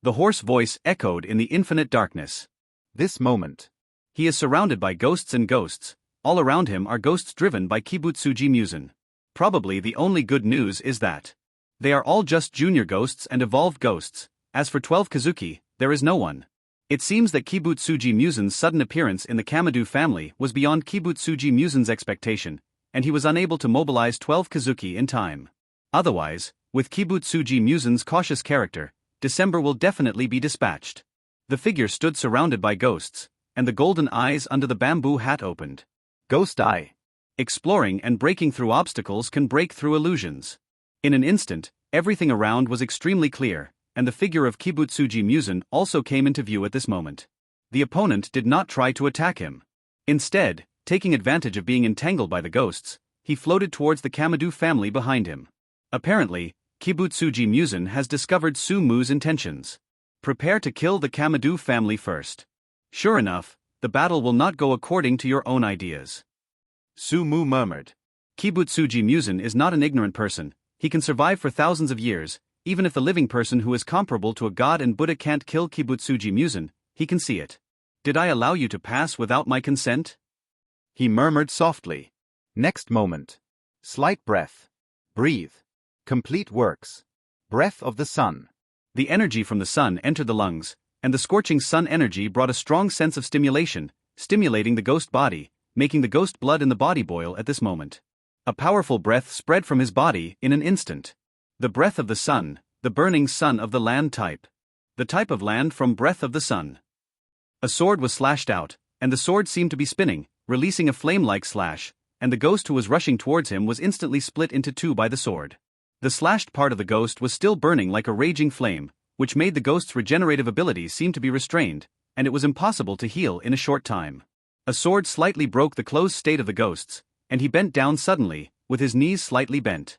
S2: The hoarse voice echoed in the infinite darkness. This moment. He is surrounded by ghosts and ghosts. All around him are ghosts driven by Kibutsuji Musen. Probably the only good news is that they are all just junior ghosts and evolved ghosts. As for 12 Kazuki, there is no one. It seems that Kibutsuji Musen's sudden appearance in the Kamadu family was beyond Kibutsuji Musen's expectation, and he was unable to mobilize 12 Kazuki in time. Otherwise, with Kibutsuji Musen's cautious character, December will definitely be dispatched. The figure stood surrounded by ghosts, and the golden eyes under the bamboo hat opened. Ghost Eye. Exploring and breaking through obstacles can break through illusions. In an instant, everything around was extremely clear, and the figure of Kibutsuji Musen also came into view at this moment. The opponent did not try to attack him. Instead, taking advantage of being entangled by the ghosts, he floated towards the Kamadu family behind him. Apparently, Kibutsuji Musen has discovered Su-Mu's intentions. Prepare to kill the Kamadu family first. Sure enough, the battle will not go according to your own ideas. Su-Mu murmured. Kibutsuji Musen is not an ignorant person. He can survive for thousands of years. Even if the living person who is comparable to a god and Buddha can't kill Kibutsuji Musen, he can see it. Did I allow you to pass without my consent? He murmured softly. Next moment. Slight breath. Breathe. Complete works. Breath of the sun. The energy from the sun entered the lungs, and the scorching sun energy brought a strong sense of stimulation, stimulating the ghost body, making the ghost blood in the body boil at this moment. A powerful breath spread from his body in an instant. The breath of the sun, the burning sun of the land type. The type of land from breath of the sun. A sword was slashed out, and the sword seemed to be spinning, releasing a flame-like slash, and the ghost who was rushing towards him was instantly split into two by the sword. The slashed part of the ghost was still burning like a raging flame, which made the ghost's regenerative abilities seem to be restrained, and it was impossible to heal in a short time. A sword slightly broke the closed state of the ghosts, and he bent down suddenly, with his knees slightly bent.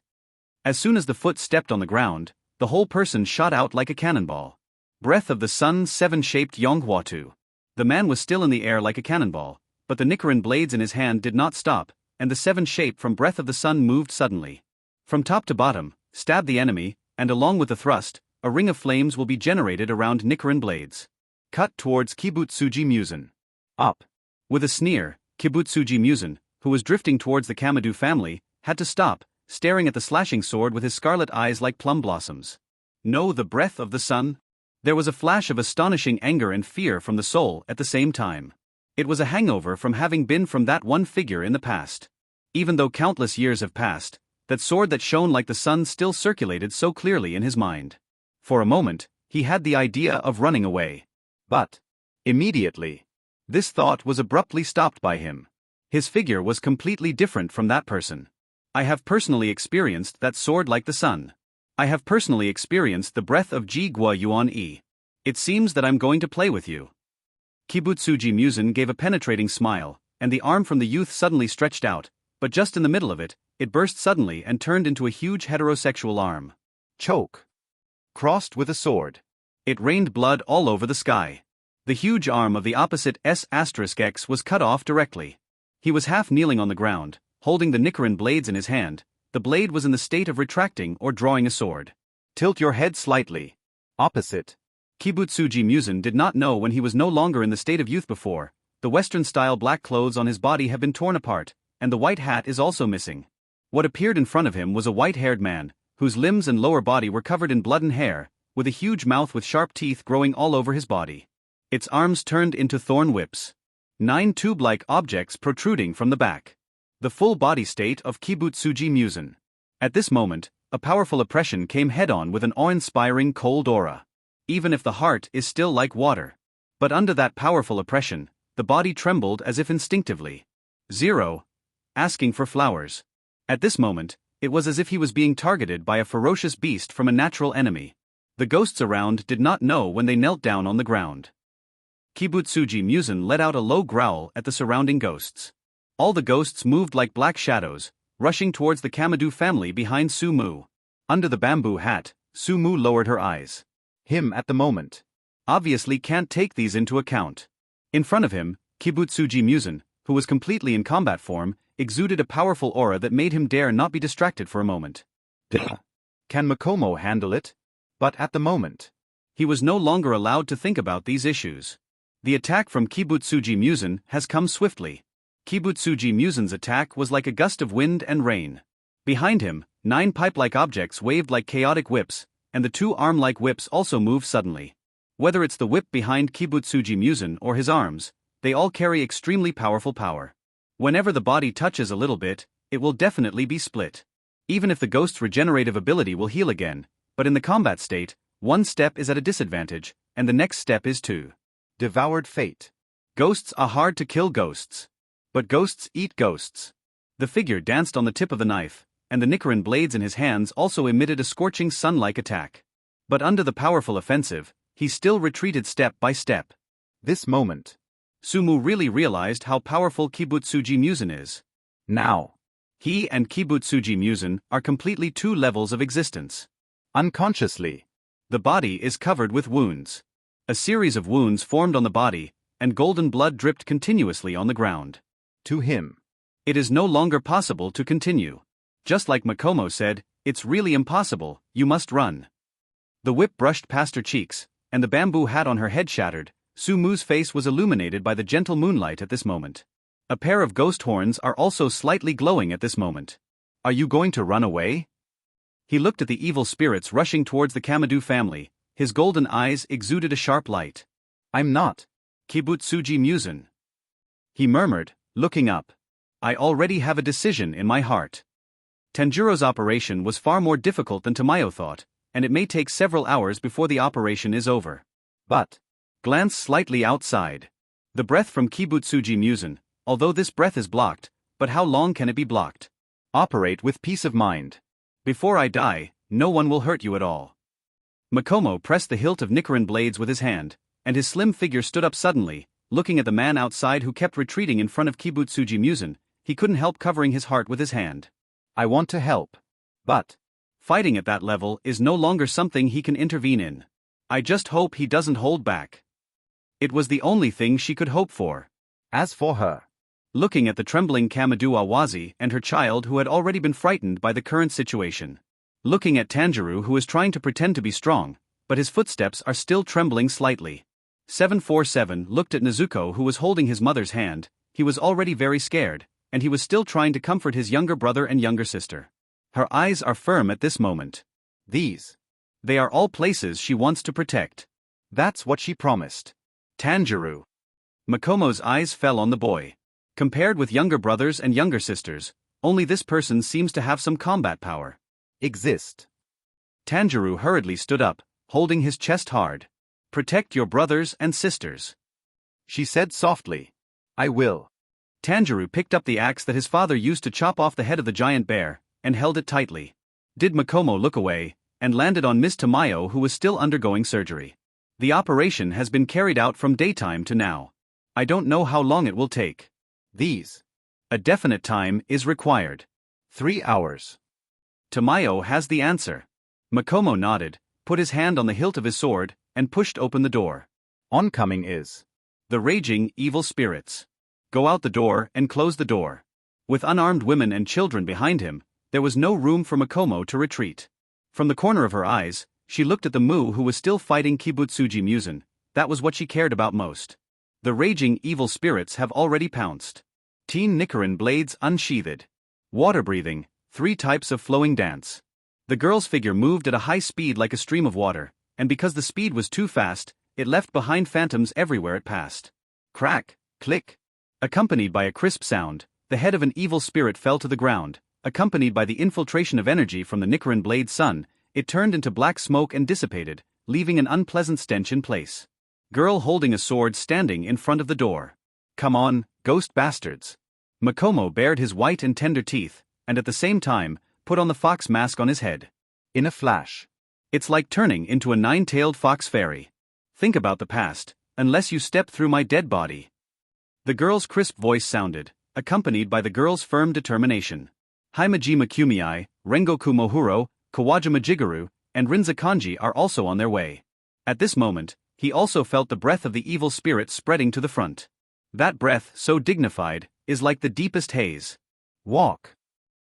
S2: As soon as the foot stepped on the ground, the whole person shot out like a cannonball. Breath of the sun 7-shaped Yonghuatu. The man was still in the air like a cannonball, but the Nichiren blades in his hand did not stop, and the 7 shape from breath of the sun moved suddenly. From top to bottom, stab the enemy, and along with the thrust, a ring of flames will be generated around Nichiren blades. Cut towards Kibutsuji Musen. Up. With a sneer, Kibutsuji Musen, who was drifting towards the Kamadu family, had to stop, staring at the slashing sword with his scarlet eyes like plum blossoms. No, the breath of the sun? There was a flash of astonishing anger and fear from the soul at the same time. It was a hangover from having been from that one figure in the past. Even though countless years have passed, that sword that shone like the sun still circulated so clearly in his mind. For a moment, he had the idea of running away. But immediately, this thought was abruptly stopped by him. His figure was completely different from that person. I have personally experienced that sword like the sun. I have personally experienced the breath of Ji Guayuan. It seems that I'm going to play with you. Kibutsuji Musen gave a penetrating smile, and the arm from the youth suddenly stretched out, but just in the middle of it, it burst suddenly and turned into a huge heterosexual arm. Choke. Crossed with a sword. It rained blood all over the sky. The huge arm of the opposite S*X was cut off directly. He was half kneeling on the ground, holding the Nichiren blades in his hand. The blade was in the state of retracting or drawing a sword.
S3: Tilt your head slightly. Opposite.
S2: Kibutsuji Musen did not know when he was no longer in the state of youth before. The Western-style black clothes on his body have been torn apart, and the white hat is also missing. What appeared in front of him was a white-haired man, whose limbs and lower body were covered in blood and hair, with a huge mouth with sharp teeth growing all over his body. Its arms turned into thorn whips. 9 tube-like objects protruding from the back. The full body state of Kibutsuji Musen. At this moment, a powerful oppression came head-on with an awe-inspiring cold aura. Even if the heart is still like water. But under that powerful oppression, the body trembled as if instinctively. 0. Asking for flowers. At this moment, it was as if he was being targeted by a ferocious beast from a natural enemy. The ghosts around did not know when they knelt down on the ground. Kibutsuji Musen let out a low growl at the surrounding ghosts. All the ghosts moved like black shadows, rushing towards the Kamadu family behind Sumu. Under the bamboo hat, Sumu lowered her eyes.
S3: Him at the moment.
S2: Obviously can't take these into account. In front of him, Kibutsuji Musen, who was completely in combat form, exuded a powerful aura that made him dare not be distracted for a moment.
S3: Can Makomo handle it? But at the moment,
S2: he was no longer allowed to think about these issues. The attack from Kibutsuji Musen has come swiftly. Kibutsuji Musen's attack was like a gust of wind and rain. Behind him, 9 pipe-like objects waved like chaotic whips, and the 2 arm-like whips also moved suddenly. Whether it's the whip behind Kibutsuji Musen or his arms, they all carry extremely powerful power. Whenever the body touches a little bit, it will definitely be split. Even if the ghost's regenerative ability will heal again, but in the combat state, one step is at a disadvantage, and the next step is to
S3: devoured fate.
S2: Ghosts are hard to kill ghosts. But ghosts eat ghosts. The figure danced on the tip of the knife, and the Nichiren blades in his hands also emitted a scorching sun-like attack. But under the powerful offensive, he still retreated step by step.
S3: This moment,
S2: Sumu really realized how powerful Kibutsuji Musen is.
S3: Now,
S2: he and Kibutsuji Musen are completely 2 levels of existence.
S3: Unconsciously,
S2: the body is covered with wounds. A series of wounds formed on the body, and golden blood dripped continuously on the ground.
S3: To him,
S2: it is no longer possible to continue. Just like Makomo said, it's really impossible, you must run. The whip brushed past her cheeks, and the bamboo hat on her head shattered. Sumu's face was illuminated by the gentle moonlight at this moment. A pair of ghost horns are also slightly glowing at this moment. Are you going to run away? He looked at the evil spirits rushing towards the Kamadu family. His golden eyes exuded a sharp light.
S3: I'm not.
S2: Kibutsuji Musen. He murmured, looking up. I already have a decision in my heart. Tanjiro's operation was far more difficult than Tamayo thought, and it may take several hours before the operation is over. But, glance slightly outside. The breath from Kibutsuji Musen, although this breath is blocked, but how long can it be blocked? Operate with peace of mind. Before I die, no one will hurt you at all. Makomo pressed the hilt of Nichiren blades with his hand, and his slim figure stood up suddenly, looking at the man outside who kept retreating in front of Kibutsuji Musen. He couldn't help covering his heart with his hand. I want to help. But fighting at that level is no longer something he can intervene in. I just hope he doesn't hold back. It was the only thing she could hope for. As for her, looking at the trembling Kamadu Awazi and her child who had already been frightened by the current situation. Looking at Tanjiro who is trying to pretend to be strong, but his footsteps are still trembling slightly. 747 looked at Nezuko who was holding his mother's hand. He was already very scared, and he was still trying to comfort his younger brother and younger sister. Her eyes are firm at this moment. They are all places she wants to protect. That's what she promised. Tanjiro. Makomo's eyes fell on the boy. Compared with younger brothers and younger sisters, only this person seems to have some combat power. Tanjiro hurriedly stood up, holding his chest hard. Protect your brothers and sisters. She said softly. I will. Tanjiro picked up the axe that his father used to chop off the head of the giant bear, and held it tightly. Did Makomo look away, and landed on Miss Tamayo who was still undergoing surgery. The operation has been carried out from daytime to now. I don't know how long it will take. A definite time is required. 3 hours. Tamayo has the answer. Makomo nodded, put his hand on the hilt of his sword, and pushed open the door. Oncoming is the raging evil spirits. Go out the door and close the door. With unarmed women and children behind him, there was no room for Makomo to retreat. From the corner of her eyes, she looked at the Mu who was still fighting Kibutsuji Musen. That was what she cared about most. The raging evil spirits have already pounced. Teen Nichiren blades unsheathed. Water breathing, 3 types of flowing dance. The girl's figure moved at a high speed like a stream of water, and because the speed was too fast, it left behind phantoms everywhere it passed. Crack, click. Accompanied by a crisp sound, the head of an evil spirit fell to the ground. Accompanied by the infiltration of energy from the Nichiren blade's sun, it turned into black smoke and dissipated, leaving an unpleasant stench in place. Girl holding a sword standing in front of the door. Come on, ghost bastards. Makomo bared his white and tender teeth, and at the same time, put on the fox mask on his head. In a flash. It's like turning into a 9-tailed fox fairy. Think about the past, unless you step through my dead body. The girl's crisp voice sounded, accompanied by the girl's firm determination. Haimajima Kumiai, Rengoku Mohuro, Kawajima Jigaru, and Rinza Kanji are also on their way. At this moment, he also felt the breath of the evil spirit spreading to the front. That breath, so dignified, is like the deepest haze. Walk.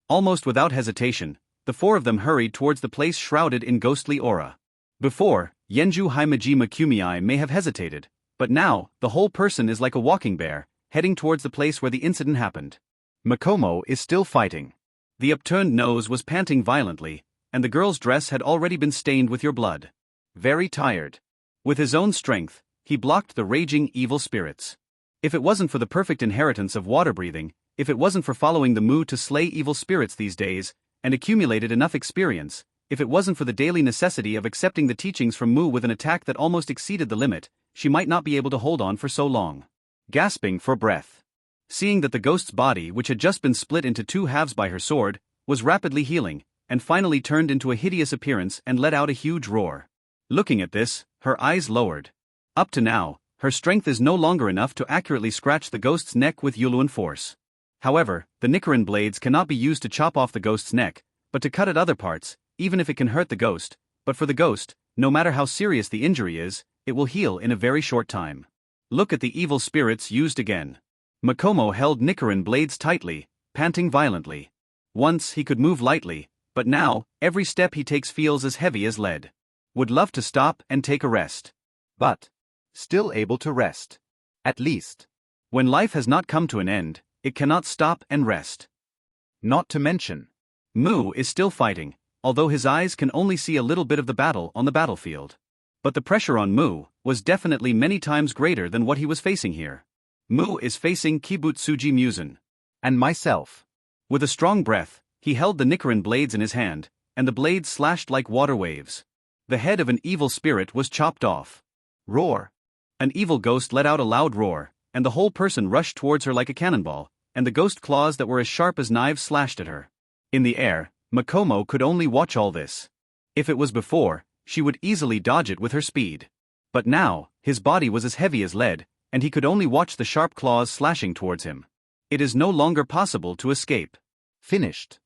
S2: Almost without hesitation, the 4 of them hurried towards the place shrouded in ghostly aura. Before, Yenju Haimajima Kumiai may have hesitated, but now, the whole person is like a walking bear, heading towards the place where the incident happened. Makomo is still fighting. The upturned nose was panting violently, and the girl's dress had already been stained with your blood. Very tired. With his own strength, he blocked the raging evil spirits. If it wasn't for the perfect inheritance of water breathing, if it wasn't for following the Mu to slay evil spirits these days, and accumulated enough experience, if it wasn't for the daily necessity of accepting the teachings from Mu with an attack that almost exceeded the limit, she might not be able to hold on for so long. Gasping for breath. Seeing that the ghost's body, which had just been split into 2 halves by her sword, was rapidly healing, and finally turned into a hideous appearance and let out a huge roar. Looking at this, her eyes lowered. Up to now, her strength is no longer enough to accurately scratch the ghost's neck with Yuluan force. However, the Nichiren blades cannot be used to chop off the ghost's neck, but to cut at other parts, even if it can hurt the ghost. But for the ghost, no matter how serious the injury is, it will heal in a very short time. Look at the evil spirits used again. Makomo held Nichiren blades tightly, panting violently. Once he could move lightly, but now, every step he takes feels as heavy as lead. Would love to stop and take a rest. But still able to rest. At least. When life has not come to an end, it cannot stop and rest. Not to mention, Mu is still fighting, although his eyes can only see a little bit of the battle on the battlefield. But the pressure on Mu was definitely many times greater than what he was facing here. Mu is facing Kibutsuji Musen. And myself. With a strong breath, he held the Nichiren blades in his hand, and the blades slashed like water waves. The head of an evil spirit was chopped off. Roar. An evil ghost let out a loud roar, and the whole person rushed towards her like a cannonball, and the ghost claws that were as sharp as knives slashed at her. In the air, Makomo could only watch all this. If it was before, she would easily dodge it with her speed. But now, his body was as heavy as lead, and he could only watch the sharp claws slashing towards him. It is no longer possible to escape. Finished.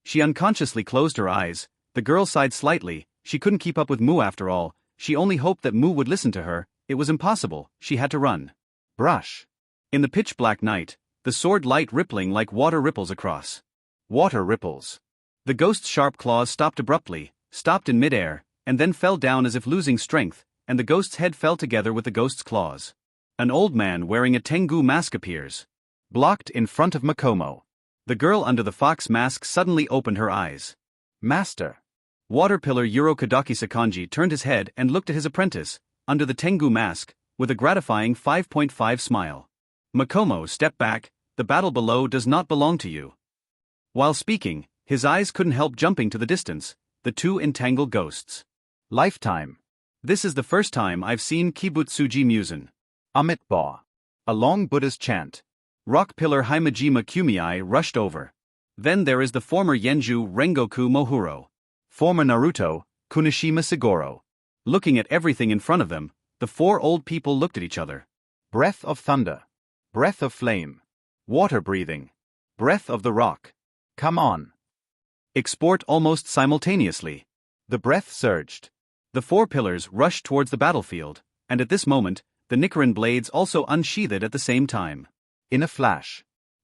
S2: She unconsciously closed her eyes. The girl sighed slightly. She couldn't keep up with Mu after all. She only hoped that Mu would listen to her. It was impossible. She had to run. Brush. In the pitch-black night, the sword light rippling like water ripples across. Water ripples. The ghost's sharp claws stopped abruptly, stopped in midair, and then fell down as if losing strength, and the ghost's head fell together with the ghost's claws. An old man wearing a Tengu mask appears. Blocked in front of Makomo. The girl under the fox mask suddenly opened her eyes. Master. Water pillar Yuro Kadaki Sakanji turned his head and looked at his apprentice, under the Tengu mask, with a gratifying 5.5 smile. Makomo stepped back. The battle below does not belong to you. While speaking, his eyes couldn't help jumping to the distance, the 2 entangled ghosts. Lifetime. This is the first time I've seen Kibutsuji Musen. Amit Ba. A long Buddha's chant. Rock pillar Haimajima Kumiai rushed over. Then there is the former Yenju Rengoku Mohuro. Former Naruto, Kunishima Sigoro. Looking at everything in front of them, the 4 old people looked at each other. Breath of thunder. Breath of flame. Water breathing. Breath of the rock. Come on. Export almost simultaneously. The breath surged. The 4 pillars rushed towards the battlefield, and at this moment, the Nichiren blades also unsheathed at the same time. In a flash.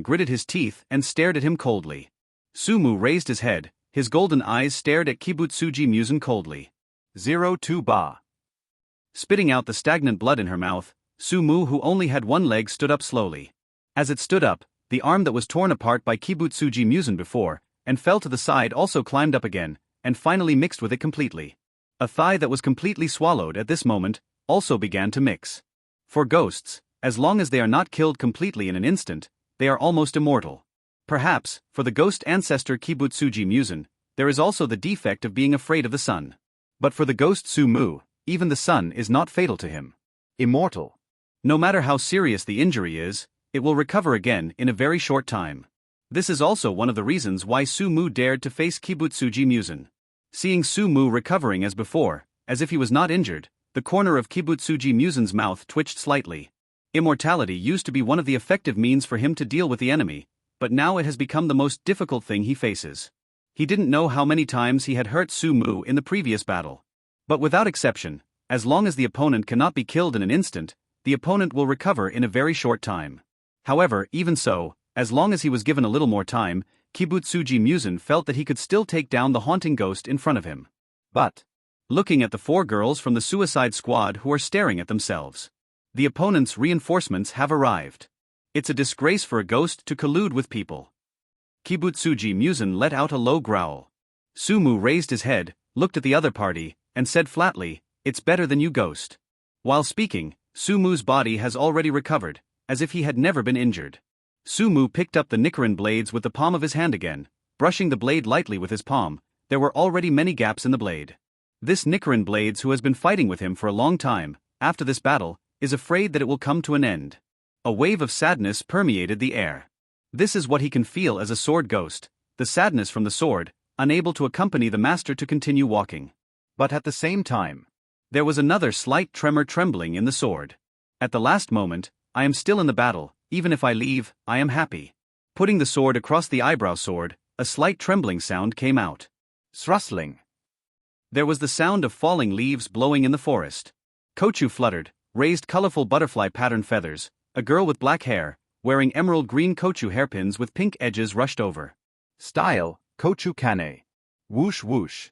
S2: Musen gritted his teeth and stared at him coldly. Sumu raised his head, his golden eyes stared at Kibutsuji Musen coldly.
S3: 02 Ba.
S2: Spitting out the stagnant blood in her mouth, Sumu, who only had one leg, stood up slowly. As it stood up, the arm that was torn apart by Kibutsuji Musen before, and fell to the side, also climbed up again, and finally mixed with it completely. A thigh that was completely swallowed at this moment, also began to mix. For ghosts, as long as they are not killed completely in an instant, they are almost immortal. Perhaps, for the ghost ancestor Kibutsuji Musen, there is also the defect of being afraid of the sun. But for the ghost Sumu, even the sun is not fatal to him.
S3: Immortal.
S2: No matter how serious the injury is, it will recover again in a very short time. This is also one of the reasons why Sumu dared to face Kibutsuji Musen. Seeing Sumu recovering as before, as if he was not injured, the corner of Kibutsuji Musen's mouth twitched slightly. Immortality used to be one of the effective means for him to deal with the enemy, but now it has become the most difficult thing he faces. He didn't know how many times he had hurt Sumu in the previous battle. But without exception, as long as the opponent cannot be killed in an instant, the opponent will recover in a very short time. However, even so, as long as he was given a little more time, Kibutsuji Musen felt that he could still take down the haunting ghost in front of him. But, looking at the 4 girls from the suicide squad who are staring at themselves, the opponent's reinforcements have arrived. It's a disgrace for a ghost to collude with people. Kibutsuji Musen let out a low growl. Sumu raised his head, looked at the other party, and said flatly, "It's better than you, ghost." While speaking, Sumu's body has already recovered, as if he had never been injured. Sumu picked up the Nichiren blades with the palm of his hand again, brushing the blade lightly with his palm. There were already many gaps in the blade. This Nichiren blades, who has been fighting with him for a long time, after this battle, is afraid that it will come to an end. A wave of sadness permeated the air. This is what he can feel as a sword ghost, the sadness from the sword, unable to accompany the master to continue walking.
S3: But at the same time,
S2: there was another slight trembling in the sword. At the last moment, I am still in the battle, even if I leave, I am happy. Putting the sword across the eyebrow sword, a slight trembling sound came out.
S3: Thrustling.
S2: There was the sound of falling leaves blowing in the forest. Kochu fluttered, raised colorful butterfly pattern feathers. A girl with black hair, wearing emerald green kochu hairpins with pink edges, rushed over.
S3: Style, Kochu Kane. Whoosh whoosh.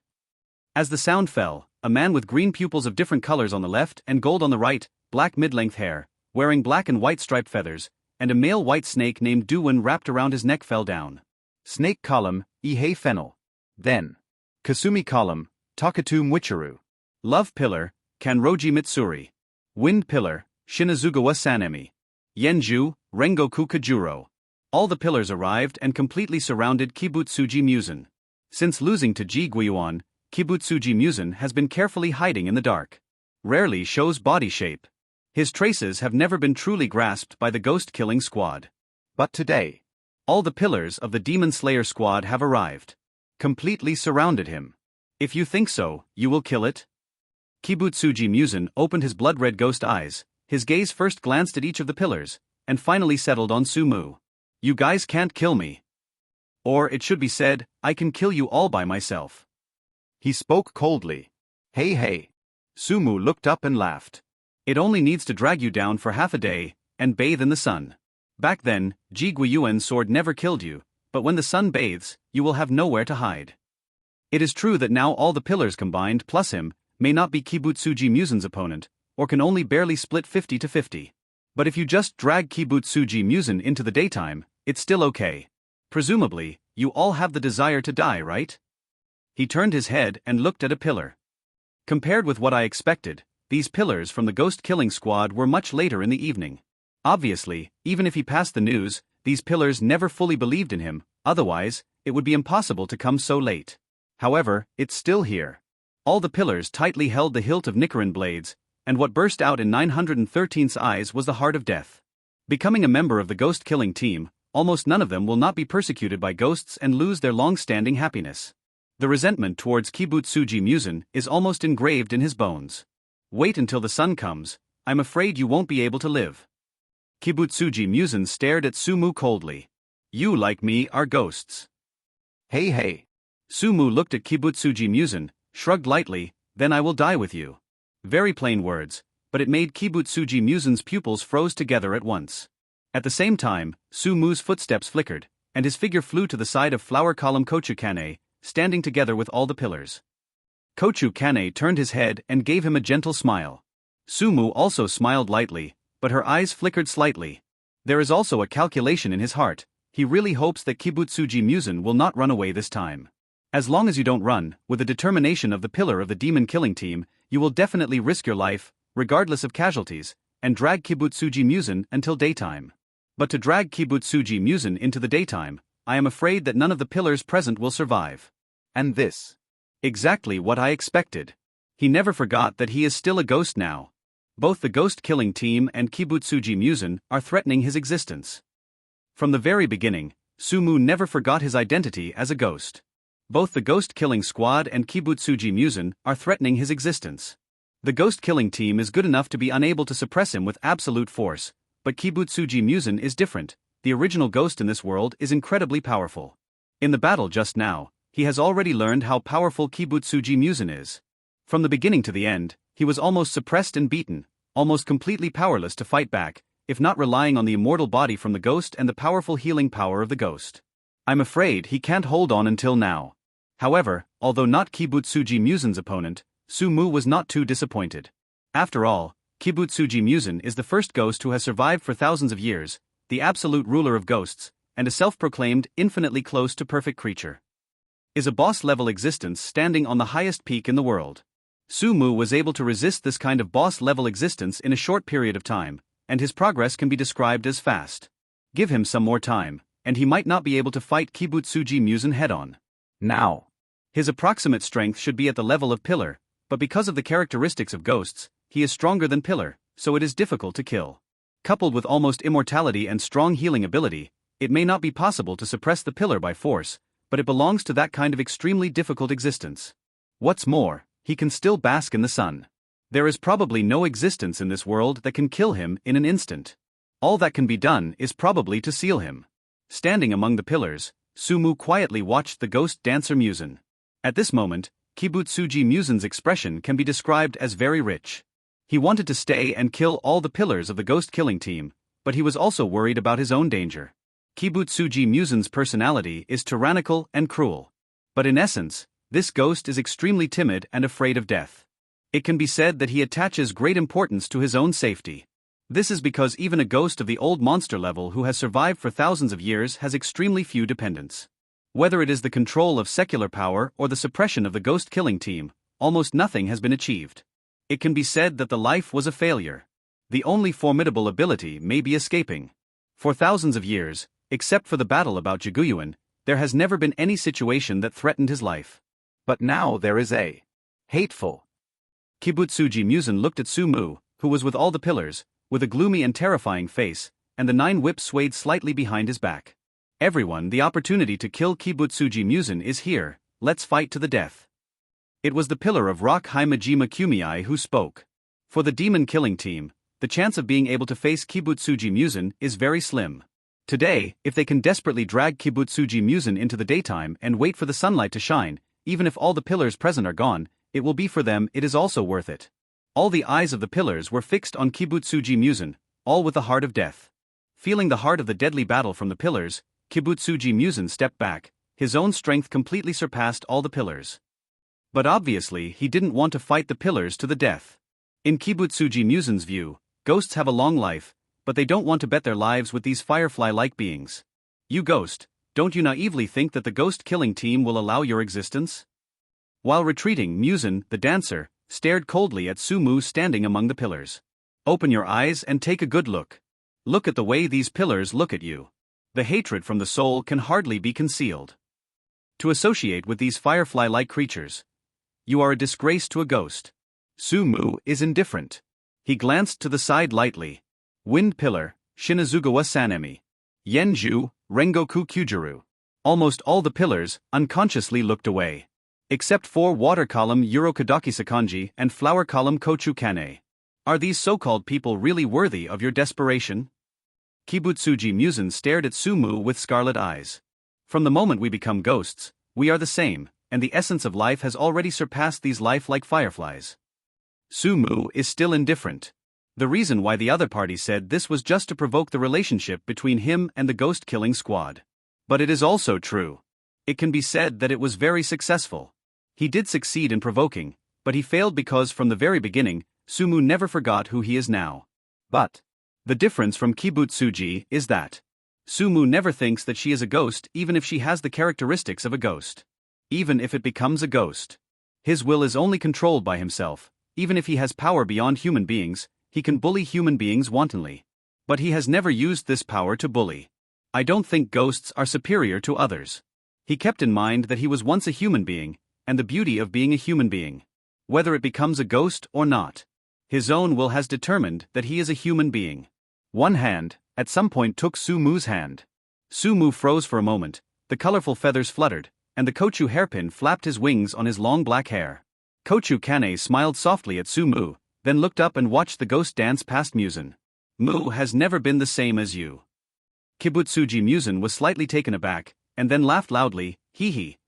S2: As the sound fell, a man with green pupils of different colors on the left and gold on the right, black mid-length hair, wearing black and white striped feathers, and a male white snake named Duwin wrapped around his neck fell down.
S3: Snake column, Ihei Fennel. Then. Kasumi column, Takatu Mwichiru.
S2: Love pillar, Kanroji Mitsuri. Wind pillar, Shinazugawa Sanemi. Yenju, Rengoku Kajuro. All the pillars arrived and completely surrounded Kibutsuji Musen. Since losing to Ji Guiyuan, Kibutsuji Musen has been carefully hiding in the dark. Rarely shows body shape. His traces have never been truly grasped by the ghost-killing squad.
S3: But today,
S2: all the pillars of the Demon Slayer squad have arrived. Completely surrounded him. If you think so, you will kill it? Kibutsuji Musen opened his blood-red ghost eyes. His gaze first glanced at each of the pillars, and finally settled on Sumu. You guys can't kill me. Or it should be said, I can kill you all by myself.
S3: He spoke coldly. Hey hey.
S2: Sumu looked up and laughed. It only needs to drag you down for half a day, and bathe in the sun. Back then, Ji Guiyuan's sword never killed you, but when the sun bathes, you will have nowhere to hide. It is true that now all the pillars combined plus him may not be Kibutsuji Musen's opponent, or can only barely split 50 to 50. But if you just drag Kibutsuji Musen into the daytime, it's still okay. Presumably, you all have the desire to die, right? He turned his head and looked at a pillar. Compared with what I expected, these pillars from the ghost killing squad were much later in the evening. Obviously, even if he passed the news, these pillars never fully believed in him, otherwise, it would be impossible to come so late. However, it's still here. All the pillars tightly held the hilt of Nichiren blades, and what burst out in 913's eyes was the heart of death. Becoming a member of the ghost killing team, almost none of them will not be persecuted by ghosts and lose their long-standing happiness. The resentment towards Kibutsuji Musen is almost engraved in his bones. Wait until the sun comes, I'm afraid you won't be able to live. Kibutsuji Musen stared at Sumu coldly. You, like me, are ghosts.
S3: Hey.
S2: Sumu looked at Kibutsuji Musen, shrugged lightly, then I will die with you. Very plain words, but it made Kibutsuji Musen's pupils froze together at once. At the same time, Sumu's footsteps flickered, and his figure flew to the side of flower column Kochu Kane, standing together with all the pillars. Kochu Kane turned his head and gave him a gentle smile. Sumu also smiled lightly, but her eyes flickered slightly. There is also a calculation in his heart. He really hopes that Kibutsuji Musen will not run away this time. As long as you don't run, with the determination of the pillar of the demon killing team, you will definitely risk your life, regardless of casualties, and drag Kibutsuji Musen until daytime. But to drag Kibutsuji Musen into the daytime, I am afraid that none of the pillars present will survive.
S3: And this?
S2: Exactly what I expected. He never forgot that he is still a ghost now. Both the ghost killing team and Kibutsuji Musen are threatening his existence. From the very beginning, Sumu never forgot his identity as a ghost. Both the ghost killing squad and Kibutsuji Musen are threatening his existence. The ghost killing team is good enough to be unable to suppress him with absolute force, but Kibutsuji Musen is different. The original ghost in this world is incredibly powerful. In the battle just now, he has already learned how powerful Kibutsuji Musen is. From the beginning to the end, he was almost suppressed and beaten, almost completely powerless to fight back, if not relying on the immortal body from the ghost and the powerful healing power of the ghost. I'm afraid he can't hold on until now. However, although not Kibutsuji Musen's opponent, Sumu was not too disappointed. After all, Kibutsuji Musen is the first ghost who has survived for thousands of years, the absolute ruler of ghosts, and a self-proclaimed infinitely close to perfect creature. Is a boss-level existence standing on the highest peak in the world. Sumu was able to resist this kind of boss-level existence in a short period of time, and his progress can be described as fast. Give him some more time, and he might not be able to fight Kibutsuji Musen head-on.
S3: Now.
S2: His approximate strength should be at the level of Pillar, but because of the characteristics of ghosts, he is stronger than Pillar, so it is difficult to kill. Coupled with almost immortality and strong healing ability, it may not be possible to suppress the Pillar by force, but it belongs to that kind of extremely difficult existence. What's more, he can still bask in the sun. There is probably no existence in this world that can kill him in an instant. All that can be done is probably to seal him. Standing among the pillars, Sumu quietly watched the ghost dancer Musen. At this moment, Kibutsuji Musen's expression can be described as very rich. He wanted to stay and kill all the pillars of the ghost killing team, but he was also worried about his own danger. Kibutsuji Musen's personality is tyrannical and cruel. But in essence, this ghost is extremely timid and afraid of death. It can be said that he attaches great importance to his own safety. This is because even a ghost of the old monster level who has survived for thousands of years has extremely few dependents. Whether it is the control of secular power or the suppression of the ghost killing team, almost nothing has been achieved. It can be said that the life was a failure. The only formidable ability may be escaping. For thousands of years, except for the battle about Jiguyuan, there has never been any situation that threatened his life.
S3: But now there is a hateful.
S2: Kibutsuji Musen looked at Sumu, who was with all the pillars, with a gloomy and terrifying face, and the 9 whips swayed slightly behind his back. Everyone, the opportunity to kill Kibutsuji Musen is here, let's fight to the death. It was the pillar of rock Himejima Kumiai who spoke. For the demon killing team, the chance of being able to face Kibutsuji Musen is very slim. Today, if they can desperately drag Kibutsuji Musen into the daytime and wait for the sunlight to shine, even if all the pillars present are gone, it will be for them, it is also worth it. All the eyes of the pillars were fixed on Kibutsuji Musen, all with the heart of death. Feeling the heart of the deadly battle from the pillars, Kibutsuji Musen stepped back, His own strength completely surpassed all the pillars. But obviously he didn't want to fight the pillars to the death. In Kibutsuji Musen's view, ghosts have a long life, but they don't want to bet their lives with these firefly-like beings. You ghost, don't you naively think that the ghost-killing team will allow your existence? While retreating, Musen, the dancer, stared coldly at Sumu standing among the pillars. Open your eyes and take a good look. Look at the way these pillars look at you. The hatred from the soul can hardly be concealed. To associate with these firefly-like creatures, you are a disgrace to a ghost. Sumu is indifferent. He glanced to the side lightly. Wind Pillar, Shinazugawa Sanemi. Yenju, Rengoku Kyujuru. Almost all the pillars unconsciously looked away. Except for water column Urokadaki Sakanji and flower column Kochu Kane. Are these so-called people really worthy of your desperation? Kibutsuji Musen stared at Sumu with scarlet eyes. From the moment we become ghosts, we are the same, and the essence of life has already surpassed these life-like fireflies. Sumu is still indifferent. The reason why the other party said this was just to provoke the relationship between him and the ghost-killing squad. But it is also true. It can be said that it was very successful. He did succeed in provoking, but he failed because from the very beginning, Sumu never forgot who he is now. But the difference from Kibutsuji is that Sumu never thinks that she is a ghost even if she has the characteristics of a ghost. Even if it becomes a ghost. His will is only controlled by himself. Even if he has power beyond human beings, he can bully human beings wantonly. But he has never used this power to bully. I don't think ghosts are superior to others. He kept in mind that he was once a human being, and the beauty of being a human being. Whether it becomes a ghost or not. His own will has determined that he is a human being. One hand, at some point, took Sumu's hand. Sumu froze for a moment, the colorful feathers fluttered, and the Kochu hairpin flapped his wings on his long black hair. Kochu Kane smiled softly at Sumu, then looked up and watched the ghost dance past Musen. Mu has never been the same as you. Kibutsuji Musen was slightly taken aback, and then laughed loudly, hee hee.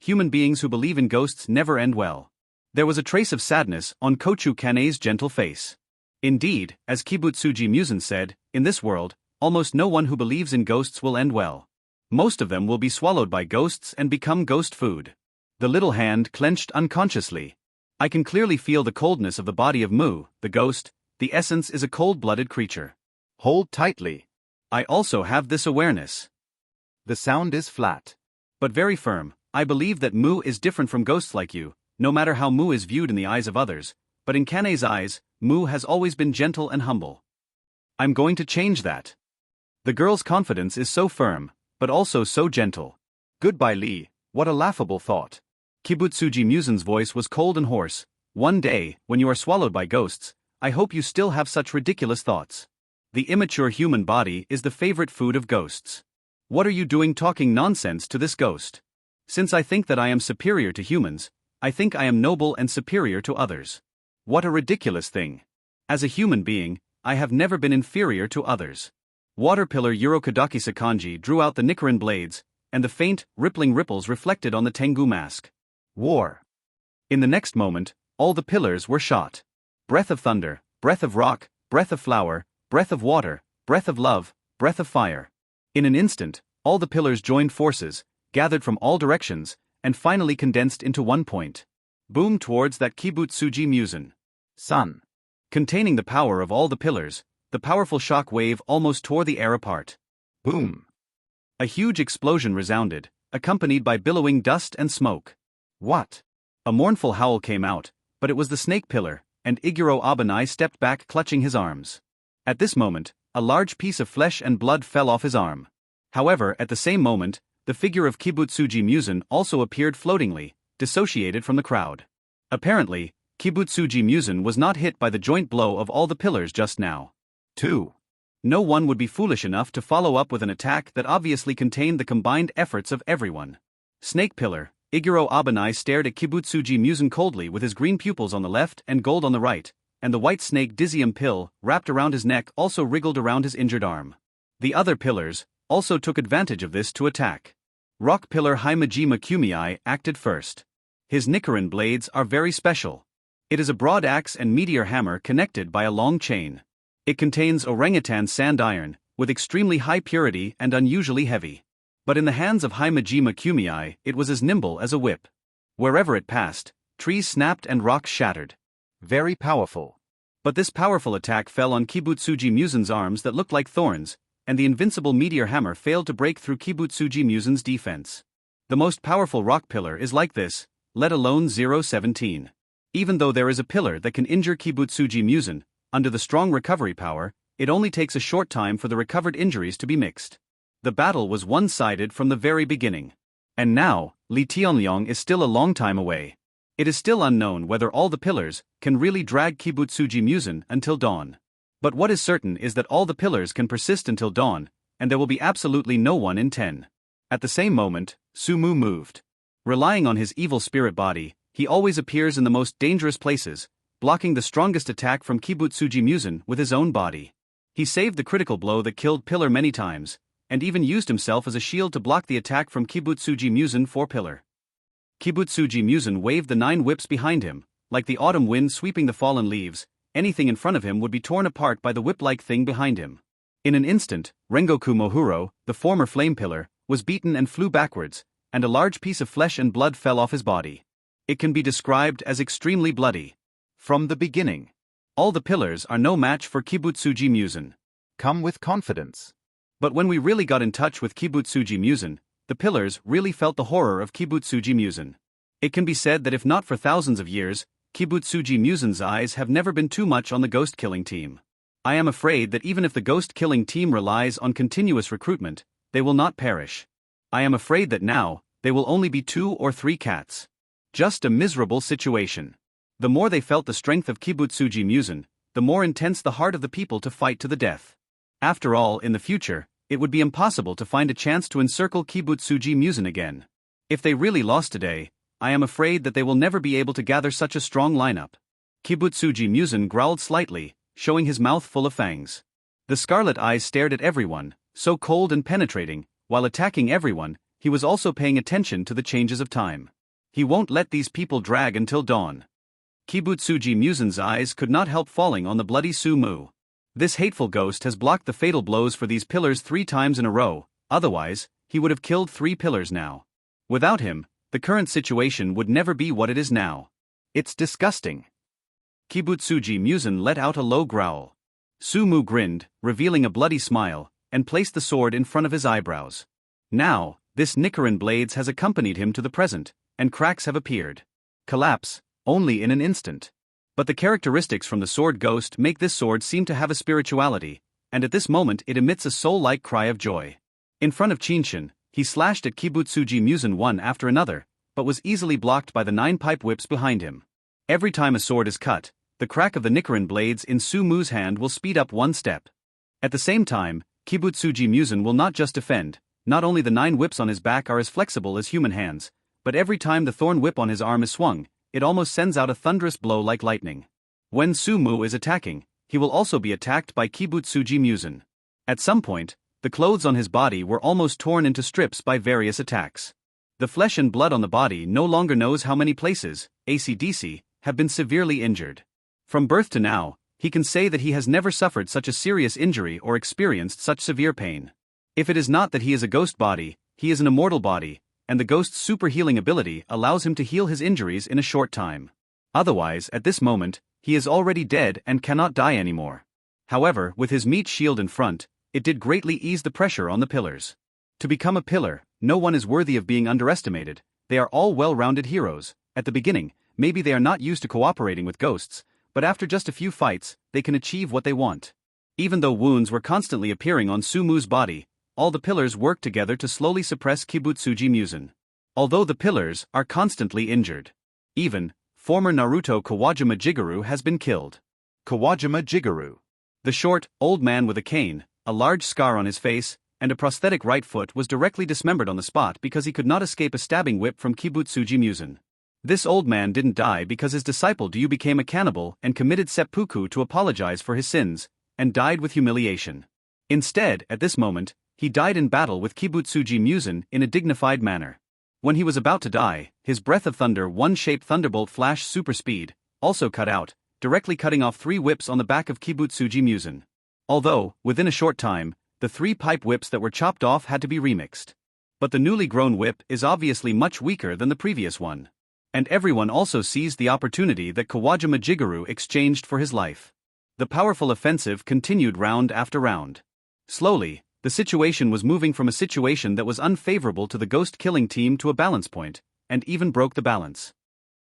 S2: Human beings who believe in ghosts never end well. There was a trace of sadness on Kochu Kane's gentle face. Indeed, as Kibutsuji Musen said, in this world, almost no one who believes in ghosts will end well. Most of them will be swallowed by ghosts and become ghost food. The little hand clenched unconsciously. I can clearly feel the coldness of the body of Mu, the ghost. The essence is a cold-blooded creature. Hold tightly. I also have this awareness. The sound is flat, but very firm. I believe that Mu is different from ghosts like you, no matter how Mu is viewed in the eyes of others, but in Kane's eyes, Mu has always been gentle and humble. I'm going to change that. The girl's confidence is so firm, but also so gentle. Goodbye, Lee, what a laughable thought. Kibutsuji Musen's voice was cold and hoarse. One day, when you are swallowed by ghosts, I hope you still have such ridiculous thoughts. The immature human body is the favorite food of ghosts. What are you doing talking nonsense to this ghost? Since I think that I am superior to humans, I think I am noble and superior to others. What a ridiculous thing. As a human being, I have never been inferior to others. Water pillar Urokadaki Sakanji drew out the Nichiren blades, and the faint, rippling ripples reflected on the Tengu mask. War. In the next moment, all the pillars were shot. Breath of thunder, breath of rock, breath of flower, breath of water, breath of love, breath of fire. In an instant, all the pillars joined forces, gathered from all directions, and finally condensed into one point. Boom towards that Kibutsuji Musen. Sun. Containing the power of all the pillars, the powerful shock wave almost tore the air apart. Boom. A huge explosion resounded, accompanied by billowing dust and smoke. What? A mournful howl came out, but it was the snake pillar, and Iguro Abanai stepped back clutching his arms. At this moment, a large piece of flesh and blood fell off his arm. However, at the same moment, the figure of Kibutsuji Musen also appeared floatingly, dissociated from the crowd. Apparently, Kibutsuji Musen was not hit by the joint blow of all the pillars just now. 2. No one would be foolish enough to follow up with an attack that obviously contained the combined efforts of everyone. Snake pillar, Iguro Abanai stared at Kibutsuji Musen coldly with his green pupils on the left and gold on the right, and the white snake Dizium pill, wrapped around his neck, also wriggled around his injured arm. The other pillars also took advantage of this to attack. Rock pillar Haimajima Kumii acted first. His Nichiren blades are very special. It is a broad axe and meteor hammer connected by a long chain. It contains orangutan sand iron, with extremely high purity and unusually heavy. But in the hands of Haimajima Kumei, it was as nimble as a whip. Wherever it passed, trees snapped and rocks shattered.
S3: Very powerful.
S2: But this powerful attack fell on Kibutsuji Musen's arms that looked like thorns, and the invincible meteor hammer failed to break through Kibutsuji Musen's defense. The most powerful rock pillar is like this, let alone 017. Even though there is a pillar that can injure Kibutsuji Musen, under the strong recovery power, it only takes a short time for the recovered injuries to be mixed. The battle was one-sided from the very beginning. And now, Li Tianliang is still a long time away. It is still unknown whether all the pillars can really drag Kibutsuji Musen until dawn. But what is certain is that all the pillars can persist until dawn, and there will be absolutely no one in 10. At the same moment, Sumu moved. Relying on his evil spirit body, he always appears in the most dangerous places, blocking the strongest attack from Kibutsuji Musen with his own body. He saved the critical blow that killed Pillar many times, and even used himself as a shield to block the attack from Kibutsuji Musen for Pillar. Kibutsuji Musen waved the 9 whips behind him, like the autumn wind sweeping the fallen leaves. Anything in front of him would be torn apart by the whip-like thing behind him. In an instant, Rengoku Mohuro, the former flame pillar, was beaten and flew backwards, and a large piece of flesh and blood fell off his body. It can be described as extremely bloody.
S3: From the beginning,
S2: all the pillars are no match for Kibutsuji Musen.
S3: Come with confidence.
S2: But when we really got in touch with Kibutsuji Musen, the pillars really felt the horror of Kibutsuji Musen. It can be said that if not for thousands of years, Kibutsuji Musen's eyes have never been too much on the ghost-killing team. I am afraid that even if the ghost-killing team relies on continuous recruitment, they will not perish. I am afraid that now, they will only be 2 or 3 cats. Just a miserable situation. The more they felt the strength of Kibutsuji Musen, the more intense the heart of the people to fight to the death. After all, in the future, it would be impossible to find a chance to encircle Kibutsuji Musen again. If they really lost today, I am afraid that they will never be able to gather such a strong lineup. Kibutsuji Musen growled slightly, showing his mouth full of fangs. The scarlet eyes stared at everyone, so cold and penetrating. While attacking everyone, he was also paying attention to the changes of time. He won't let these people drag until dawn. Kibutsuji Musen's eyes could not help falling on the bloody Sumu. This hateful ghost has blocked the fatal blows for these pillars 3 times in a row, otherwise, he would have killed 3 pillars now. Without him, the current situation would never be what it is now.
S3: It's disgusting.
S2: Kibutsuji Musen let out a low growl. Sumu grinned, revealing a bloody smile, and placed the sword in front of his eyebrows. Now, this Nichiren Blades has accompanied him to the present, and cracks have appeared. Collapse, only in an instant. But the characteristics from the sword ghost make this sword seem to have a spirituality, and at this moment it emits a soul-like cry of joy. In front of Chinshin, he slashed at Kibutsuji Musen one after another, but was easily blocked by the 9 pipe whips behind him. Every time a sword is cut, the crack of the Nichiren blades in Sumu's hand will speed up 1 step. At the same time, Kibutsuji Musen will not just defend. Not only the 9 whips on his back are as flexible as human hands, but every time the thorn whip on his arm is swung, it almost sends out a thunderous blow like lightning. When Sumu is attacking, he will also be attacked by Kibutsuji Musen. At some point, the clothes on his body were almost torn into strips by various attacks. The flesh and blood on the body no longer knows how many places, ACDC, have been severely injured. From birth to now, he can say that he has never suffered such a serious injury or experienced such severe pain. If it is not that he is a ghost body, he is an immortal body, and the ghost's super healing ability allows him to heal his injuries in a short time. Otherwise, at this moment, he is already dead and cannot die anymore. However, with his meat shield in front, it did greatly ease the pressure on the pillars. To become a pillar, no one is worthy of being underestimated. They are all well-rounded heroes. At the beginning, maybe they are not used to cooperating with ghosts, but after just a few fights, they can achieve what they want. Even though wounds were constantly appearing on Sumu's body, all the pillars worked together to slowly suppress Kibutsuji Musen. Although the pillars are constantly injured. Even, former Naruto Kawajima Jigaru has been killed.
S3: Kawajima Jigaru.
S2: The short, old man with a cane, a large scar on his face, and a prosthetic right foot was directly dismembered on the spot because he could not escape a stabbing whip from Kibutsuji Musen. This old man didn't die because his disciple Ryu became a cannibal and committed seppuku to apologize for his sins, and died with humiliation. Instead, at this moment, he died in battle with Kibutsuji Musen in a dignified manner. When he was about to die, his breath of thunder one-shaped thunderbolt flash super speed, also cut out, directly cutting off 3 whips on the back of Kibutsuji Musen. Although, within a short time, the 3 pipe whips that were chopped off had to be remixed. But the newly grown whip is obviously much weaker than the previous one. And everyone also sees the opportunity that Kawajima Jigaru exchanged for his life. The powerful offensive continued round after round. Slowly, the situation was moving from a situation that was unfavorable to the ghost-killing team to a balance point, and even broke the balance.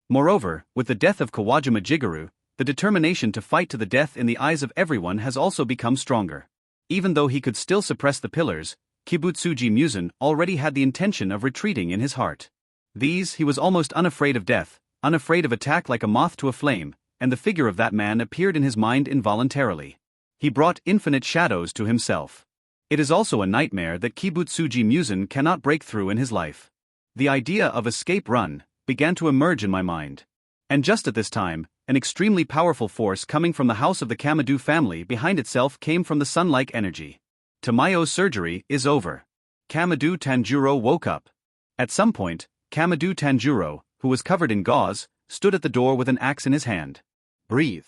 S2: Moreover, with the death of Kawajima Jigaru, the determination to fight to the death in the eyes of everyone has also become stronger. Even though he could still suppress the pillars, Kibutsuji Musen already had the intention of retreating in his heart. He was almost unafraid of death, unafraid of attack like a moth to a flame, and the figure of that man appeared in his mind involuntarily. He brought infinite shadows to himself. It is also a nightmare that Kibutsuji Musen cannot break through in his life. The idea of escape run began to emerge in my mind. And just at this time, an extremely powerful force coming from the house of the Kamadoo family behind itself came from the sun-like energy. Tamayo's surgery is over. Kamadoo Tanjiro woke up. At some point, Kamadoo Tanjiro, who was covered in gauze, stood at the door with an axe in his hand.
S3: Breathe.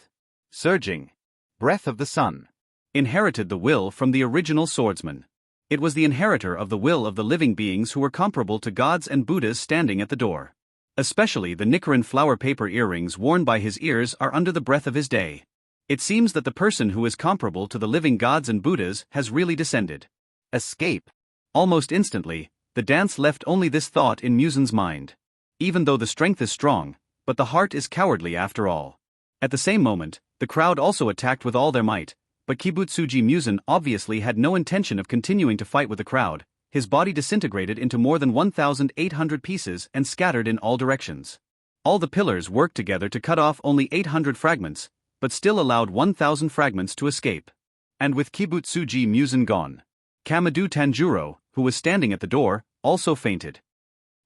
S3: Surging. Breath of the sun.
S2: Inherited the will from the original swordsman. It was the inheritor of the will of the living beings who were comparable to gods and Buddhas standing at the door. Especially the Nichiren flower paper earrings worn by his ears are under the breath of his day. It seems that the person who is comparable to the living gods and Buddhas has really descended.
S3: Escape.
S2: Almost instantly, the dance left only this thought in Musen's mind. Even though the strength is strong, but the heart is cowardly after all. At the same moment, the crowd also attacked with all their might, but Kibutsuji Musen obviously had no intention of continuing to fight with the crowd. His body disintegrated into more than 1,800 pieces and scattered in all directions. All the pillars worked together to cut off only 800 fragments, but still allowed 1,000 fragments to escape. And with Kibutsuji Musen gone, Kamadoo Tanjiro, who was standing at the door, also fainted.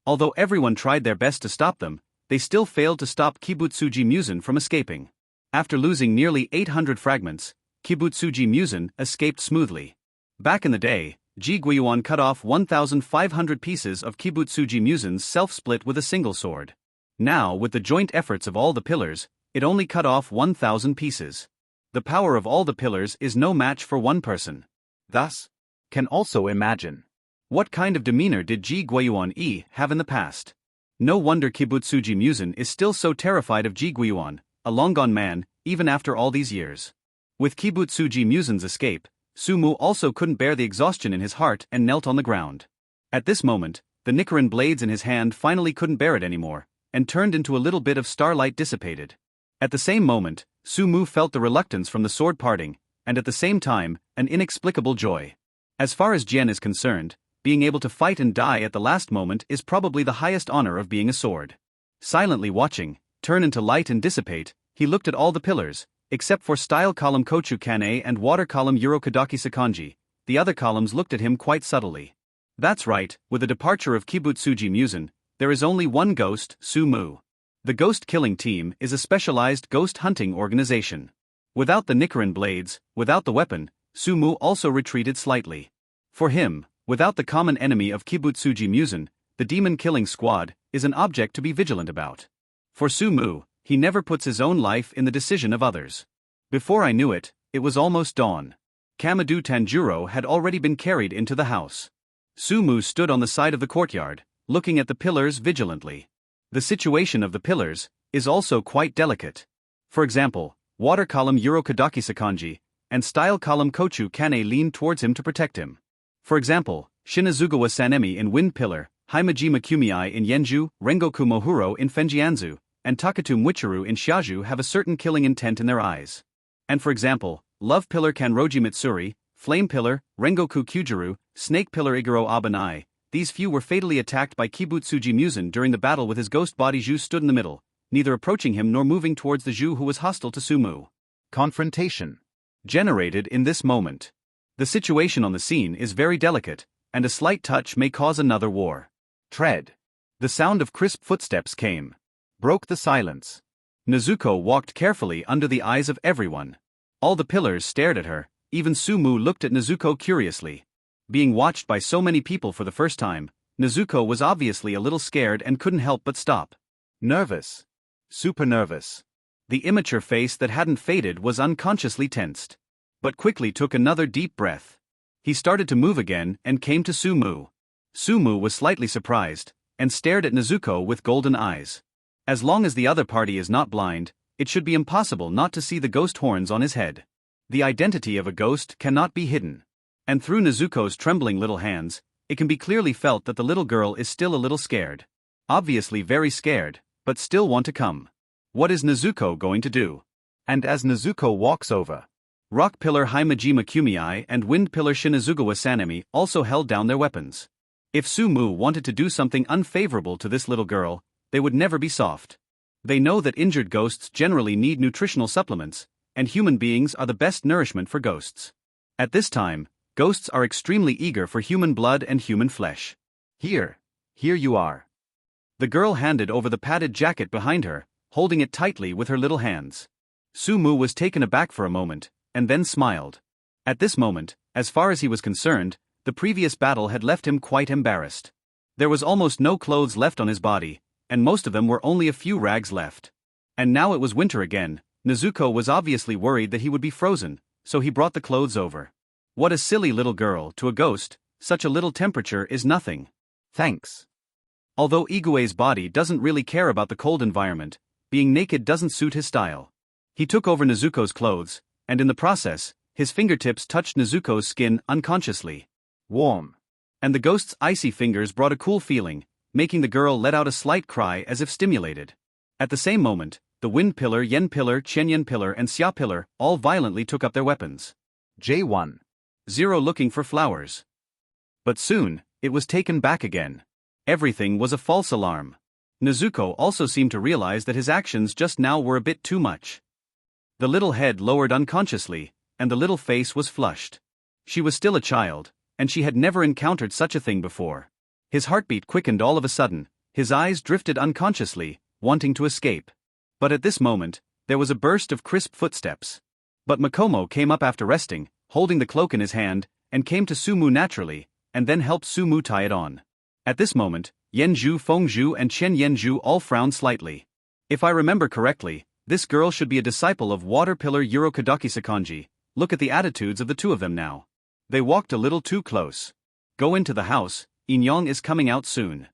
S2: Although everyone tried their best to stop them, they still failed to stop Kibutsuji Musen from escaping. After losing nearly 800 fragments, Kibutsuji Musen escaped smoothly. Back in the day, Ji Guiyuan cut off 1,500 pieces of Kibutsuji Musen's self-split with a single sword. Now, with the joint efforts of all the pillars, it only cut off 1,000 pieces. The power of all the pillars is no match for one person.
S3: Thus, can also imagine.
S2: What kind of demeanor did Ji Guiyuan have in the past? No wonder Kibutsuji Musen is still so terrified of Ji Guiyuan, a long-gone man, even after all these years. With Kibutsuji Musen's escape, Sumu also couldn't bear the exhaustion in his heart and knelt on the ground. At this moment, the Nichiren blades in his hand finally couldn't bear it anymore, and turned into a little bit of starlight dissipated. At the same moment, Sumu felt the reluctance from the sword parting, and at the same time, an inexplicable joy. As far as Jian is concerned, being able to fight and die at the last moment is probably the highest honor of being a sword. Silently watching, turn into light and dissipate, he looked at all the pillars, except for style column Kochu Kane and water column Urokadaki Sakanji. The other columns looked at him quite subtly. That's right, with the departure of Kibutsuji Musen, there is only one ghost, Sumu. The ghost killing team is a specialized ghost hunting organization. Without the Nichiren blades, without the weapon, Sumu also retreated slightly. For him, without the common enemy of Kibutsuji Musen, the demon-killing squad is an object to be vigilant about. For Sumu, he never puts his own life in the decision of others. Before I knew it, it was almost dawn. Kamadoo Tanjiro had already been carried into the house. Sumu stood on the side of the courtyard, looking at the pillars vigilantly. The situation of the pillars is also quite delicate. For example, water column Urokadaki Sakanji and style column Kochu Kane leaned towards him to protect him. For example, Shinazugawa Sanemi in Wind Pillar, Haimajima Kumiai in Yenju, Rengoku Mohuro in Fenjianzu, and Takatu Mwichiru in Shiaju have a certain killing intent in their eyes. And for example, Love Pillar Kanroji Mitsuri, Flame Pillar, Rengoku Kyujiru, Snake Pillar Iguro Abanai, these few were fatally attacked by Kibutsuji Musen during the battle with his ghost body. Zhu stood in the middle, neither approaching him nor moving towards the Zhu who was hostile to Sumu.
S3: Confrontation.
S2: Generated in this moment. The situation on the scene is very delicate, and a slight touch may cause another war.
S3: Tread.
S2: The sound of crisp footsteps came.
S3: Broke the silence.
S2: Nezuko walked carefully under the eyes of everyone. All the pillars stared at her, even Sumu looked at Nezuko curiously. Being watched by so many people for the first time, Nezuko was obviously a little scared and couldn't help but stop.
S3: Nervous. Super nervous.
S2: The immature face that hadn't faded was unconsciously tensed. But quickly took another deep breath. He started to move again and came to Sumu. Sumu was slightly surprised, and stared at Nezuko with golden eyes. As long as the other party is not blind, it should be impossible not to see the ghost horns on his head. The identity of a ghost cannot be hidden. And through Nezuko's trembling little hands, it can be clearly felt that the little girl is still a little scared. Obviously very scared, but still want to come. What is Nezuko going to do? And as Nezuko walks over, Rock Pillar Haimajima Kumii and Wind Pillar Shinazugawa Sanemi also held down their weapons. If Sumu wanted to do something unfavorable to this little girl, they would never be soft. They know that injured ghosts generally need nutritional supplements, and human beings are the best nourishment for ghosts. At this time, ghosts are extremely eager for human blood and human flesh. Here you are. The girl handed over the padded jacket behind her, holding it tightly with her little hands. Sumu was taken aback for a moment, and then smiled. At this moment, as far as he was concerned, the previous battle had left him quite embarrassed. There was almost no clothes left on his body, and most of them were only a few rags left. And now it was winter again. Nezuko was obviously worried that he would be frozen, so he brought the clothes over. What a silly little girl, to a ghost, such a little temperature is nothing. Thanks. Although Igue's body doesn't really care about the cold environment, being naked doesn't suit his style. He took over Nezuko's clothes, and in the process, his fingertips touched Nezuko's skin unconsciously. Warm. And the ghost's icy fingers brought a cool feeling, making the girl let out a slight cry as if stimulated. At the same moment, the Wind Pillar, Yen Pillar, Chenyen Pillar and Xia Pillar all violently took up their weapons. J1. 0 looking for flowers. But soon, it was taken back again. Everything was a false alarm. Nezuko also seemed to realize that his actions just now were a bit too much. The little head lowered unconsciously, and the little face was flushed. She was still a child, and she had never encountered such a thing before. His heartbeat quickened all of a sudden, his eyes drifted unconsciously, wanting to escape. But at this moment, there was a burst of crisp footsteps. But Makomo came up after resting, holding the cloak in his hand, and came to Sumu naturally, and then helped Sumu tie it on. At this moment, Yenju, Fengju and Chen Yenju all frowned slightly. If I remember correctly, this girl should be a disciple of Water Pillar Urokadaki Sakanji. Look at the attitudes of the two of them now. They walked a little too close. Go into the house, Inyong is coming out soon.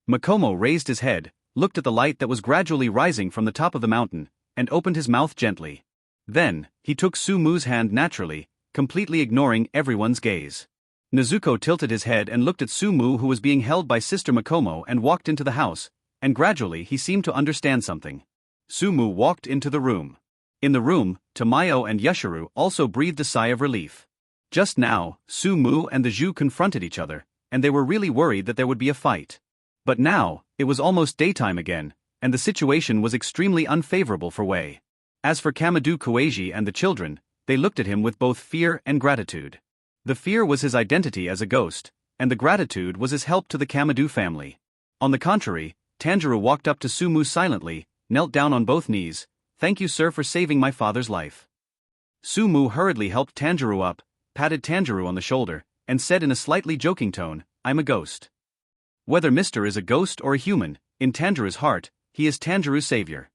S2: Makomo raised his head, looked at the light that was gradually rising from the top of the mountain, and opened his mouth gently. Then, he took Sumu's hand naturally, completely ignoring everyone's gaze. Nezuko tilted his head and looked at Sumu, who was being held by Sister Makomo, and walked into the house, and gradually he seemed to understand something. Sumu walked into the room. In the room, Tamayo and Yashiro also breathed a sigh of relief. Just now, Sumu and the Zhu confronted each other, and they were really worried that there would be a fight. But now, it was almost daytime again, and the situation was extremely unfavorable for Wei. As for Kamadu Kueiji and the children, they looked at him with both fear and gratitude. The fear was his identity as a ghost, and the gratitude was his help to the Kamadu family. On the contrary, Tanjiro walked up to Sumu silently, knelt down on both knees. Thank you, sir, for saving my father's life. Sumu hurriedly helped Tanjiro up, patted Tanjiro on the shoulder, and said in a slightly joking tone, I'm a ghost. Whether Mr. is a ghost or a human, in Tanjiro's heart, he is Tanjiro's savior.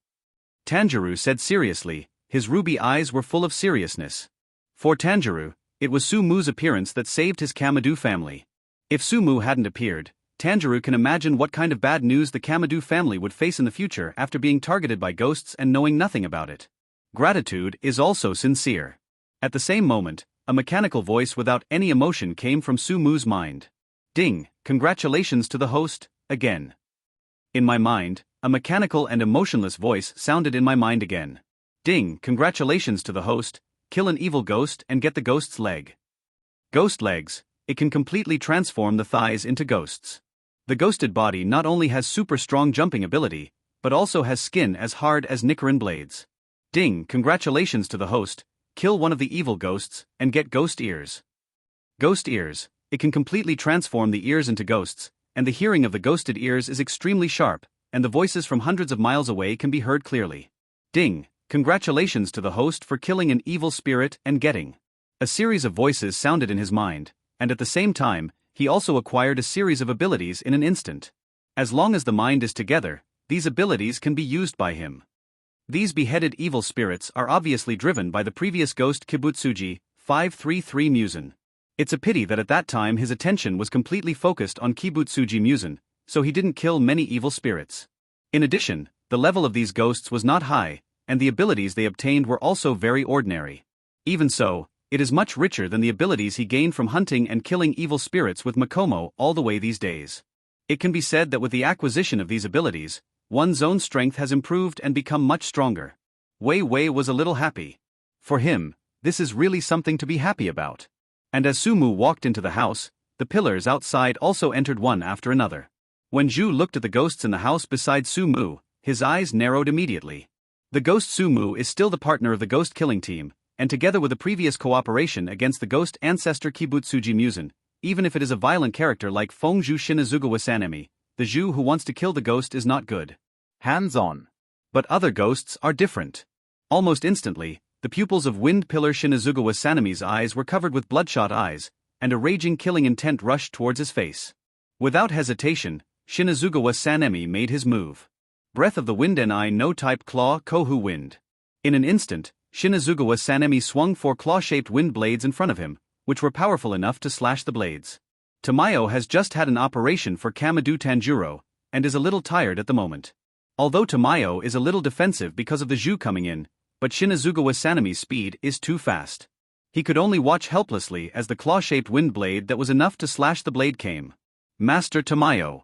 S2: Tanjiro said seriously, his ruby eyes were full of seriousness. For Tanjiro, it was Sumu's appearance that saved his Kamadu family. If Sumu hadn't appeared, Tanjiro can imagine what kind of bad news the Kamadu family would face in the future after being targeted by ghosts and knowing nothing about it. Gratitude is also sincere. At the same moment, a mechanical voice without any emotion came from Sumu's mind. Ding, congratulations to the host, again. In my mind, a mechanical and emotionless voice sounded in my mind again. Ding, congratulations to the host, kill an evil ghost and get the ghost's leg. Ghost legs, it can completely transform the thighs into ghosts. The ghosted body not only has super strong jumping ability, but also has skin as hard as Nichiren blades. Ding, congratulations to the host, kill one of the evil ghosts, and get ghost ears. Ghost ears, it can completely transform the ears into ghosts, and the hearing of the ghosted ears is extremely sharp, and the voices from hundreds of miles away can be heard clearly. Ding, congratulations to the host for killing an evil spirit and getting. A series of voices sounded in his mind, and at the same time, he also acquired a series of abilities in an instant. As long as the mind is together, these abilities can be used by him. These beheaded evil spirits are obviously driven by the previous ghost Kibutsuji, 533 Musen. It's a pity that at that time his attention was completely focused on Kibutsuji Musen, so he didn't kill many evil spirits. In addition, the level of these ghosts was not high, and the abilities they obtained were also very ordinary. Even so, it is much richer than the abilities he gained from hunting and killing evil spirits with Makomo all the way these days. It can be said that with the acquisition of these abilities, one's own strength has improved and become much stronger. Wei Wei was a little happy. For him, this is really something to be happy about. And as Sumu walked into the house, the pillars outside also entered one after another. When Zhu looked at the ghosts in the house beside Sumu, his eyes narrowed immediately. The ghost Sumu is still the partner of the ghost killing team, and together with the previous cooperation against the ghost ancestor Kibutsuji Musen, even if it is a violent character like Fengzhu Shinazugawa Sanemi, the Zhu who wants to kill the ghost is not good. Hands-on. But other ghosts are different. Almost instantly, the pupils of Wind Pillar Shinazugawa Sanemi's eyes were covered with bloodshot eyes, and a raging killing intent rushed towards his face. Without hesitation, Shinazugawa Sanemi made his move. Breath of the Wind Ni no type Claw Kohu Wind. In an instant, Shinazugawa Sanemi swung 4 claw-shaped wind blades in front of him, which were powerful enough to slash the blades. Tamayo has just had an operation for Kamadu Tanjiro, and is a little tired at the moment. Although Tamayo is a little defensive because of the Zhu coming in, but Shinazugawa Sanemi's speed is too fast. He could only watch helplessly as the claw-shaped wind blade that was enough to slash the blade came. Master Tamayo.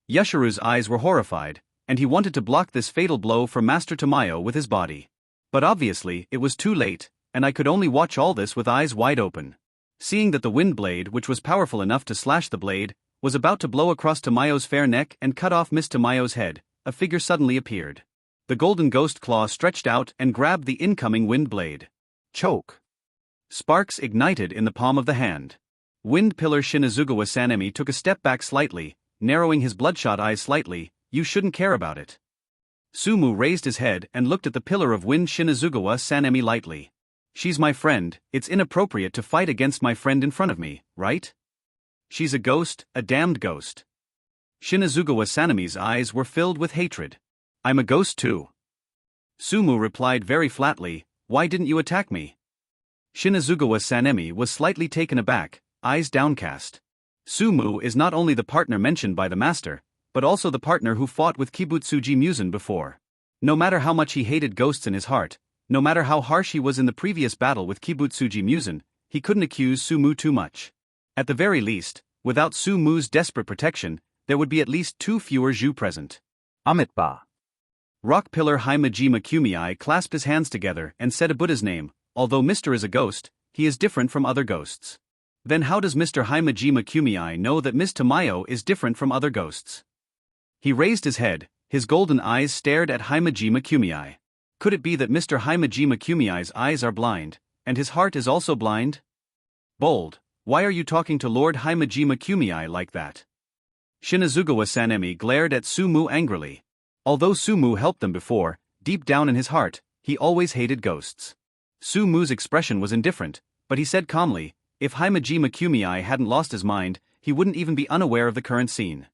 S2: Yashiru's eyes were horrified, and he wanted to block this fatal blow from Master Tamayo with his body. But obviously, it was too late, and I could only watch all this with eyes wide open. Seeing that the wind blade, which was powerful enough to slash the blade, was about to blow across Tamayo's fair neck and cut off Miss Tamayo's head, a figure suddenly appeared. The golden ghost claw stretched out and grabbed the incoming wind blade. Choke. Sparks ignited in the palm of the hand. Wind Pillar Shinazugawa Sanemi took a step back slightly, narrowing his bloodshot eyes slightly. You shouldn't care about it. Sumu raised his head and looked at the pillar of wind Shinazugawa Sanemi lightly. She's my friend, it's inappropriate to fight against my friend in front of me, right? She's a ghost, a damned ghost. Shinazugawa Sanemi's eyes were filled with hatred. I'm a ghost too. Sumu replied very flatly, why didn't you attack me? Shinazugawa Sanemi was slightly taken aback, eyes downcast. Sumu is not only the partner mentioned by the master, but also the partner who fought with Kibutsuji Musen before. No matter how much he hated ghosts in his heart, no matter how harsh he was in the previous battle with Kibutsuji Musen, he couldn't accuse Sumu too much. At the very least, without Sumu's desperate protection, there would be at least 2 fewer Zhu present. Amitba. Rock Pillar Haimajima Kumei clasped his hands together and said a Buddha's name. Although Mr. is a ghost, he is different from other ghosts. Then how does Mr. Haimajima Kumei know that Miss Tamayo is different from other ghosts? He raised his head, his golden eyes stared at Haimajima Kumei. Could it be that Mr. Haimajima Kumei's eyes are blind, and his heart is also blind? Bold, why are you talking to Lord Haimajima Kumei like that? Shinazugawa Sanemi glared at Sumu angrily. Although Sumu helped them before, deep down in his heart, he always hated ghosts. Sumu's expression was indifferent, but he said calmly, if Haimajima Kumei hadn't lost his mind, he wouldn't even be unaware of the current scene.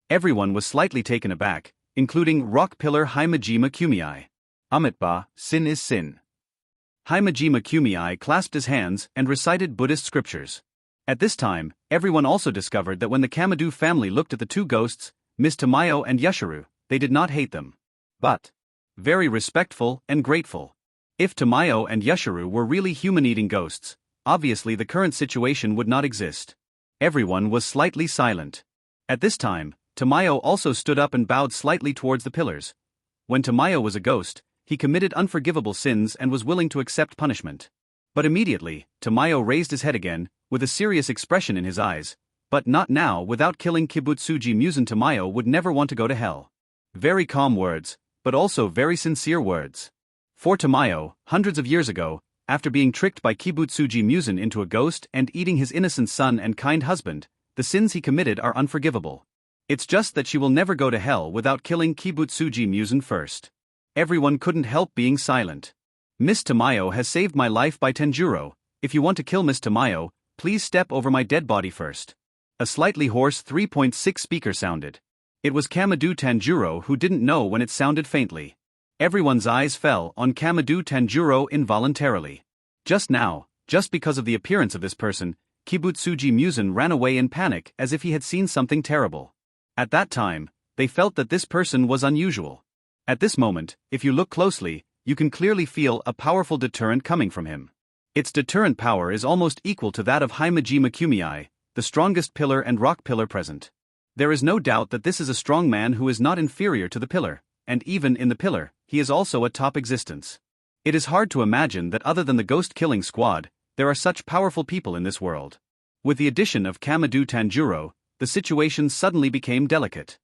S2: Everyone was slightly taken aback, including Rock Pillar Haimajima Kumei. Amitba, sin is sin. Haimajima Kumei clasped his hands and recited Buddhist scriptures. At this time, everyone also discovered that when the Kamadu family looked at the 2 ghosts, Miss Tamayo and Yashiru, they did not hate them. But very respectful and grateful. If Tamayo and Yashiru were really human-eating ghosts, obviously the current situation would not exist. Everyone was slightly silent. At this time, Tamayo also stood up and bowed slightly towards the pillars. When Tamayo was a ghost, he committed unforgivable sins and was willing to accept punishment. But immediately, Tamayo raised his head again, with a serious expression in his eyes. But not now. Without killing Kibutsuji Musen, Tamayo would never want to go to hell. Very calm words, but also very sincere words. For Tamayo, hundreds of years ago, after being tricked by Kibutsuji Musen into a ghost and eating his innocent son and kind husband, the sins he committed are unforgivable. It's just that she will never go to hell without killing Kibutsuji Musen first. Everyone couldn't help being silent. Miss Tamayo has saved my life by Tenjuro. If you want to kill Miss Tamayo, please step over my dead body first. A slightly hoarse 3.6 speaker sounded. It was Kamadu Tanjiro who didn't know when it sounded faintly. Everyone's eyes fell on Kamadu Tanjiro involuntarily. Just now, just because of the appearance of this person, Kibutsuji Musen ran away in panic as if he had seen something terrible. At that time, they felt that this person was unusual. At this moment, if you look closely, you can clearly feel a powerful deterrent coming from him. Its deterrent power is almost equal to that of Himejima Kumei, the strongest pillar and rock pillar present. There is no doubt that this is a strong man who is not inferior to the pillar, and even in the pillar, he is also a top existence. It is hard to imagine that other than the ghost-killing squad, there are such powerful people in this world. With the addition of Kamado Tanjiro, the situation suddenly became delicate.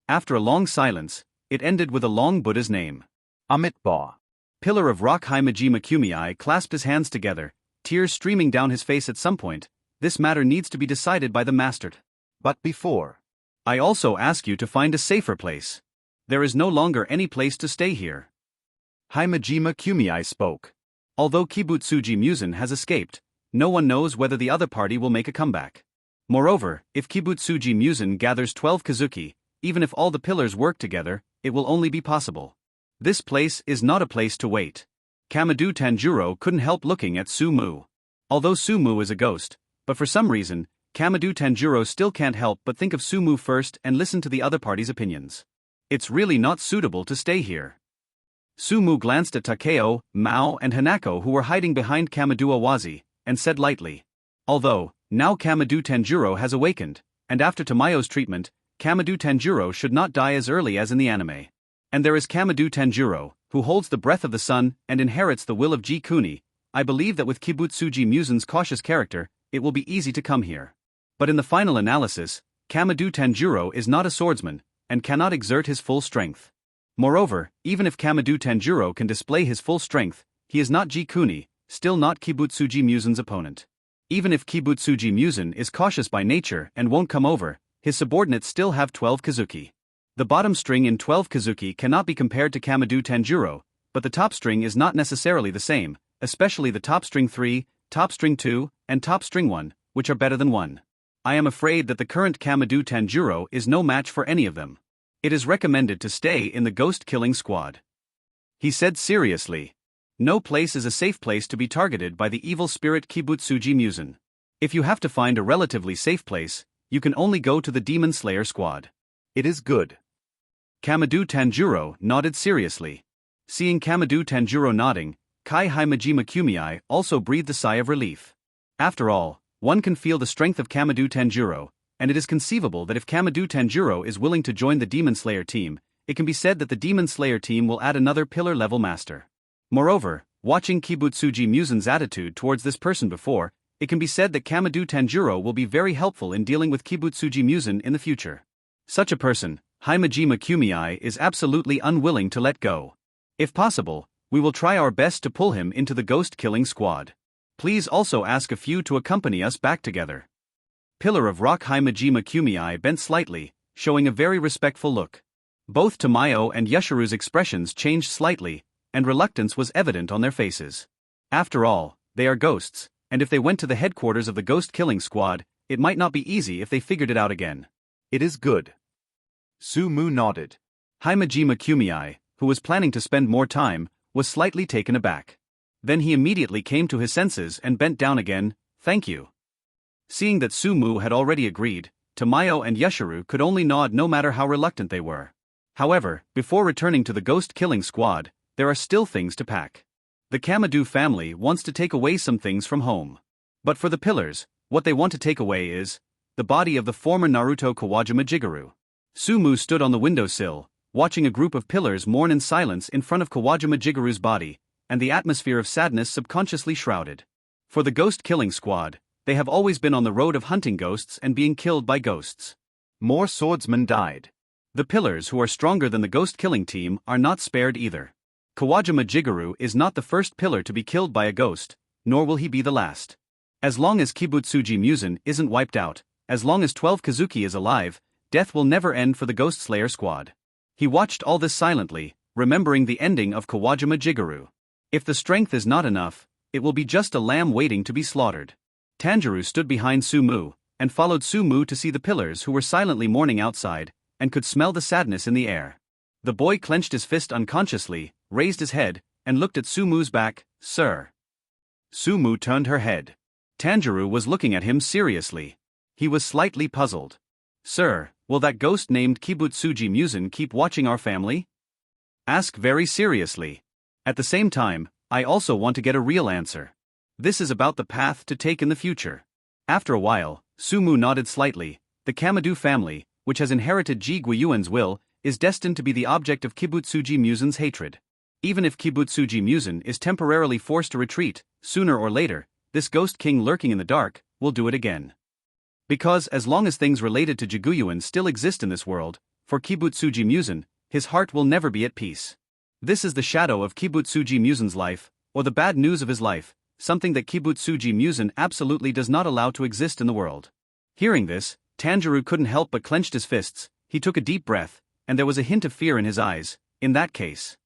S2: After a long silence, it ended with a long Buddha's name.
S3: Amitabha.
S2: Pillar of Rock Himejima Kumei clasped his hands together, tears streaming down his face at some point. This matter needs to be decided by the master.
S3: But before,
S2: I also ask you to find a safer place. There is no longer any place to stay here.
S3: Himejima Kumei spoke.
S2: Although Kibutsuji Musen has escaped, no one knows whether the other party will make a comeback. Moreover, if Kibutsuji Musen gathers 12 Kazuki, even if all the pillars work together, it will only be possible. This place is not a place to wait. Kamado Tanjiro couldn't help looking at Sumu. Although Sumu is a ghost, but for some reason, Kamado Tanjiro still can't help but think of Sumu first and listen to the other party's opinions. It's really not suitable to stay here. Sumu glanced at Takeo, Mao and Hanako who were hiding behind Kamado Awazi, and said lightly. Although, now Kamado Tanjiro has awakened, and after Tamayo's treatment, Kamado Tanjiro should not die as early as in the anime. And there is Kamado Tanjiro, who holds the breath of the sun and inherits the will of Ji Kuni. I believe that with Kibutsuji Musen's cautious character, it will be easy to come here. But in the final analysis, Kamado Tanjiro is not a swordsman, and cannot exert his full strength. Moreover, even if Kamado Tanjiro can display his full strength, he is not Ji Kuni, still not Kibutsuji Musen's opponent. Even if Kibutsuji Musen is cautious by nature and won't come over, his subordinates still have 12 Kazuki. The bottom string in 12 Kazuki cannot be compared to Kamado Tanjiro, but the top string is not necessarily the same, especially the top string 3, top string 2, and top string 1, which are better than 1. I am afraid that the current Kamado Tanjiro is no match for any of them. It is recommended to stay in the ghost-killing squad. He said seriously. No place is a safe place to be targeted by the evil spirit Kibutsuji Musen. If you have to find a relatively safe place, you can only go to the Demon Slayer squad.
S3: It is good.
S2: Kamado Tanjiro nodded seriously. Seeing Kamado Tanjiro nodding, Kai Himejima Kumei also breathed a sigh of relief. After all, one can feel the strength of Kamado Tanjiro, and it is conceivable that if Kamado Tanjiro is willing to join the Demon Slayer team, it can be said that the Demon Slayer team will add another pillar-level master. Moreover, watching Kibutsuji Musen's attitude towards this person before, it can be said that Kamado Tanjiro will be very helpful in dealing with Kibutsuji Musen in the future. Such a person, Himejima Kumei is absolutely unwilling to let go. If possible, we will try our best to pull him into the ghost-killing squad. Please also ask a few to accompany us back together. Pillar of Rock Himejima Kumei bent slightly, showing a very respectful look. Both Tamayo and Yashiru's expressions changed slightly, and reluctance was evident on their faces. After all, they are ghosts, and if they went to the headquarters of the ghost-killing squad, it might not be easy if they figured it out again.
S3: It is good. Sumu nodded.
S2: Himejima Kumei, who was planning to spend more time, was slightly taken aback. Then he immediately came to his senses and bent down again. Thank you. Seeing that Sumu had already agreed, Tamayo and Yashiru could only nod no matter how reluctant they were. However, before returning to the ghost-killing squad, there are still things to pack. The Kamadoos family wants to take away some things from home. But for the pillars, what they want to take away is the body of the former Naruto Kawajima Jigaru. Sumu stood on the windowsill, watching a group of pillars mourn in silence in front of Kawajima Jigaru's body, and the atmosphere of sadness subconsciously shrouded. For the ghost-killing squad, they have always been on the road of hunting ghosts and being killed by ghosts.
S3: More swordsmen died.
S2: The pillars who are stronger than the ghost-killing team are not spared either. Kawajima Jigaru is not the first pillar to be killed by a ghost, nor will he be the last. As long as Kibutsuji Musen isn't wiped out, as long as 12 Kazuki is alive, death will never end for the Ghost Slayer squad. He watched all this silently, remembering the ending of Kawajima Jigaru. If the strength is not enough, it will be just a lamb waiting to be slaughtered. Tanjiro stood behind Sumu, and followed Sumu to see the pillars who were silently mourning outside, and could smell the sadness in the air. The boy clenched his fist unconsciously, raised his head, and looked at Sumu's back. Sir.
S3: Sumu turned her head.
S2: Tanjiro was looking at him seriously. He was slightly puzzled. Sir, will that ghost named Kibutsuji Musen keep watching our family? Ask very seriously. At the same time, I also want to get a real answer. This is about the path to take in the future. After a while, Sumu nodded slightly. The Kamadoos family, which has inherited Ji Guiyuan's will, is destined to be the object of Kibutsuji Musen's hatred. Even if Kibutsuji Musen is temporarily forced to retreat, sooner or later, this ghost king lurking in the dark will do it again. Because as long as things related to Jiguyuan still exist in this world, for Kibutsuji Musen, his heart will never be at peace. This is the shadow of Kibutsuji Musen's life, or the bad news of his life, something that Kibutsuji Musen absolutely does not allow to exist in the world. Hearing this, Tanjiro couldn't help but clenched his fists. He took a deep breath, and there was a hint of fear in his eyes. In that case,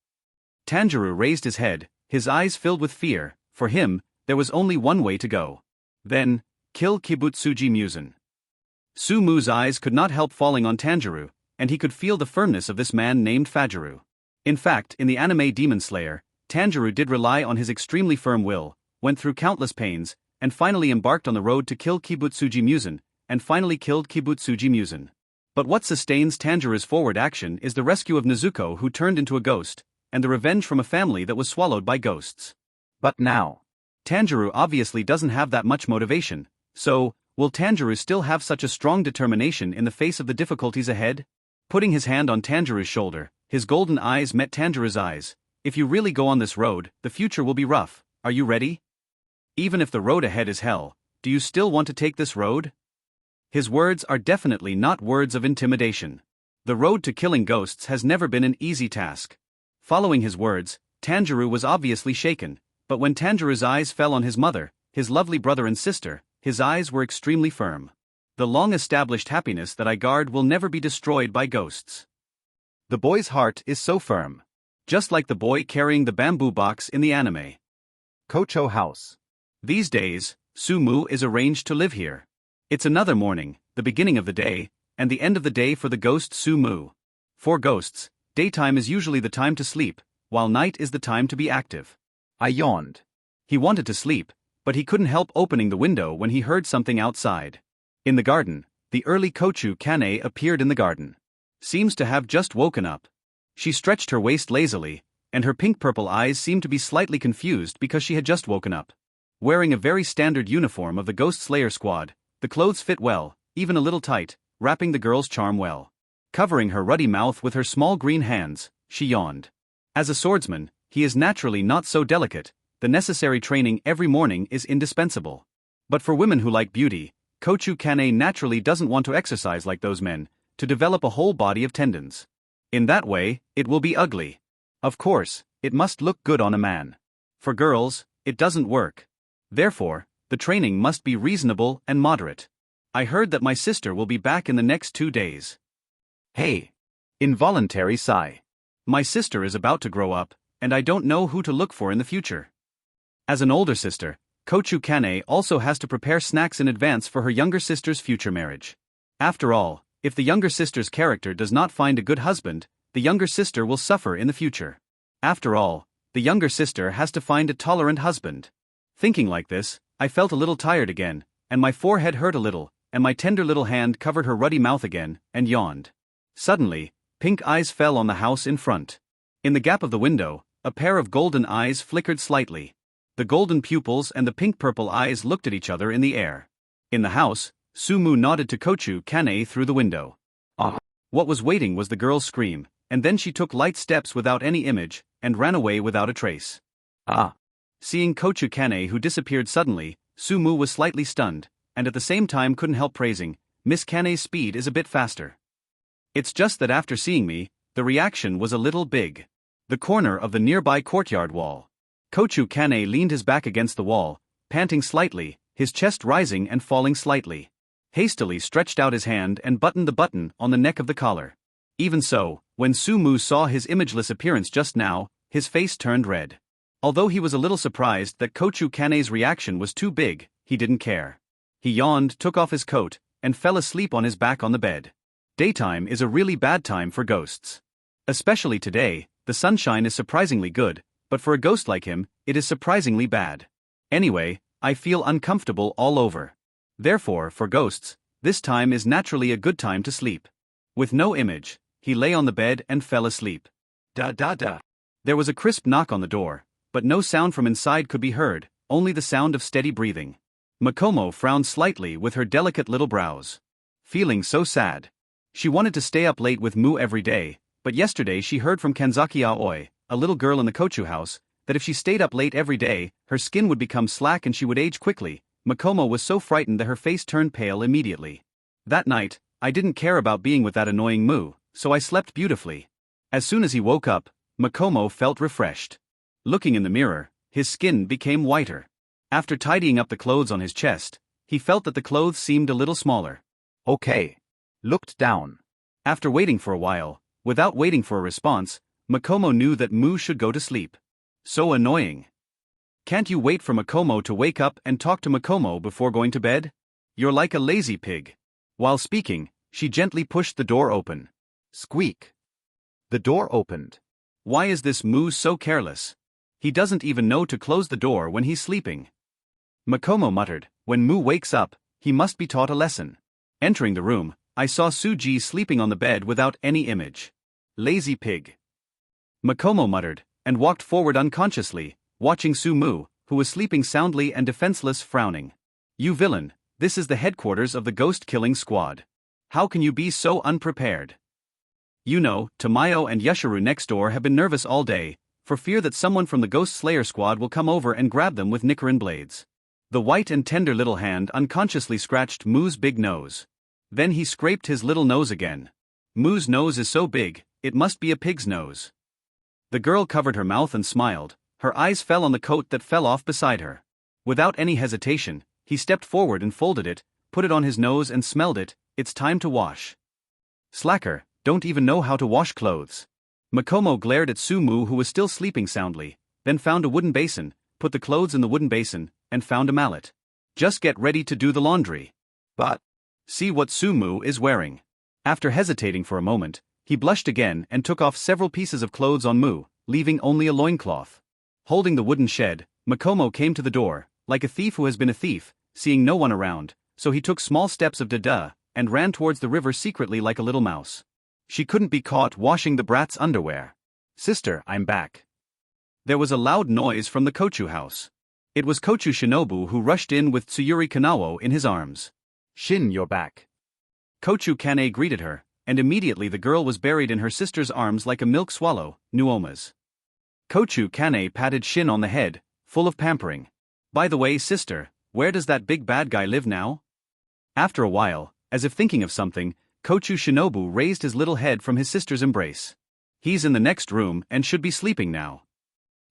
S2: Tanjiro raised his head, his eyes filled with fear. For him, there was only one way to go. Then, kill Kibutsuji Musen. Sumu's eyes could not help falling on Tanjiro, and he could feel the firmness of this man named Fajiru. In fact, in the anime Demon Slayer, Tanjiro did rely on his extremely firm will, went through countless pains, and finally embarked on the road to kill Kibutsuji Musen, and finally killed Kibutsuji Musen. But what sustains Tanjiro's forward action is the rescue of Nezuko, who turned into a ghost, and the revenge from a family that was swallowed by ghosts. But now, Tanjiro obviously doesn't have that much motivation, so, will Tanjiro still have such a strong determination in the face of the difficulties ahead? Putting his hand on Tanjiro's shoulder, his golden eyes met Tanjiro's eyes. If you really go on this road, the future will be rough. Are you ready? Even if the road ahead is hell, do you still want to take this road? His words are definitely not words of intimidation. The road to killing ghosts has never been an easy task. Following his words, Tanjiro was obviously shaken, but when Tanjiro's eyes fell on his mother, his lovely brother and sister, his eyes were extremely firm. The long-established happiness that I guard will never be destroyed by ghosts. The boy's heart is so firm. Just like the boy carrying the bamboo box in the anime. Kocho House. These days, Sumu is arranged to live here. It's another morning, the beginning of the day, and the end of the day for the ghost Sumu. For ghosts, daytime is usually the time to sleep, while night is the time to be active. I yawned. He wanted to sleep, but he couldn't help opening the window when he heard something outside. In the garden, the early Kochu Kanao appeared in the garden. Seems to have just woken up. She stretched her waist lazily, and her pink-purple eyes seemed to be slightly confused because she had just woken up. Wearing a very standard uniform of the Ghost Slayer squad, the clothes fit well, even a little tight, wrapping the girl's charm well. Covering her ruddy mouth with her small green hands, she yawned. As a swordsman, he is naturally not so delicate. The necessary training every morning is indispensable. But for women who like beauty, Kochu Kanao naturally doesn't want to exercise like those men, to develop a whole body of tendons. In that way, it will be ugly. Of course, it must look good on a man. For girls, it doesn't work. Therefore, the training must be reasonable and moderate. I heard that my sister will be back in the next 2 days. Hey! Involuntary sigh. My sister is about to grow up, and I don't know who to look for in the future. As an older sister, Kochu Kanao also has to prepare snacks in advance for her younger sister's future marriage. After all, if the younger sister's character does not find a good husband, the younger sister will suffer in the future. After all, the younger sister has to find a tolerant husband. Thinking like this, I felt a little tired again, and my forehead hurt a little, and my tender little hand covered her ruddy mouth again, and yawned. Suddenly, pink eyes fell on the house in front. In the gap of the window, a pair of golden eyes flickered slightly. The golden pupils and the pink-purple eyes looked at each other in the air. In the house, Sumu nodded to Kochu Kanao through the window. Ah! What was waiting was the girl's scream, and then she took light steps without any image, and ran away without a trace. Ah! Seeing Kochu Kanao who disappeared suddenly, Sumu was slightly stunned, and at the same time couldn't help praising, Miss Kanao's speed is a bit faster. It's just that after seeing me, the reaction was a little big. The corner of the nearby courtyard wall. Kochu Kanao leaned his back against the wall, panting slightly, his chest rising and falling slightly. Hastily stretched out his hand and buttoned the button on the neck of the collar. Even so, when Sumu saw his imageless appearance just now, his face turned red. Although he was a little surprised that Kochu Kanao's reaction was too big, he didn't care. He yawned, took off his coat, and fell asleep on his back on the bed. Daytime is a really bad time for ghosts. Especially today, the sunshine is surprisingly good, but for a ghost like him, it is surprisingly bad. Anyway, I feel uncomfortable all over. Therefore, for ghosts, this time is naturally a good time to sleep. With no image, he lay on the bed and fell asleep. Da. There was a crisp knock on the door, but no sound from inside could be heard, only the sound of steady breathing. Makomo frowned slightly with her delicate little brows. Feeling so sad. She wanted to stay up late with Mu every day, but yesterday she heard from Kanzaki Aoi, a little girl in the Kochu house, that if she stayed up late every day, her skin would become slack and she would age quickly. Makomo was so frightened that her face turned pale immediately. That night, I didn't care about being with that annoying Mu, so I slept beautifully. As soon as he woke up, Makomo felt refreshed. Looking in the mirror, his skin became whiter. After tidying up the clothes on his chest, he felt that the clothes seemed a little smaller.
S3: Okay. Looked down.
S2: After waiting for a while, without waiting for a response, Makomo knew that Mu should go to sleep. So annoying. Can't you wait for Makomo to wake up and talk to Makomo before going to bed? You're like a lazy pig. While speaking, she gently pushed the door open.
S3: Squeak. The door opened.
S2: Why is this Mu so careless? He doesn't even know to close the door when he's sleeping. Makomo muttered, when Mu wakes up, he must be taught a lesson. Entering the room, I saw Suji sleeping on the bed without any image. Lazy pig. Makomo muttered, and walked forward unconsciously, watching Su-mu, who was sleeping soundly and defenseless, frowning. You villain, this is the headquarters of the ghost-killing squad. How can you be so unprepared? You know, Tamayo and Yashiro next door have been nervous all day, for fear that someone from the Ghost Slayer squad will come over and grab them with Nichiren blades. The white and tender little hand unconsciously scratched Mu's big nose. Then he scraped his little nose again. Mu's nose is so big, it must be a pig's nose. The girl covered her mouth and smiled, her eyes fell on the coat that fell off beside her. Without any hesitation, he stepped forward and folded it, put it on his nose and smelled it. It's time to wash. Slacker, don't even know how to wash clothes. Makomo glared at Su-mu, who was still sleeping soundly, then found a wooden basin, put the clothes in the wooden basin, and found a mallet. Just get ready to do the laundry. But see what Su-mu is wearing. After hesitating for a moment, he blushed again and took off several pieces of clothes on Mu, leaving only a loincloth. Holding the wooden shed, Makomo came to the door, like a thief who has been a thief, seeing no one around, so he took small steps of da-da, and ran towards the river secretly like a little mouse. She couldn't be caught washing the brat's underwear. Sister, I'm back. There was a loud noise from the Kochu house. It was Kochu Shinobu who rushed in with Tsuyuri Kanao in his arms.
S3: Shin, you're back.
S2: Kochu Kane greeted her, and immediately the girl was buried in her sister's arms like a milk swallow, Nuoma's. Kochu Kane patted Shin on the head, full of pampering. By the way, sister, where does that big bad guy live now? After a while, as if thinking of something, Kochu Shinobu raised his little head from his sister's embrace. He's in the next room and should be sleeping now.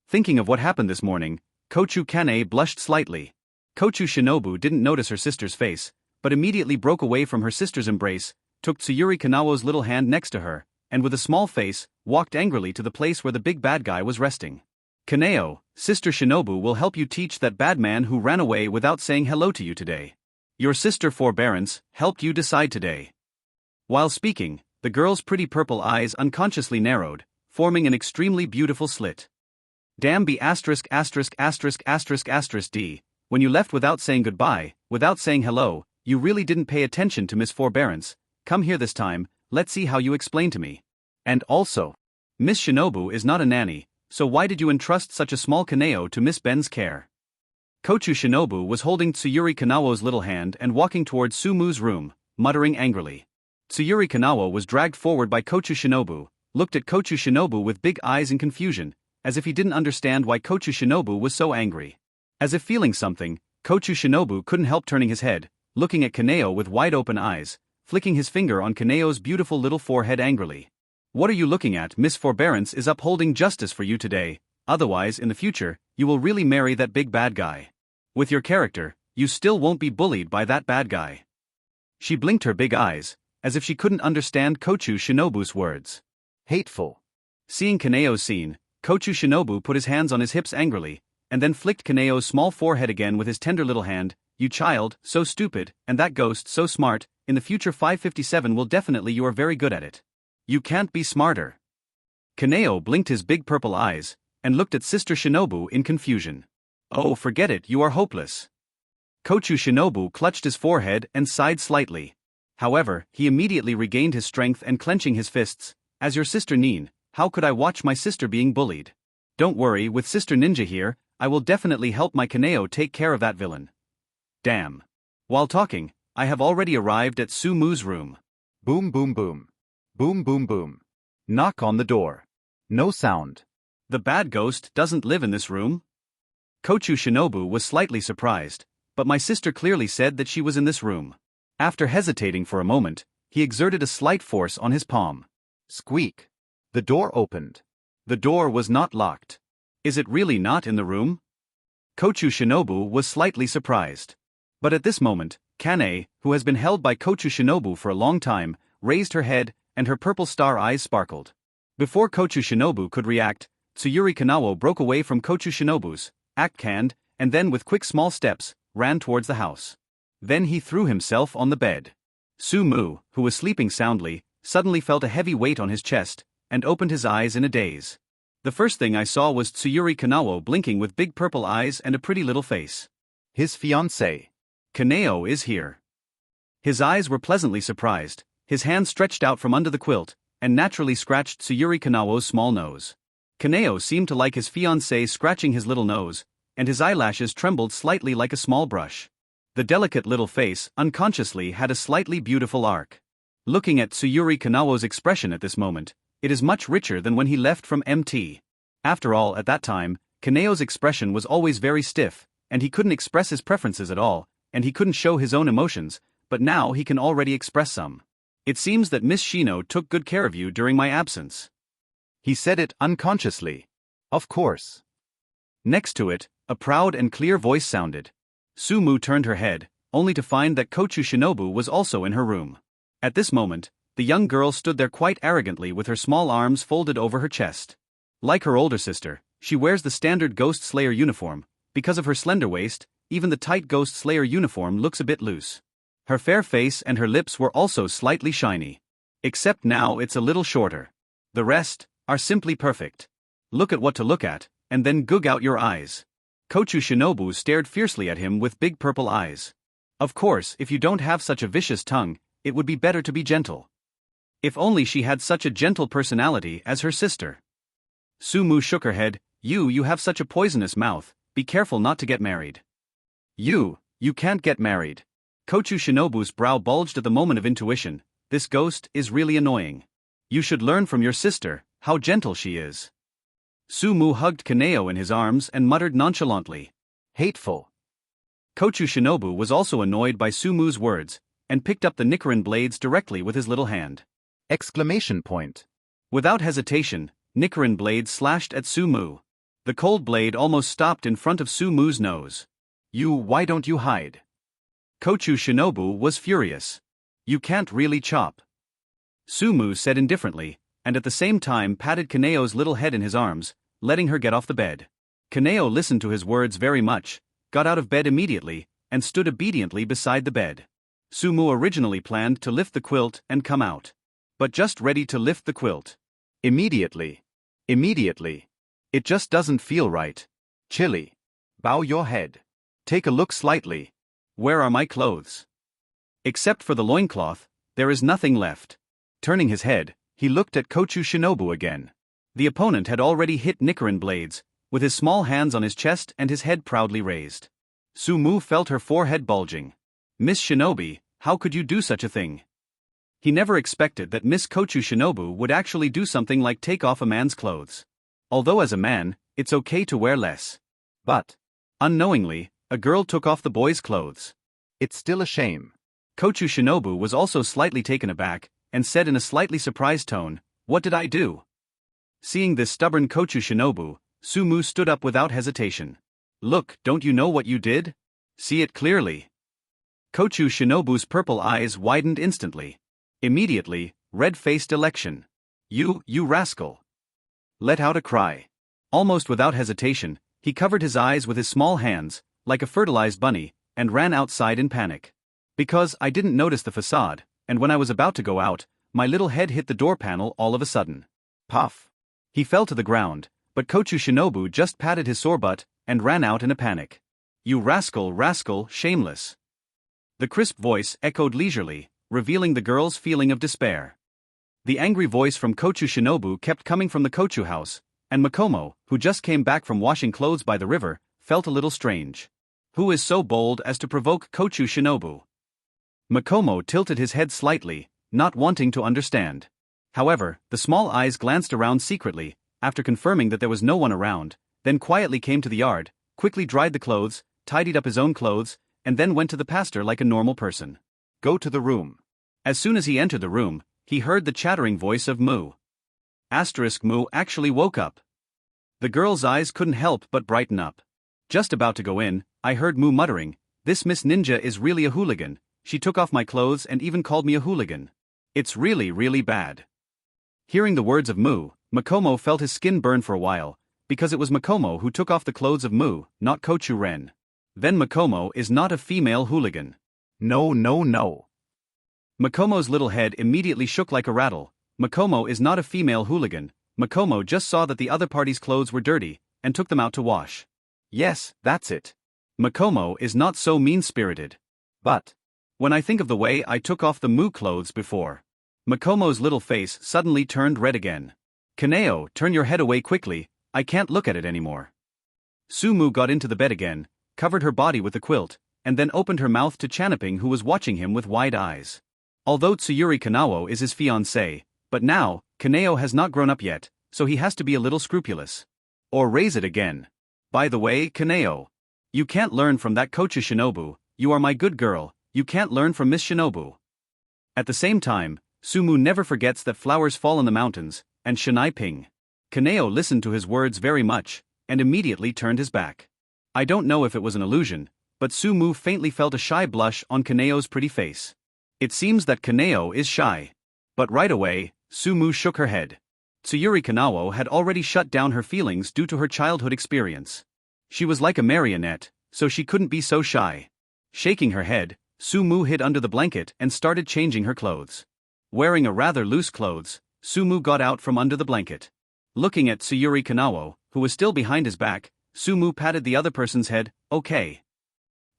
S2: Thinking of what happened this morning, Kochu Kane blushed slightly. Kochu Shinobu didn't notice her sister's face, but immediately broke away from her sister's embrace, took Tsuyuri Kanao's little hand next to her, and with a small face, walked angrily to the place where the big bad guy was resting. Kanao, Sister Shinobu will help you teach that bad man who ran away without saying hello to you today. Your sister Forbearance helped you decide today. While speaking, the girl's pretty purple eyes unconsciously narrowed, forming an extremely beautiful slit. Damn be asterisk asterisk asterisk asterisk asterisk D, when you left without saying goodbye, without saying hello, you really didn't pay attention to Miss Forbearance. Come here this time, let's see how you explain to me. And also, Miss Shinobu is not a nanny, so why did you entrust such a small Kanao to Miss Ben's care? Kochu Shinobu was holding Tsuyuri Kanao's little hand and walking towards Su-mu's room, muttering angrily. Tsuyuri Kanao was dragged forward by Kochu Shinobu, looked at Kochu Shinobu with big eyes in confusion, as if he didn't understand why Kochu Shinobu was so angry. As if feeling something, Kochu Shinobu couldn't help turning his head, looking at Kanao with wide-open eyes, flicking his finger on Kanao's beautiful little forehead angrily. What are you looking at? Miss Forbearance is upholding justice for you today, otherwise in the future, you will really marry that big bad guy. With your character, you still won't be bullied by that bad guy. She blinked her big eyes, as if she couldn't understand Kochu Shinobu's words.
S3: Hateful.
S2: Seeing Kanao's scene, Kochu Shinobu put his hands on his hips angrily, and then flicked Kanao's small forehead again with his tender little hand. You child, so stupid, and that ghost so smart, in the future 557 will definitely you are very good at it. You can't be smarter. Kanao blinked his big purple eyes, and looked at Sister Shinobu in confusion. Oh, forget it, you are hopeless. Kochu Shinobu clutched his forehead and sighed slightly. However, he immediately regained his strength and clenching his fists. As your sister Nin, how could I watch my sister being bullied? Don't worry, with Sister Ninja here, I will definitely help my Kanao take care of that villain. Damn. While talking, I have already arrived at Sumu's room.
S3: Boom boom boom. Boom boom boom. Knock on the door. No sound.
S2: The bad ghost doesn't live in this room? Kochu Shinobu was slightly surprised, but my sister clearly said that she was in this room. After hesitating for a moment, he exerted a slight force on his palm.
S3: Squeak. The door opened.
S2: The door was not locked. Is it really not in the room? Kochu Shinobu was slightly surprised. But at this moment, Kanae, who has been held by Kochu Shinobu for a long time, raised her head, and her purple star eyes sparkled. Before Kochu Shinobu could react, Tsuyuri Kanao broke away from Kochu Shinobu's hand, and then with quick small steps, ran towards the house. Then he threw himself on the bed. Sumu, who was sleeping soundly, suddenly felt a heavy weight on his chest, and opened his eyes in a daze. The first thing I saw was Tsuyuri Kanao blinking with big purple eyes and a pretty little face.
S3: His fiancé.
S2: Kanao is here. His eyes were pleasantly surprised, his hand stretched out from under the quilt, and naturally scratched Tsuyuri Kanao's small nose. Kanao seemed to like his fiancé scratching his little nose, and his eyelashes trembled slightly like a small brush. The delicate little face unconsciously had a slightly beautiful arc. Looking at Tsuyuri Kanao's expression at this moment, it is much richer than when he left from MT. After all, at that time, Kanao's expression was always very stiff, and he couldn't express his preferences at all, and he couldn't show his own emotions, but now he can already express some. It seems that Miss Shino took good care of you during my absence.
S3: He said it unconsciously. Of course.
S2: Next to it, a proud and clear voice sounded. Sumu turned her head, only to find that Kochu Shinobu was also in her room. At this moment, the young girl stood there quite arrogantly with her small arms folded over her chest. Like her older sister, she wears the standard Ghost Slayer uniform. Because of her slender waist, even the tight Ghost Slayer uniform looks a bit loose. Her fair face and her lips were also slightly shiny. Except now it's a little shorter. The rest are simply perfect. Look at what to look at, and then goog out your eyes. Kochu Shinobu stared fiercely at him with big purple eyes. Of course, if you don't have such a vicious tongue, it would be better to be gentle. If only she had such a gentle personality as her sister. Sumu shook her head. You have such a poisonous mouth, be careful not to get married. You can't get married. Kochu Shinobu's brow bulged at the moment of intuition. This ghost is really annoying. You should learn from your sister how gentle she is. Sumu hugged Kanao in his arms and muttered nonchalantly. Hateful. Kochu Shinobu was also annoyed by Sumu's words, and picked up the Nichiren blades directly with his little hand.
S3: Exclamation point.
S2: Without hesitation, Nichiren blades slashed at Sumu. The cold blade almost stopped in front of Sumu's nose. Why don't you hide? Kochu Shinobu was furious. You can't really chop. Sumu said indifferently, and at the same time patted Kanao's little head in his arms, letting her get off the bed. Kanao listened to his words very much, got out of bed immediately, and stood obediently beside the bed. Sumu originally planned to lift the quilt and come out. But just ready to lift the quilt. Immediately. It just doesn't feel right. Chilly. Bow your head. Take a look slightly. Where are my clothes? Except for the loincloth, there is nothing left. Turning his head, he looked at Kochu Shinobu again. The opponent had already hit Nichiren blades, with his small hands on his chest and his head proudly raised. Sumu felt her forehead bulging. Miss Shinobi, how could you do such a thing? He never expected that Miss Kochu Shinobu would actually do something like take off a man's clothes. Although as a man, it's okay to wear less. But, unknowingly, a girl took off the boy's clothes.
S3: It's still a shame.
S2: Kochu Shinobu was also slightly taken aback, and said in a slightly surprised tone, What did I do? Seeing this stubborn Kochu Shinobu, Sumu stood up without hesitation. Look, don't you know what you did? See it clearly. Kochu Shinobu's purple eyes widened instantly. Immediately, red-faced election. You rascal. Let out a cry. Almost without hesitation, he covered his eyes with his small hands, like a fertilized bunny, and ran outside in panic. Because I didn't notice the facade, and when I was about to go out, my little head hit the door panel all of a sudden. Puff. He fell to the ground, but Kochu Shinobu just patted his sore butt, and ran out in a panic. You rascal, rascal, shameless. The crisp voice echoed leisurely, revealing the girl's feeling of despair. The angry voice from Kochu Shinobu kept coming from the Kochu house, and Makomo, who just came back from washing clothes by the river, felt a little strange. Who is so bold as to provoke Kochu Shinobu? Makomo tilted his head slightly, not wanting to understand. However, the small eyes glanced around secretly, after confirming that there was no one around, then quietly came to the yard, quickly dried the clothes, tidied up his own clothes, and then went to the pastor like a normal person. Go to the room. As soon as he entered the room, he heard the chattering voice of Mu. Mu actually woke up. The girl's eyes couldn't help but brighten up. Just about to go in, I heard Mu muttering, "This Miss Ninja is really a hooligan. She took off my clothes and even called me a hooligan. It's really, really bad." Hearing the words of Mu, Makomo felt his skin burn for a while, because it was Makomo who took off the clothes of Mu, not Kochu Ren. Then Makomo is not a female hooligan. No, no, no. Makomo's little head immediately shook like a rattle. Makomo is not a female hooligan. Makomo just saw that the other party's clothes were dirty, and took them out to wash. Yes, that's it. Makomo is not so mean-spirited. But when I think of the way I took off the Mu clothes before. Makomo's little face suddenly turned red again. Kanao, turn your head away quickly, I can't look at it anymore. Sumu got into the bed again, covered her body with the quilt, and then opened her mouth to Chanaping, who was watching him with wide eyes. Although Tsuyuri Kanao is his fiancé, but now, Kanao has not grown up yet, so he has to be a little scrupulous. Or raise it again. By the way, Kanao, you can't learn from that Kochu Shinobu, you are my good girl, you can't learn from Miss Shinobu. At the same time, Sumu never forgets that flowers fall in the mountains, and Shinai Ping. Kanao listened to his words very much, and immediately turned his back. I don't know if it was an illusion, but Sumu faintly felt a shy blush on Kanao's pretty face. It seems that Kanao is shy. But right away, Sumu shook her head. Tsuyuri Kanao had already shut down her feelings due to her childhood experience. She was like a marionette, so she couldn't be so shy. Shaking her head, Sumu hid under the blanket and started changing her clothes. Wearing a rather loose clothes, Sumu got out from under the blanket. Looking at Tsuyuri Kanao, who was still behind his back, Sumu patted the other person's head. Okay.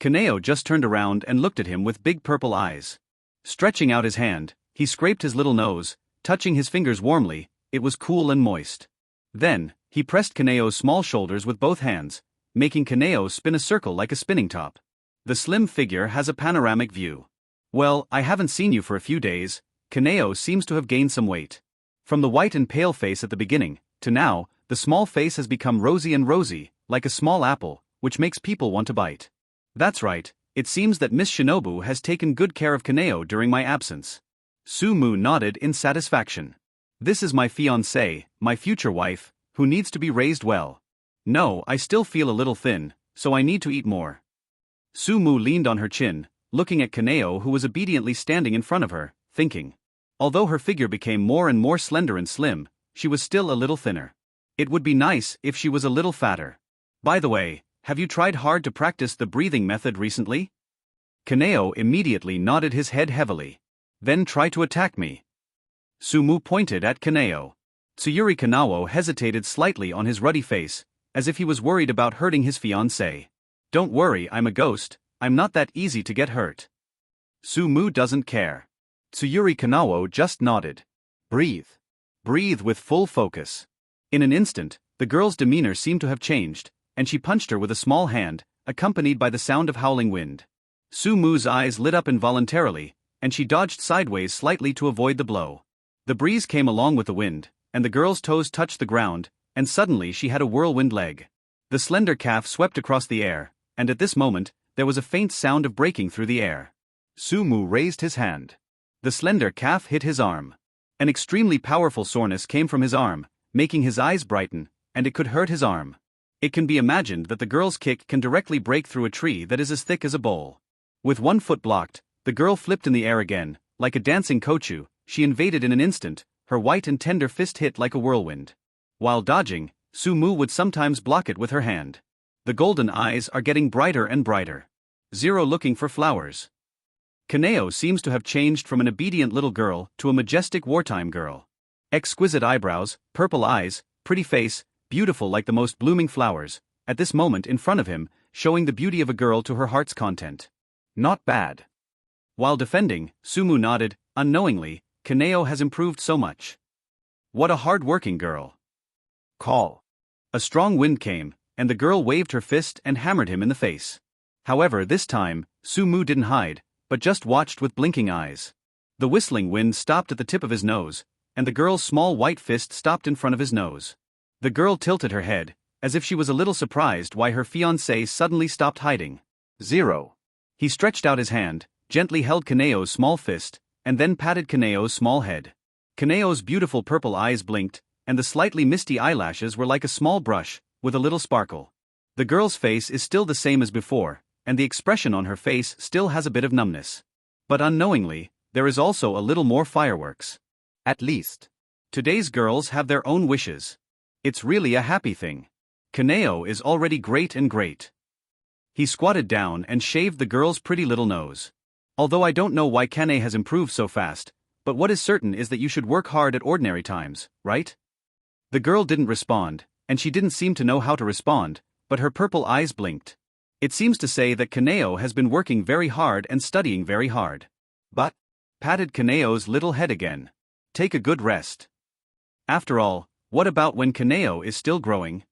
S2: Kanao just turned around and looked at him with big purple eyes. Stretching out his hand, he scraped his little nose, touching his fingers warmly. It was cool and moist. Then, he pressed Kanao's small shoulders with both hands, making Kanao spin a circle like a spinning top. The slim figure has a panoramic view. Well, I haven't seen you for a few days. Kanao seems to have gained some weight. From the white and pale face at the beginning, to now, the small face has become rosy and rosy, like a small apple, which makes people want to bite. That's right, it seems that Miss Shinobu has taken good care of Kanao during my absence. Sumu nodded in satisfaction. This is my fiancée, my future wife, who needs to be raised well. No, I still feel a little thin, so I need to eat more. Sumu leaned on her chin, looking at Kanao, who was obediently standing in front of her, thinking. Although her figure became more and more slender and slim, she was still a little thinner. It would be nice if she was a little fatter. By the way, have you tried hard to practice the breathing method recently? Kanao immediately nodded his head heavily. Then try to attack me. Sumu pointed at Kanao. Tsuyuri Kanao hesitated slightly on his ruddy face, as if he was worried about hurting his fiancée. Don't worry, I'm a ghost, I'm not that easy to get hurt. Sumu doesn't care. Tsuyuri Kanao just nodded. Breathe. Breathe with full focus. In an instant, the girl's demeanor seemed to have changed, and she punched her with a small hand, accompanied by the sound of howling wind. Sumu's eyes lit up involuntarily, and she dodged sideways slightly to avoid the blow. The breeze came along with the wind, and the girl's toes touched the ground, and suddenly she had a whirlwind leg. The slender calf swept across the air, and at this moment, there was a faint sound of breaking through the air. Sumu raised his hand. The slender calf hit his arm. An extremely powerful soreness came from his arm, making his eyes brighten, and it could hurt his arm. It can be imagined that the girl's kick can directly break through a tree that is as thick as a bowl. With one foot blocked, the girl flipped in the air again, like a dancing kochu. She invaded in an instant, her white and tender fist hit like a whirlwind. While dodging, Sumu would sometimes block it with her hand. The golden eyes are getting brighter and brighter. Zero looking for flowers. Kanao seems to have changed from an obedient little girl to a majestic wartime girl. Exquisite eyebrows, purple eyes, pretty face, beautiful like the most blooming flowers. At this moment in front of him, showing the beauty of a girl to her heart's content. Not bad. While defending, Sumu nodded, unknowingly, Kanao has improved so much. What a hard-working girl. Call. A strong wind came, and the girl waved her fist and hammered him in the face. However, this time, Sumu didn't hide, but just watched with blinking eyes. The whistling wind stopped at the tip of his nose, and the girl's small white fist stopped in front of his nose. The girl tilted her head, as if she was a little surprised why her fiancé suddenly stopped hiding. 0. He stretched out his hand, gently held Kanao's small fist, and then patted Kanao's small head. Kanao's beautiful purple eyes blinked, and the slightly misty eyelashes were like a small brush, with a little sparkle. The girl's face is still the same as before, and the expression on her face still has a bit of numbness. But unknowingly, there is also a little more fireworks. At least. Today's girls have their own wishes. It's really a happy thing. Kanao is already great and great. He squatted down and shaved the girl's pretty little nose. Although I don't know why Kane has improved so fast, but what is certain is that you should work hard at ordinary times, right? The girl didn't respond, and she didn't seem to know how to respond, but her purple eyes blinked. It seems to say that Kanao has been working very hard and studying very hard. But, patted Kanao's little head again. Take a good rest. After all, what about when Kanao is still growing?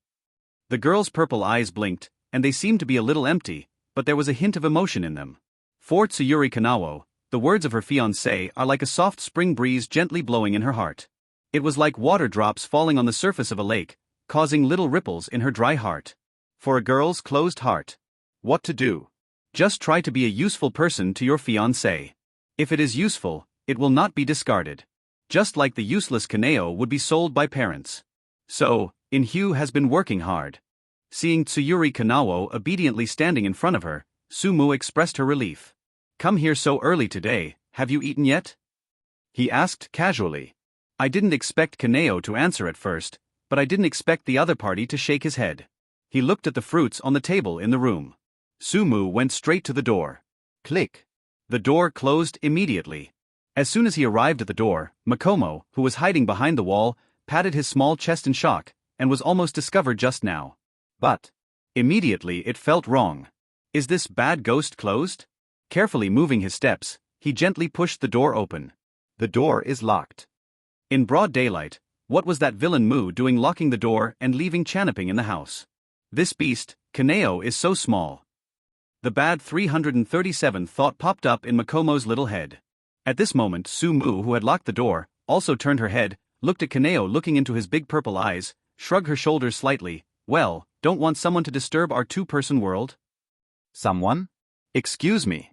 S2: The girl's purple eyes blinked, and they seemed to be a little empty, but there was a hint of emotion in them. For Tsuyuri Kanao, the words of her fiancé are like a soft spring breeze gently blowing in her heart. It was like water drops falling on the surface of a lake, causing little ripples in her dry heart. For a girl's closed heart. What to do? Just try to be a useful person to your fiancé. If it is useful, it will not be discarded. Just like the useless Kanao would be sold by parents. So, Inhyu has been working hard. Seeing Tsuyuri Kanao obediently standing in front of her, Sumu expressed her relief. Come here so early today, have you eaten yet? He asked casually. I didn't expect Kanao to answer at first, but I didn't expect the other party to shake his head. He looked at the fruits on the table in the room. Sumu went straight to the door. Click. The door closed immediately. As soon as he arrived at the door, Makomo, who was hiding behind the wall, patted his small chest in shock, and was almost discovered just now. But immediately it felt wrong. Is this bad ghost closed? Carefully moving his steps, he gently pushed the door open. The door is locked. In broad daylight, what was that villain Mu doing locking the door and leaving Chanaping in the house? This beast, Kanao, is so small. The bad 337 thought popped up in Makomo's little head. At this moment, Sumu, who had locked the door, also turned her head, looked at Kanao looking into his big purple eyes, shrugged her shoulders slightly. Well, don't want someone to disturb our two-person world? Someone? Excuse me.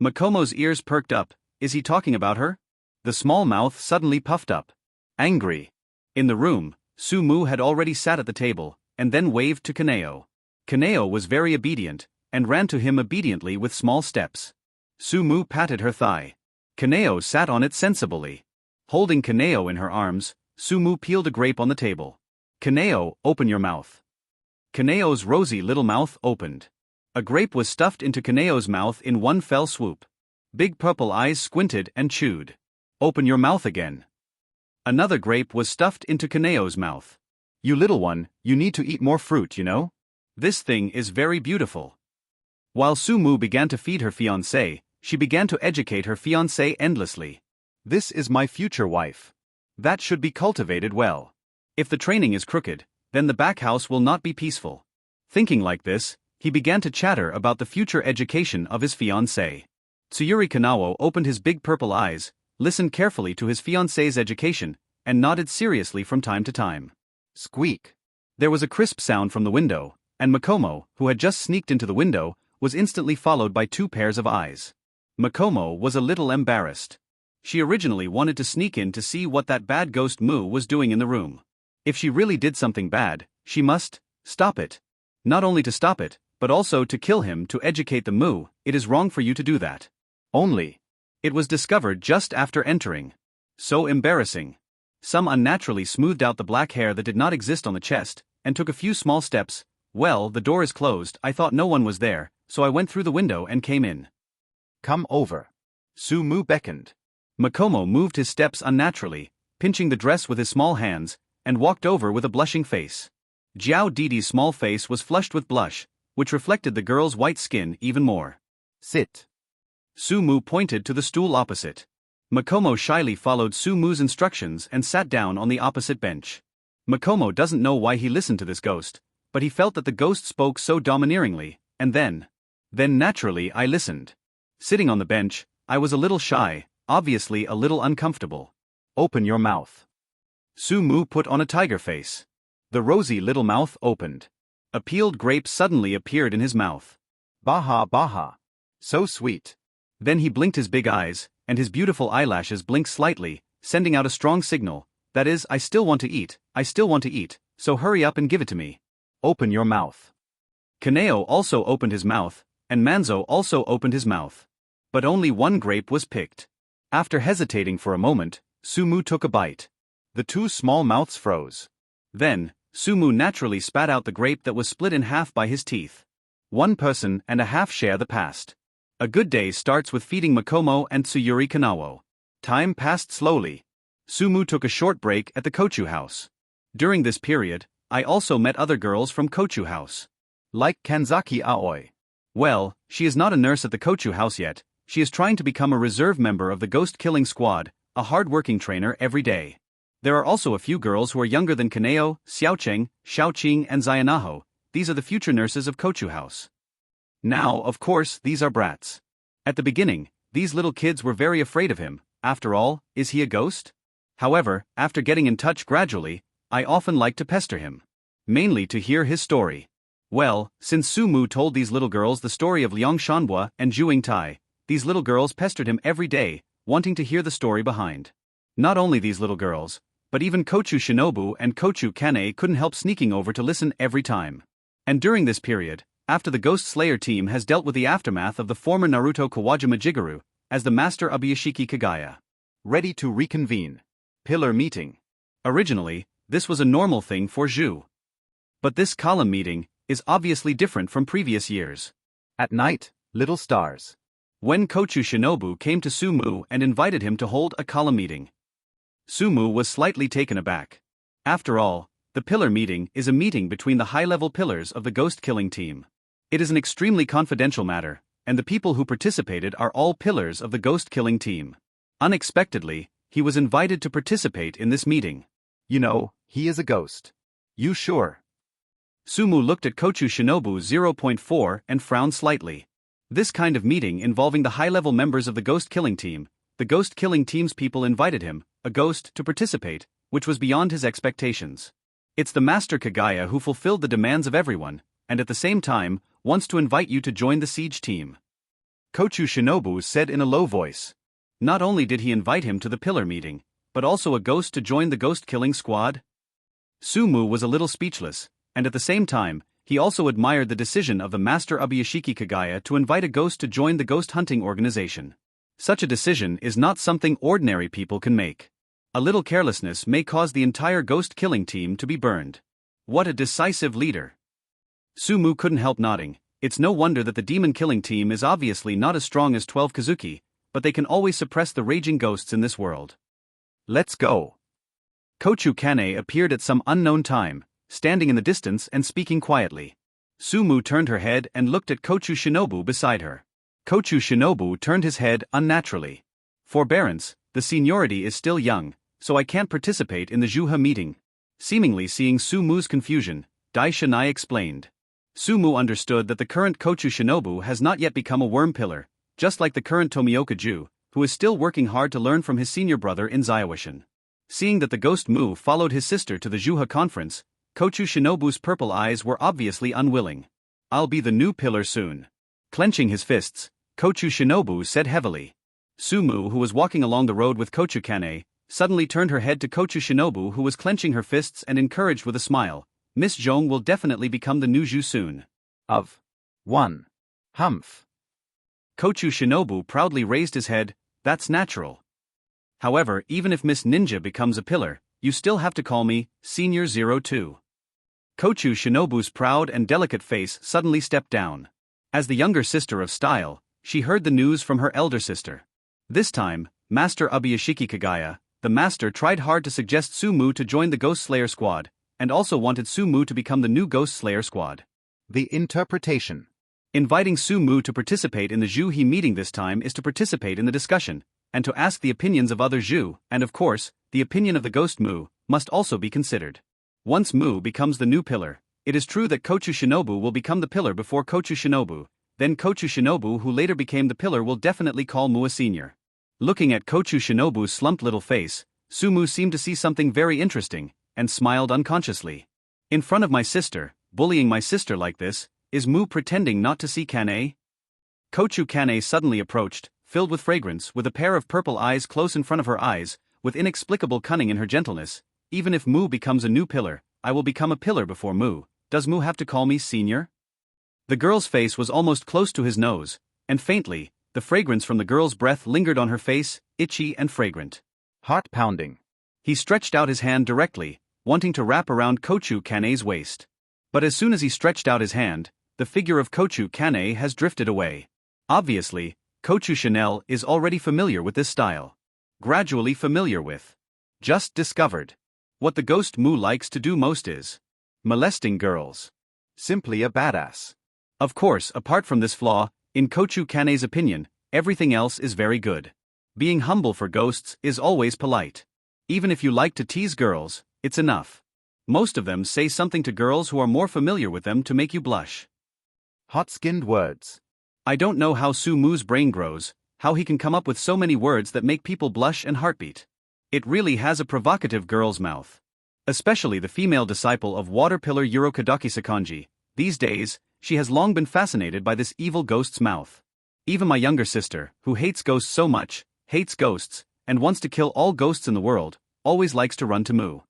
S2: Makomo's ears perked up. Is he talking about her? The small mouth suddenly puffed up. Angry. In the room, Sumu had already sat at the table, and then waved to Kanao. Kanao was very obedient, and ran to him obediently with small steps. Sumu patted her thigh. Kanao sat on it sensibly. Holding Kanao in her arms, Sumu peeled a grape on the table. Kanao, open your mouth. Kanao's rosy little mouth opened. A grape was stuffed into Kanao's mouth in one fell swoop. Big purple eyes squinted and chewed. Open your mouth again. Another grape was stuffed into Kanao's mouth. You little one, you need to eat more fruit, you know? This thing is very beautiful. While Sumu began to feed her fiancé, she began to educate her fiancé endlessly. This is my future wife. That should be cultivated well. If the training is crooked, then the back house will not be peaceful. Thinking like this, he began to chatter about the future education of his fiancé. Tsuyuri Kanao opened his big purple eyes, listened carefully to his fiancé's education, and nodded seriously from time to time. Squeak. There was a crisp sound from the window, and Makomo, who had just sneaked into the window, was instantly followed by two pairs of eyes. Makomo was a little embarrassed. She originally wanted to sneak in to see what that bad ghost Mu was doing in the room. If she really did something bad, she must stop it. Not only to stop it, but also to kill him to educate the Mu. It is wrong for you to do that. Only. It was discovered just after entering. So embarrassing. Some unnaturally smoothed out the black hair that did not exist on the chest, and took a few small steps. Well, the door is closed, I thought no one was there, so I went through the window and came in. Come over. Sumu beckoned. Makomo moved his steps unnaturally, pinching the dress with his small hands, and walked over with a blushing face. Jiao Didi's small face was flushed with blush, which reflected the girl's white skin even more.
S3: Sit.
S2: Sumu pointed to the stool opposite. Makomo shyly followed Sumu's instructions and sat down on the opposite bench. Makomo doesn't know why he listened to this ghost, but he felt that the ghost spoke so domineeringly, and then naturally I listened. Sitting on the bench, I was a little shy, obviously a little uncomfortable.
S3: Open your mouth.
S2: Sumu put on a tiger face. The rosy little mouth opened. A peeled grape suddenly appeared in his mouth.
S3: Baha baha. So sweet.
S2: Then he blinked his big eyes, and his beautiful eyelashes blinked slightly, sending out a strong signal. That is, I still want to eat, so hurry up and give it to me.
S3: Open your mouth.
S2: Kanao also opened his mouth, and Manzo also opened his mouth. But only one grape was picked. After hesitating for a moment, Sumu took a bite.
S3: The two small mouths froze.
S2: Then, Sumu naturally spat out the grape that was split in half by his teeth. 1 person and a half share the past. A good day starts with feeding Makomo and Tsuyuri Kanao. Time passed slowly. Sumu took a short break at the Kochu house. During this period, I also met other girls from Kochu house.
S3: Like Kanzaki Aoi.
S2: Well, she is not a nurse at the Kochu house yet. She is trying to become a reserve member of the ghost-killing squad, a hard-working trainer every day. There are also a few girls who are younger than Kanao, Xiaocheng, Xiaoqing and Zayanaho. These are the future nurses of Kochu house. Now, of course, these are brats. At the beginning, these little kids were very afraid of him. After all, is he a ghost? However, after getting in touch gradually, I often like to pester him. Mainly to hear his story. Well, since Sumu told these little girls the story of Liang Shanhua and Zhuing Tai, these little girls pestered him every day, wanting to hear the story behind. Not only these little girls, but even Kochu Shinobu and Kochu Kane couldn't help sneaking over to listen every time. And during this period, after the Ghost Slayer team has dealt with the aftermath of the former Naruto Kawajima Jigaru, as the master Abuyashiki Kagaya.
S3: Ready to reconvene.
S2: Pillar meeting. Originally, this was a normal thing for Zhu. But this column meeting is obviously different from previous years.
S3: At night, little stars.
S2: When Kochu Shinobu came to Sumu and invited him to hold a column meeting, Sumu was slightly taken aback. After all, the pillar meeting is a meeting between the high-level pillars of the ghost-killing team. It is an extremely confidential matter, and the people who participated are all pillars of the ghost-killing team. Unexpectedly, he was invited to participate in this meeting.
S3: You know, he is a ghost. You sure?
S2: Sumu looked at Kochu Shinobu 0.4 and frowned slightly. This kind of meeting involving the high-level members of the ghost-killing team, the ghost-killing team's people invited him, a ghost, to participate, which was beyond his expectations. It's the Master Kagaya who fulfilled the demands of everyone, and at the same time, wants to invite you to join the siege team.
S3: Kochu Shinobu said in a low voice.
S2: Not only did he invite him to the pillar meeting, but also a ghost to join the ghost-killing squad? Sumu was a little speechless, and at the same time, he also admired the decision of the Master Abuyashiki Kagaya to invite a ghost to join the ghost hunting organization. Such a decision is not something ordinary people can make. A little carelessness may cause the entire ghost-killing team to be burned. What a decisive leader. Sumu couldn't help nodding. It's no wonder that the demon-killing team is obviously not as strong as 12 Kazuki, but they can always suppress the raging ghosts in this world.
S3: Let's go.
S2: Kochu Kane appeared at some unknown time, standing in the distance and speaking quietly. Sumu turned her head and looked at Kochu Shinobu beside her. Kochu Shinobu turned his head unnaturally. Forbearance, the seniority is still young, so I can't participate in the Juha meeting. Seemingly seeing Sumu's confusion, Dai Shinai explained. Sumu understood that the current Kochu Shinobu has not yet become a worm pillar, just like the current Tomioka Ju, who is still working hard to learn from his senior brother in Zayawashin. Seeing that the Ghost Mu followed his sister to the Juha conference, Kochu Shinobu's purple eyes were obviously unwilling. I'll be the new pillar soon. Clenching his fists, Kochu Shinobu said heavily. Sumu, who was walking along the road with Kochu Kane, suddenly turned her head to Kochu Shinobu, who was clenching her fists and encouraged with a smile. Miss Zhong will definitely become the new Ju soon.
S3: Of 1. Humph.
S2: Kochu Shinobu proudly raised his head. That's natural. However, even if Miss Ninja becomes a pillar, you still have to call me Senior 02. Kochu Shinobu's proud and delicate face suddenly stepped down. As the younger sister of style, she heard the news from her elder sister. This time, Master Abuyashiki Kagaya, the master, tried hard to suggest Sumu to join the Ghost Slayer squad, and also wanted Sumu to become the new Ghost Slayer squad.
S3: The interpretation. Inviting Sumu to participate in the Zhu-He meeting this time is to participate in the discussion, and to ask the opinions of other Zhu, and of course, the opinion of the ghost Mu must also be considered. Once Mu becomes the new pillar, it is true that Kochu Shinobu will become the pillar before Kochu Shinobu, then Kochu Shinobu who later became the pillar will definitely call Mu a senior. Looking at Kochu Shinobu's slumped little face, Sumu seemed to see something very interesting, and smiled unconsciously. In front of my sister, bullying my sister like this, is Mu pretending not to see Kane? Kochu Kane suddenly approached, filled with fragrance, with a pair of purple eyes close in front of her eyes, with inexplicable cunning in her gentleness. Even if Mu becomes a new pillar, I will become a pillar before Mu. Does Mu have to call me senior? The girl's face was almost close to his nose, and faintly, the fragrance from the girl's breath lingered on her face, itchy and fragrant. Heart pounding. He stretched out his hand directly, wanting to wrap around Kochu Kane's waist. But as soon as he stretched out his hand, the figure of Kochu Kane has drifted away. Obviously, Kochu Chanel is already familiar with this style. Gradually familiar with. Just discovered. What the ghost Mu likes to do most is molesting girls. Simply a badass. Of course, apart from this flaw, in Kochu Kane's opinion, everything else is very good. Being humble for ghosts is always polite. Even if you like to tease girls, it's enough. Most of them say something to girls who are more familiar with them to make you blush. Hot-skinned words. I don't know how Su Mu's brain grows, how he can come up with so many words that make people blush and heartbeat. It really has a provocative girl's mouth. Especially the female disciple of water pillar Urokadaki Sakanji. These days, she has long been fascinated by this evil ghost's mouth. Even my younger sister, who hates ghosts so much, hates ghosts, and wants to kill all ghosts in the world, always likes to run to Mu.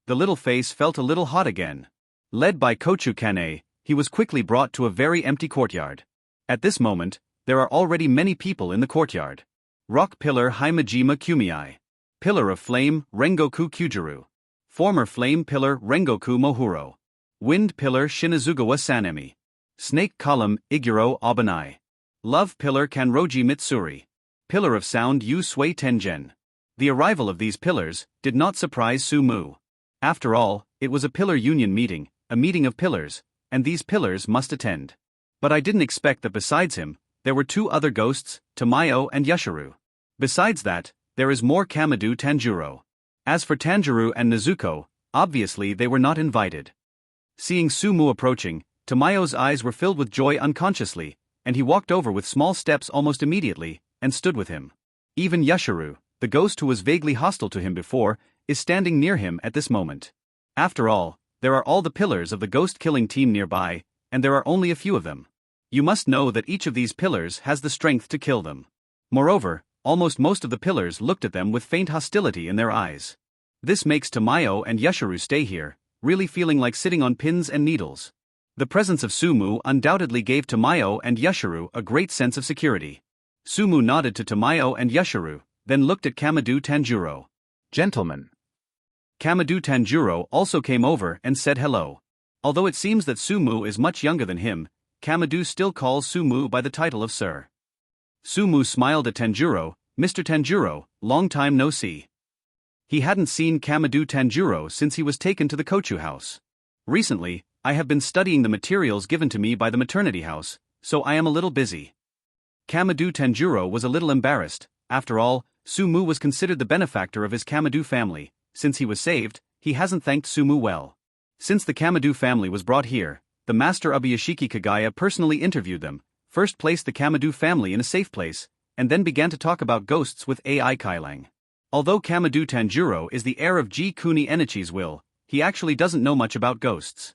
S3: The little face felt a little hot again. Led by Kochu Kane, he was quickly brought to a very empty courtyard. At this moment, there are already many people in the courtyard. Rock pillar Himejima Kumiai. Pillar of flame Rengoku Kyujuru. Former flame pillar Rengoku Mohuro. Wind pillar Shinazugawa Sanemi. Snake column Iguro Abanai. Love pillar Kanroji Mitsuri. Pillar of sound Yu Sui Tengen. The arrival of these pillars did not surprise Su Mu. After all, it was a pillar union meeting, a meeting of pillars, and these pillars must attend. But I didn't expect that besides him, there were two other ghosts, Tamayo and Yashiru. Besides that, there is more Kamadu Tanjiro. As for Tanjiro and Nezuko, obviously they were not invited. Seeing Su Mu approaching, Tamayo's eyes were filled with joy unconsciously, and he walked over with small steps almost immediately, and stood with him. Even Yashiru, the ghost who was vaguely hostile to him before, is standing near him at this moment. After all, there are all the pillars of the ghost-killing team nearby, and there are only a few of them. You must know that each of these pillars has the strength to kill them. Moreover, almost most of the pillars looked at them with faint hostility in their eyes. This makes Tamayo and Yashiru stay here, really feeling like sitting on pins and needles. The presence of Sumu undoubtedly gave Tamayo and Yashiru a great sense of security. Sumu nodded to Tamayo and Yashiru, then looked at Kamadu Tanjiro. Gentlemen. Kamadu Tanjiro also came over and said hello. Although it seems that Sumu is much younger than him, Kamadu still calls Sumu by the title of Sir. Sumu smiled at Tanjiro. Mr. Tanjiro, long time no see. He hadn't seen Kamadu Tanjiro since he was taken to the Kochu house. Recently, I have been studying the materials given to me by the maternity house, so I am a little busy. Kamadu Tanjiro was a little embarrassed. After all, Sumu was considered the benefactor of his Kamadu family. Since he was saved, he hasn't thanked Sumu well. Since the Kamadu family was brought here, the master Ubuyashiki Kagaya personally interviewed them, first placed the Kamadu family in a safe place, and then began to talk about ghosts with AI Kailang. Although Kamadu Tanjiro is the heir of Ji Kuni Enichi's will, he actually doesn't know much about ghosts.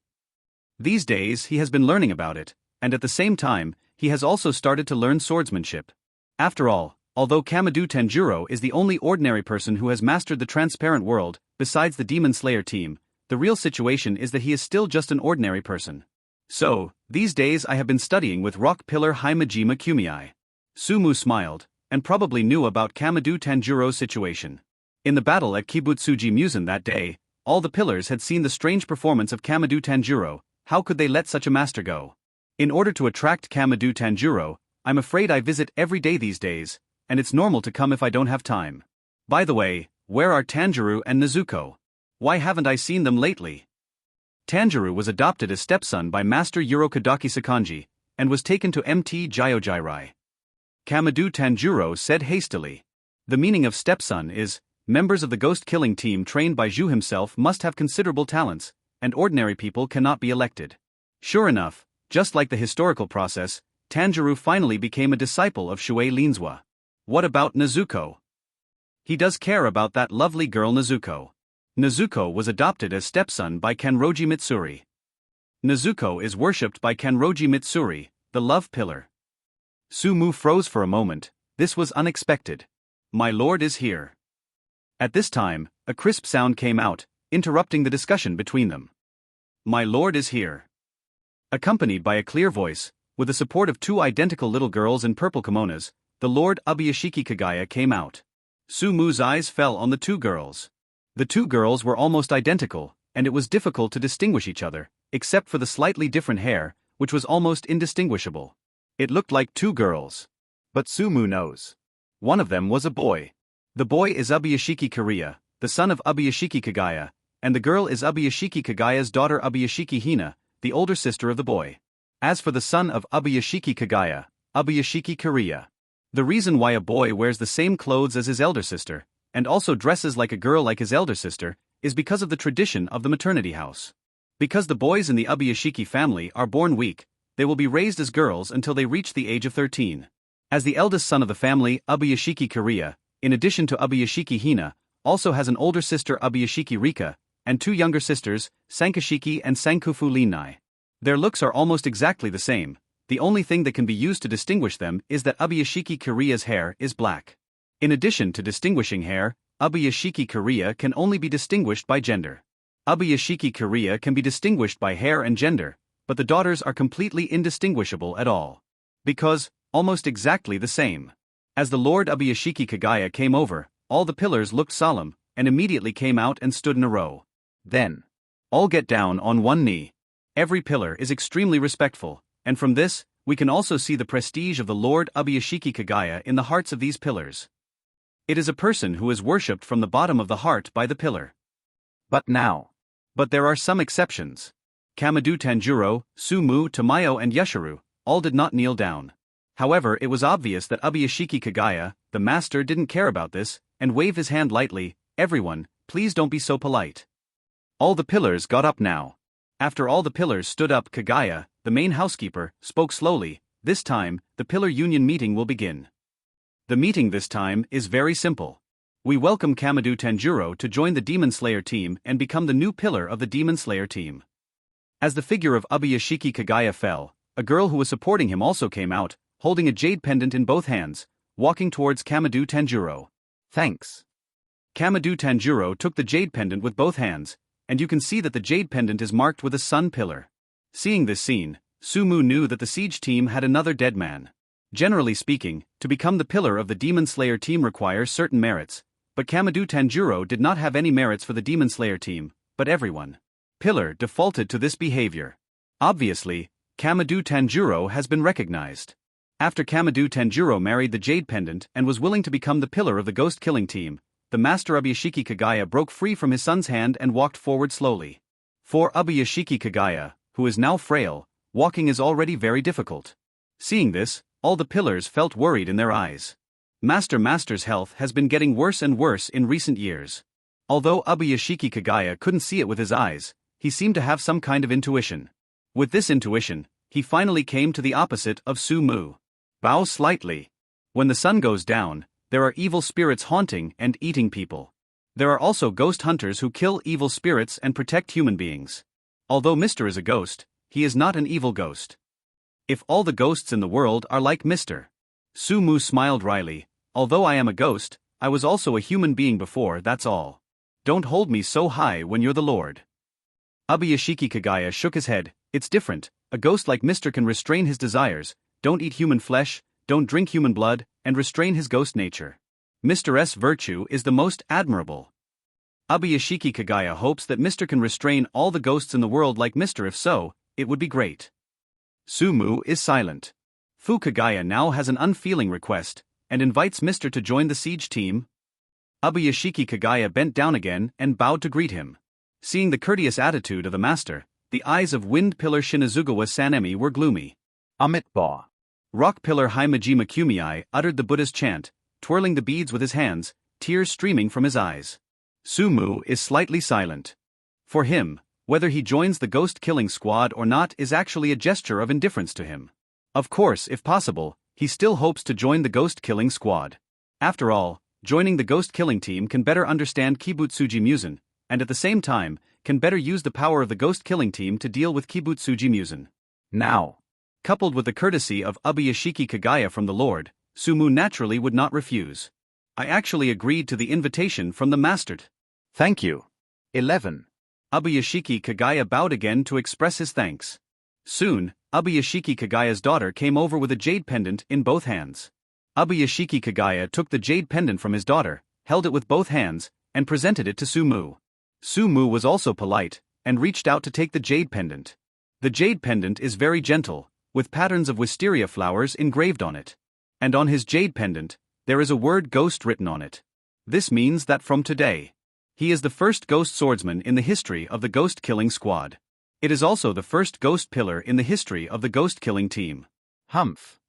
S3: These days he has been learning about it, and at the same time, he has also started to learn swordsmanship. After all, although Kamadu Tanjiro is the only ordinary person who has mastered the transparent world, besides the Demon Slayer team, the real situation is that he is still just an ordinary person. So, these days I have been studying with Rock Pillar Himejima Kumiai. Sumu smiled, and probably knew about Kamadu Tanjiro's situation. In the battle at Kibutsuji Musen that day, all the pillars had seen the strange performance of Kamadu Tanjiro. How could they let such a master go? In order to attract Kamadu Tanjiro, I'm afraid I visit every day these days, and it's normal to come if I don't have time. By the way, where are Tanjiro and Nezuko? Why haven't I seen them lately?
S2: Tanjiro was adopted as stepson by Master Urokadaki Sakanji, and was taken to Mt. Gyojairai. Kamadu Tanjiro said hastily. The meaning of stepson is, members of the ghost-killing team trained by Zhu himself must have considerable talents, and ordinary people cannot be elected. Sure enough, just like the historical process, Tanjiro finally became a disciple of Shuei Linzua. What about Nezuko? He does care about that lovely girl Nezuko. Nezuko was adopted as stepson by Kanroji Mitsuri. Nezuko is worshipped by Kanroji Mitsuri, the love pillar. Sumu froze for a moment. This was unexpected. My lord is here. At this time, a crisp sound came out, interrupting the discussion between them. My lord is here. Accompanied by a clear voice, with the support of two identical little girls in purple kimonos, the Lord Abuyashiki Kagaya came out. Sumu's eyes fell on the two girls. The two girls were almost identical, and it was difficult to distinguish each other, except for the slightly different hair, which was almost indistinguishable. It looked like two girls. But Sumu knows. One of them was a boy. The boy is Abuyashiki Kariya, the son of Abuyashiki Kagaya, and the girl is Abuyashiki Kagaya's daughter Abuyashiki Hina, the older sister of the boy. As for the son of Abuyashiki Kagaya, Abuyashiki Kariya. The reason why a boy wears the same clothes as his elder sister, and also dresses like a girl like his elder sister, is because of the tradition of the maternity house. Because the boys in the Abuyashiki family are born weak, they will be raised as girls until they reach the age of 13. As the eldest son of the family, Abuyashiki Kariya, in addition to Abuyashiki Hina, also has an older sister Abuyashiki Rika, and two younger sisters, Sankashiki and Sankufu Linai. Their looks are almost exactly the same. The only thing that can be used to distinguish them is that Abuyashiki Kariya's hair is black. In addition to distinguishing hair, Abuyashiki Kariya can only be distinguished by gender. Abuyashiki Kariya can be distinguished by hair and gender, but the daughters are completely indistinguishable at all. Because, almost exactly the same. As the Lord Abuyashiki Kagaya came over, all the pillars looked solemn, and immediately came out and stood in a row. Then, all get down on one knee. Every pillar is extremely respectful, and from this, we can also see the prestige of the Lord Abuyashiki Kagaya in the hearts of these pillars. It is a person who is worshipped from the bottom of the heart by the pillar. But there are some exceptions. Kamadu Tanjiro, Sumu, Tamayo and Yashiro, all did not kneel down. However, it was obvious that Abuyashiki Kagaya, the master, didn't care about this, and waved his hand lightly. Everyone, please don't be so polite. All the pillars got up now. After all the pillars stood up, Kagaya, the main housekeeper, spoke slowly. This time, the pillar union meeting will begin. The meeting this time is very simple. We welcome Kamadu Tanjiro to join the Demon Slayer team and become the new pillar of the Demon Slayer team. As the figure of Abuyashiki Kagaya fell, a girl who was supporting him also came out, holding a jade pendant in both hands, walking towards Kamadu Tanjiro. Thanks. Kamadu Tanjiro took the jade pendant with both hands, and you can see that the jade pendant is marked with a sun pillar. Seeing this scene, Sumu knew that the siege team had another dead man. Generally speaking, to become the pillar of the Demon Slayer team requires certain merits, but Kamadu Tanjiro did not have any merits for the Demon Slayer team, but everyone. Pillar defaulted to this behavior. Obviously, Kamadu Tanjiro has been recognized. After Kamadu Tanjiro married the jade pendant and was willing to become the pillar of the ghost-killing team, the master Abuyashiki Kagaya broke free from his son's hand and walked forward slowly. For Abuyashiki Kagaya, who is now frail, walking is already very difficult. Seeing this, all the pillars felt worried in their eyes. Master's health has been getting worse and worse in recent years. Although Abuyashiki Kagaya couldn't see it with his eyes, he seemed to have some kind of intuition. With this intuition, he finally came to the opposite of Sumu. Bow slightly. When the sun goes down, there are evil spirits haunting and eating people. There are also ghost hunters who kill evil spirits and protect human beings. Although Mr. is a ghost, he is not an evil ghost. If all the ghosts in the world are like Mr. Sumu smiled wryly. Although I am a ghost, I was also a human being before, that's all. Don't hold me so high when you're the Lord. Abuyashiki Kagaya shook his head. It's different. A ghost like Mr. can restrain his desires, don't eat human flesh, don't drink human blood, and restrain his ghost nature. Mr. S. virtue is the most admirable. Abuyashiki Kagaya hopes that Mr. can restrain all the ghosts in the world like Mr. If so, it would be great. Sumu is silent. Fu Kagaya now has an unfeeling request, and invites Mr. to join the siege team. Abuyashiki Kagaya bent down again and bowed to greet him. Seeing the courteous attitude of the master, The eyes of Wind Pillar Shinazugawa Sanemi were gloomy.
S3: Amitba.
S2: Rock Pillar Haimajima Kumii uttered the Buddha's chant, twirling the beads with his hands, tears streaming from his eyes. Sumu is slightly silent. For him, whether he joins the ghost-killing squad or not is actually a gesture of indifference to him. Of course, if possible, he still hopes to join the ghost-killing squad. After all, joining the ghost-killing team can better understand Kibutsuji Musen, and at the same time, can better use the power of the ghost-killing team to deal with Kibutsuji Musen. Now, coupled with the courtesy of Ubuyashiki Kagaya from the Lord, Sumu naturally would not refuse. I actually agreed to the invitation from the mastered.
S3: Thank you. 11.
S2: Ubuyashiki Kagaya bowed again to express his thanks. Soon, Ubuyashiki Kagaya's daughter came over with a jade pendant in both hands. Ubuyashiki Kagaya took the jade pendant from his daughter, held it with both hands, and presented it to Sumu. Sumu was also polite, and reached out to take the jade pendant. The jade pendant is very gentle, with patterns of wisteria flowers engraved on it. And on his jade pendant, there is a word ghost written on it. This means that from today, he is the first ghost swordsman in the history of the ghost-killing squad. It is also the first ghost pillar in the history of the ghost-killing team.
S3: Humph.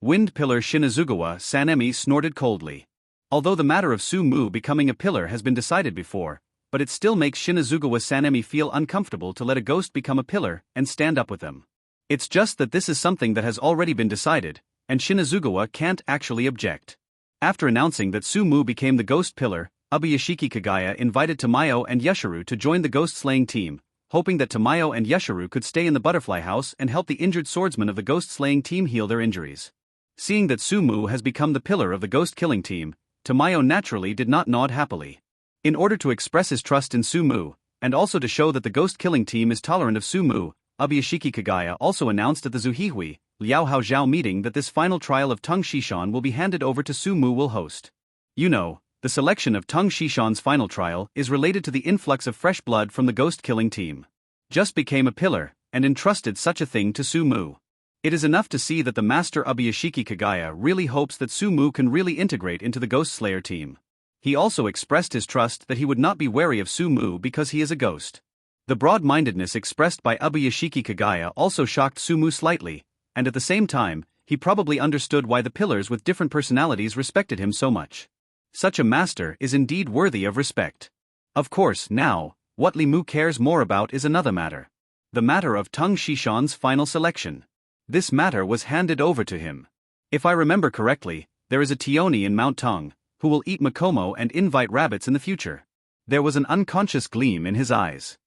S2: Wind Pillar Shinazugawa Sanemi snorted coldly. Although the matter of Sumu becoming a pillar has been decided before, but it still makes Shinazugawa Sanemi feel uncomfortable to let a ghost become a pillar and stand up with them. It's just that this is something that has already been decided, and Shinazugawa can't actually object. After announcing that Sumu became the ghost pillar, Ubuyashiki Kagaya invited Tamayo and Yashiro to join the ghost-slaying team, hoping that Tamayo and Yashiro could stay in the butterfly house and help the injured swordsmen of the ghost-slaying team heal their injuries. Seeing that Sumu has become the pillar of the ghost-killing team, Tamayo naturally did not nod happily. In order to express his trust in Sumu, and also to show that the ghost-killing team is tolerant of Sumu, Ubuyashiki Kagaya also announced at the Zuhihui, Liao Haozhao meeting that this final trial of Tung Shishan will be handed over to Sumu will host. You know, the selection of Tung Shishan's final trial is related to the influx of fresh blood from the ghost-killing team. Just became a pillar, and entrusted such a thing to Sumu. It is enough to see that the master Ubuyashiki Kagaya really hopes that Sumu can really integrate into the Ghost Slayer team. He also expressed his trust that he would not be wary of Sumu because he is a ghost. The broad-mindedness expressed by Ubuyashiki Kagaya also shocked Sumu slightly, and at the same time, he probably understood why the pillars with different personalities respected him so much. Such a master is indeed worthy of respect. Of course, now, what Li Mu cares more about is another matter. The matter of Tung Shishan's final selection. This matter was handed over to him. If I remember correctly, there is a Tioni in Mount Tung, who will eat Makomo and invite rabbits in the future. There was an unconscious gleam in his eyes.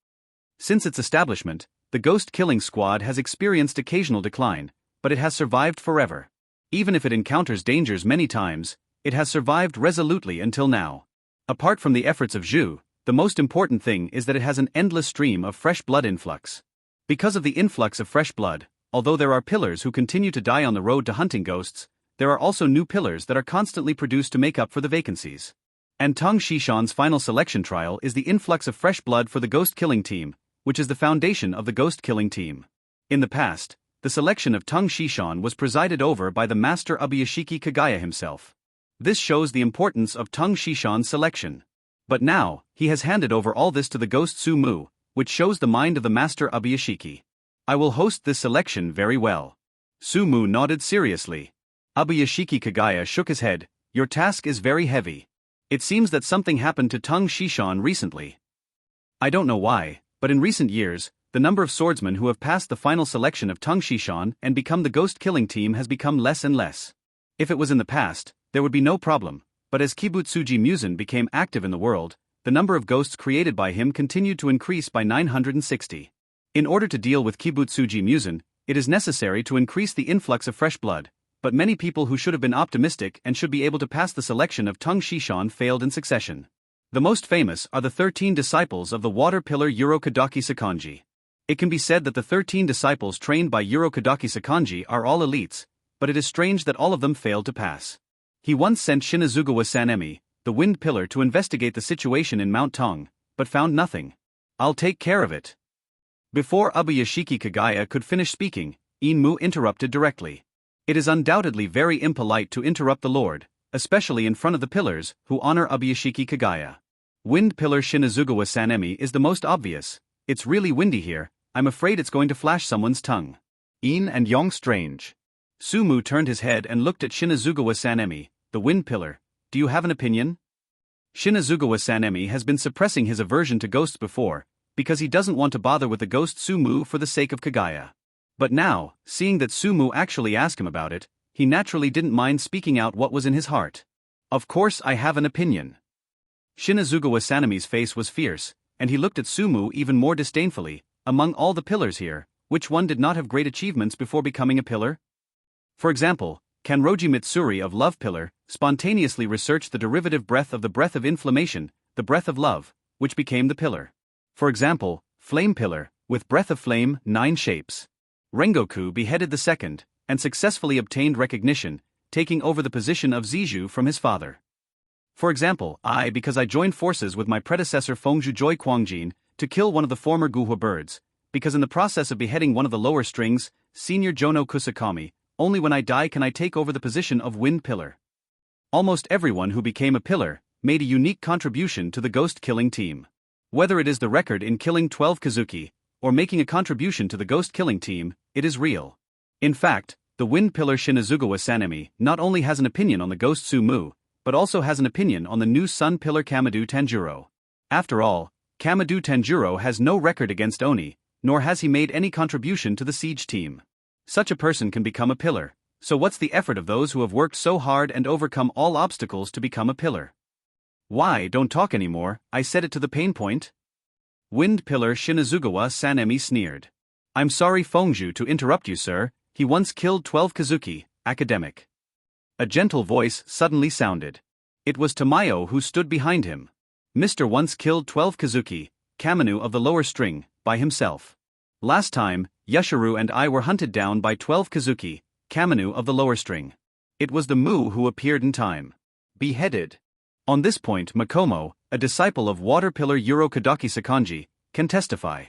S2: Since its establishment, the ghost-killing squad has experienced occasional decline, but it has survived forever. Even if it encounters dangers many times, it has survived resolutely until now. Apart from the efforts of Zhu, the most important thing is that it has an endless stream of fresh blood influx. Because of the influx of fresh blood, although there are pillars who continue to die on the road to hunting ghosts, there are also new pillars that are constantly produced to make up for the vacancies. And Tung Shishan's final selection trial is the influx of fresh blood for the ghost-killing team, which is the foundation of the ghost-killing team. In the past, the selection of Tung Shishan was presided over by the master Ubuyashiki Kagaya himself. This shows the importance of Tung Shishan's selection. But now, he has handed over all this to the ghost Sumu, which shows the mind of the master Ubuyashiki. I will host this selection very well. Sumu nodded seriously. Ubuyashiki Kagaya shook his head. Your task is very heavy. It seems that something happened to Tung Shishan recently. I don't know why, but in recent years, the number of swordsmen who have passed the final selection of Tung Shishan and become the ghost-killing team has become less and less. If it was in the past, there would be no problem, but as Kibutsuji Musen became active in the world, the number of ghosts created by him continued to increase by 960. In order to deal with Kibutsuji Musen, it is necessary to increase the influx of fresh blood, but many people who should have been optimistic and should be able to pass the selection of Tung Shishan failed in succession. The most famous are the 13 disciples of the water pillar Urokadaki Sakanji. It can be said that the 13 disciples trained by Urokadaki Sakanji are all elites, but it is strange that all of them failed to pass. He once sent Shinazugawa Sanemi, the wind pillar, to investigate the situation in Mount Tung, but found nothing. I'll take care of it. Before Ubuyashiki Kagaya could finish speaking, Inmu interrupted directly. It is undoubtedly very impolite to interrupt the Lord, especially in front of the pillars, who honor Ubuyashiki Kagaya. Wind pillar Shinazugawa Sanemi is the most obvious. It's really windy here, I'm afraid it's going to flash someone's tongue.
S3: Yin and Yang strange.
S2: Sumu turned his head and looked at Shinazugawa Sanemi, the wind pillar. Do you have an opinion? Shinazugawa Sanemi has been suppressing his aversion to ghosts before, because he doesn't want to bother with the ghost Sumu for the sake of Kagaya. But now, seeing that Sumu actually asked him about it, he naturally didn't mind speaking out what was in his heart. Of course I have an opinion. Shinazugawa Sanemi's face was fierce, and he looked at Sumu even more disdainfully. Among all the pillars here, which one did not have great achievements before becoming a pillar? For example, Kanroji Mitsuri of Love Pillar spontaneously researched the derivative breath of the breath of inflammation, the breath of love, which became the pillar. For example, Flame Pillar, with breath of flame, 9 shapes. Rengoku beheaded the second, and successfully obtained recognition, taking over the position of Ziju from his father. For example, because I joined forces with my predecessor Fengzhu Joy Quangjin to kill one of the former Guhua birds, because in the process of beheading one of the lower strings, Senior Jono Kusakami, only when I die can I take over the position of Wind Pillar. Almost everyone who became a pillar made a unique contribution to the ghost-killing team. Whether it is the record in killing 12 Kazuki, or making a contribution to the ghost-killing team, it is real. In fact, the Wind Pillar Shinazugawa Sanemi not only has an opinion on the ghost Sumu, but also has an opinion on the new Sun Pillar Kamadu Tanjiro. After all, Kamadu Tanjiro has no record against Oni, nor has he made any contribution to the siege team. Such a person can become a pillar, so what's the effort of those who have worked so hard and overcome all obstacles to become a pillar? Why, don't talk anymore, I said it to the pain point. Wind Pillar Shinazugawa Sanemi sneered. I'm sorry Fengzhu to interrupt you sir, he once killed 12 Kazuki, academic. A gentle voice suddenly sounded. It was Tamayo who stood behind him. Mr. once killed 12 Kazuki, Kamanu of the lower string, by himself. Last time, Yashiro and I were hunted down by 12 Kazuki, Kamanu of the lower string. It was the Mu who appeared in time. Beheaded. On this point Makomo, a disciple of water pillar Yuro Kadaki Sakanji, can testify.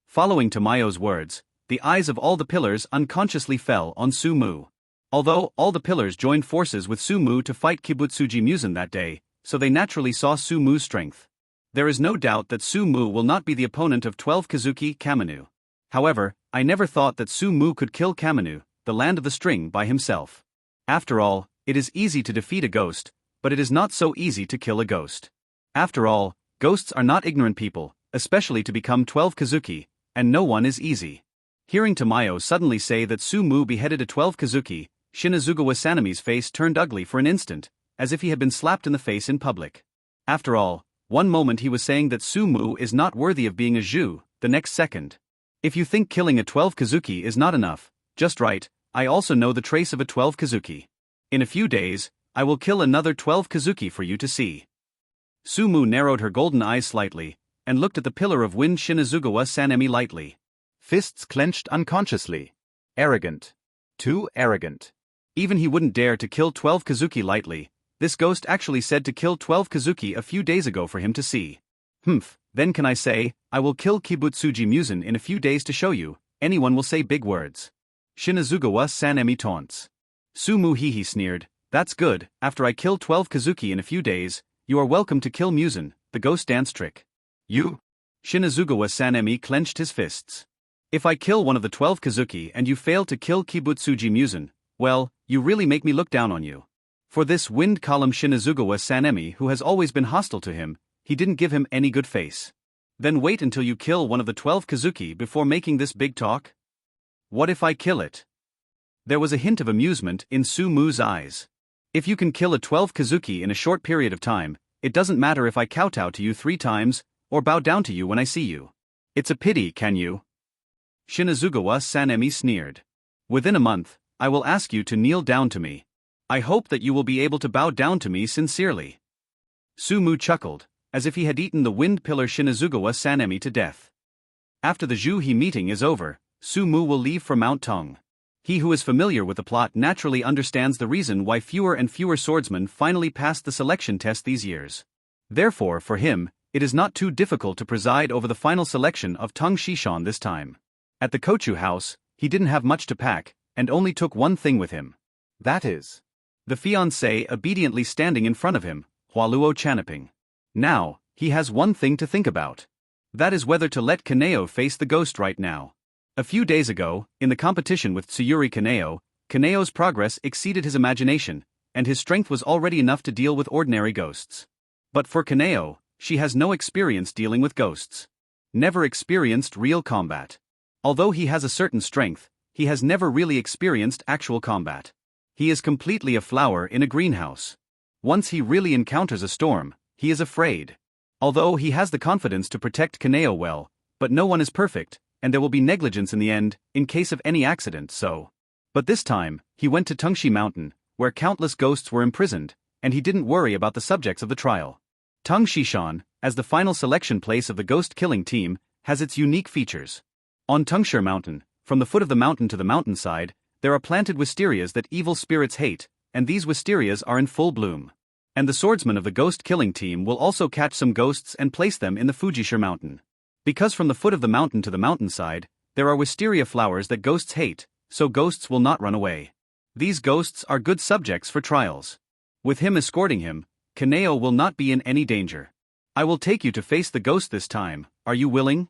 S2: Following Tamayo's words, the eyes of all the pillars unconsciously fell on Sumu. Although all the pillars joined forces with Sumu to fight Kibutsuji Musen that day, so they naturally saw Sumu's strength. There is no doubt that Sumu will not be the opponent of 12 Kazuki Kamanu. However, I never thought that Sumu could kill Kamanu, the land of the string, by himself. After all, it is easy to defeat a ghost, but it is not so easy to kill a ghost. After all, ghosts are not ignorant people, especially to become 12 Kazuki, and no one is easy. Hearing Tamayo suddenly say that Sumu beheaded a 12 Kazuki, Shinazugawa Sanemi's face turned ugly for an instant, as if he had been slapped in the face in public. After all, one moment he was saying that Sumu is not worthy of being a Zhu, the next second. If you think killing a 12 Kazuki is not enough, just right, I also know the trace of a 12 Kazuki. In a few days, I will kill another 12 Kazuki for you to see. Sumu narrowed her golden eyes slightly, and looked at the pillar of wind Shinazugawa Sanemi lightly.
S3: Fists clenched unconsciously. Arrogant. Too arrogant.
S2: Even he wouldn't dare to kill 12 Kazuki lightly. This ghost actually said to kill 12 Kazuki a few days ago for him to see. Then can I say, I will kill Kibutsuji Musen in a few days to show you, anyone will say big words. Shinazugawa Sanemi taunts. Sumu Hihi sneered, that's good, after I kill 12 Kazuki in a few days, you are welcome to kill Musen, the ghost dance trick. You? Shinazugawa Sanemi clenched his fists. If I kill one of the 12 Kazuki and you fail to kill Kibutsuji Musen, well, you really make me look down on you. For this wind column Shinazugawa Sanemi who has always been hostile to him, he didn't give him any good face. Then wait until you kill one of the 12 Kazuki before making this big talk? What if I kill it? There was a hint of amusement in Sumu's eyes. If you can kill a 12 Kazuki in a short period of time, it doesn't matter if I kowtow to you 3 times, or bow down to you when I see you. It's a pity, can you? Shinazugawa Sanemi sneered. Within a month, I will ask you to kneel down to me. I hope that you will be able to bow down to me sincerely. Sumu chuckled, as if he had eaten the wind pillar Shinazugawa Sanemi to death. After the Zhuhi meeting is over, Sumu will leave for Mount Tong. He who is familiar with the plot naturally understands the reason why fewer and fewer swordsmen finally passed the selection test these years. Therefore, for him, it is not too difficult to preside over the final selection of Tong Shishan this time. At the Kochu house, he didn't have much to pack, and only took one thing with him. That is, the fiancé obediently standing in front of him, Hualuo Chanaping. Now, he has one thing to think about. That is whether to let Kanao face the ghost right now. A few days ago, in the competition with Tsuyuri Kanao, Kanao's progress exceeded his imagination, and his strength was already enough to deal with ordinary ghosts. But for Kanao, she has no experience dealing with ghosts. Never experienced real combat. Although he has a certain strength, he has never really experienced actual combat. He is completely a flower in a greenhouse. Once he really encounters a storm, he is afraid. Although he has the confidence to protect Kanao well, but no one is perfect, and there will be negligence in the end, in case of any accident, so. But this time, he went to Tungshi Mountain, where countless ghosts were imprisoned, and he didn't worry about the subjects of the trial. Tungshishan, as the final selection place of the ghost-killing team, has its unique features. On Tungsher Mountain, from the foot of the mountain to the mountainside, there are planted wisterias that evil spirits hate, and these wisterias are in full bloom. And the swordsman of the ghost-killing team will also catch some ghosts and place them in the Fujishir Mountain. Because from the foot of the mountain to the mountainside, there are wisteria flowers that ghosts hate, so ghosts will not run away. These ghosts are good subjects for trials. With him escorting him, Kanao will not be in any danger. I will take you to face the ghost this time, are you willing?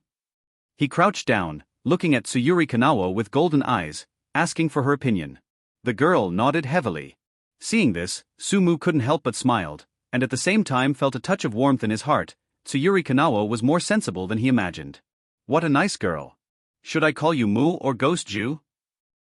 S2: He crouched down, looking at Tsuyuri Kanao with golden eyes, asking for her opinion. The girl nodded heavily. Seeing this, Sumu couldn't help but smiled, and at the same time felt a touch of warmth in his heart. Tsuyuri Kanao was more sensible than he imagined. What a nice girl. Should I call you Mu or Ghost Ju?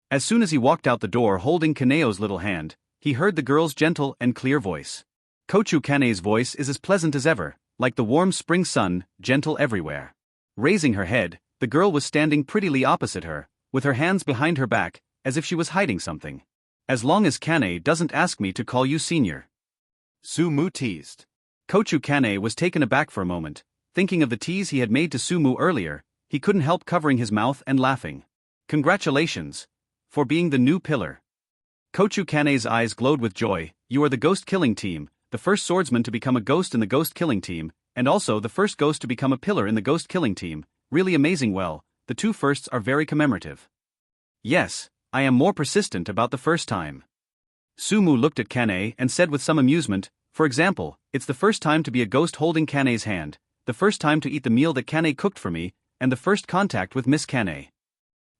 S2: As soon as he walked out the door holding Kanao's little hand, he heard the girl's gentle and clear voice. Kochu Kane's voice is as pleasant as ever, like the warm spring sun, gentle everywhere. Raising her head, the girl was standing prettily opposite her, with her hands behind her back, as if she was hiding something. As long as Kane doesn't ask me to call you senior. Sumu teased. Kochu Kane was taken aback for a moment, thinking of the tease he had made to Sumu earlier. He couldn't help covering his mouth and laughing. Congratulations. For being the new pillar. Kochu Kane's eyes glowed with joy. You are the ghost-killing team, the first swordsman to become a ghost in the ghost-killing team, and also the first ghost to become a pillar in the ghost-killing team. Really amazing. Well, the two firsts are very commemorative. Yes, I am more persistent about the first time. Sumu looked at Kane and said with some amusement, for example, it's the first time to be a ghost holding Kane's hand, the first time to eat the meal that Kane cooked for me, and the first contact with Miss Kane.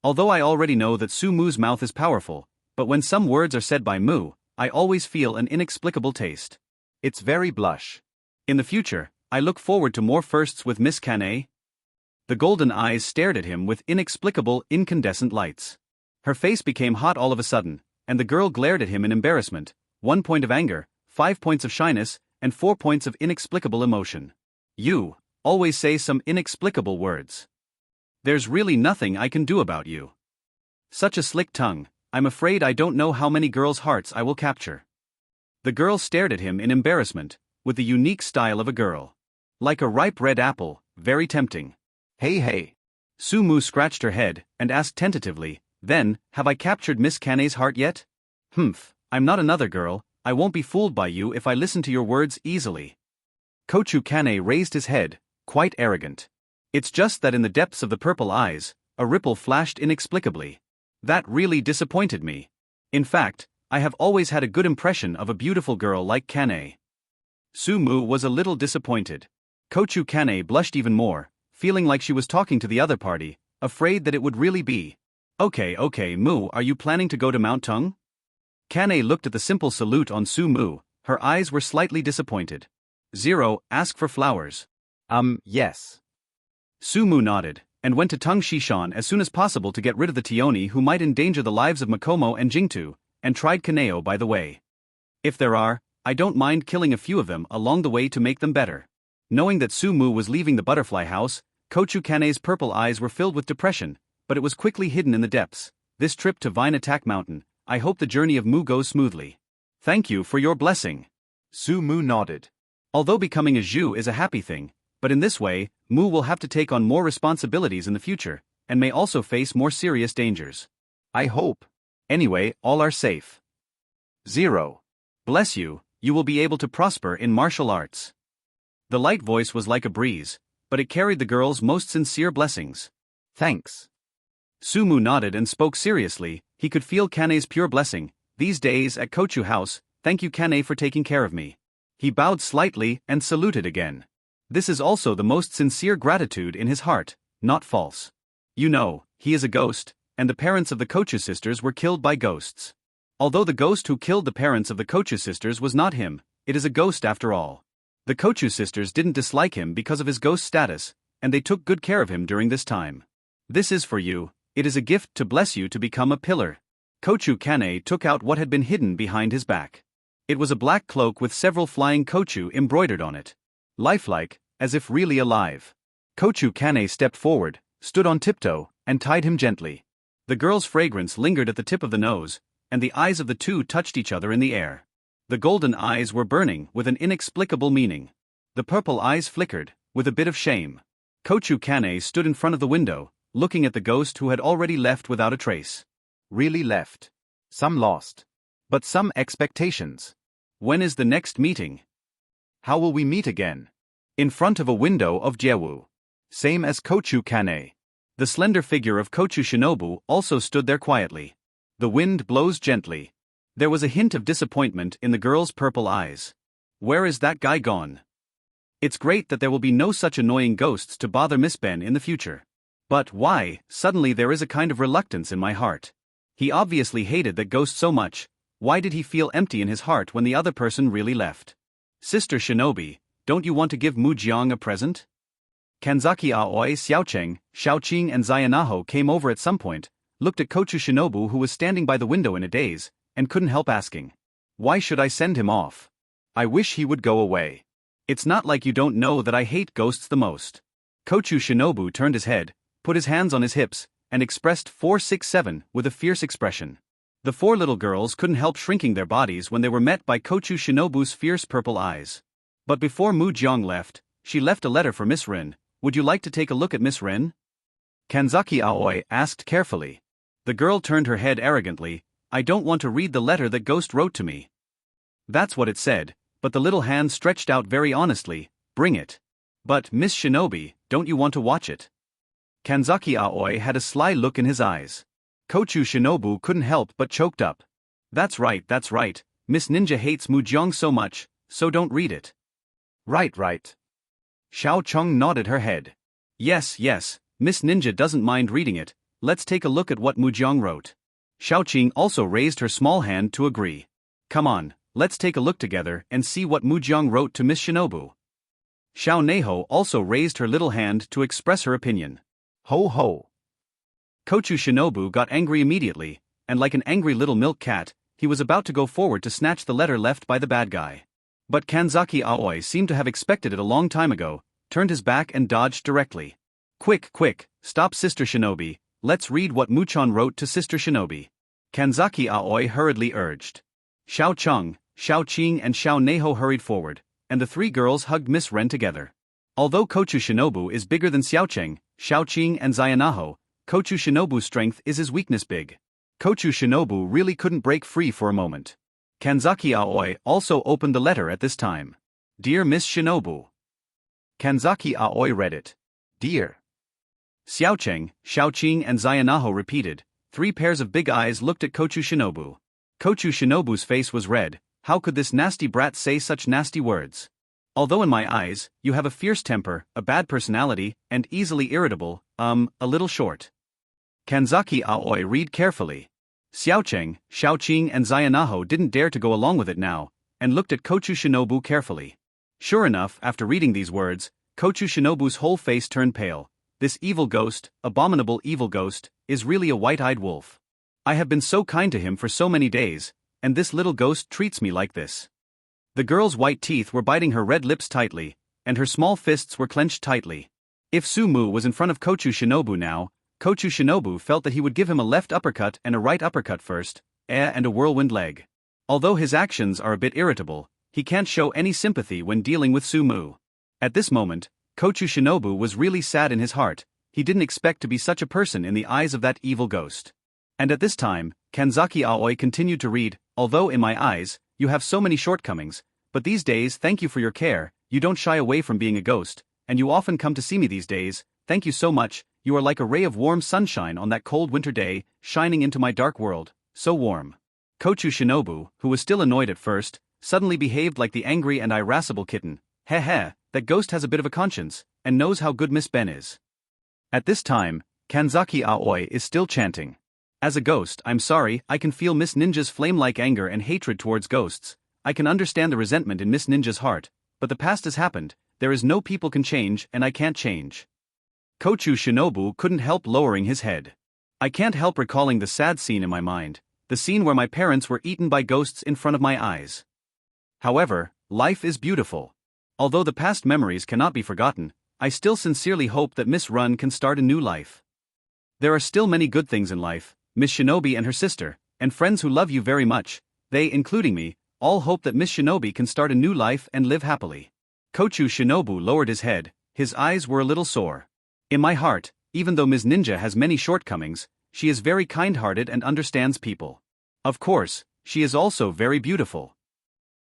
S2: Although I already know that Sumu's mouth is powerful, but when some words are said by Mu, I always feel an inexplicable taste. It's very blush. In the future, I look forward to more firsts with Miss Kane. The golden eyes stared at him with inexplicable, incandescent lights. Her face became hot all of a sudden, and the girl glared at him in embarrassment, 1 point of anger, 5 points of shyness, and 4 points of inexplicable emotion. You always say some inexplicable words. There's really nothing I can do about you. Such a slick tongue, I'm afraid I don't know how many girls' hearts I will capture. The girl stared at him in embarrassment, with the unique style of a girl. Like a ripe red apple, very tempting. Hey. Sumu scratched her head, and asked tentatively, then, have I captured Miss Kane's heart yet? I'm not another girl, I won't be fooled by you if I listen to your words easily. Kochu Kane raised his head, quite arrogant. It's just that in the depths of the purple eyes, a ripple flashed inexplicably. That really disappointed me. In fact, I have always had a good impression of a beautiful girl like Kane. Sumu was a little disappointed. Kochu Kane blushed even more, feeling like she was talking to the other party, afraid that it would really be. Okay, Mu, are you planning to go to Mount Tung? Kane looked at the simple salute on Sumu, her eyes were slightly disappointed. 0, ask for flowers. Yes. Sumu nodded, and went to Tung Shishan as soon as possible to get rid of the Tioni who might endanger the lives of Makomo and Jingtu, and tried Kanao by the way. If there are, I don't mind killing a few of them along the way to make them better. Knowing that Sumu was leaving the butterfly house, Kochu Kane's purple eyes were filled with depression, but it was quickly hidden in the depths. This trip to Vine Attack Mountain, I hope the journey of Mu goes smoothly. Thank you for your blessing. Sumu nodded. Although becoming a Zhu is a happy thing, but in this way, Mu will have to take on more responsibilities in the future, and may also face more serious dangers. I hope. Anyway, all are safe. 0. Bless you, you will be able to prosper in martial arts. The light voice was like a breeze, but it carried the girl's most sincere blessings. Thanks. Sumu nodded and spoke seriously, he could feel Kane's pure blessing. These days at Kochu House, thank you Kane for taking care of me. He bowed slightly and saluted again. This is also the most sincere gratitude in his heart, not false. You know, he is a ghost, and the parents of the Kochu sisters were killed by ghosts. Although the ghost who killed the parents of the Kochu sisters was not him, it is a ghost after all. The Kochu sisters didn't dislike him because of his ghost status, and they took good care of him during this time. This is for you, it is a gift to bless you to become a pillar. Kochu Kanao took out what had been hidden behind his back. It was a black cloak with several flying Kochu embroidered on it. Lifelike, as if really alive. Kochu Kanao stepped forward, stood on tiptoe, and tied him gently. The girl's fragrance lingered at the tip of the nose, and the eyes of the two touched each other in the air. The golden eyes were burning with an inexplicable meaning. The purple eyes flickered, with a bit of shame. Kochu Kanao stood in front of the window, looking at the ghost who had already left without a trace. Really left. Some lost. But some expectations. When is the next meeting? How will we meet again? In front of a window of Jewu. Same as Kochu Kanao. The slender figure of Kochu Shinobu also stood there quietly. The wind blows gently. There was a hint of disappointment in the girl's purple eyes. Where is that guy gone? It's great that there will be no such annoying ghosts to bother Miss Ben in the future. But why, suddenly there is a kind of reluctance in my heart. He obviously hated that ghost so much, why did he feel empty in his heart when the other person really left? Sister Shinobi, don't you want to give Mujiang a present? Kanzaki Aoi, Xiaocheng, Xiaoqing and Zayanaho came over at some point, looked at Kochu Shinobu who was standing by the window in a daze, and couldn't help asking. Why should I send him off? I wish he would go away. It's not like you don't know that I hate ghosts the most. Kochu Shinobu turned his head, put his hands on his hips, and expressed 467 with a fierce expression. The four little girls couldn't help shrinking their bodies when they were met by Kochu Shinobu's fierce purple eyes. But before Mu Jiang left, she left a letter for Miss Rin. Would you like to take a look at Miss Rin? Kanzaki Aoi asked carefully. The girl turned her head arrogantly. I don't want to read the letter that Ghost wrote to me. That's what it said, but the little hand stretched out very honestly. Bring it. But, Miss Shinobi, don't you want to watch it? Kanzaki Aoi had a sly look in his eyes. Kochu Shinobu couldn't help but choked up. That's right, Miss Ninja hates Mujiang so much, so don't read it. Right. Xiao Cheng nodded her head. Yes, Miss Ninja doesn't mind reading it, let's take a look at what Mujiang wrote. Xiaoqing also raised her small hand to agree. Come on, let's take a look together and see what Mujiang wrote to Miss Shinobu. Xiao Neho also raised her little hand to express her opinion. Ho ho. Kochu Shinobu got angry immediately, and like an angry little milk cat, he was about to go forward to snatch the letter left by the bad guy. But Kanzaki Aoi seemed to have expected it a long time ago, turned his back and dodged directly. Quick, stop Sister Shinobi, let's read what Muchan wrote to Sister Shinobi. Kanzaki Aoi hurriedly urged. Xiao Cheng, Xiao Qing and Xiao Neho hurried forward, and the three girls hugged Miss Ren together. Although Kochu Shinobu is bigger than Xiaocheng, Xiaoqing and Zayanaho, Kochu Shinobu's strength is his weakness big. Kochu Shinobu really couldn't break free for a moment. Kanzaki Aoi also opened the letter at this time. Dear Miss Shinobu. Kanzaki Aoi read it. Dear. Xiaocheng, Xiaoqing and Zayanaho repeated. 3 pairs of big eyes looked at Kochu Shinobu. Kochu Shinobu's face was red. How could this nasty brat say such nasty words? Although in my eyes, you have a fierce temper, a bad personality, and easily irritable, a little short. Kanzaki Aoi read carefully. Xiaocheng, Xiaoqing and Zayanaho didn't dare to go along with it now, and looked at Kochu Shinobu carefully. Sure enough, after reading these words, Kochu Shinobu's whole face turned pale. This evil ghost, abominable evil ghost, is really a white-eyed wolf. I have been so kind to him for so many days, and this little ghost treats me like this. The girl's white teeth were biting her red lips tightly, and her small fists were clenched tightly. If Su-mu was in front of Kochu Shinobu now, Kochu Shinobu felt that he would give him a left uppercut and a right uppercut first, and a whirlwind leg. Although his actions are a bit irritable, he can't show any sympathy when dealing with Su-mu. At this moment, Kochu Shinobu was really sad in his heart. He didn't expect to be such a person in the eyes of that evil ghost. And at this time, Kanzaki Aoi continued to read, although in my eyes, you have so many shortcomings, but these days thank you for your care, you don't shy away from being a ghost, and you often come to see me these days, thank you so much, you are like a ray of warm sunshine on that cold winter day, shining into my dark world, so warm. Kochu Shinobu, who was still annoyed at first, suddenly behaved like the angry and irascible kitten. Heh, that Ghost has a bit of a conscience, and knows how good Miss Ben is. At this time, Kanzaki Aoi is still chanting. As a ghost, I'm sorry, I can feel Miss Ninja's flame-like anger and hatred towards ghosts. I can understand the resentment in Miss Ninja's heart, but the past has happened, there is no people can change and I can't change. Kochu Shinobu couldn't help lowering his head. I can't help recalling the sad scene in my mind, the scene where my parents were eaten by ghosts in front of my eyes. However, life is beautiful. Although the past memories cannot be forgotten, I still sincerely hope that Miss Run can start a new life. There are still many good things in life, Miss Shinobi and her sister, and friends who love you very much, they, including me, all hope that Miss Shinobi can start a new life and live happily. Kochu Shinobu lowered his head, his eyes were a little sore. In my heart, even though Ms. Ninja has many shortcomings, she is very kind-hearted and understands people. Of course, she is also very beautiful.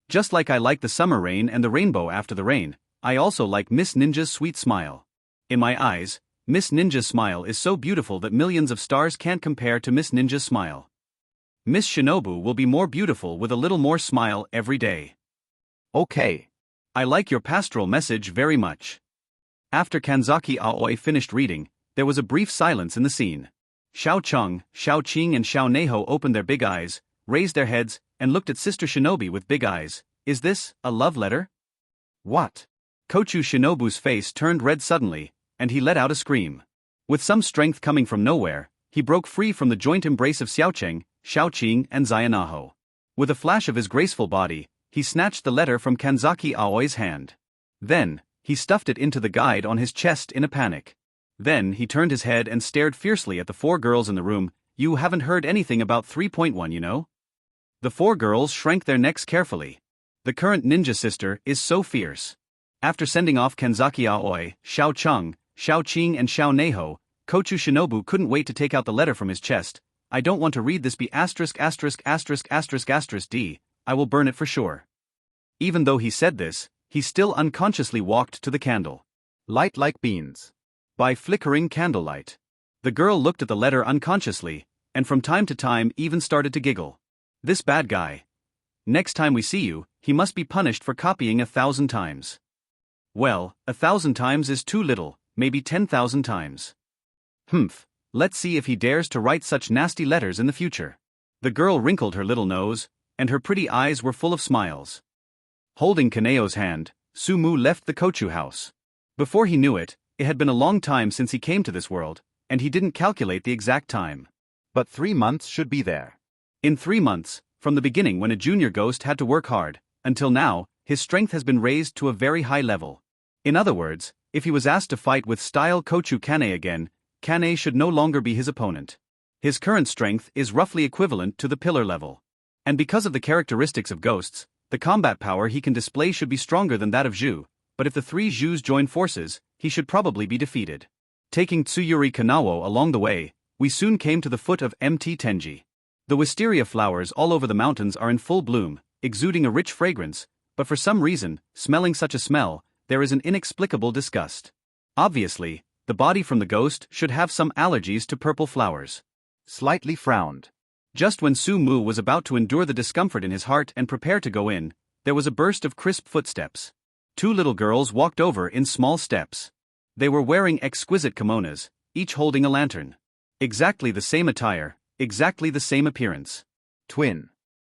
S2: Just like I like the summer rain and the rainbow after the rain, I also like Miss Ninja's sweet smile. In my eyes, Miss Ninja's smile is so beautiful that millions of stars can't compare to Miss Ninja's smile. Miss Shinobu will be more beautiful with a little more smile every day. Okay. I like your pastoral message very much. After Kanzaki Aoi finished reading, there was a brief silence in the scene. Xiao Cheng, Xiao Qing and Xiao Neho opened their big eyes, raised their heads, and looked at Sister Shinobi with big eyes. Is this a love letter? What? Kochu Shinobu's face turned red suddenly, and he let out a scream. With some strength coming from nowhere, he broke free from the joint embrace of Xiaocheng, Xiaoqing and Zayanaho. With a flash of his graceful body, he snatched the letter from Kanzaki Aoi's hand. Then, he stuffed it into the guide on his chest in a panic. Then he turned his head and stared fiercely at the four girls in the room. You haven't heard anything about 3.1, you know? The four girls shrank their necks carefully. The current ninja sister is so fierce. After sending off Kanzaki Aoi, Xiao Cheng, Xiao Qing and Xiao Neho, Kochu Shinobu couldn't wait to take out the letter from his chest. I don't want to read this B***************** D. I will burn it for sure. Even though he said this, he still unconsciously walked to the candle. Light like beans. By flickering candlelight. The girl looked at the letter unconsciously, and from time to time even started to giggle. This bad guy. Next time we see you, he must be punished for copying 1,000 times. Well, 1,000 times is too little, maybe 10,000 times. Humph, let's see if he dares to write such nasty letters in the future. The girl wrinkled her little nose, and her pretty eyes were full of smiles. Holding Kanao's hand, Sumu left the Kochu house. Before he knew it, it had been a long time since he came to this world, and he didn't calculate the exact time. But 3 months should be there. In 3 months, from the beginning when a junior ghost had to work hard, until now, his strength has been raised to a very high level. In other words, if he was asked to fight with style Kochu Kane again, Kane should no longer be his opponent. His current strength is roughly equivalent to the pillar level. And because of the characteristics of ghosts, the combat power he can display should be stronger than that of Zhu, but if the three Zhus join forces, he should probably be defeated. Taking Tsuyuri Kanao along the way, we soon came to the foot of Mt Tenji. The wisteria flowers all over the mountains are in full bloom, exuding a rich fragrance, but for some reason, smelling such a smell, there is an inexplicable disgust. Obviously, the body from the ghost should have some allergies to purple flowers. Slightly frowned. Just when Su Mu was about to endure the discomfort in his heart and prepare to go in, there was a burst of crisp footsteps. 2 little girls walked over in small steps. They were wearing exquisite kimonos, each holding a lantern. Exactly the same attire, exactly the same appearance. Twin.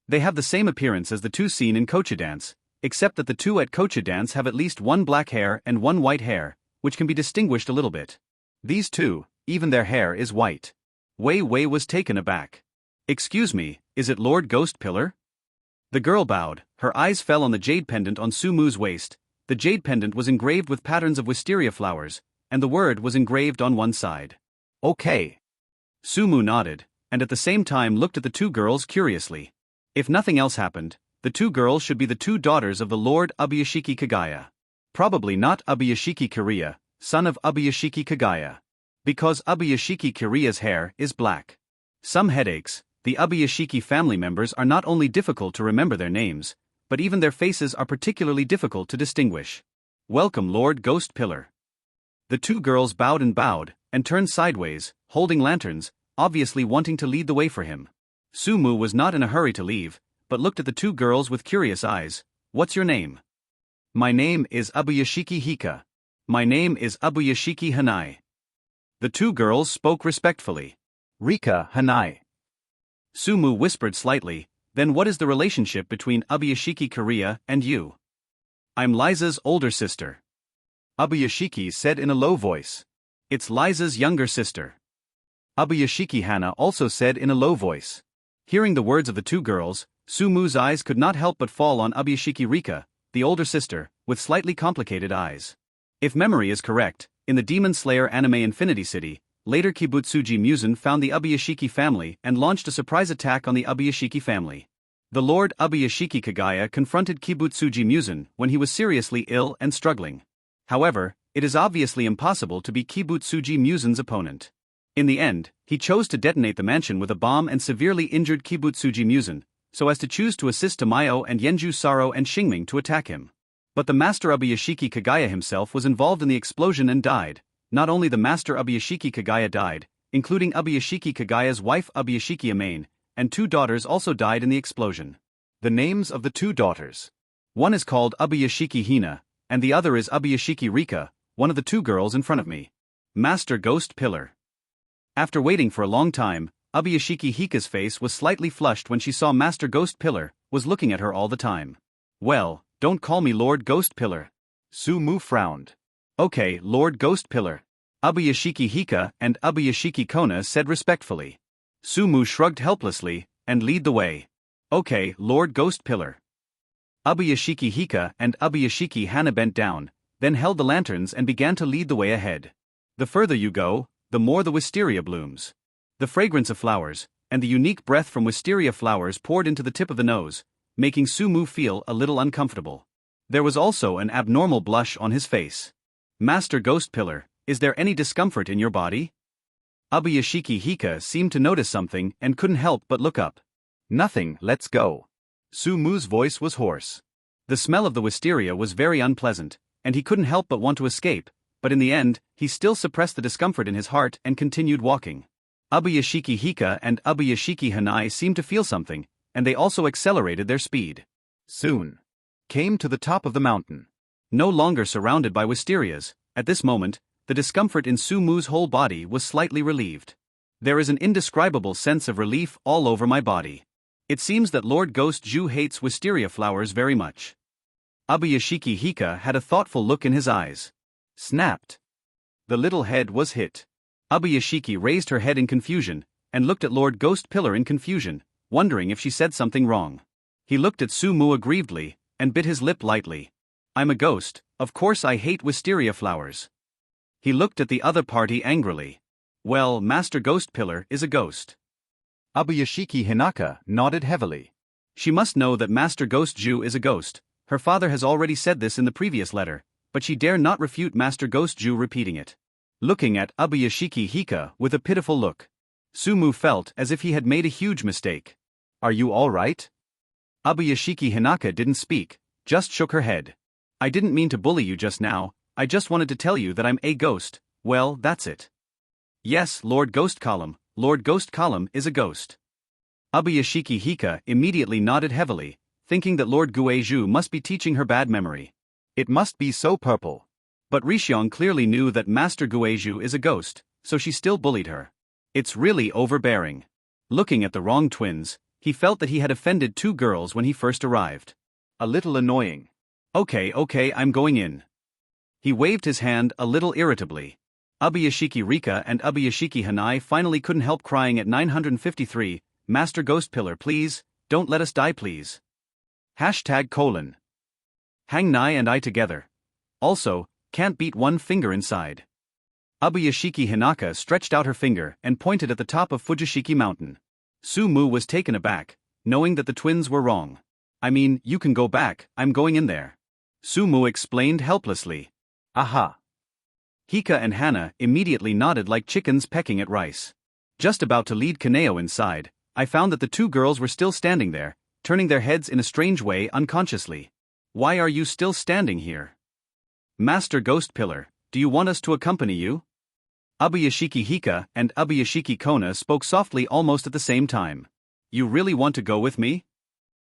S2: They have the same appearance as the 2 seen in Kocha dance, except that the 2 at Kocha dance have at least 1 black hair and 1 white hair, which can be distinguished a little bit. These 2, even their hair is white. Wei Wei was taken aback. Excuse me, is it Lord Ghost Pillar? The girl bowed, her eyes fell on the jade pendant on Su Mu's waist. The jade pendant was engraved with patterns of wisteria flowers, and the word was engraved on one side. Okay. Su Mu nodded, and at the same time looked at the 2 girls curiously. If nothing else happened, the 2 girls should be the 2 daughters of the Lord Ubuyashiki Kagaya. Probably not Ubuyashiki Kiriya, son of Ubuyashiki Kagaya. Because Ubuyashiki Kiriya's hair is black. Some headaches. The Ubuyashiki family members are not only difficult to remember their names, but even their faces are particularly difficult to distinguish. Welcome Lord Ghost Pillar. The 2 girls bowed, and turned sideways, holding lanterns, obviously wanting to lead the way for him. Su Mu was not in a hurry to leave, but looked at the 2 girls with curious eyes. What's your name?
S3: My name is Abuyashiki Hika. My name is Abuyashiki Hanai. The two girls spoke respectfully. Rika, Hanai. Sumu whispered slightly, then what is the relationship between Abuyashiki Korea and you? I'm Liza's older sister. Abuyashiki said in a low voice. It's Liza's younger sister. Abuyashiki Hana also said in a low voice. Hearing the words of the two girls, Sumu's eyes could not help but fall on Abuyashiki Rika, the older sister, with slightly complicated eyes. If memory is correct, in the Demon Slayer anime Infinity City, later Kibutsuji Musen found the Abuyashiki family and launched a surprise attack on the Abuyashiki family. The Lord Abuyashiki Kagaya confronted Kibutsuji Musen when he was seriously ill and struggling. However, it is obviously impossible to be Kibutsuji Musen's opponent. In the end, he chose to detonate the mansion with a bomb and severely injured Kibutsuji Musen, so as to choose to assist Tamayo and Yenju Saro and Xingming to attack him. But the Master Abuyashiki Kagaya himself was involved in the explosion and died. Not only the Master Abuyashiki Kagaya died, including Abuyashiki Kagaya's wife Abuyashiki Amane, and two daughters also died in the explosion. The names of the two daughters. One is called Abuyashiki Hina, and the other is Abuyashiki Rika, one of the two girls in front of me. Master Ghost Pillar. After waiting for a long time, Abuyashiki Hika's face was slightly flushed when she saw Master Ghost Pillar was looking at her all the time. Well, don't call me Lord Ghost Pillar. Sumu frowned. Okay, Lord Ghost Pillar. Abuyashiki Hika and Abuyashiki Kona said respectfully. Sumu shrugged helplessly and lead the way. Okay, Lord Ghost Pillar. Abuyashiki Hika and Abuyashiki Hana bent down, then held the lanterns and began to lead the way ahead. The further you go, the more the wisteria blooms. The fragrance of flowers, and the unique breath from wisteria flowers poured into the tip of the nose, making Sumu feel a little uncomfortable. There was also an abnormal blush on his face. Master Ghost Pillar, is there any discomfort in your body? Abuyashiki Hika seemed to notice something and couldn't help but look up. Nothing, let's go. Sumu's voice was hoarse. The smell of the wisteria was very unpleasant, and he couldn't help but want to escape, but in the end, he still suppressed the discomfort in his heart and continued walking. Abuyashiki Hika and Abuyashiki Hanai seemed to feel something, and they also accelerated their speed. Soon. Came to the top of the mountain. No longer surrounded by wisterias, at this moment, the discomfort in Sumu's whole body was slightly relieved. There is an indescribable sense of relief all over my body. It seems that Lord Ghost Ju hates wisteria flowers very much. Abuyashiki Hika had a thoughtful look in his eyes. Snapped. The little head was hit. Abuyashiki raised her head in confusion, and looked at Lord Ghost Pillar in confusion, wondering if she said something wrong. He looked at Sumu aggrievedly, and bit his lip lightly. I'm a ghost, of course I hate wisteria flowers. He looked at the other party angrily. Well, Master Ghost Pillar is a ghost. Abuyashiki Hinaka nodded heavily. She must know that Master Ghost Ju is a ghost. Her father has already said this in the previous letter, but she dare not refute Master Ghost Ju repeating it. Looking at Abuyashiki Hika with a pitiful look, Sumu felt as if he had made a huge mistake. Are you all right? Abuyashiki Hinaka didn't speak, just shook her head. I didn't mean to bully you just now, I just wanted to tell you that I'm a ghost. Well, that's it. Yes, Lord Ghost Column, Lord Ghost Column is a ghost. Abuyashiki Hika immediately nodded heavily, thinking that Lord Guizhu must be teaching her bad memory. It must be so purple. But Rishiong clearly knew that Master Guizhu is a ghost, so she still bullied her. It's really overbearing. Looking at the wrong twins, he felt that he had offended two girls when he first arrived. A little annoying. Okay, I'm going in. He waved his hand a little irritably. Abuyashiki Rika and Abuyashiki Hanai finally couldn't help crying at 953, Master Ghost Pillar please, don't let us die please. #: Hang Nai and I together. Also, can't beat one finger inside. Abuyashiki Hinaka stretched out her finger and pointed at the top of Fujishiki Mountain. Sumu was taken aback, knowing that the twins were wrong. I mean, you can go back, I'm going in there. Sumu explained helplessly. Aha. Hika and Hana immediately nodded like chickens pecking at rice. Just about to lead Kanao inside, I found that the two girls were still standing there, turning their heads in a strange way unconsciously. Why are you still standing here? Master Ghost Pillar, do you want us to accompany you? Abuyashiki Hika and Abuyashiki Kona spoke softly almost at the same time. You really want to go with me?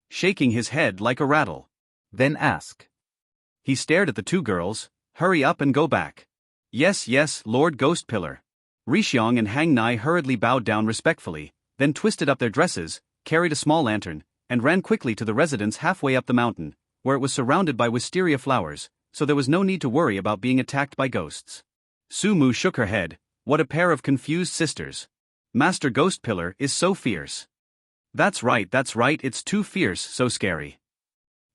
S3: Shaking his head like a rattle. Then ask.
S2: He stared at the two girls. Hurry up and go back. Yes, yes, Lord Ghost Pillar. Rixiong and Hang Nai hurriedly bowed down respectfully, then twisted up their dresses, carried a small lantern, and ran quickly to the residence halfway up the mountain, where it was surrounded by wisteria flowers, so there was no need to worry about being attacked by ghosts. Su Mu shook her head. What a pair of confused sisters. Master Ghost Pillar is so fierce. That's right, it's too fierce, so scary.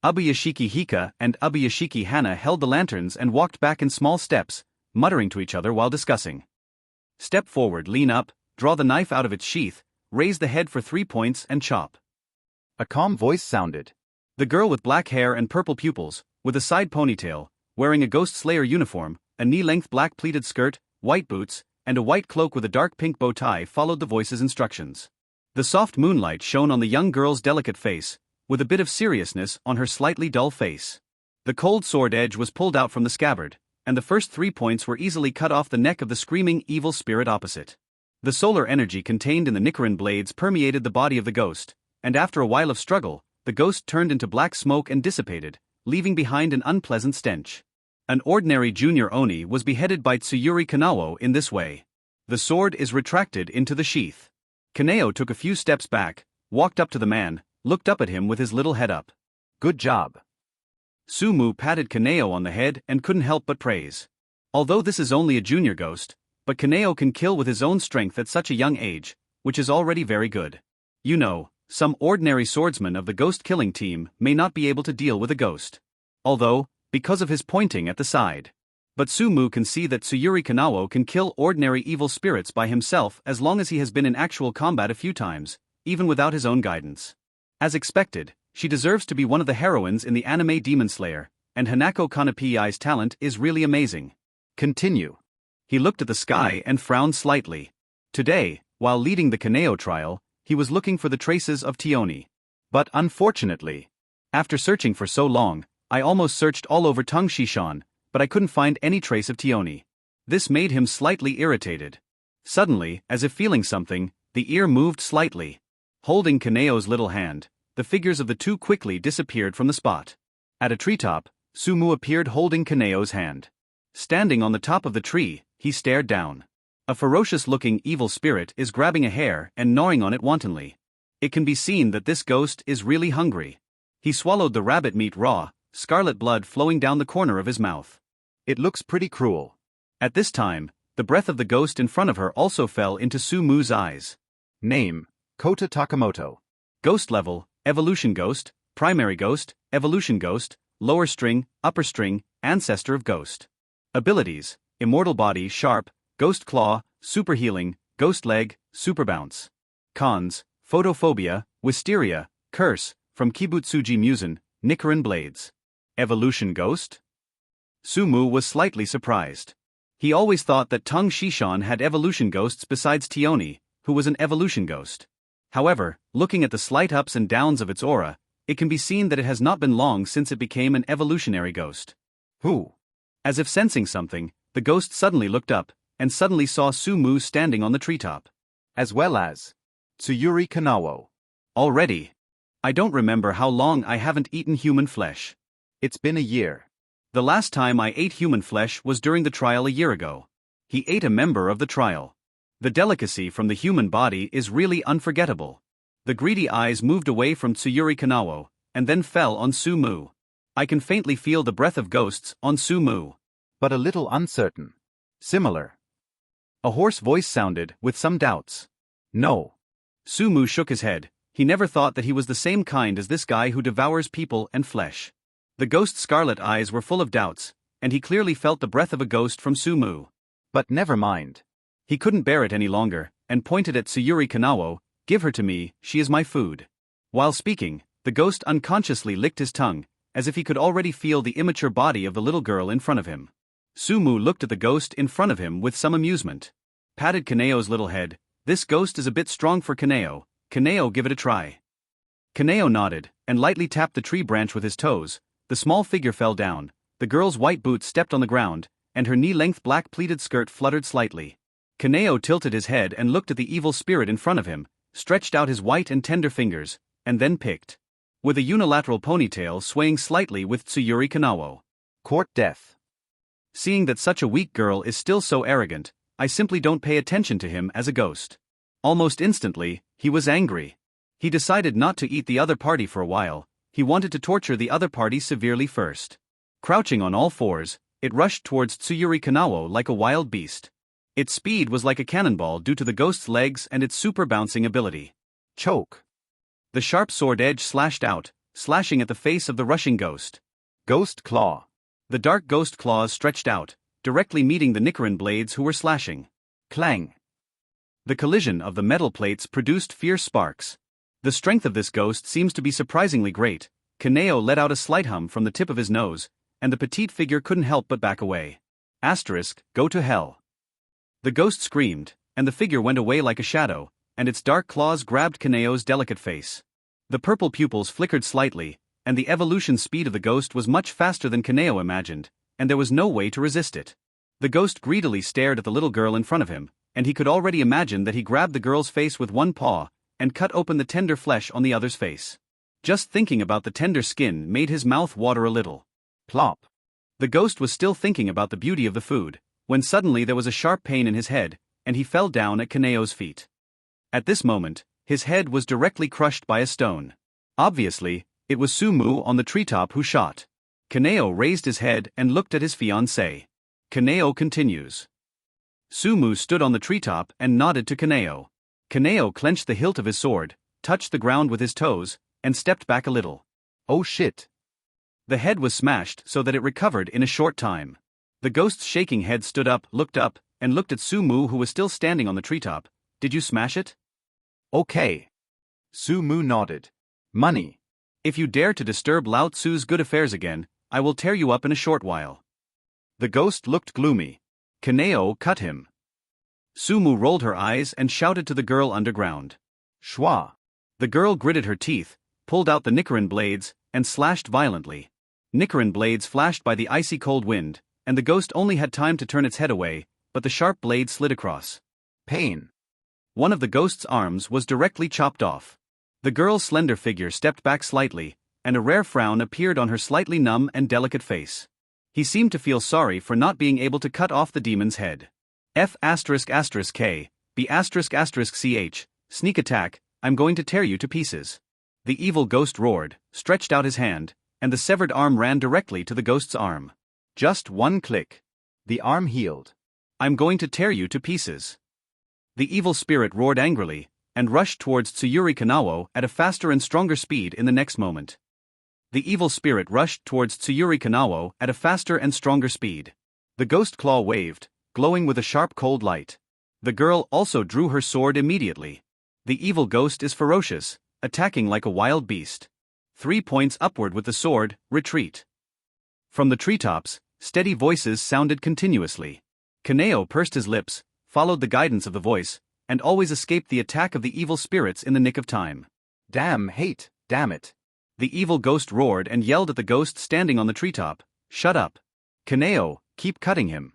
S2: Ubuyashiki Hika and Ubuyashiki Hana held the lanterns and walked back in small steps, muttering to each other while discussing. Step forward, lean up, draw the knife out of its sheath, raise the head for 3 points and chop.
S3: A calm voice sounded.
S2: The girl with black hair and purple pupils, with a side ponytail, wearing a Ghost Slayer uniform, a knee-length black pleated skirt, white boots, and a white cloak with a dark pink bow tie followed the voice's instructions. The soft moonlight shone on the young girl's delicate face, with a bit of seriousness on her slightly dull face. The cold sword edge was pulled out from the scabbard, and the first 3 points were easily cut off the neck of the screaming evil spirit opposite. The solar energy contained in the Nichiren blades permeated the body of the ghost, and after a while of struggle, the ghost turned into black smoke and dissipated, leaving behind an unpleasant stench. An ordinary junior Oni was beheaded by Tsuyuri Kanao in this way. The sword is retracted into the sheath. Kanao took a few steps back, walked up to the man, looked up at him with his little head up. Good job. Su Mu patted Kanao on the head and couldn't help but praise. Although this is only a junior ghost, but Kanao can kill with his own strength at such a young age, which is already very good. You know, some ordinary swordsman of the ghost killing team may not be able to deal with a ghost. Although, because of his pointing at the side. But Su Mu can see that Tsuyuri Kanao can kill ordinary evil spirits by himself as long as he has been in actual combat a few times, even without his own guidance. As expected, she deserves to be one of the heroines in the anime Demon Slayer, and Hanako Kanapei's talent is really amazing. Continue. He looked at the sky and frowned slightly. Today, while leading the Kanao trial, he was looking for the traces of Tioni. But unfortunately, after searching for so long, I almost searched all over Tung Shishan, but I couldn't find any trace of Tioni. This made him slightly irritated. Suddenly, as if feeling something, the ear moved slightly. Holding Kanao's little hand, the figures of the two quickly disappeared from the spot. At a treetop, Su Mu appeared holding Kanao's hand. Standing on the top of the tree, he stared down. A ferocious-looking evil spirit is grabbing a hair and gnawing on it wantonly. It can be seen that this ghost is really hungry. He swallowed the rabbit meat raw, scarlet blood flowing down the corner of his mouth. It looks pretty cruel. At this time, the breath of the ghost in front of her also fell into Su Mu's eyes. Name: Kota Takamoto. Ghost level: Evolution Ghost, Primary Ghost, Evolution Ghost, Lower String, Upper String, Ancestor of Ghost. Abilities: Immortal Body Sharp, Ghost Claw, Super Healing, Ghost Leg, Super Bounce. Cons: Photophobia, Wisteria, Curse, from Kibutsuji Musen, Nichiren Blades. Evolution Ghost? Su Mu was slightly surprised. He always thought that Tung Shishan had evolution ghosts besides Tioni, who was an evolution ghost. However, looking at the slight ups and downs of its aura, it can be seen that it has not been long since it became an evolutionary ghost. Who? As if sensing something, the ghost suddenly looked up, and suddenly saw Su Mu standing on the treetop. As well as Tsuyuri Kanao. Already. I don't remember how long I haven't eaten human flesh. It's been a year. The last time I ate human flesh was during the trial a year ago. He ate a member of the trial. The delicacy from the human body is really unforgettable. The greedy eyes moved away from Tsuyuri Kanao, and then fell on Su Mu. I can faintly feel the breath of ghosts on Su Mu. But a little uncertain. Similar. A hoarse voice sounded, with some doubts. No. Su Mu shook his head. He never thought that he was the same kind as this guy who devours people and flesh. The ghost's scarlet eyes were full of doubts, and he clearly felt the breath of a ghost from Su Mu. But never mind. He couldn't bear it any longer, and pointed at Tsuyuri Kanao. Give her to me, she is my food. While speaking, the ghost unconsciously licked his tongue, as if he could already feel the immature body of the little girl in front of him. Su Mu looked at the ghost in front of him with some amusement. Patted Kanao's little head. This ghost is a bit strong for Kanao. Kanao, give it a try. Kanao nodded, and lightly tapped the tree branch with his toes. The small figure fell down, the girl's white boots stepped on the ground, and her knee-length black pleated skirt fluttered slightly. Kanao tilted his head and looked at the evil spirit in front of him, stretched out his white and tender fingers, and then picked. With a unilateral ponytail swaying slightly with Tsuyuri Kanao.
S3: Court death. Seeing that such a weak girl is still so arrogant, I simply don't pay attention to him as a ghost. Almost instantly, he was angry. He decided not to eat the other party for a while, he wanted to torture the other party severely first. Crouching on all fours, it rushed towards Tsuyuri Kanao like a wild beast. Its speed was like a cannonball due to the ghost's legs and its super bouncing ability. Choke. The sharp sword edge slashed out, slashing at the face of the rushing ghost. Ghost claw. The dark ghost claws stretched out, directly meeting the Nichiren blades who were slashing. Clang. The collision of the metal plates produced fierce sparks. The strength of this ghost seems to be surprisingly great. Kanao let out a slight hum from the tip of his nose, and the petite figure couldn't help but back away. Asterisk, go to hell. The ghost screamed, and the figure went away like a shadow, and its dark claws grabbed Kanao's delicate face. The purple pupils flickered slightly, and the evolution speed of the ghost was much faster than Kanao imagined, and there was no way to resist it. The ghost greedily stared at the little girl in front of him, and he could already imagine that he grabbed the girl's face with one paw, and cut open the tender flesh on the other's face. Just thinking about the tender skin made his mouth water a little. Plop. The ghost was still thinking about the beauty of the food, when suddenly there was a sharp pain in his head, and he fell down at Kanao's feet. At this moment, his head was directly crushed by a stone. Obviously, it was Sumu on the treetop who shot. Kanao raised his head and looked at his fiancé. Kanao continues. Sumu stood on the treetop and nodded to Kanao. Kanao clenched the hilt of his sword, touched the ground with his toes, and stepped back a little. Oh shit. The head was smashed so that it recovered in a short time. The ghost's shaking head stood up, and looked at Sumu who was still standing on the treetop. Did you smash it? Okay. Sumu nodded. Money. If you dare to disturb Lao Tzu's good affairs again, I will tear you up in a short while. The ghost looked gloomy. Kanao cut him. Sumu rolled her eyes and shouted to the girl underground. Shwa. The girl gritted her teeth, pulled out the Nichiren blades, and slashed violently. Nichiren blades flashed by the icy cold wind, and the ghost only had time to turn its head away, but the sharp blade slid across. Pain. One of the ghost's arms was directly chopped off. The girl's slender figure stepped back slightly, and a rare frown appeared on her slightly numb and delicate face. He seemed to feel sorry for not being able to cut off the demon's head. F***K, B***ch, sneak attack, I'm going to tear you to pieces. The evil ghost roared, stretched out his hand, and the severed arm ran directly to the ghost's arm. Just one click. The arm healed. I'm going to tear you to pieces. The evil spirit roared angrily, and rushed towards Tsuyuri Kanao at a faster and stronger speed in the next moment. The evil spirit rushed towards Tsuyuri Kanao at a faster and stronger speed. The ghost claw waved, glowing with a sharp cold light. The girl also drew her sword immediately. The evil ghost is ferocious, attacking like a wild beast. 3 points upward with the sword, retreat. From the treetops, steady voices sounded continuously. Kanao pursed his lips, followed the guidance of the voice, and always escaped the attack of the evil spirits in the nick of time. Damn hate, damn it. The evil ghost roared and yelled at the ghost standing on the treetop, shut up. Kanao, keep cutting him.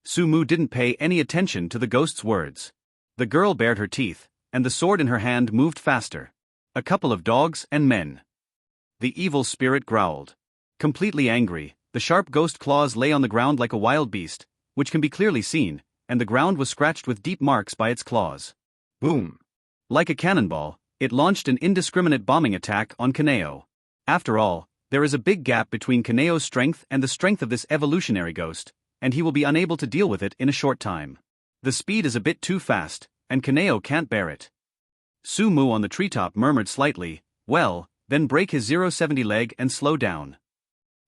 S3: Sumu didn't pay any attention to the ghost's words. The girl bared her teeth, and the sword in her hand moved faster. A couple of dogs and men. The evil spirit growled. Completely angry, the sharp ghost claws lay on the ground like a wild beast, which can be clearly seen, and the ground was scratched with deep marks by its claws. Boom. Like a cannonball, it launched an indiscriminate bombing attack on Kanao. After all, there is a big gap between Kanao's strength and the strength of this evolutionary ghost, and he will be unable to deal with it in a short time. The speed is a bit too fast, and Kanao can't bear it. Sumu on the treetop murmured slightly, well, then break his 070 leg and slow down.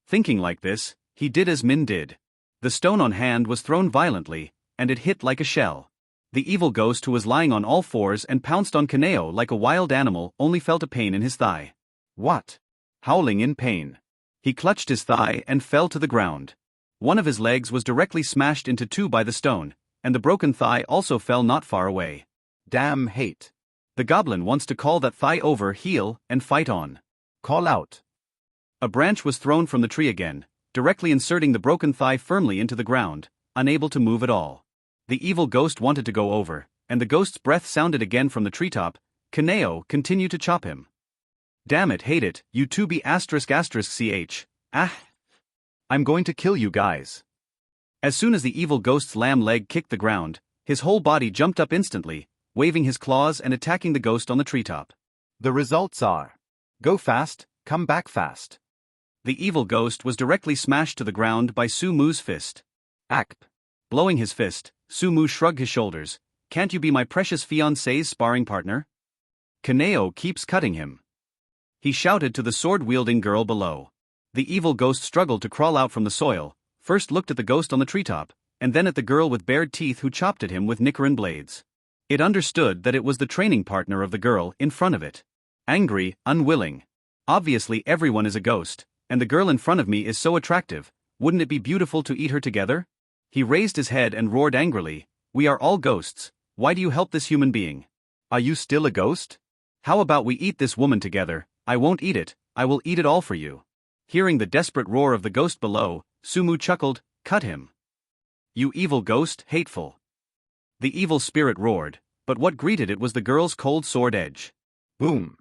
S3: Thinking like this, he did as Min did. The stone on hand was thrown violently, and it hit like a shell. The evil ghost who was lying on all fours and pounced on Kanao like a wild animal only felt a pain in his thigh. What? Howling in pain. He clutched his thigh and fell to the ground. One of his legs was directly smashed into two by the stone, and the broken thigh also fell not far away. Damn hate. The goblin wants to call that thigh over, heal, and fight on. Call out. A branch was thrown from the tree again, directly inserting the broken thigh firmly into the ground, unable to move at all. The evil ghost wanted to go over, and the ghost's breath sounded again from the treetop. Kanao continued to chop him. Damn it, hate it, you 2B***ch. Ah. I'm going to kill you guys. As soon as the evil ghost's lamb leg kicked the ground, his whole body jumped up instantly, waving his claws and attacking the ghost on the treetop. The results are: go fast, come back fast. The evil ghost was directly smashed to the ground by Su-Mu's fist. Act. Blowing his fist, Su-Mu shrugged his shoulders. Can't you be my precious fiancé's sparring partner? Kanao keeps cutting him. He shouted to the sword-wielding girl below. The evil ghost struggled to crawl out from the soil, first looked at the ghost on the treetop, and then at the girl with bared teeth who chopped at him with Nichiren blades. It understood that it was the training partner of the girl in front of it. Angry, unwilling. Obviously everyone is a ghost, and the girl in front of me is so attractive, wouldn't it be beautiful to eat her together? He raised his head and roared angrily, we are all ghosts, why do you help this human being? Are you still a ghost? How about we eat this woman together? I won't eat it, I will eat it all for you. Hearing the desperate roar of the ghost below, Su-Mu chuckled, cut him. You evil ghost, hateful. The evil spirit roared, but what greeted it was the girl's cold sword edge. Boom.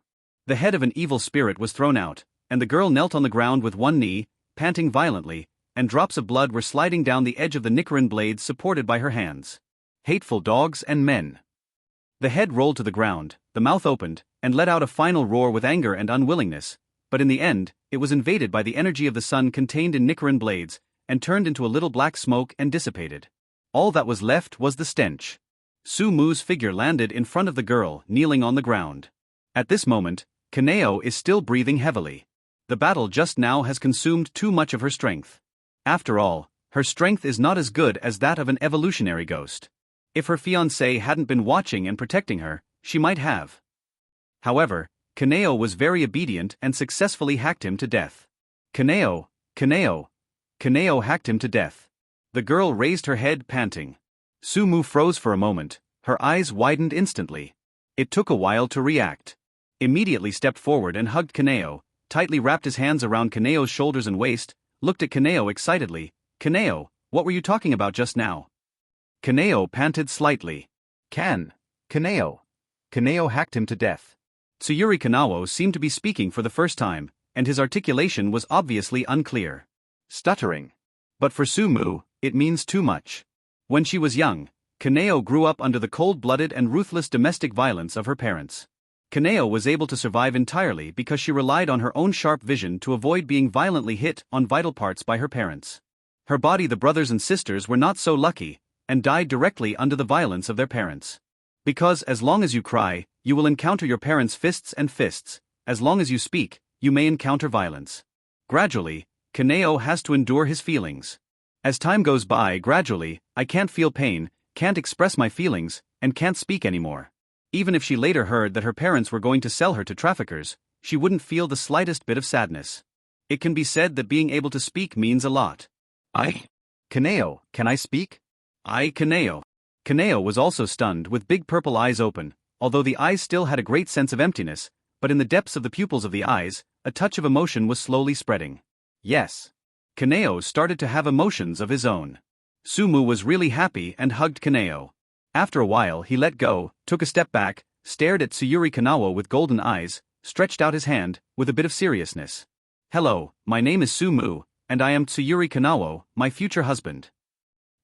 S3: The head of an evil spirit was thrown out, and the girl knelt on the ground with one knee, panting violently, and drops of blood were sliding down the edge of the Nichiren blades supported by her hands. Hateful dogs and men. The head rolled to the ground, the mouth opened, and let out a final roar with anger and unwillingness, but in the end, it was invaded by the energy of the sun contained in Nichiren blades, and turned into a little black smoke and dissipated. All that was left was the stench. Su-Mu's figure landed in front of the girl, kneeling on the ground. At this moment, Kanao is still breathing heavily. The battle just now has consumed too much of her strength. After all, her strength is not as good as that of an evolutionary ghost. If her fiancé hadn't been watching and protecting her, she might have. However, Kanao was very obedient and successfully hacked him to death. Kanao hacked him to death. The girl raised her head panting. Su-Mu froze for a moment, her eyes widened instantly. It took a while to react. Immediately stepped forward and hugged Kanao, tightly wrapped his hands around Kanao's shoulders and waist, looked at Kanao excitedly. Kanao, what were you talking about just now? Kanao panted slightly. Kanao hacked him to death. Tsuyuri Kanao seemed to be speaking for the first time, and his articulation was obviously unclear. Stuttering. But for Su-Mu, it means too much. When she was young, Kanao grew up under the cold-blooded and ruthless domestic violence of her parents. Kanao was able to survive entirely because she relied on her own sharp vision to avoid being violently hit on vital parts by her parents. Her body, the brothers and sisters were not so lucky, and died directly under the violence of their parents. Because as long as you cry, you will encounter your parents' fists and fists, as long as you speak, you may encounter violence. Gradually, Kanao has to endure his feelings. As time goes by, gradually, I can't feel pain, can't express my feelings, and can't speak anymore. Even if she later heard that her parents were going to sell her to traffickers, she wouldn't feel the slightest bit of sadness. It can be said that being able to speak means a lot. Kanao, can I speak? Kanao. Kanao was also stunned with big purple eyes open, although the eyes still had a great sense of emptiness, but in the depths of the pupils of the eyes, a touch of emotion was slowly spreading. Yes. Kanao started to have emotions of his own. Su-Mu was really happy and hugged Kanao. After a while he let go, took a step back, stared at Tsuyuri Kanao with golden eyes, stretched out his hand, with a bit of seriousness. Hello, my name is Su-Mu, and I am Tsuyuri Kanao, my future husband.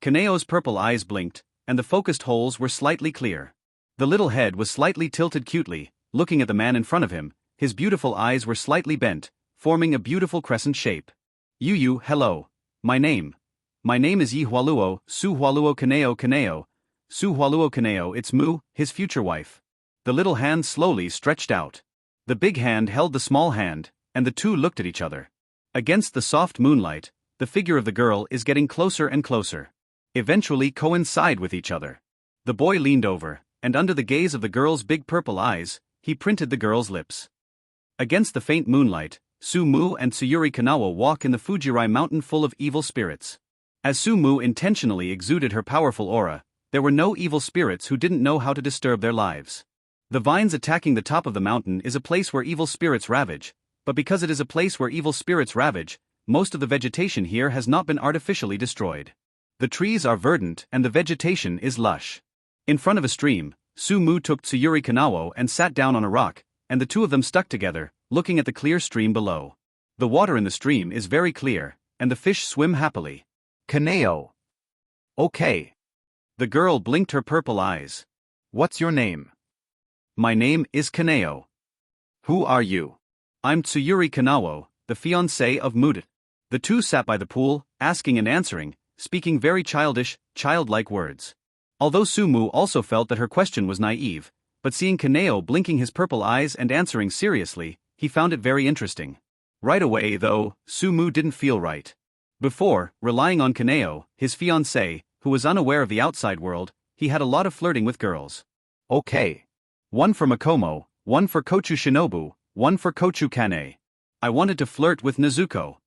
S3: Kanao's purple eyes blinked, and the focused holes were slightly clear. The little head was slightly tilted cutely, looking at the man in front of him, his beautiful eyes were slightly bent, forming a beautiful crescent shape. Hello. My name is Yi-Hualuo, Su-Hualuo Kanao, Su-Hualuo Kanao, it's Mu, his future wife. The little hand slowly stretched out. The big hand held the small hand, and the two looked at each other. Against the soft moonlight, the figure of the girl is getting closer and closer. Eventually coincide with each other. The boy leaned over, and under the gaze of the girl's big purple eyes, he printed the girl's lips. Against the faint moonlight, Su-Mu and Tsuyuri Kanao walk in the Fujirai mountain full of evil spirits. As Su-Mu intentionally exuded her powerful aura, there were no evil spirits who didn't know how to disturb their lives. The vines attacking the top of the mountain is a place where evil spirits ravage, but because it is a place where evil spirits ravage, most of the vegetation here has not been artificially destroyed. The trees are verdant and the vegetation is lush. In front of a stream, Su-Mu took Tsuyuri Kanao and sat down on a rock, and the two of them stuck together, looking at the clear stream below. The water in the stream is very clear,
S2: and the fish swim happily.
S3: Kanao. Okay.
S2: The girl blinked her purple eyes.
S3: What's your name?
S2: My name is Kanao.
S3: Who are you?
S2: I'm Tsuyuri Kanao, the fiancé of Muda. The two sat by the pool, asking and answering, speaking very childish, childlike words. Although Sumu also felt that her question was naive, but seeing Kanao blinking his purple eyes and answering seriously, he found it very interesting. Right away, though, Sumu didn't feel right. Before, relying on Kanao, his fiancé, who was unaware of the outside world, he had a lot of flirting with girls.
S3: Okay.
S2: One for Makomo, one for Kochu Shinobu, one for Kochu Kane. I wanted to flirt with Nezuko.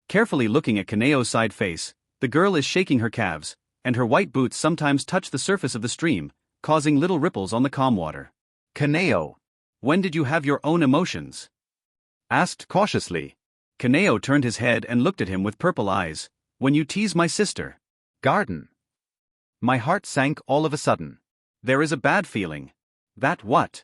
S2: Carefully looking at Kanao's side face, the girl is shaking her calves, and her white boots sometimes touch the surface of the stream, causing little ripples on the calm water.
S3: Kanao.
S2: When did you have your own emotions?
S3: Asked cautiously.
S2: Kanao turned his head and looked at him with purple eyes. When you tease my sister.
S3: Garden. My heart sank all of a sudden.
S2: There is a bad feeling. That what?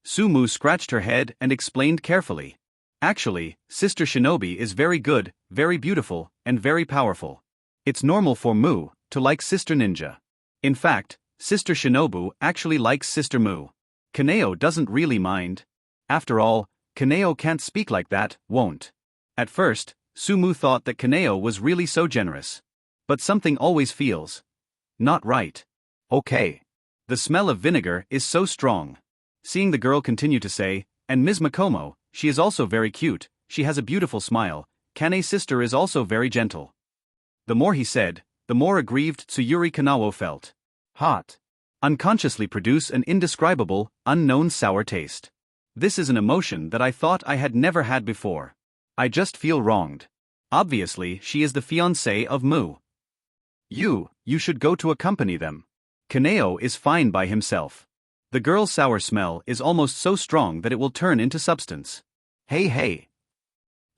S2: Sumu scratched her head and explained carefully. Actually, Sister Shinobi is very good, very beautiful, and very powerful. It's normal for Mu to like Sister Ninja. In fact, Sister Shinobu actually likes Sister Mu. Kanao doesn't really mind. After all, Kanao can't speak like that, won't. At first, Sumu thought that Kanao was really so generous. But something always feels not right.
S3: Okay.
S2: The smell of vinegar is so strong. Seeing the girl continue to say, and Ms. Makomo, she is also very cute, she has a beautiful smile, Kane's sister is also very gentle. The more he said, the more aggrieved Tsuyuri Kanao felt.
S3: Hot.
S2: Unconsciously produce an indescribable, unknown sour taste. This is an emotion that I thought I had never had before. I just feel wronged. Obviously, she is the fiancée of Mu. You should go to accompany them. Kanao is fine by himself. The girl's sour smell is almost so strong that it will turn into substance. Hey.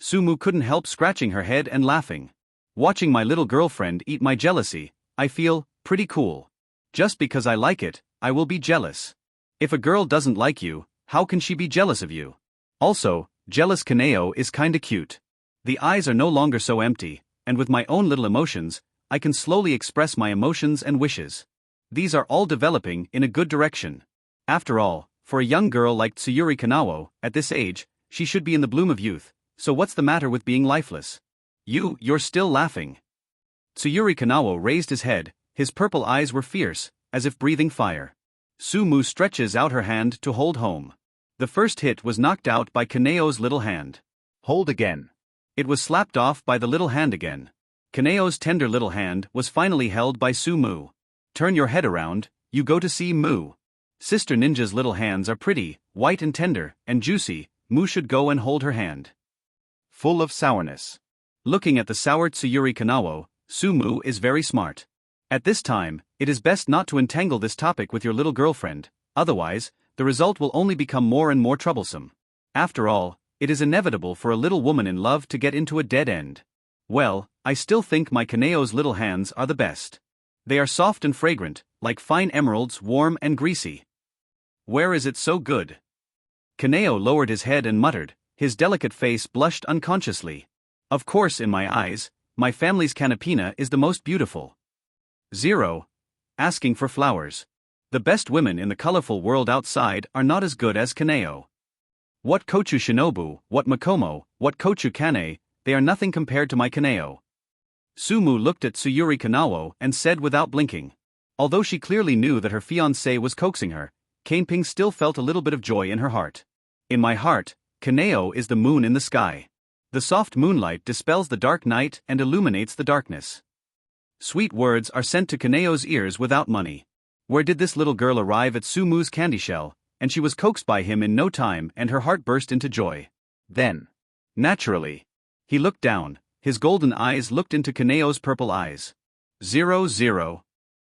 S2: Sumu couldn't help scratching her head and laughing. Watching my little girlfriend eat my jealousy, I feel pretty cool. Just because I like it, I will be jealous. If a girl doesn't like you, how can she be jealous of you? Also, jealous Kanao is kinda cute. The eyes are no longer so empty, and with my own little emotions, I can slowly express my emotions and wishes. These are all developing in a good direction. After all, for a young girl like Tsuyuri Kanao, at this age, she should be in the bloom of youth, so what's the matter with being lifeless? You're still laughing. Tsuyuri Kanao raised his head, his purple eyes were fierce, as if breathing fire. Sumu stretches out her hand to hold home. The first hit was knocked out by Kanao's little hand.
S3: Hold again.
S2: It was slapped off by the little hand again. Kanao's tender little hand was finally held by Sumu. Turn your head around, you go to see Mu. Sister Ninja's little hands are pretty, white and tender, and juicy, Mu should go and hold her hand.
S3: Full of sourness.
S2: Looking at the sour Tsuyuri Kanao, Sumu is very smart. At this time, it is best not to entangle this topic with your little girlfriend, otherwise, the result will only become more and more troublesome. After all, it is inevitable for a little woman in love to get into a dead end. Well, I still think my Kanao's little hands are the best. They are soft and fragrant, like fine emeralds, warm and greasy. Where is it so good? Kanao lowered his head and muttered, his delicate face blushed unconsciously. Of course, in my eyes, my family's Kanapina is the most beautiful. 0. Asking for flowers. The best women in the colorful world outside are not as good as Kanao. What Kochu Shinobu, what Makomo, what Kochu Kane, they are nothing compared to my Kanao. Sumu looked at Tsuyuri Kanao and said without blinking. Although she clearly knew that her fiancé was coaxing her, Kaneping still felt a little bit of joy in her heart. In my heart, Kanao is the moon in the sky. The soft moonlight dispels the dark night and illuminates the darkness. Sweet words are sent to Kanao's ears without money. Where did this little girl arrive at Sumu's candy shell, and she was coaxed by him in no time and her heart burst into joy. Then, naturally, he looked down, his golden eyes looked into Kanao's purple eyes. 0.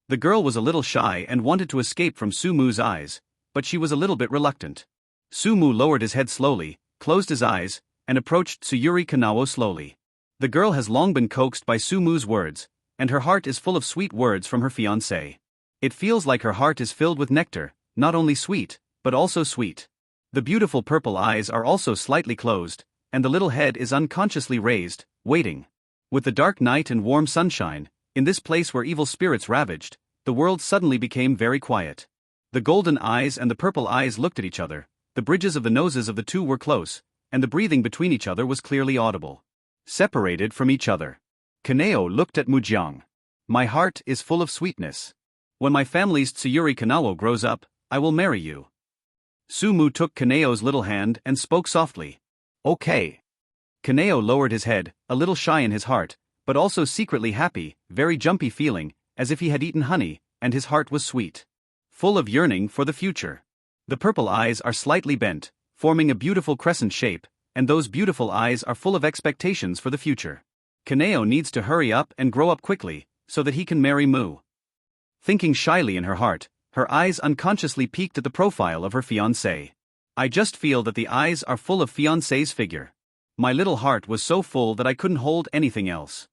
S2: The girl was a little shy and wanted to escape from Sumu's eyes, but she was a little bit reluctant. Sumu lowered his head slowly, closed his eyes, and approached Tsuyuri Kanao slowly. The girl has long been coaxed by Sumu's words, and her heart is full of sweet words from her fiancé. It feels like her heart is filled with nectar, not only sweet, but also sweet. The beautiful purple eyes are also slightly closed, and the little head is unconsciously raised, waiting. With the dark night and warm sunshine, in this place where evil spirits ravaged, the world suddenly became very quiet. The golden eyes and the purple eyes looked at each other, the bridges of the noses of the two were close, and the breathing between each other was clearly audible. Separated from each other. Kanao looked at Mujiang. My heart is full of sweetness. When my family's Tsuyuri Kanao grows up, I will marry you. Sumu took Kanao's little hand and spoke softly. Okay. Kanao lowered his head, a little shy in his heart, but also secretly happy, very jumpy feeling, as if he had eaten honey, and his heart was sweet. Full of yearning for the future. The purple eyes are slightly bent, forming a beautiful crescent shape, and those beautiful eyes are full of expectations for the future. Kanao needs to hurry up and grow up quickly, so that he can marry Mu. Thinking shyly in her heart, her eyes unconsciously peeked at the profile of her fiancé. I just feel that the eyes are full of fiancé's figure. My little heart was so full that I couldn't hold anything else.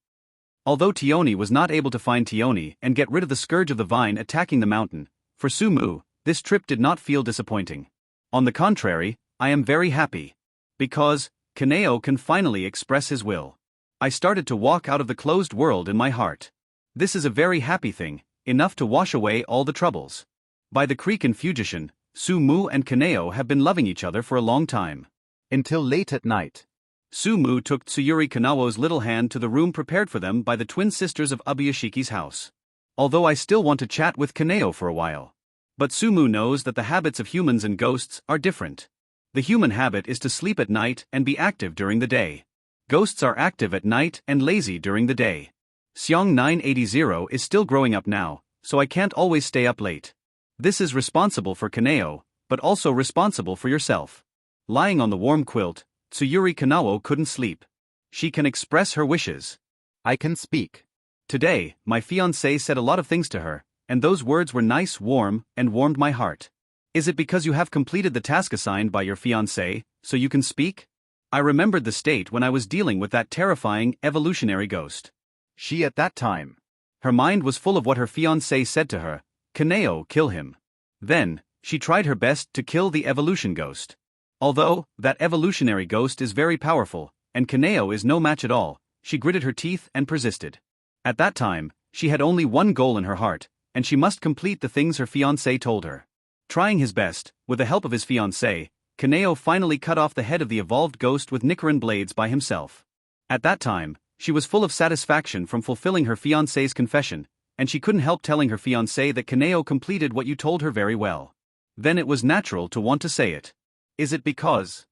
S2: Although Tioni was not able to find Tioni and get rid of the scourge of the vine attacking the mountain, for Sumu, this trip did not feel disappointing. On the contrary, I am very happy. Because Kanao can finally express his will. I started to walk out of the closed world in my heart. This is a very happy thing, enough to wash away all the troubles. By the creek in Fujisan, Sumu and Kanao have been loving each other for a long time. Until late at night. Sumu took Tsuyuri Kanao's little hand to the room prepared for them by the twin sisters of Abuyashiki's house. Although I still want to chat with Kanao for a while. But Sumu knows that the habits of humans and ghosts are different. The human habit is to sleep at night and be active during the day. Ghosts are active at night and lazy during the day. Xiong 980 is still growing up now, so I can't always stay up late. This is responsible for Kanao, but also responsible for yourself. Lying on the warm quilt, Tsuyuri Kanao couldn't sleep. She can express her wishes. I can speak. Today, my fiancé said a lot of things to her, and those words were nice, warm, and warmed my heart. Is it because you have completed the task assigned by your fiancé, so you can speak? I remembered the state when I was dealing with that terrifying, evolutionary ghost. She at that time. Her mind was full of what her fiancé said to her, Kanao, kill him. Then, she tried her best to kill the evolution ghost. Although, that evolutionary ghost is very powerful, and Kanao is no match at all, she gritted her teeth and persisted. At that time, she had only one goal in her heart, and she must complete the things her fiancé told her. Trying his best, with the help of his fiancé, Kanao finally cut off the head of the evolved ghost with Nichiren blades by himself. At that time, she was full of satisfaction from fulfilling her fiancé's confession, and she couldn't help telling her fiancé that Kanao completed what you told her very well. Then it was natural to want to say it. Is it because?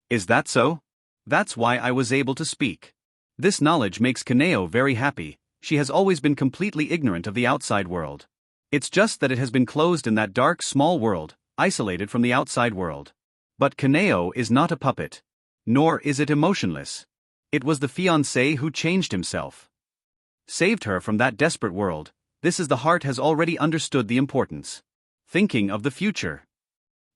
S2: Is that so? That's why I was able to speak. This knowledge makes Kanao very happy. She has always been completely ignorant of the outside world. It's just that it has been closed in that dark, small world, isolated from the outside world. But Kanao is not a puppet. Nor is it emotionless. It was the fiancé who changed himself. Saved her from that desperate world. This is the heart has already understood the importance. Thinking of the future.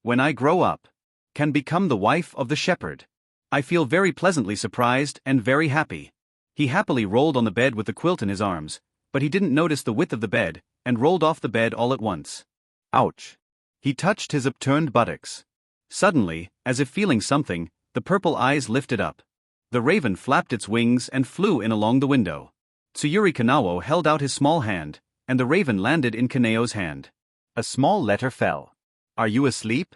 S2: When I grow up, can become the wife of the shepherd. I feel very pleasantly surprised and very happy. He happily rolled on the bed with the quilt in his arms, but he didn't notice the width of the bed, and rolled off the bed all at once. Ouch. He touched his upturned buttocks. Suddenly, as if feeling something, the purple eyes lifted up. The raven flapped its wings and flew in along the window. Tsuyuri Kanao held out his small hand, and the raven landed in Kanao's hand. A small letter fell. Are you asleep?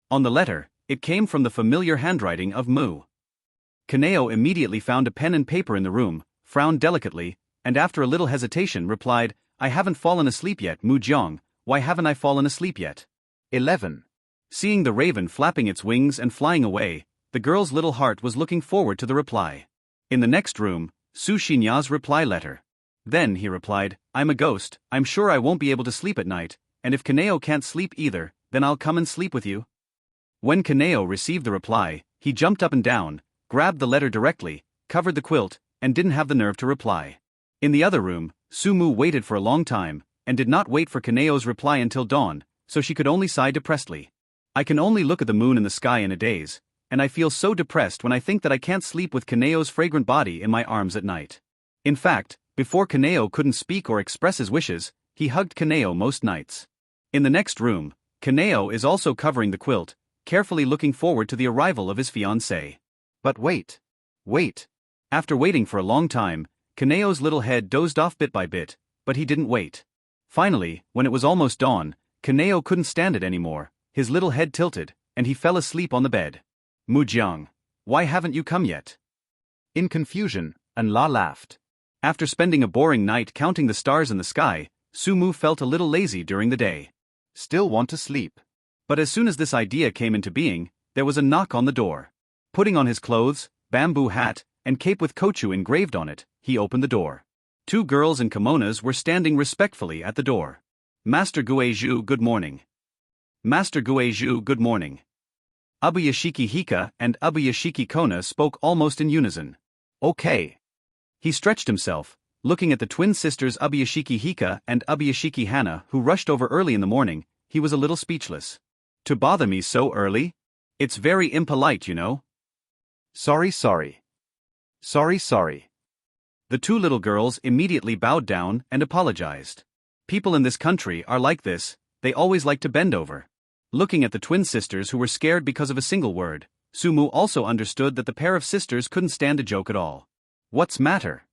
S2: On the letter, it came from the familiar handwriting of Mu. Kanao immediately found a pen and paper in the room, frowned delicately, and after a little hesitation replied, I haven't fallen asleep yet, Mu Jiang, why haven't I fallen asleep yet? 11. Seeing the raven flapping its wings and flying away, the girl's little heart was looking forward to the reply. In the next room, Su Xinya's reply letter. Then he replied, I'm a ghost, I'm sure I won't be able to sleep at night, and if Kanao can't sleep either, then I'll come and sleep with you. When Kanao received the reply, he jumped up and down, grabbed the letter directly, covered the quilt, and didn't have the nerve to reply. In the other room, Sumu waited for a long time, and did not wait for Kanao's reply until dawn, so she could only sigh depressedly. I can only look at the moon in the sky in a daze, and I feel so depressed when I think that I can't sleep with Kanao's fragrant body in my arms at night. In fact, before Kanao couldn't speak or express his wishes, he hugged Kanao most nights. In the next room, Kanao is also covering the quilt, carefully looking forward to the arrival of his fiancé. But wait. After waiting for a long time, Kanao's little head dozed off bit by bit, but he didn't wait. Finally, when it was almost dawn, Kanao couldn't stand it anymore, his little head tilted, and he fell asleep on the bed. Mujiang, why haven't you come yet? In confusion, Anla laughed. After spending a boring night counting the stars in the sky, Sumu felt a little lazy during the day. Still want to sleep. But as soon as this idea came into being, there was a knock on the door. Putting on his clothes, bamboo hat, and cape with Kochu engraved on it, he opened the door. Two girls in kimonos were standing respectfully at the door. Master Guizhu, good morning. Master Guizhu, good morning. Abayashiki Hika and Abayashiki Kona spoke almost in unison. Okay. He stretched himself, looking at the twin sisters Abayashiki Hika and Abayashiki Hana, who rushed over early in the morning. He was a little speechless. To bother me so early? It's very impolite, you know. Sorry. The two little girls immediately bowed down and apologized. People in this country are like this, they always like to bend over. Looking at the twin sisters who were scared because of a single word, Sumu also understood that the pair of sisters couldn't stand a joke at all. What's matter?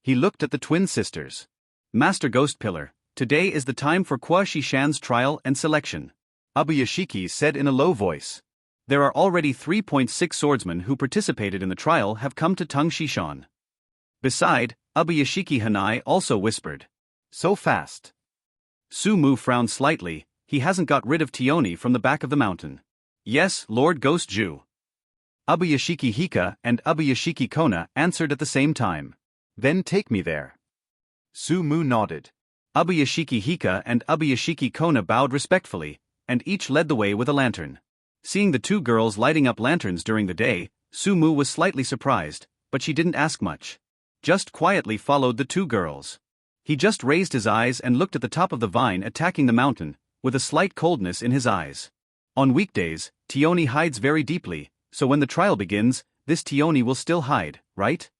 S2: He looked at the twin sisters. Master Ghost Pillar, today is the time for Kwa Shishan's trial and selection. Abayashiki said in a low voice. There are already 3.6 swordsmen who participated in the trial have come to Tung Shishan. Beside, Abayashiki Hanai also whispered. So fast. Sumu frowned slightly, he hasn't got rid of Tioni from the back of the mountain. Yes, Lord Ghost Ju. Abayashiki Hika and Abayashiki Kona answered at the same time. Then take me there. Sumu nodded. Abayashiki Hika and Abayashiki Kona bowed respectfully, and each led the way with a lantern. Seeing the two girls lighting up lanterns during the day, Sumu was slightly surprised, but she didn't ask much. Just quietly followed the two girls. He just raised his eyes and looked at the top of the vine attacking the mountain, with a slight coldness in his eyes. On weekdays, Tioni hides very deeply, so when the trial begins, this Tioni will still hide, right?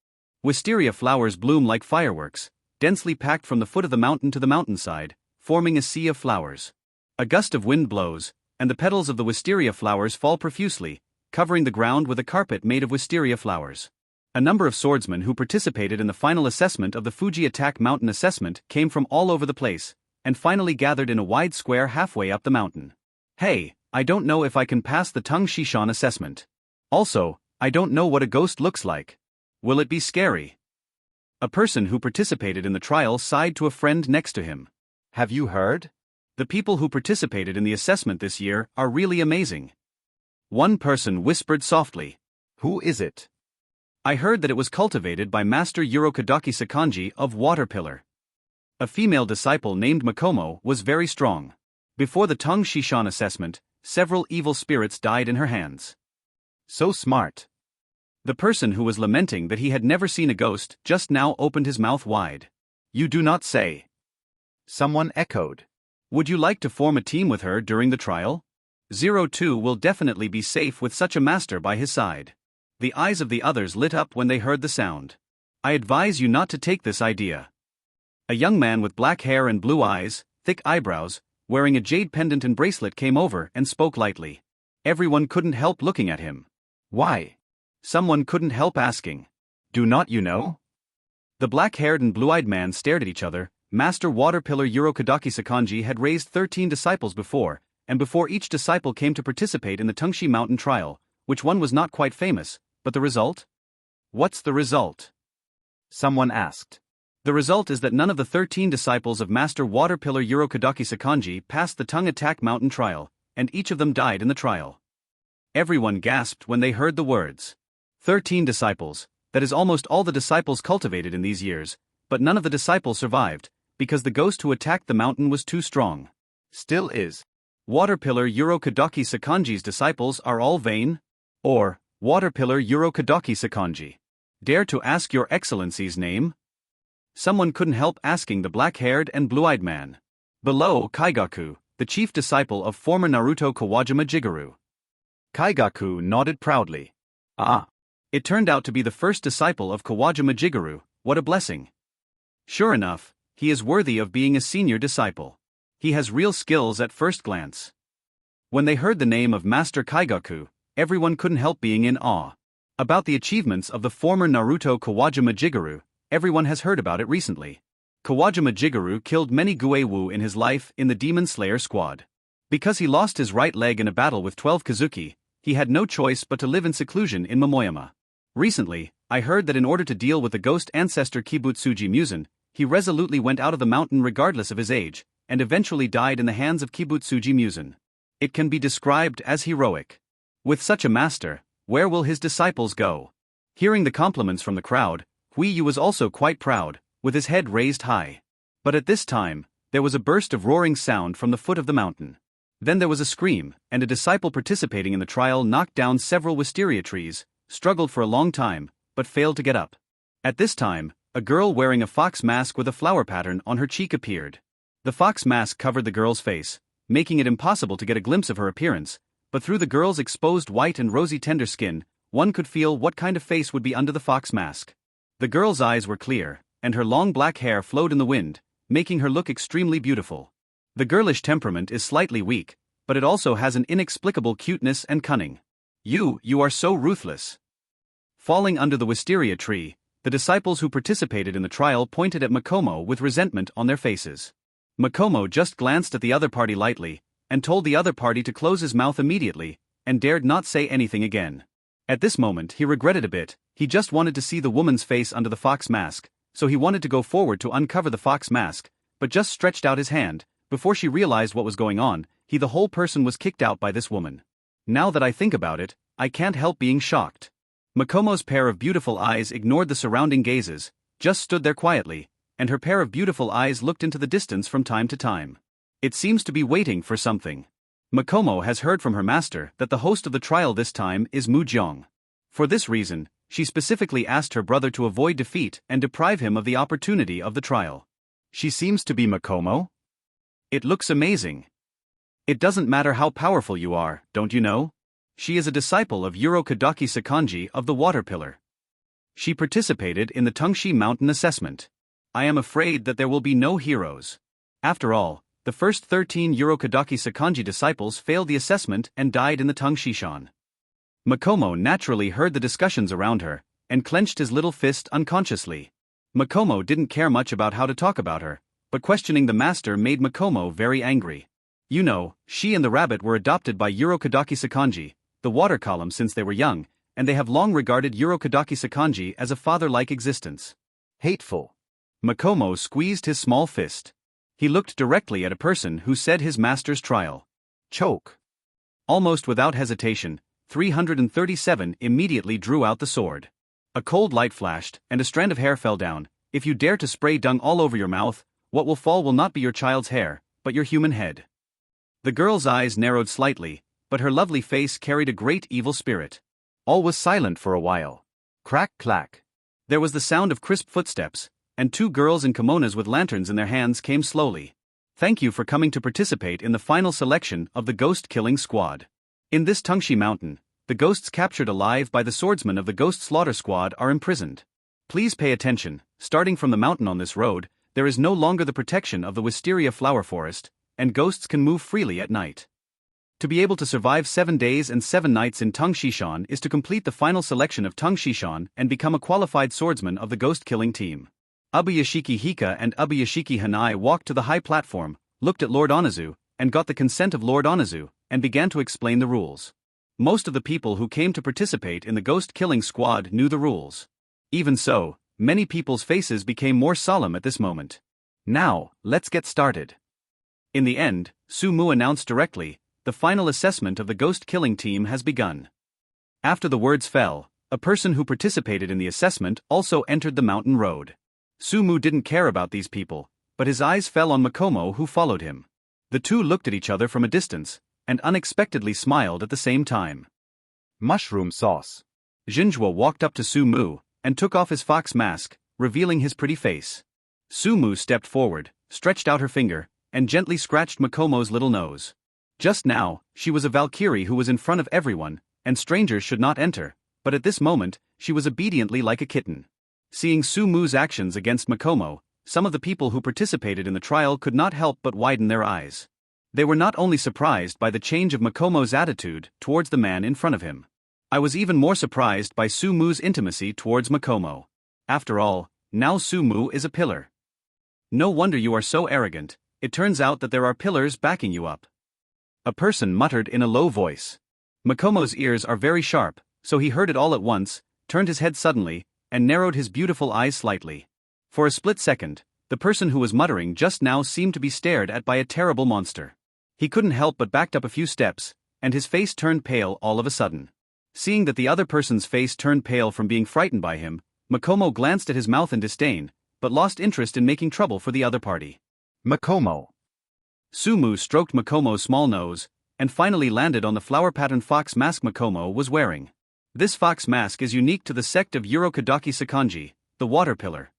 S2: Wisteria flowers bloom like fireworks, densely packed from the foot of the mountain to the mountainside, forming a sea of flowers. A gust of wind blows, and the petals of the wisteria flowers fall profusely, covering the ground with a carpet made of wisteria flowers. A number of swordsmen who participated in the final assessment of the Fuji Attack Mountain assessment came from all over the place, and finally gathered in a wide square halfway up the mountain. Hey, I don't know if I can pass the Tung Shishan assessment. Also, I don't know what a ghost looks like. Will it be scary? A person who participated in the trial sighed to a friend next to him. Have you heard? The people who participated in the assessment this year are really amazing. One person whispered softly. Who is it? I heard that it was cultivated by Master Urokadaki Sakanji of Water Pillar. A female disciple named Makomo was very strong. Before the Tung Shishan assessment, several evil spirits died in her hands. So smart. The person who was lamenting that he had never seen a ghost just now opened his mouth wide. You do not say. Someone echoed. Would you like to form a team with her during the trial? 02 will definitely be safe with such a master by his side. The eyes of the others lit up when they heard the sound. I advise you not to take this idea. A young man with black hair and blue eyes, thick eyebrows, wearing a jade pendant and bracelet came over and spoke lightly. Everyone couldn't help looking at him. Why? Someone couldn't help asking. Do not you know? The black-haired and blue-eyed man stared at each other. Master Water Pillar Urokadaki Sakanji had raised 13 disciples before, and before each disciple came to participate in the Tungshi Mountain trial, which one was not quite famous, but the result? What's the result? Someone asked. The result is that none of the 13 disciples of Master Water Pillar Urokadaki Sakanji passed the Tung Attack Mountain trial, and each of them died in the trial. Everyone gasped when they heard the words. 13 disciples, that is almost all the disciples cultivated in these years, but none of the disciples survived, because the ghost who attacked the mountain was too strong. Still is. Water Pillar Urokadaki Sakanji's disciples are all vain? Or, Water Pillar Urokadaki Sakanji. Dare to ask your excellency's name? Someone couldn't help asking the black-haired and blue-eyed man. Below, Kaigaku, the chief disciple of former Naruto Kawajima Jigaru. Kaigaku nodded proudly. Ah. It turned out to be the first disciple of Kawajima Jigaru, what a blessing. Sure enough, he is worthy of being a senior disciple. He has real skills at first glance. When they heard the name of Master Kaigaku, everyone couldn't help being in awe. About the achievements of the former Naruto Kawajima Jigaru, everyone has heard about it recently. Kawajima Jigaru killed many Guewu in his life in the Demon Slayer squad. Because he lost his right leg in a battle with 12 Kazuki, he had no choice but to live in seclusion in Momoyama. Recently, I heard that in order to deal with the ghost ancestor Kibutsuji Musen, he resolutely went out of the mountain regardless of his age, and eventually died in the hands of Kibutsuji Musen. It can be described as heroic. With such a master, where will his disciples go? Hearing the compliments from the crowd, Huiyu was also quite proud, with his head raised high. But at this time, there was a burst of roaring sound from the foot of the mountain. Then there was a scream, and a disciple participating in the trial knocked down several wisteria trees, struggled for a long time, but failed to get up. At this time, a girl wearing a fox mask with a flower pattern on her cheek appeared. The fox mask covered the girl's face, making it impossible to get a glimpse of her appearance, but through the girl's exposed white and rosy tender skin, one could feel what kind of face would be under the fox mask. The girl's eyes were clear, and her long black hair flowed in the wind, making her look extremely beautiful. The girlish temperament is slightly weak, but it also has an inexplicable cuteness and cunning. You are so ruthless. Falling under the wisteria tree, the disciples who participated in the trial pointed at Makomo with resentment on their faces. Makomo just glanced at the other party lightly, and told the other party to close his mouth immediately, and dared not say anything again. At this moment he regretted a bit, he just wanted to see the woman's face under the fox mask, so he wanted to go forward to uncover the fox mask, but just stretched out his hand. Before she realized what was going on, the whole person was kicked out by this woman. Now that I think about it, I can't help being shocked. Makomo's pair of beautiful eyes ignored the surrounding gazes, just stood there quietly, and her pair of beautiful eyes looked into the distance from time to time. It seems to be waiting for something. Makomo has heard from her master that the host of the trial this time is Mujeong. For this reason, she specifically asked her brother to avoid defeat and deprive him of the opportunity of the trial. She seems to be Makomo? It looks amazing. It doesn't matter how powerful you are, don't you know? She is a disciple of Urokadaki Sakanji of the Water Pillar. She participated in the Tungshi Mountain assessment. I am afraid that there will be no heroes. After all, the first 13 Urokadaki Sakanji disciples failed the assessment and died in the Tungshishan. Makomo naturally heard the discussions around her, and clenched his little fist unconsciously. Makomo didn't care much about how to talk about her, but questioning the master made Makomo very angry. You know, she and the rabbit were adopted by Urokadaki Sakanji, the water column, since they were young, and they have long regarded Urokadaki Sakanji as a father-like existence. Hateful. Makomo squeezed his small fist. He looked directly at a person who said his master's trial. Choke. Almost without hesitation, 337 immediately drew out the sword. A cold light flashed, and a strand of hair fell down. If you dare to spray dung all over your mouth, what will fall will not be your child's hair, but your human head. The girl's eyes narrowed slightly, but her lovely face carried a great evil spirit. All was silent for a while. Crack, clack. There was the sound of crisp footsteps, and two girls in kimonos with lanterns in their hands came slowly. Thank you for coming to participate in the final selection of the ghost-killing squad. In this Tungshi Mountain, the ghosts captured alive by the swordsmen of the Ghost Slaughter Squad are imprisoned. Please pay attention, starting from the mountain on this road, there is no longer the protection of the wisteria flower forest, and ghosts can move freely at night. To be able to survive 7 days and 7 nights in Tungshishan is to complete the final selection of Tungshishan and become a qualified swordsman of the ghost-killing team. Ubuyashiki Hika and Ubuyashiki Hanai walked to the high platform, looked at Lord Onizu, and got the consent of Lord Onizu, and began to explain the rules. Most of the people who came to participate in the ghost-killing squad knew the rules. Even so, many people's faces became more solemn at this moment. Now, let's get started. In the end, Sumu announced directly, the final assessment of the ghost-killing team has begun. After the words fell, a person who participated in the assessment also entered the mountain road. Sumu didn't care about these people, but his eyes fell on Makomo, who followed him. The two looked at each other from a distance, and unexpectedly smiled at the same time. Mushroom sauce. Jinjua walked up to Sumu, and took off his fox mask, revealing his pretty face. Sumu stepped forward, stretched out her finger, and gently scratched Makomo's little nose. Just now, she was a Valkyrie who was in front of everyone, and strangers should not enter, but at this moment, she was obediently like a kitten. Seeing Sumu's actions against Makomo, some of the people who participated in the trial could not help but widen their eyes. They were not only surprised by the change of Makomo's attitude towards the man in front of him. I was even more surprised by Sumu's intimacy towards Makomo. After all, now Sumu is a pillar. No wonder you are so arrogant, it turns out that there are pillars backing you up. A person muttered in a low voice. Makomo's ears are very sharp, so he heard it all at once, turned his head suddenly, and narrowed his beautiful eyes slightly. For a split second, the person who was muttering just now seemed to be stared at by a terrible monster. He couldn't help but backed up a few steps, and his face turned pale all of a sudden. Seeing that the other person's face turned pale from being frightened by him, Makomo glanced at his mouth in disdain, but lost interest in making trouble for the other party.
S3: Makomo.
S2: Sumu stroked Makomo's small nose, and finally landed on the flower-patterned fox mask Makomo was wearing. This fox mask is unique to the sect of Urokadaki Sakanji, the water pillar.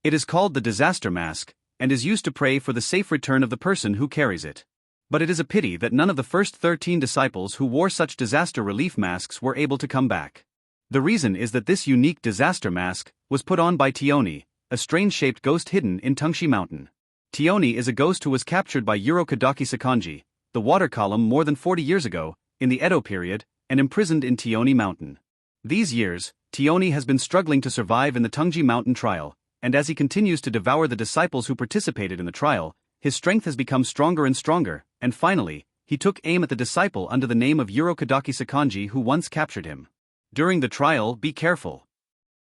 S2: It is called the disaster mask, and is used to pray for the safe return of the person who carries it. But it is a pity that none of the first 13 disciples who wore such disaster relief masks were able to come back. The reason is that this unique disaster mask was put on by Tioni, a strange-shaped ghost hidden in Tungshi Mountain. Tioni is a ghost who was captured by Urokadaki Sakanji, the water column more than 40 years ago, in the Edo period, and imprisoned in Tioni Mountain. These years, Tioni has been struggling to survive in the Tungji Mountain trial, and as he continues to devour the disciples who participated in the trial, his strength has become stronger and stronger, and finally, he took aim at the disciple under the name of Urokadaki Sakanji who once captured him. During the trial, be careful,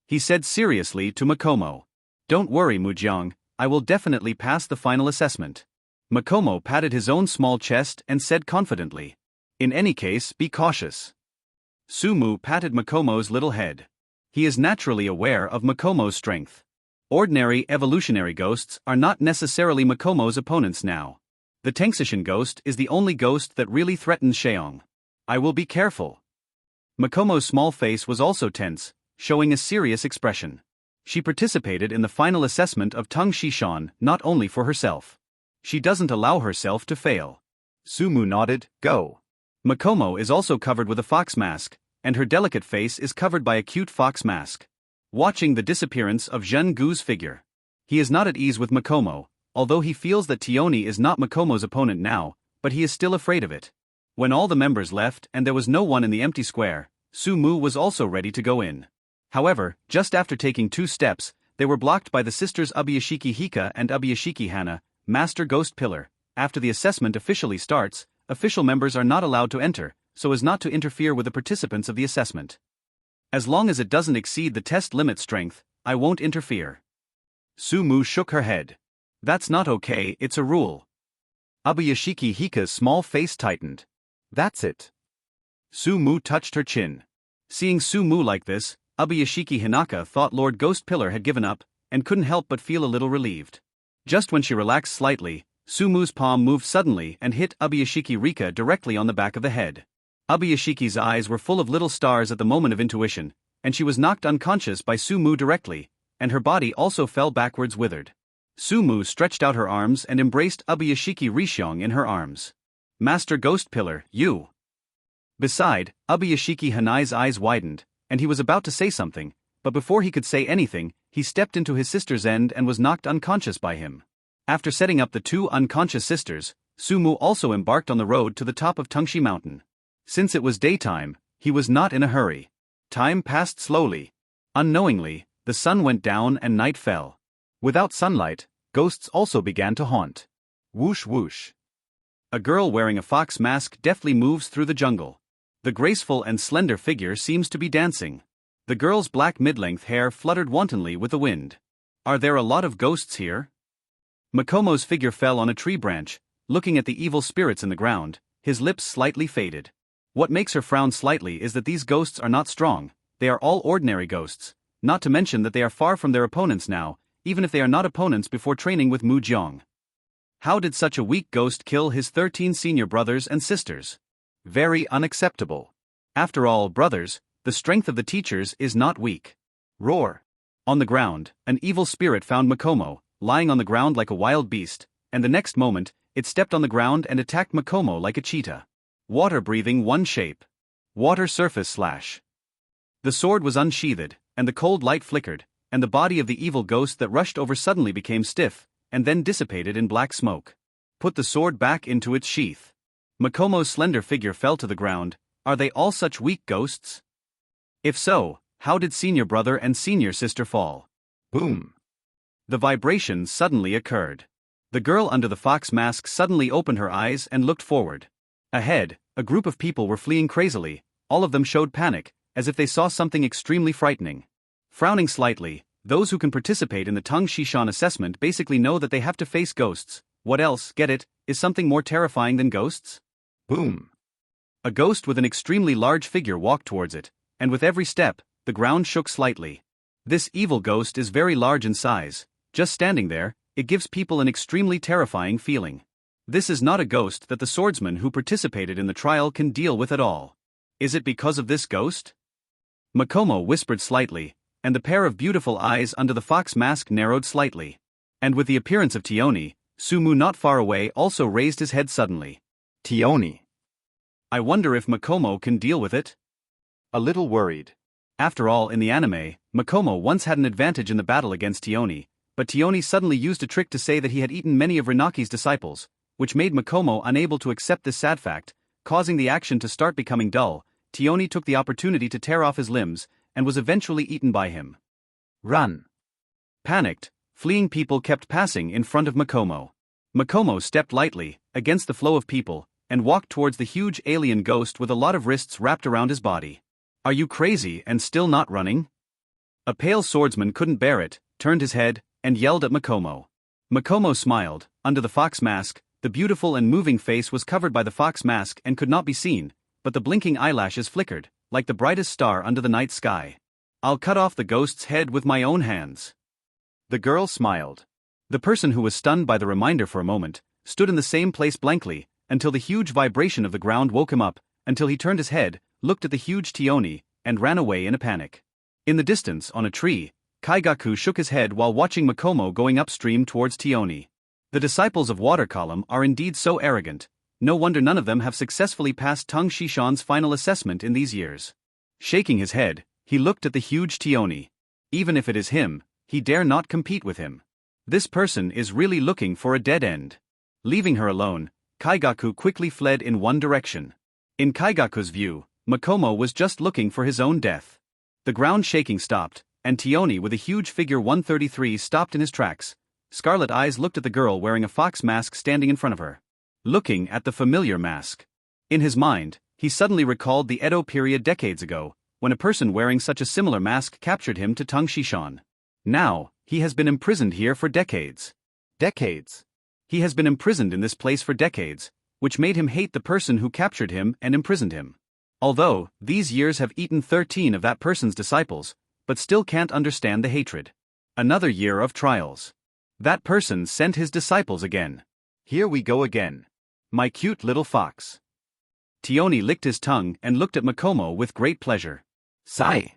S2: he said seriously to Makomo. Don't worry, Mujiang, I will definitely pass the final assessment. Makomo patted his own small chest and said confidently. In any case, be cautious. Sumu patted Makomo's little head. He is naturally aware of Makomo's strength. Ordinary evolutionary ghosts are not necessarily Makomo's opponents now. The Tengsishin ghost is the only ghost that really threatens Sheong. I will be careful. Makomo's small face was also tense, showing a serious expression. She participated in the final assessment of Tung Shishan not only for herself. She doesn't allow herself to fail. Sumu nodded, go. Makomo is also covered with a fox mask, and her delicate face is covered by a cute fox mask. Watching the disappearance of Zhen Gu's figure. He is not at ease with Makomo, although he feels that Tioni is not Makomo's opponent now, but he is still afraid of it. When all the members left and there was no one in the empty square, Sumu was also ready to go in. However, just after taking 2 steps, they were blocked by the sisters Ubuyashiki Hika and Ubuyashiki Hana, Master Ghost Pillar. After the assessment officially starts, official members are not allowed to enter, so as not to interfere with the participants of the assessment. As long as it doesn't exceed the test limit strength, I won't interfere. Sumu shook her head. That's not okay, it's a rule. Ubuyashiki Hika's small face tightened. That's it. Sumu touched her chin. Seeing Sumu like this, Ubuyashiki Hinaka thought Lord Ghost Pillar had given up, and couldn't help but feel a little relieved. Just when she relaxed slightly, Sumu's palm moved suddenly and hit Ubuyashiki Rika directly on the back of the head. Ubuyashiki's eyes were full of little stars at the moment of intuition, and she was knocked unconscious by Sumu directly, and her body also fell backwards withered. Sumu stretched out her arms and embraced Ubuyashiki Rishyong in her arms. Master Ghost Pillar, you. Beside, Ubuyashiki Hanai's eyes widened, and he was about to say something, but before he could say anything, he stepped into his sister's end and was knocked unconscious by him. After setting up the 2 unconscious sisters, Sumu also embarked on the road to the top of Tungshi Mountain. Since it was daytime, he was not in a hurry. Time passed slowly. Unknowingly, the sun went down and night fell. Without sunlight, ghosts also began to haunt. Whoosh whoosh. A girl wearing a fox mask deftly moves through the jungle. The graceful and slender figure seems to be dancing. The girl's black mid-length hair fluttered wantonly with the wind. Are there a lot of ghosts here? Makomo's figure fell on a tree branch, looking at the evil spirits in the ground, his lips slightly faded. What makes her frown slightly is that these ghosts are not strong, they are all ordinary ghosts, not to mention that they are far from their opponents now, even if they are not opponents before training with Mu Jiang. How did such a weak ghost kill his 13 senior brothers and sisters? Very unacceptable. After all, brothers, the strength of the teachers is not weak. Roar. On the ground, an evil spirit found Makomo, lying on the ground like a wild beast, and the next moment, it stepped on the ground and attacked Makomo like a cheetah. Water breathing one shape. Water surface slash. The sword was unsheathed, and the cold light flickered, and the body of the evil ghost that rushed over suddenly became stiff, and then dissipated in black smoke. Put the sword back into its sheath. Makomo's slender figure fell to the ground. Are they all such weak ghosts? If so, how did senior brother and senior sister fall?
S3: Boom.
S2: The vibration suddenly occurred. The girl under the fox mask suddenly opened her eyes and looked forward. Ahead, a group of people were fleeing crazily, all of them showed panic, as if they saw something extremely frightening. Frowning slightly, those who can participate in the Tung Shishan assessment basically know that they have to face ghosts. What else, get it, is something more terrifying than ghosts?
S3: Boom.
S2: A ghost with an extremely large figure walked towards it, and with every step, the ground shook slightly. This evil ghost is very large in size. Just standing there, it gives people an extremely terrifying feeling. This is not a ghost that the swordsman who participated in the trial can deal with at all. Is it because of this ghost? Makomo whispered slightly, and the pair of beautiful eyes under the fox mask narrowed slightly. And with the appearance of Tioni, Sumu not far away also raised his head suddenly.
S3: Tioni.
S2: I wonder if Makomo can deal with it?
S3: A little worried.
S2: After all, in the anime, Makomo once had an advantage in the battle against Tioni, but Tioni suddenly used a trick to say that he had eaten many of Rinaki's disciples, which made Makomo unable to accept this sad fact, causing the action to start becoming dull. Tioni took the opportunity to tear off his limbs, and was eventually eaten by him.
S3: Run.
S2: Panicked, fleeing people kept passing in front of Makomo. Makomo stepped lightly, against the flow of people, and walked towards the huge alien ghost with a lot of wrists wrapped around his body. Are you crazy and still not running? A pale swordsman couldn't bear it, turned his head, and yelled at Makomo. Makomo smiled. Under the fox mask, the beautiful and moving face was covered by the fox mask and could not be seen, but the blinking eyelashes flickered, like the brightest star under the night sky. I'll cut off the ghost's head with my own hands.
S3: The girl smiled.
S2: The person who was stunned by the reminder for a moment, stood in the same place blankly, until the huge vibration of the ground woke him up, until he turned his head, looked at the huge Tioni, and ran away in a panic. In the distance, on a tree, Kaigaku shook his head while watching Makomo going upstream towards Tioni. The disciples of Water Column are indeed so arrogant, no wonder none of them have successfully passed Tung Shishan's final assessment in these years. Shaking his head, he looked at the huge Tioni. Even if it is him, he dare not compete with him. This person is really looking for a dead end. Leaving her alone, Kaigaku quickly fled in one direction. In Kaigaku's view, Makomo was just looking for his own death. The ground shaking stopped, and Tioni with a huge figure 133 stopped in his tracks. Scarlet eyes looked at the girl wearing a fox mask standing in front of her. Looking at the familiar mask. In his mind, he suddenly recalled the Edo period decades ago, when a person wearing such a similar mask captured him to Tung Shishan. Now, he has been imprisoned here for decades.
S3: Decades.
S2: He has been imprisoned in this place for decades, which made him hate the person who captured him and imprisoned him. Although, these years have eaten 13 of that person's disciples, but still can't understand the hatred. Another year of trials. That person sent his disciples again.
S3: Here we go again.
S2: My cute little fox. Tioni licked his tongue and looked at Makomo with great pleasure.
S3: Sigh.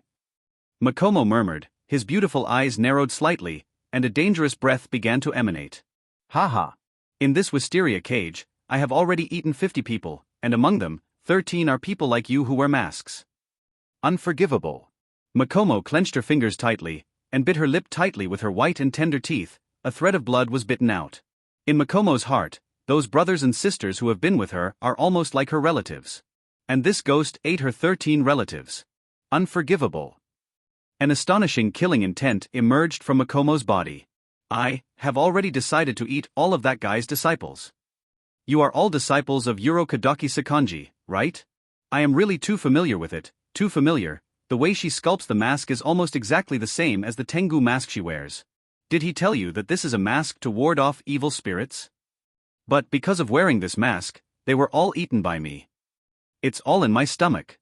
S2: Makomo murmured, his beautiful eyes narrowed slightly, and a dangerous breath began to emanate.
S3: Haha.
S2: In this wisteria cage, I have already eaten 50 people, and among them, 13 are people like you who wear masks.
S3: Unforgivable.
S2: Makomo clenched her fingers tightly, and bit her lip tightly with her white and tender teeth. A thread of blood was bitten out. In Makomo's heart, those brothers and sisters who have been with her are almost like her relatives. And this ghost ate her 13 relatives. Unforgivable. An astonishing killing intent emerged from Makomo's body. I have already decided to eat all of that guy's disciples. You are all disciples of Urokadaki Sakanji, right? I am really too familiar with it, too familiar. The way she sculpts the mask is almost exactly the same as the Tengu mask she wears. Did he tell you that this is a mask to ward off evil spirits? But because of wearing this mask, they were all eaten by me. It's all in my stomach.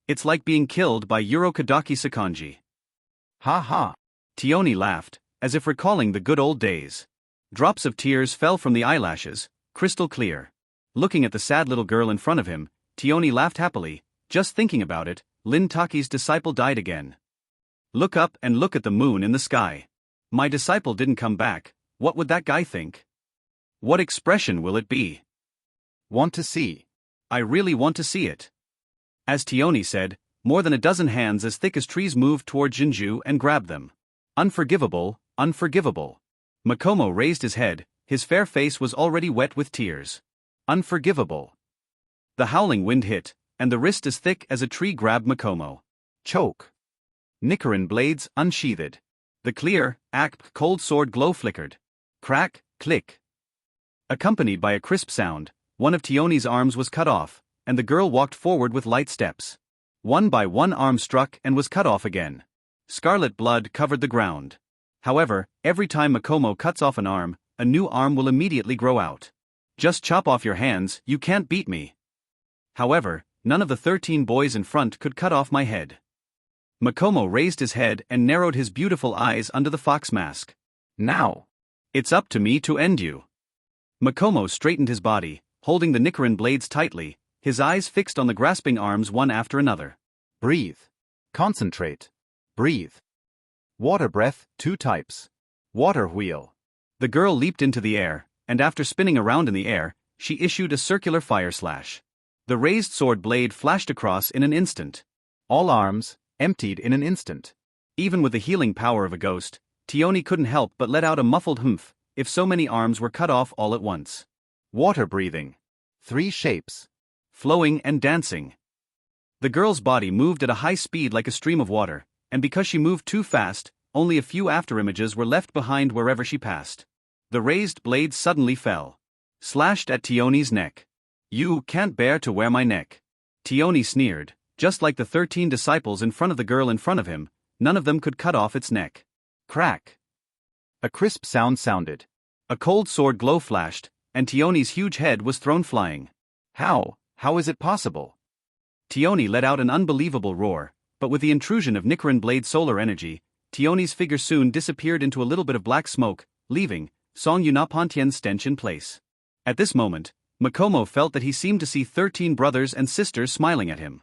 S2: It's like being killed by Urokadaki Sakanji.
S3: Ha ha.
S2: Tioni laughed, as if recalling the good old days. Drops of tears fell from the eyelashes, crystal clear. Looking at the sad little girl in front of him, Tioni laughed happily. Just thinking about it, Lin Taki's disciple died again. Look up and look at the moon in the sky. My disciple didn't come back. What would that guy think? What expression will it be?
S3: Want to see.
S2: I really want to see it. As Tioni said, more than a dozen hands as thick as trees moved toward Jinju and grabbed them. Unforgivable, unforgivable. Makomo raised his head, his fair face was already wet with tears. Unforgivable. The howling wind hit, and the wrist as thick as a tree grabbed Makomo.
S3: Choke. Nichiren blades unsheathed. The clear, cold sword glow flickered. Crack, click. Accompanied by a crisp sound, one of Tioni's arms was cut off, and the girl walked forward with light steps. One by one arm struck and was cut off again. Scarlet blood covered the ground. However, every time Makomo cuts off an arm, a new arm will immediately grow out. Just chop off your hands, you can't beat me. However, none of the 13 boys in front could cut off my head. Makomo raised his head and narrowed his beautiful eyes under the fox mask. Now. It's up to me to end you. Makomo straightened his body, holding the Nichiren blades tightly, his eyes fixed on the grasping arms one after another. Breathe. Concentrate. Breathe. Water breath, 2 types. Water wheel. The girl leaped into the air, and after spinning around in the air, she issued a circular fire slash. The raised sword blade flashed across in an instant. All arms emptied in an instant. Even with the healing power of a ghost, Tioni couldn't help but let out a muffled humph if so many arms were cut off all at once. Water breathing. 3 shapes. Flowing and dancing. The girl's body moved at a high speed like a stream of water, and because she moved too fast, only a few afterimages were left behind wherever she passed. The raised blade suddenly fell. Slashed at Tioni's neck. You can't bear to wear my neck. Tioni sneered, just like the 13 disciples in front of the girl in front of him, none of them could cut off its neck. Crack. A crisp sound sounded. A cold sword glow flashed, and Tioni's huge head was thrown flying. How is it possible? Tioni let out an unbelievable roar, but with the intrusion of Nichiren blade solar energy, Tioni's figure soon disappeared into a little bit of black smoke, leaving Song Yunapontian's stench in place. At this moment, Makomo felt that he seemed to see 13 brothers and sisters smiling at him.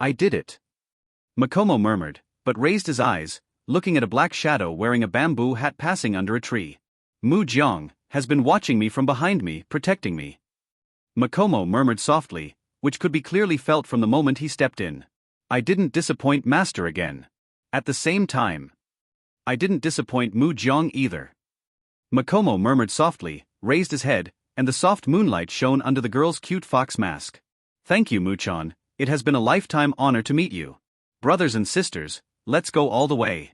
S3: I did it. Makomo murmured, but raised his eyes, looking at a black shadow wearing a bamboo hat passing under a tree. Mu Jiang has been watching me from behind me, protecting me. Makomo murmured softly, which could be clearly felt from the moment he stepped in. I didn't disappoint Master again. At the same time, I didn't disappoint Mu Jiang either. Makomo murmured softly, raised his head, and the soft moonlight shone under the girl's cute fox mask. Thank you, Muchan, it has been a lifetime honor to meet you. Brothers and sisters, let's go all the way.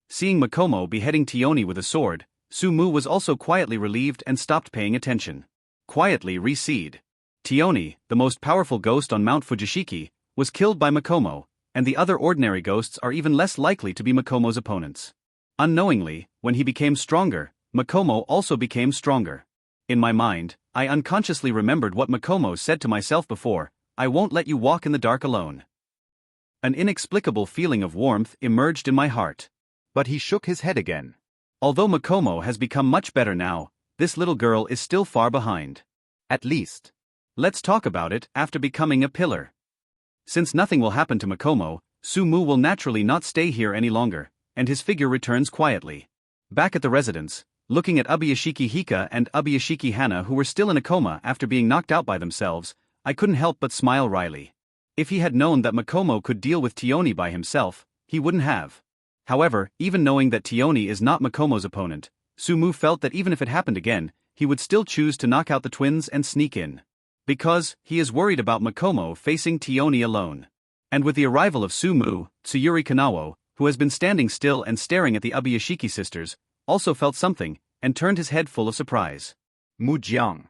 S3: Seeing Makomo beheading Tioni with a sword, Sumu was also quietly relieved and stopped paying attention. Quietly recede. Tioni, the most powerful ghost on Mount Fujishiki, was killed by Makomo, and the other ordinary ghosts are even less likely to be Makomo's opponents. Unknowingly, when he became stronger, Makomo also became stronger. In my mind, I unconsciously remembered what Makomo said to myself before, I won't let you walk in the dark alone. An inexplicable feeling of warmth emerged in my heart. But he shook his head again. Although Makomo has become much better now, this little girl is still far behind. At least. Let's talk about it after becoming a pillar. Since nothing will happen to Makomo, Sumu will naturally not stay here any longer, and his figure returns quietly. Back at the residence, looking at Ubuyashiki Hika and Ubuyashiki Hana who were still in a coma after being knocked out by themselves, I couldn't help but smile wryly. If he had known that Makomo could deal with Tioni by himself, he wouldn't have. However, even knowing that Tioni is not Makomo's opponent, Sumu felt that even if it happened again, he would still choose to knock out the twins and sneak in. Because, he is worried about Makomo facing Tioni alone. And with the arrival of Sumu, Tsuyuri Kanao, who has been standing still and staring at the Ubuyashiki sisters, also felt something, and turned his head full of surprise. Mu Jiang.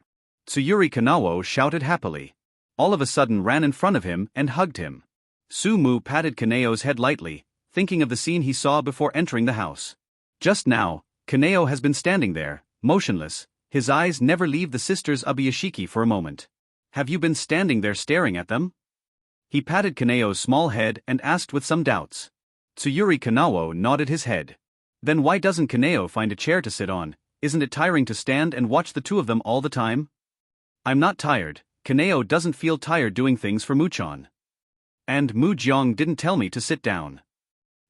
S3: Tsuyuri Kanao shouted happily. All of a sudden ran in front of him and hugged him. Sumu patted Kanao's head lightly, thinking of the scene he saw before entering the house. Just now, Kanao has been standing there, motionless, his eyes never leave the sisters Ubuyashiki for a moment. Have you been standing there staring at them? He patted Kanao's small head and asked with some doubts. Tsuyuri Kanao nodded his head. Then why doesn't Kanao find a chair to sit on? Isn't it tiring to stand and watch the two of them all the time? I'm not tired. Kanao doesn't feel tired doing things for Muchan. And Mu Jiang didn't tell me to sit down.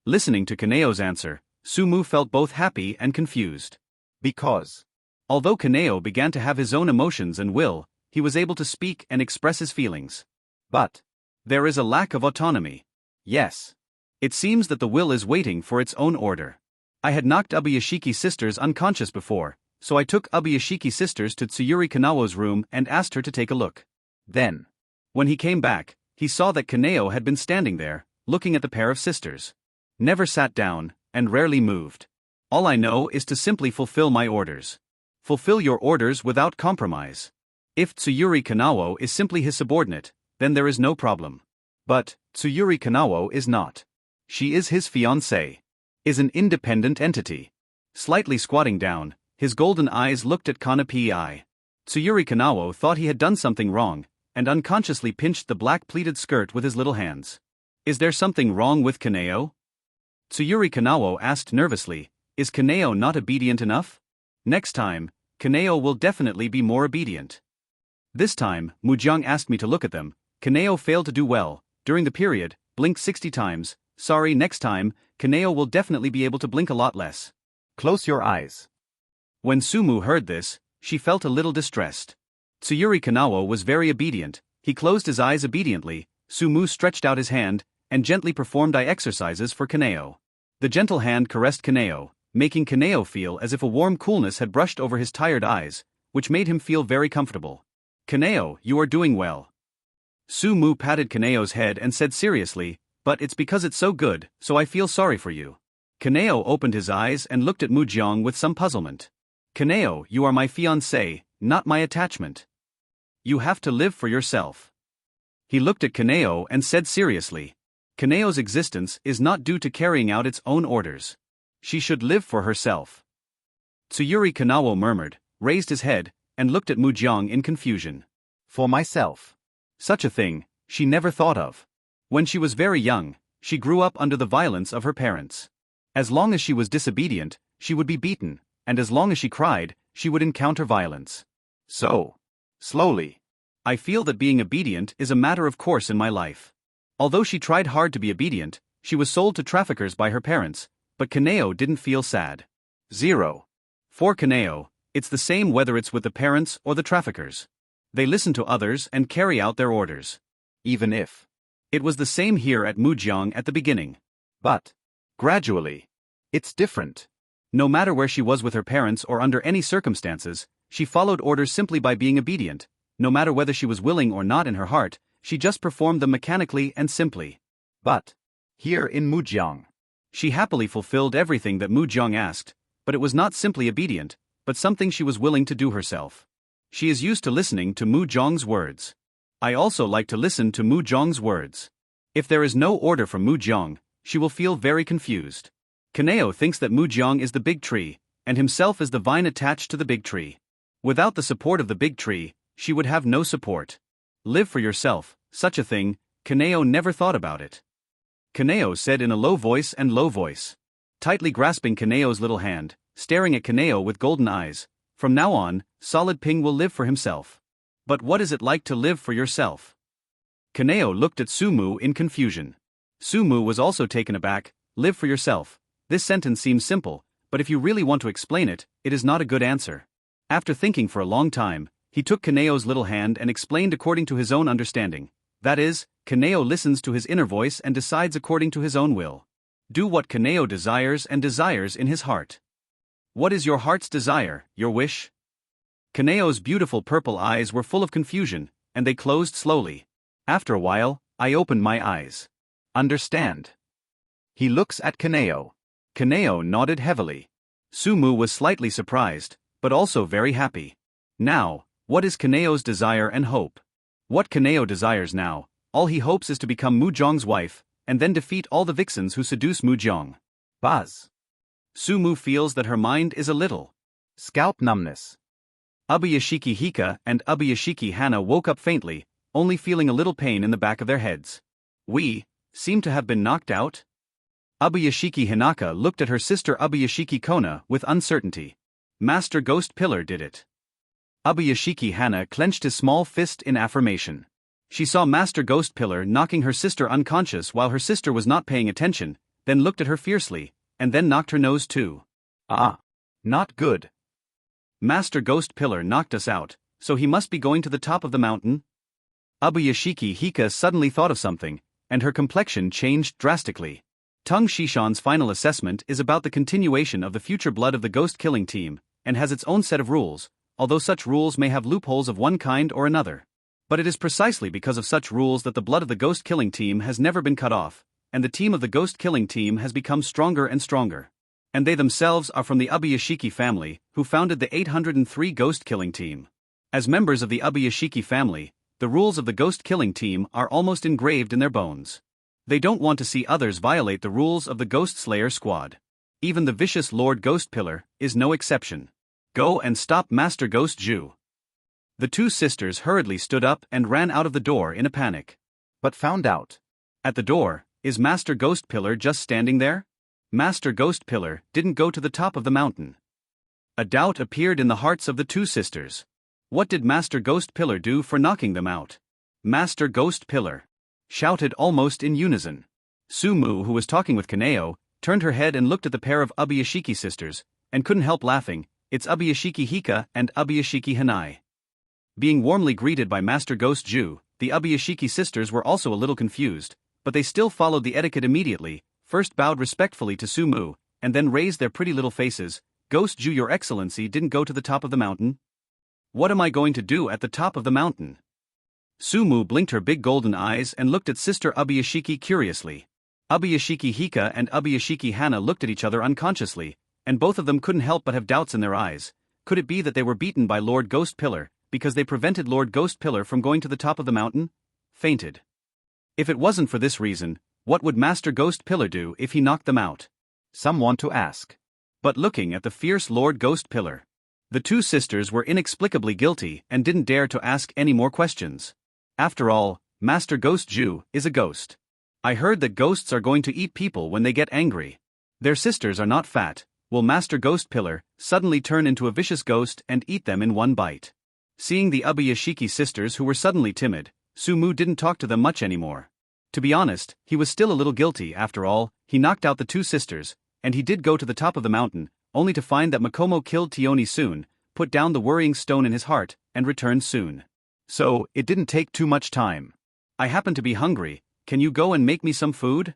S3: Listening to Kanao's answer, Sumu felt both happy and confused. Because, although Kanao began to have his own emotions and will, he was able to speak and express his feelings. But there is a lack of autonomy. Yes. It seems that the will is waiting for its own order. I had knocked Ubuyashiki sisters unconscious before, so I took Ubuyashiki sisters to Tsuyuri Kanao's room and asked her to take a look. Then, when he came back, he saw that Kanao had been standing there,
S2: looking at the pair of sisters. Never sat down, and rarely moved. All I know is to simply fulfill my orders. Fulfill your orders without compromise. If Tsuyuri Kanao is simply his subordinate, then there is no problem. But Tsuyuri Kanao is not. She is his fiancé. Is an independent entity. Slightly squatting down, his golden eyes looked at Kanao. Tsuyuri Kanao thought he had done something wrong, and unconsciously pinched the black pleated skirt with his little hands. Is there something wrong with Kanao? Tsuyuri Kanao asked nervously, is Kanao not obedient enough? Next time, Kanao will definitely be more obedient. This time, Mujang asked me to look at them. Kanao failed to do well. During the period, blinked 60 times. Sorry, next time, Kanao will definitely be able to blink a lot less.
S3: Close your eyes.
S2: When Sumu heard this, she felt a little distressed. Tsuyuri Kanao was very obedient. He closed his eyes obediently. Sumu stretched out his hand and gently performed eye exercises for Kanao. The gentle hand caressed Kanao, making Kanao feel as if a warm coolness had brushed over his tired eyes, which made him feel very comfortable. Kanao, you are doing well. Sumu patted Kanao's head and said seriously, but it's because it's so good, so I feel sorry for you. Kanao opened his eyes and looked at Mujang with some puzzlement. Kanao, you are my fiancé, not my attachment. You have to live for yourself. He looked at Kanao and said seriously, Kanao's existence is not due to carrying out its own orders. She should live for herself. Tsuyuri Kanao murmured, raised his head, and looked at Mujang in confusion.
S3: For myself.
S2: Such a thing, she never thought of. When she was very young, she grew up under the violence of her parents. As long as she was disobedient, she would be beaten, and as long as she cried, she would encounter violence.
S3: So, slowly,
S2: I feel that being obedient is a matter of course in my life. Although she tried hard to be obedient, she was sold to traffickers by her parents, but Kanao didn't feel sad.
S3: 0.
S2: For Kanao, it's the same whether it's with the parents or the traffickers. They listen to others and carry out their orders.
S3: Even if.
S2: It was the same here at Mujang at the beginning.
S3: But, gradually, it's different.
S2: No matter where she was with her parents or under any circumstances, she followed orders simply by being obedient. No matter whether she was willing or not in her heart, she just performed them mechanically and simply.
S3: But, here in Mujang,
S2: she happily fulfilled everything that Mujang asked, but it was not simply obedient, but something she was willing to do herself. She is used to listening to Mujang's words. I also like to listen to Mujang's words. If there is no order from Mujang, she will feel very confused. Kanao thinks that Mujang is the big tree, and himself is the vine attached to the big tree. Without the support of the big tree, she would have no support. Live for yourself, such a thing, Kanao never thought about it. Kanao said in a low voice, tightly grasping Kanao's little hand, staring at Kanao with golden eyes. From now on, Solid Ping will live for himself. But what is it like to live for yourself? Kanao looked at Sumu in confusion. Sumu was also taken aback. Live for yourself. This sentence seems simple, but if you really want to explain it, it is not a good answer. After thinking for a long time, he took Kanao's little hand and explained according to his own understanding. That is, Kanao listens to his inner voice and decides according to his own will. Do what Kanao desires and desires in his heart. What is your heart's desire, your wish? Kanao's beautiful purple eyes were full of confusion, and they closed slowly. After a while, I opened my eyes.
S3: Understand. He looks at Kanao.
S2: Kanao nodded heavily. Sumu was slightly surprised, but also very happy. Now, what is Kanao's desire and hope? What Kanao desires now, all he hopes is to become Mujang's wife, and then defeat all the vixens who seduce Mujang.
S3: Buzz.
S2: Sumu feels that her mind is a little.
S3: Scalp numbness.
S2: Ubuyashiki Hika and Ubuyashiki Hana woke up faintly, only feeling a little pain in the back of their heads. We seem to have been knocked out? Ubuyashiki Hinaka looked at her sister Ubuyashiki Kona with uncertainty. Master Ghost Pillar did it. Ubuyashiki Hana clenched his small fist in affirmation. She saw Master Ghost Pillar knocking her sister unconscious while her sister was not paying attention, then looked at her fiercely, and then knocked her nose too.
S3: Ah. Not good.
S2: Master Ghost Pillar knocked us out, so he must be going to the top of the mountain? Ubuyashiki Hika suddenly thought of something, and her complexion changed drastically. Tung Shishan's final assessment is about the continuation of the future blood of the ghost killing team, and has its own set of rules, although such rules may have loopholes of one kind or another. But it is precisely because of such rules that the blood of the ghost killing team has never been cut off, and the team of the ghost-killing team has become stronger and stronger. And they themselves are from the Ubuyashiki family, who founded the 803 ghost-killing team. As members of the Ubuyashiki family, the rules of the ghost-killing team are almost engraved in their bones. They don't want to see others violate the rules of the Ghost Slayer squad. Even the vicious Lord Ghost Pillar is no exception. Go and stop Master Ghost Ju. The two sisters hurriedly stood up and ran out of the door in a panic.
S3: But found out.
S2: At the door, is Master Ghost Pillar just standing there? Master Ghost Pillar didn't go to the top of the mountain. A doubt appeared in the hearts of the two sisters. What did Master Ghost Pillar do for knocking them out? Master Ghost Pillar shouted almost in unison. Sumu, who was talking with Kanao, turned her head and looked at the pair of Ubuyashiki sisters, and couldn't help laughing. It's Ubuyashiki Hika and Ubuyashiki Hanai. Being warmly greeted by Master Ghost Ju, the Ubuyashiki sisters were also a little confused, but they still followed the etiquette immediately, first bowed respectfully to Sumu, and then raised their pretty little faces. Ghost Ju, Your Excellency didn't go to the top of the mountain? What am I going to do at the top of the mountain? Sumu blinked her big golden eyes and looked at Sister Ubuyashiki curiously. Ubuyashiki Hika and Ubuyashiki Hana looked at each other unconsciously, and both of them couldn't help but have doubts in their eyes. Could it be that they were beaten by Lord Ghost Pillar, because they prevented Lord Ghost Pillar from going to the top of the mountain? Fainted. If it wasn't for this reason, what would Master Ghost Pillar do if he knocked them out?
S3: Some want to ask.
S2: But looking at the fierce Lord Ghost Pillar, the two sisters were inexplicably guilty and didn't dare to ask any more questions. After all, Master Ghost Ju is a ghost. I heard that ghosts are going to eat people when they get angry. Their sisters are not fat. Will Master Ghost Pillar suddenly turn into a vicious ghost and eat them in one bite? Seeing the Ubuyashiki sisters who were suddenly timid, Sumu didn't talk to them much anymore. To be honest, he was still a little guilty. After all, he knocked out the two sisters, and he did go to the top of the mountain, only to find that Makomo killed Tioni soon, put down the worrying stone in his heart, and returned soon.
S3: So, it didn't take too much time.
S2: I happen to be hungry. Can you go and make me some food?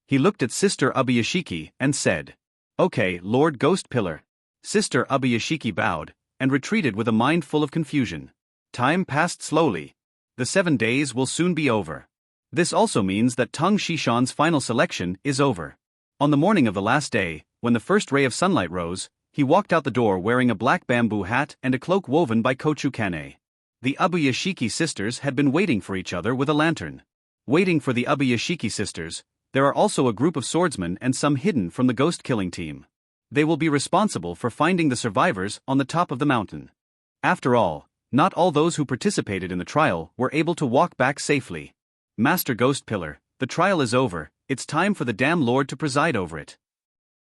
S2: He looked at Sister Ubuyashiki and said, Okay, Lord Ghost Pillar. Sister Ubuyashiki bowed, and retreated with a mind full of confusion. Time passed slowly. The 7 days will soon be over. This also means that Tung Shishan's final selection is over. On the morning of the last day, when the first ray of sunlight rose, he walked out the door wearing a black bamboo hat and a cloak woven by Kochu Kane. The Ubuyashiki sisters had been waiting for each other with a lantern. Waiting for the Ubuyashiki sisters, there are also a group of swordsmen and some hidden from the ghost-killing team. They will be responsible for finding the survivors on the top of the mountain. After all, not all those who participated in the trial were able to walk back safely. Master Ghost Pillar, the trial is over. It's time for the damn Lord to preside over it.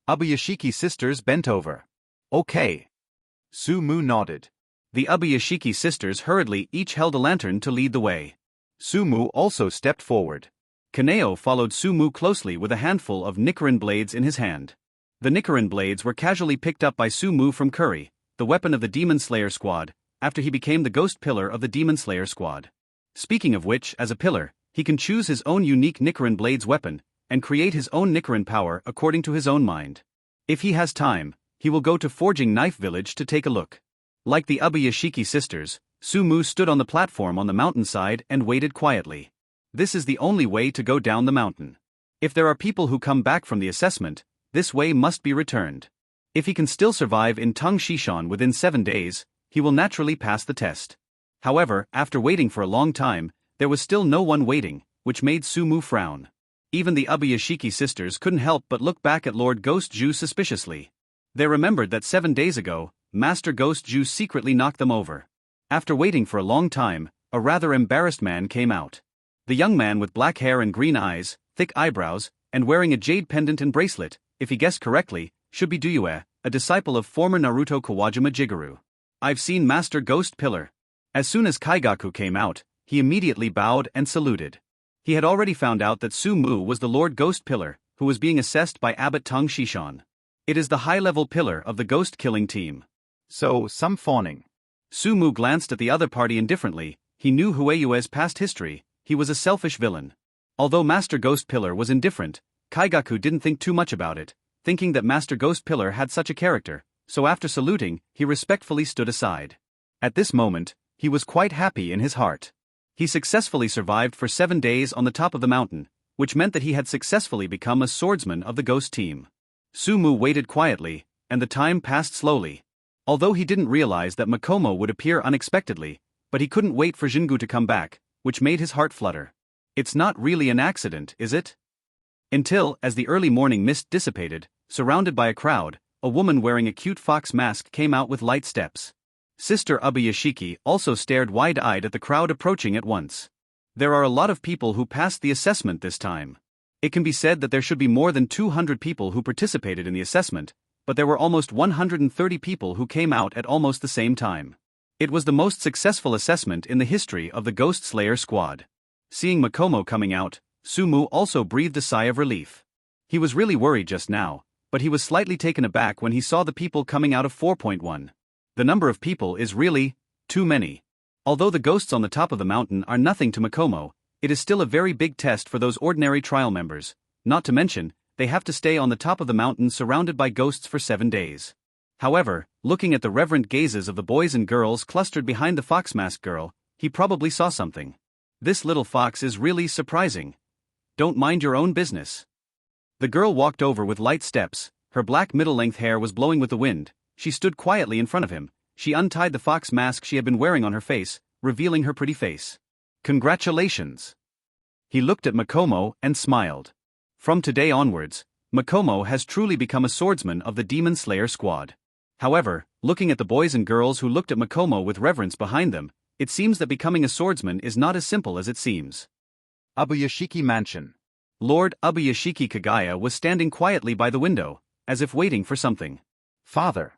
S3: Ubuyashiki sisters bent over. Okay. Sumu nodded.
S2: The Ubuyashiki sisters hurriedly each held a lantern to lead the way.
S3: Sumu also stepped forward.
S2: Kanao followed Sumu closely with a handful of Nichiren blades in his hand. The Nichiren blades were casually picked up by Sumu from Curry, the weapon of the Demon Slayer squad, after he became the Ghost Pillar of the Demon Slayer squad. Speaking of which, as a pillar, he can choose his own unique Nichiren blades weapon, and create his own Nichiren power according to his own mind. If he has time, he will go to Forging Knife Village to take a look. Like the Ubuyashiki sisters, Sumu stood on the platform on the mountainside and waited quietly. This is the only way to go down the mountain. If there are people who come back from the assessment, this way must be returned. If he can still survive in Tung Shishan within 7 days, he will naturally pass the test. However, after waiting for a long time, there was still no one waiting, which made Sumu frown. Even the Ubuyashiki sisters couldn't help but look back at Lord Ghost Ju suspiciously. They remembered that 7 days ago, Master Ghost Ju secretly knocked them over. After waiting for a long time, a rather embarrassed man came out. The young man with black hair and green eyes, thick eyebrows, and wearing a jade pendant and bracelet, if he guessed correctly, should be Duyue, a disciple of former Naruto Kawajima Jigaru. I've seen Master Ghost Pillar. As soon as Kaigaku came out, he immediately bowed and saluted. He had already found out that Sumu was the Lord Ghost Pillar, who was being assessed by Abbot Tung Shishan. It is the high-level pillar of the ghost-killing team.
S3: So, some fawning.
S2: Sumu glanced at the other party indifferently. He knew Hueyue's past history. He was a selfish villain. Although Master Ghost Pillar was indifferent, Kaigaku didn't think too much about it, thinking that Master Ghost Pillar had such a character, so after saluting, he respectfully stood aside. At this moment, he was quite happy in his heart. He successfully survived for 7 days on the top of the mountain, which meant that he had successfully become a swordsman of the ghost team. Sumu waited quietly, and the time passed slowly. Although he didn't realize that Makomo would appear unexpectedly, but he couldn't wait for Jingu to come back, which made his heart flutter. It's not really an accident, is it? Until, as the early morning mist dissipated, surrounded by a crowd, a woman wearing a cute fox mask came out with light steps. Sister Abayashiki also stared wide-eyed at the crowd approaching at once. There are a lot of people who passed the assessment this time. It can be said that there should be more than 200 people who participated in the assessment, but there were almost 130 people who came out at almost the same time. It was the most successful assessment in the history of the Ghost Slayer squad. Seeing Makomo coming out, Sumu also breathed a sigh of relief. He was really worried just now, but he was slightly taken aback when he saw the people coming out of 4.1. The number of people is really too many. Although the ghosts on the top of the mountain are nothing to Makomo, it is still a very big test for those ordinary trial members, not to mention, they have to stay on the top of the mountain surrounded by ghosts for 7 days. However, looking at the reverent gazes of the boys and girls clustered behind the fox mask girl, he probably saw something. This little fox is really surprising. Don't mind your own business. The girl walked over with light steps, her black middle-length hair was blowing with the wind. She stood quietly in front of him. She untied the fox mask she had been wearing on her face, revealing her pretty face. Congratulations. He looked at Makomo and smiled. From today onwards, Makomo has truly become a swordsman of the Demon Slayer squad. However, looking at the boys and girls who looked at Makomo with reverence behind them, it seems that becoming a swordsman is not as simple as it seems. Abayashiki Mansion. Lord Abayashiki Kagaya was standing quietly by the window, as if waiting for something. Father.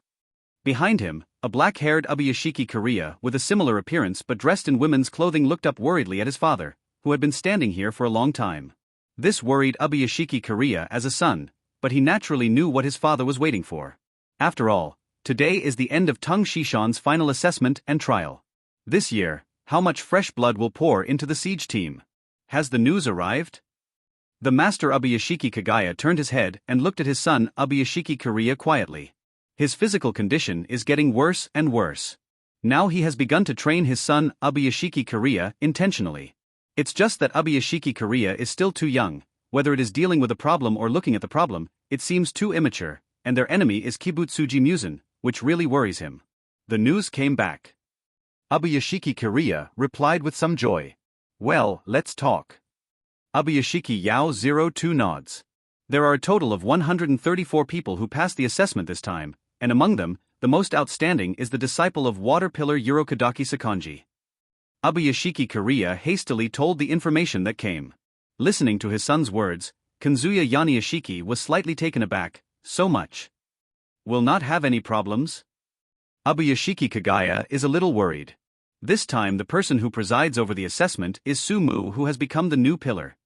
S2: Behind him, a black-haired Abayashiki Korea with a similar appearance but dressed in women's clothing looked up worriedly at his father, who had been standing here for a long time. This worried Abayashiki Korea as a son, but he naturally knew what his father was waiting for. After all, today is the end of Tung Shishan's final assessment and trial. This year, how much fresh blood will pour into the siege team? Has the news arrived? The master Abayashiki Kagaya turned his head and looked at his son Abayashiki Korea quietly. His physical condition is getting worse and worse. Now he has begun to train his son Abayashiki Korea intentionally. It's just that Abayashiki Korea is still too young, whether it is dealing with a problem or looking at the problem, it seems too immature, and their enemy is Kibutsuji Musen, which really worries him. The news came back. Abayashiki Korea replied with some joy. Well, let's talk. Abayashiki Yao 02 nods. There are a total of 134 people who passed the assessment this time, and among them, the most outstanding is the disciple of Water Pillar Urokadaki Sakanji. Abayashiki Korea hastily told the information that came. Listening to his son's words, Kanzuya Yaniashiki was slightly taken aback. So much. Will not have any problems? Abayashiki Kagaya is a little worried. This time the person who presides over the assessment is Sumu, who has become the new pillar.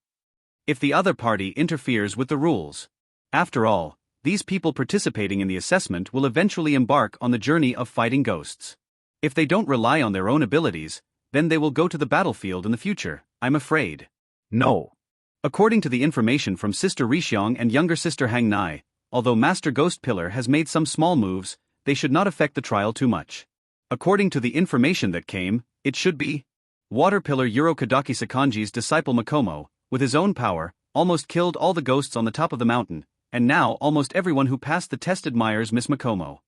S2: If the other party interferes with the rules. After all, these people participating in the assessment will eventually embark on the journey of fighting ghosts. If they don't rely on their own abilities, then they will go to the battlefield in the future, I'm afraid. No. According to the information from Sister Rishiong and younger sister Hang Nai, although Master Ghost Pillar has made some small moves, they should not affect the trial too much. According to the information that came, it should be Water Pillar Urokadaki Sakanji's disciple Makomo, with his own power, almost killed all the ghosts on the top of the mountain, and now almost everyone who passed the test admires Miss Makomo.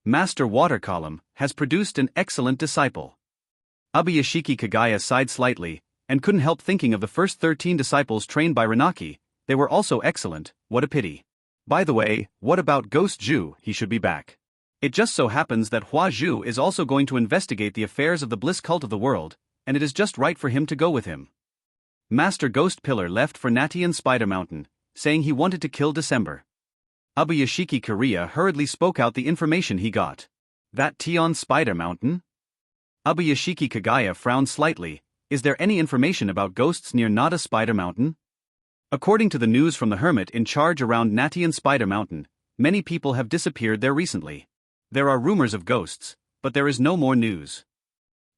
S2: Master Water Column has produced an excellent disciple. Abayashiki Kagaya sighed slightly, and couldn't help thinking of the first 13 disciples trained by Renaki. They were also excellent, what a pity. By the way, what about Ghost Zhu? He should be back. It just so happens that Hua Zhu is also going to investigate the affairs of the bliss cult of the world, and it is just right for him to go with him. Master Ghost Pillar left for Natian Spider Mountain, saying he wanted to kill December. Abayashiki Korea hurriedly spoke out the information he got. That Tion Spider Mountain? Abayashiki Kagaya frowned slightly. Is there any information about ghosts near Nada Spider Mountain? According to the news from the hermit in charge around Natian Spider Mountain, many people have disappeared there recently. There are rumors of ghosts, but there is no more news.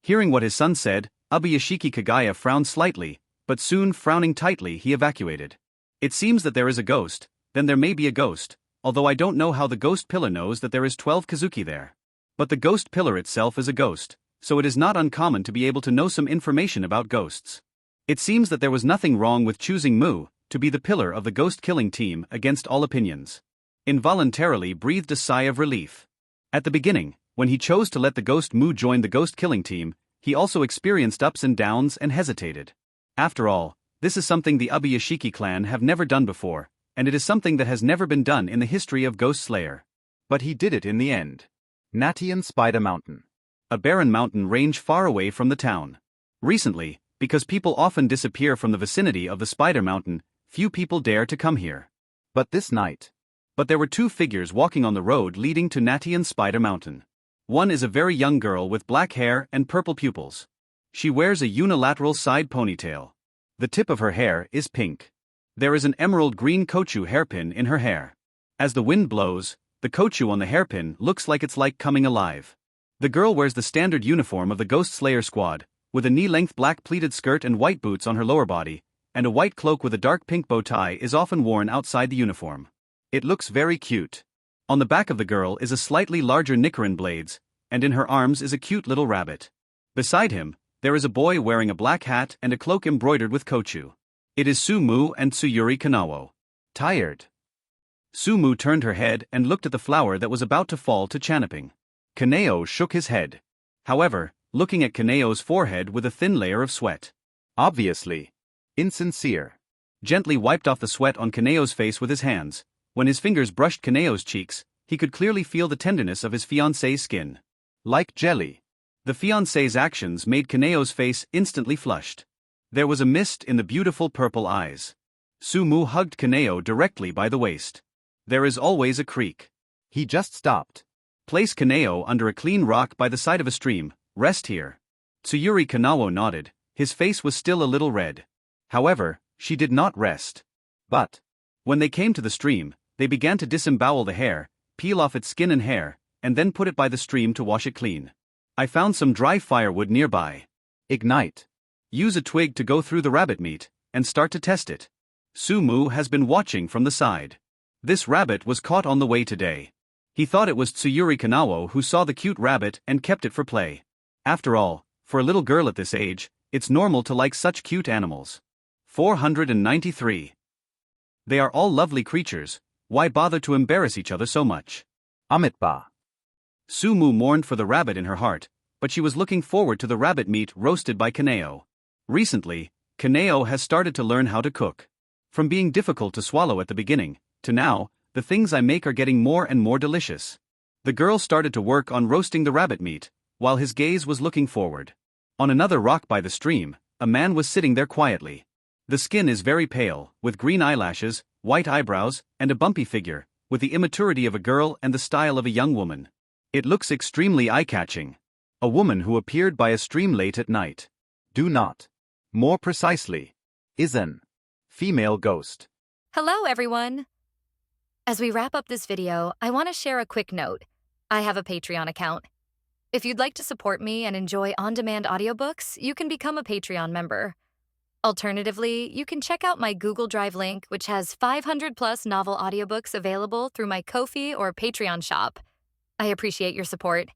S2: Hearing what his son said, Abayashiki Kagaya frowned slightly, but soon frowning tightly he evacuated. It seems that there is a ghost, then there may be a ghost, although I don't know how the Ghost Pillar knows that there is 12 Kazuki there. But the Ghost Pillar itself is a ghost, so it is not uncommon to be able to know some information about ghosts. It seems that there was nothing wrong with choosing Mu to be the pillar of the ghost-killing team against all opinions. Involuntarily breathed a sigh of relief. At the beginning, when he chose to let the ghost Mu join the ghost-killing team, he also experienced ups and downs and hesitated. After all, this is something the Ubuyashiki clan have never done before, and it is something that has never been done in the history of Ghost Slayer.
S3: But he did it in the end. Natian Spider Mountain.
S2: A barren mountain range far away from the town. Recently, because people often disappear from the vicinity of the Spider Mountain, few people dare to come here.
S3: But this night.
S2: But there were two figures walking on the road leading to Natian Spider Mountain. One is a very young girl with black hair and purple pupils. She wears a unilateral side ponytail. The tip of her hair is pink. There is an emerald green kochu hairpin in her hair. As the wind blows, the kochu on the hairpin looks like it's coming alive. The girl wears the standard uniform of the Ghost Slayer squad, with a knee-length black pleated skirt and white boots on her lower body, and a white cloak with a dark pink bow tie is often worn outside the uniform.
S3: It looks very cute.
S2: On the back of the girl is a slightly larger Nicaran blades, and in her arms is a cute little rabbit. Beside him, there is a boy wearing a black hat and a cloak embroidered with kochu. It is Sumu and Tsuyuri Kanao.
S3: Tired.
S2: Sumu turned her head and looked at the flower that was about to fall to Chanaping.
S3: Kanao shook his head.
S2: However, looking at Kanao's forehead with a thin layer of sweat.
S3: Obviously. Insincere.
S2: Gently wiped off the sweat on Kanao's face with his hands. When his fingers brushed Kanao's cheeks, he could clearly feel the tenderness of his fiancé's skin.
S3: Like jelly.
S2: The fiancé's actions made Kanao's face instantly flushed. There was a mist in the beautiful purple eyes. Sumu hugged Kanao directly by the waist. There is always a creek.
S3: He just stopped.
S2: Place Kanao under a clean rock by the side of a stream. Rest here. Tsuyuri Kanao nodded. His face was still a little red. However, she did not rest.
S3: But
S2: when they came to the stream, they began to disembowel the hair, peel off its skin and hair, and then put it by the stream to wash it clean. I found some dry firewood nearby.
S3: Ignite.
S2: Use a twig to go through the rabbit meat, and start to test it. Sumu has been watching from the side. This rabbit was caught on the way today. He thought it was Tsuyuri Kanao who saw the cute rabbit and kept it for play. After all, for a little girl at this age, it's normal to like such cute animals. 493. They are all lovely creatures, why bother to embarrass each other so much?
S3: Amitba.
S2: Sumu mourned for the rabbit in her heart, but she was looking forward to the rabbit meat roasted by Kanao. Recently, Kanao has started to learn how to cook. From being difficult to swallow at the beginning, to now, the things I make are getting more and more delicious. The girl started to work on roasting the rabbit meat, while his gaze was looking forward. On another rock by the stream, a man was sitting there quietly. The skin is very pale, with green eyelashes, white eyebrows, and a bumpy figure, with the immaturity of a girl and the style of a young woman. It looks extremely eye-catching. A woman who appeared by a stream late at night.
S3: Do not. More precisely. Is an female ghost.
S4: Hello, everyone. As we wrap up this video, I want to share a quick note. I have a Patreon account. If you'd like to support me and enjoy on-demand audiobooks, you can become a Patreon member. Alternatively, you can check out my Google Drive link, which has 500+ novel audiobooks available through my Ko-fi or Patreon shop. I appreciate your support.